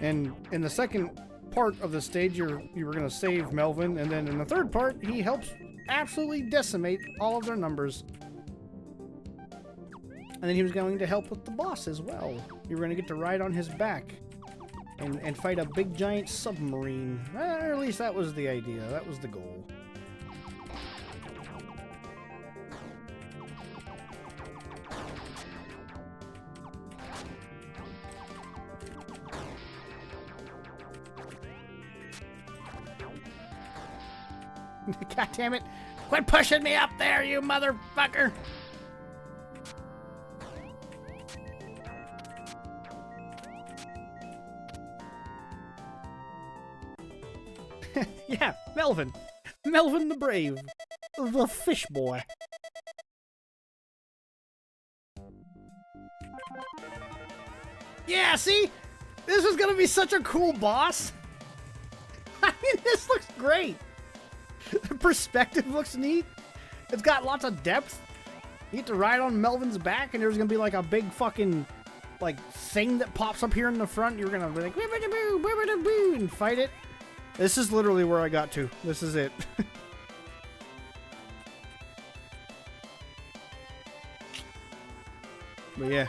And in the second part of the stage, you were going to save Melvin, and then in the third part, he helps absolutely decimate all of their numbers. And then he was going to help with the boss as well. You were going to get to ride on his back and fight a big giant submarine. Or at least that was the idea. That was the goal. God damn it. Quit pushing me up there, you motherfucker! Yeah, Melvin. Melvin the Brave. The fish boy. Yeah, see? This was gonna be such a cool boss. I mean, this looks great. The perspective looks neat. It's got lots of depth. You get to ride on Melvin's back, and there's gonna be like a big fucking like thing that pops up here in the front. You're gonna be like "Wibbidi-boo, wibbidi-boo," and fight it. This is literally where I got to. This is it. But yeah.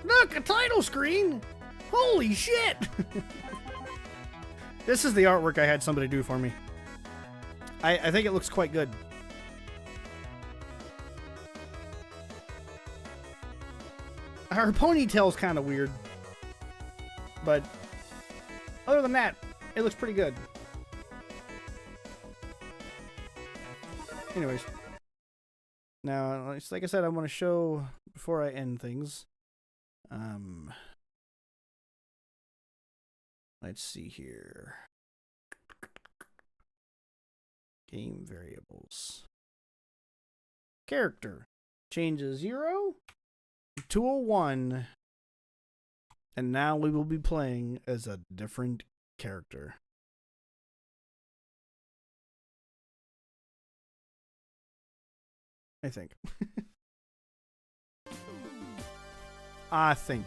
Look, a title screen! Holy shit! This is the artwork I had somebody do for me. I think it looks quite good. Her ponytail's kind of weird. But other than that, it looks pretty good. Anyways. Now, like I said, I want to show, before I end things, let's see here. Game variables. Character. Changes 0 to a 1. And now we will be playing as a different character. I think. I think.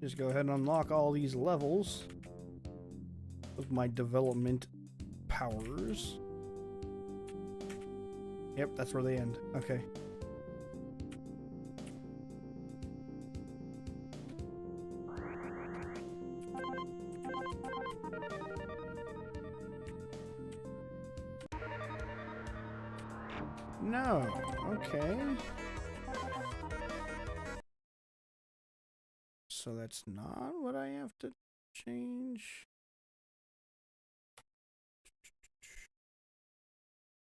Just go ahead and unlock all these levels with my development powers. Yep, that's where they end. Okay. No. Okay. So that's not what I have to change.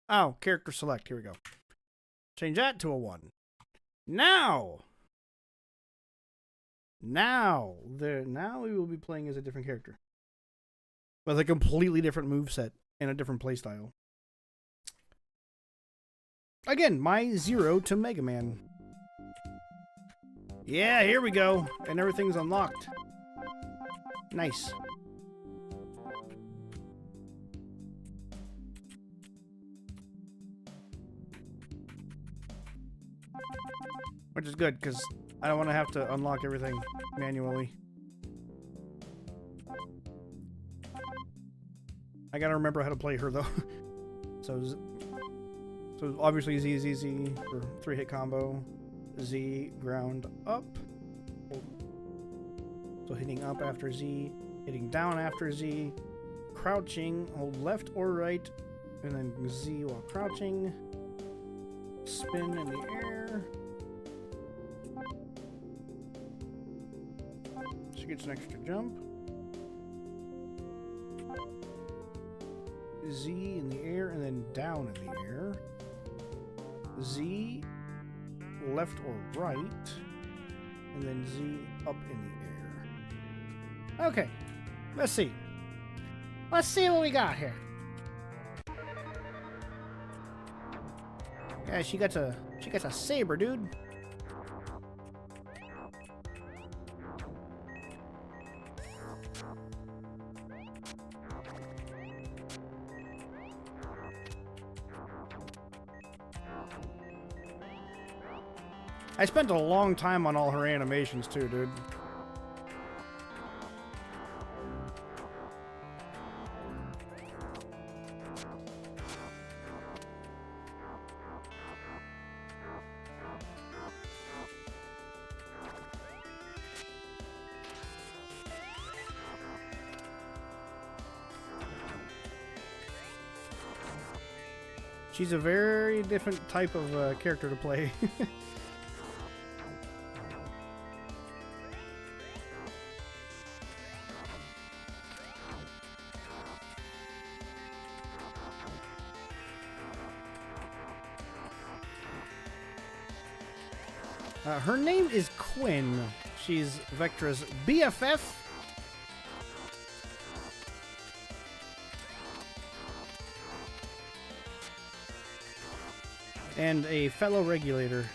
Oh, character select. Here we go. Change that to a 1. Now we will be playing as a different character. With a completely different moveset and a different playstyle. Again, my 0 to Mega Man. Yeah, here we go. And everything's unlocked. Nice. Which is good, because I don't want to have to unlock everything manually. I gotta remember how to play her, though. So obviously Z, Z, Z for 3-hit combo. Z, ground up. So hitting up after Z, hitting down after Z, crouching, hold left or right, and then Z while crouching. Spin in the air. She gets an extra jump. Z in the air and then down in the air. Z left or right, and then Z up in the air. Okay, let's see. Let's see what we got here. Yeah, she gets a saber, dude. I spent a long time on all her animations too, dude. She's a very different type of character to play. Her name is Quinn. She's Vectra's BFF. And a fellow regulator.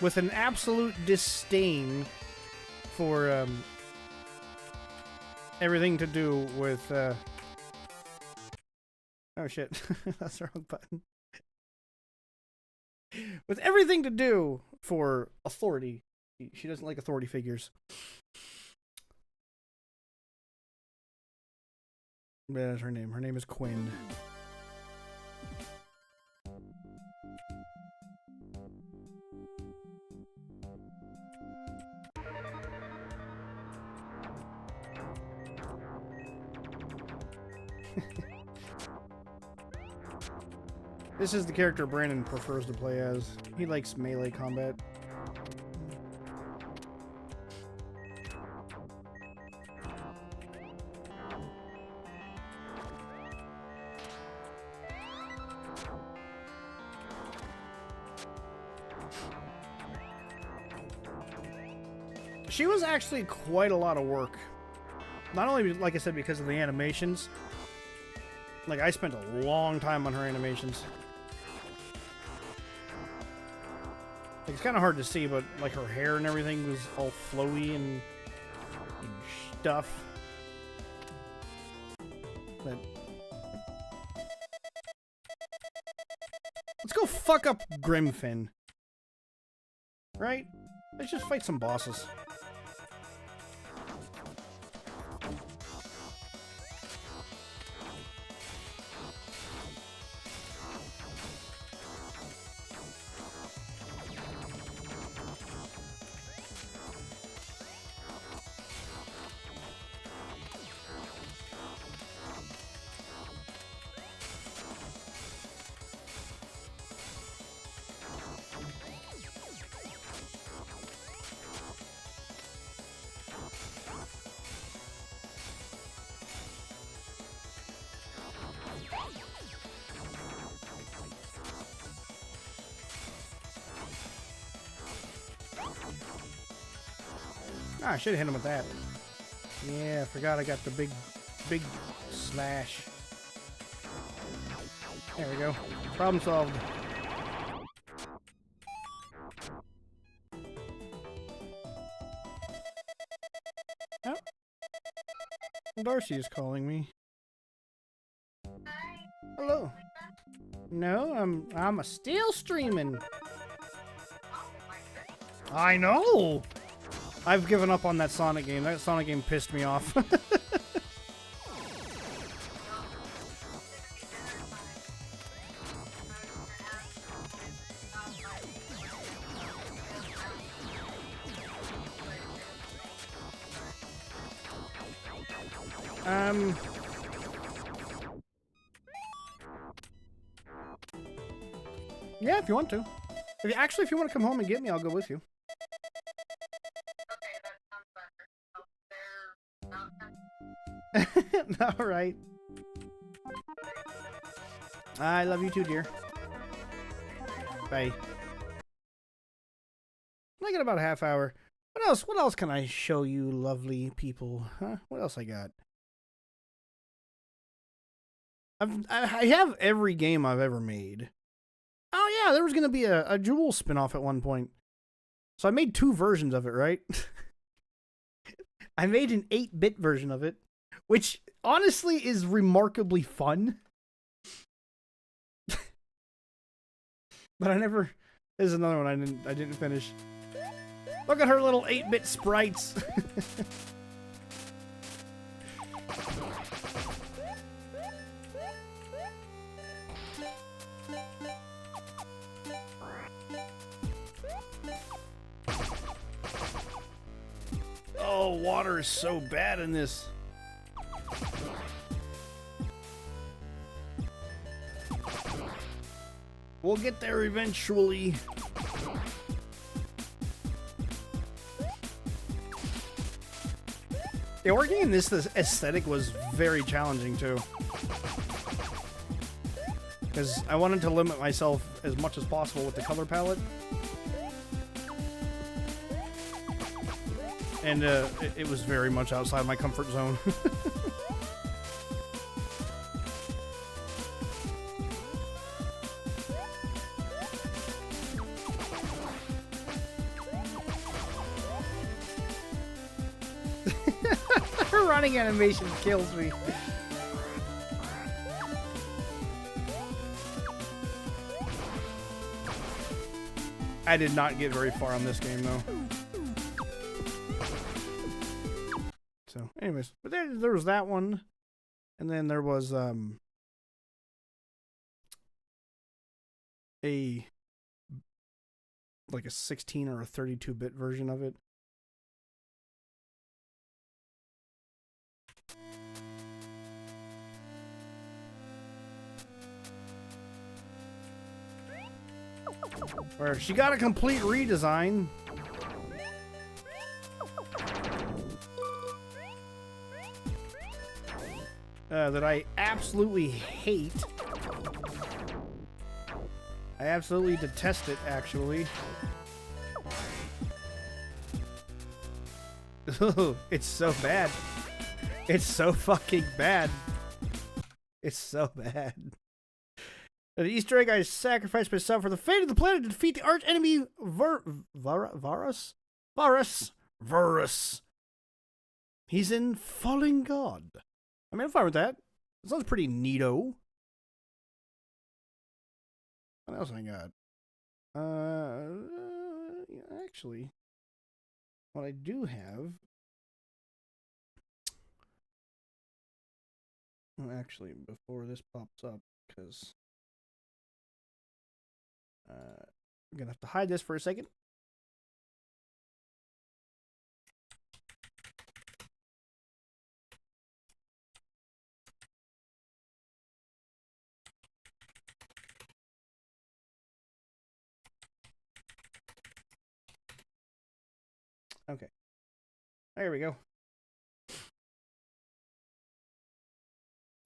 With an absolute disdain for everything to do with... Oh shit, that's the wrong button. With everything to do for authority. She doesn't like authority figures. But that's her name. Her name is Quinn. This is the character Brandon prefers to play as. He likes melee combat. She was actually quite a lot of work. Not only, like I said, because of the animations. Like, I spent a long time on her animations. Like, it's kind of hard to see, but like her hair and everything was all flowy and stuff. But let's go fuck up Grimfin. Right? Let's just fight some bosses. Ah, I should have hit him with that. Yeah, I forgot I got the big slash. There we go. Problem solved. Oh. Darcy is calling me. Hello. No, I'm still streaming. I know. I've given up on that Sonic game. That Sonic game pissed me off. Yeah, if you want to. If you want to come home and get me, I'll go with you. All right. I love you too, dear. Bye. I got about a half hour. What else? What else can I show you, lovely people? Huh? What else I got? I have every game I've ever made. Oh yeah, there was gonna be a Jewel spin-off at one point. So I made 2 versions of it, right? I made an 8-bit version of it, which honestly is remarkably fun. But I never. There's another one I didn't finish. Look at her little 8-bit sprites. Oh, water is so bad in this. We'll get there eventually. Yeah, working in this aesthetic was very challenging too. Because I wanted to limit myself as much as possible with the color palette. And it was very much outside my comfort zone. Her running animation kills me. I did not get very far on this game though. So, anyways, but there was that one, and then there was a 16 or a 32-bit version of it. Where she got a complete redesign. That I absolutely hate. I absolutely detest it, actually. It's so bad. It's so fucking bad. It's so bad. The Easter egg I sacrificed myself for the fate of the planet to defeat the arch enemy Varus. He's in Falling God. I mean, I'm fine with that. It sounds pretty neato. What else I got? Actually, what I do have. Well, actually, before this pops up, because I'm gonna have to hide this for a second. Okay. There we go.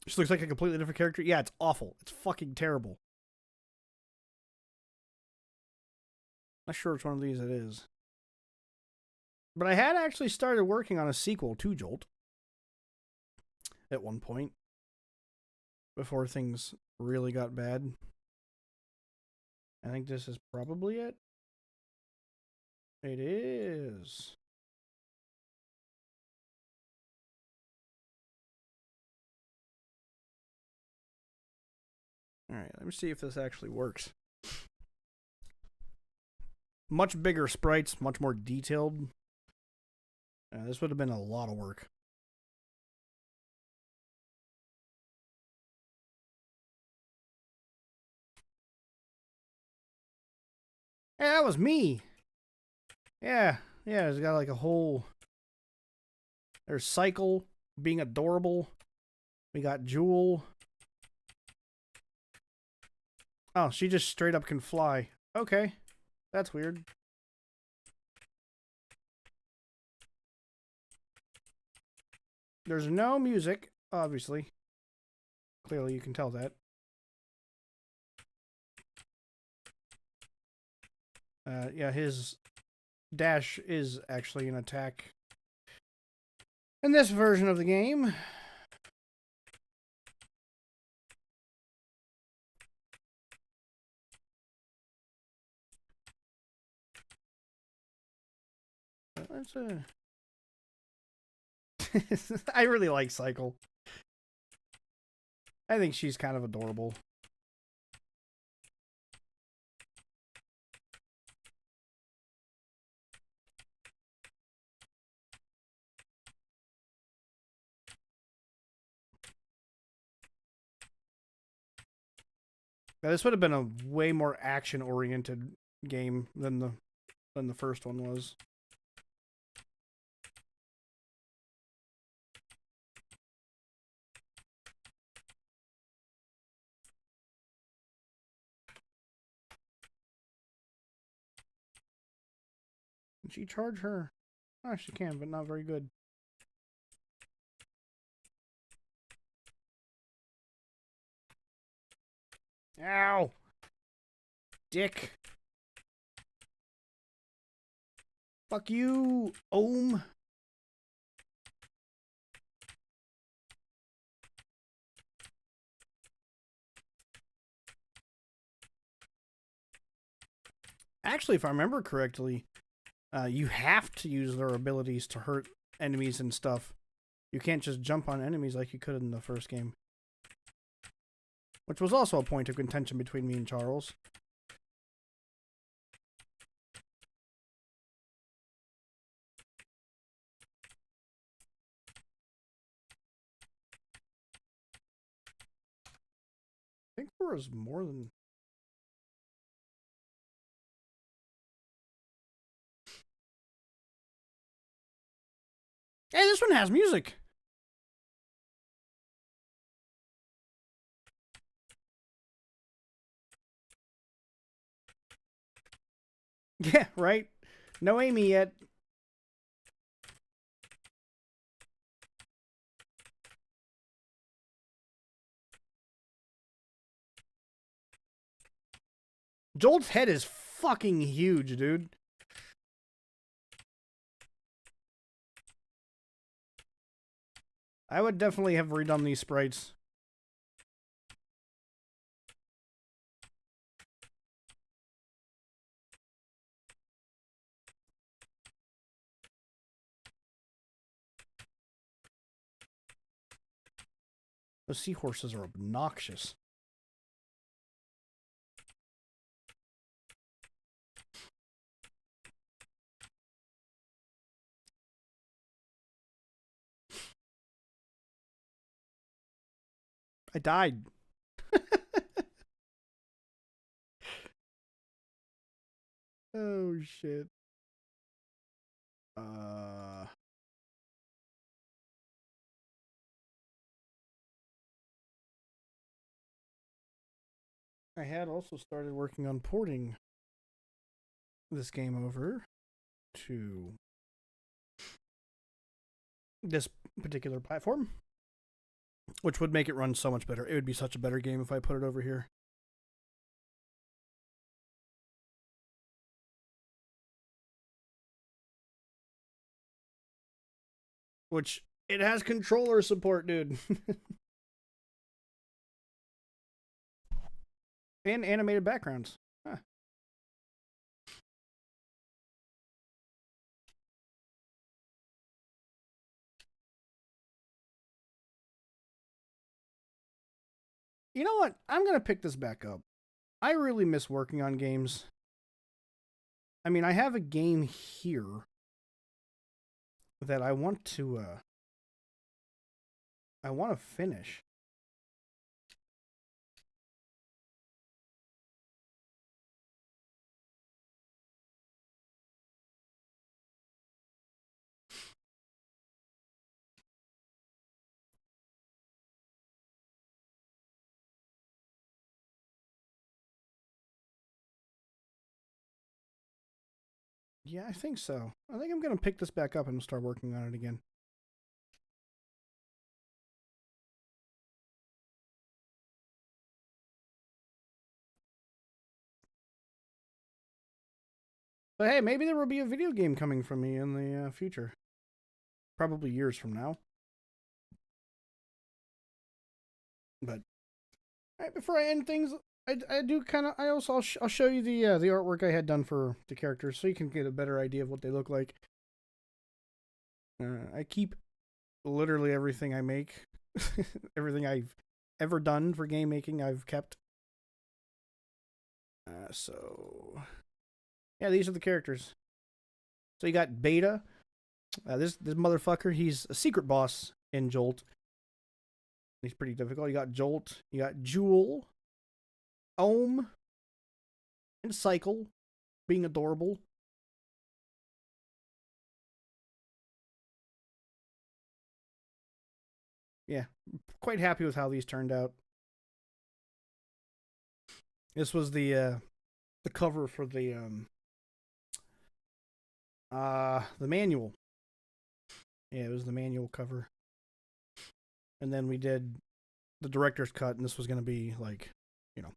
Just looks like a completely different character. Yeah, it's awful. It's fucking terrible. Not sure which one of these it is. But I had actually started working on a sequel to Jolt at one point before things really got bad. I think this is probably it. It is. Alright, let me see if this actually works. Much bigger sprites, much more detailed. This would have been a lot of work. Hey, that was me! Yeah, it's got like a whole... There's Cycle being adorable. We got Jewel. Oh, she just straight up can fly. Okay, that's weird. There's no music, obviously. Clearly, you can tell that. Yeah, his dash is actually an attack in this version of the game. That's a... I really like Cycle. I think she's kind of adorable. Now, this would have been a way more action-oriented game than the first one was. Can she charge her? Oh, she can, but not very good. Ow! Dick. Fuck you, Ohm. Actually, if I remember correctly, you have to use their abilities to hurt enemies and stuff. You can't just jump on enemies like you could in the first game. Which was also a point of contention between me and Charles. I think there was more than... Hey, this one has music! Yeah, right? No Amy yet. Jolt's head is fucking huge, dude. I would definitely have redone these sprites. Those seahorses are obnoxious. I died. Oh, shit. I had also started working on porting this game over to this particular platform, which would make it run so much better. It would be such a better game if I put it over here. which it has controller support, dude. And animated backgrounds. Huh. You know what? I'm going to pick this back up. I really miss working on games. I mean, I have a game here that I want to finish. Yeah, I think so. I think I'm going to pick this back up and start working on it again. But hey, maybe there will be a video game coming from me in the future. Probably years from now. But right, before I end things, I do kind of, I'll show you the artwork I had done for the characters so you can get a better idea of what they look like. I keep literally everything I make. Everything I've ever done for game making, I've kept. So yeah, these are the characters. So you got Beta. This motherfucker, he's a secret boss in Jolt. He's pretty difficult. You got Jolt. You got Jewel. Ohm. And Cycle. Being adorable. Yeah. Quite happy with how these turned out. This was the cover for the manual. Yeah, it was the manual cover. And then we did the director's cut, and this was going to be like, you know.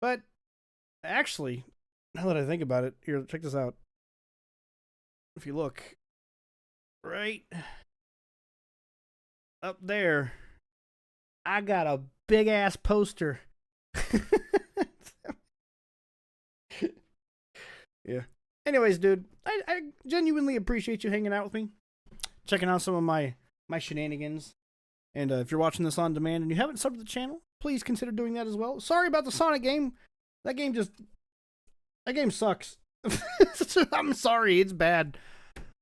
But actually, now that I think about it, here, check this out. If you look right up there, I got a big ass poster. Yeah. Anyways, dude, I genuinely appreciate you hanging out with me, checking out some of my shenanigans. And if you're watching this on demand and you haven't subbed to the channel, please consider doing that as well. Sorry about the Sonic game. That game sucks. I'm sorry, it's bad.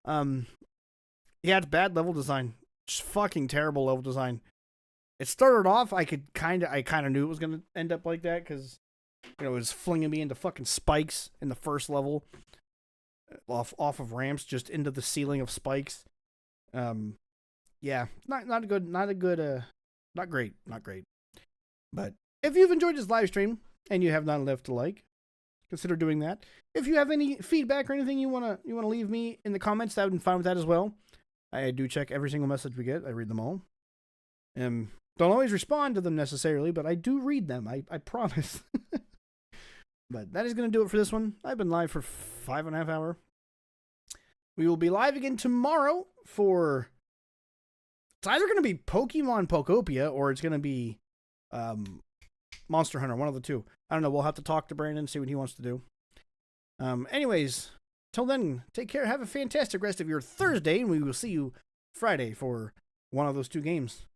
Yeah, it's bad level design. Just fucking terrible level design. It started off, I kind of knew it was gonna end up like that because, you know, it was flinging me into fucking spikes in the first level, off of ramps, just into the ceiling of spikes. Yeah, not great. But if you've enjoyed this live stream and you have not left a like, consider doing that. If you have any feedback or anything you wanna leave me in the comments, that would be fine with that as well. I do check every single message we get. I read them all. Don't always respond to them necessarily, but I do read them. I promise. But that is going to do it for this one. I've been live for 5.5 hours. We will be live again tomorrow for... It's either going to be Pokemon Pokopia or it's going to be Monster Hunter, one of the two. I don't know. We'll have to talk to Brandon, see what he wants to do. Anyways, till then, take care. Have a fantastic rest of your Thursday, and we will see you Friday for one of those two games.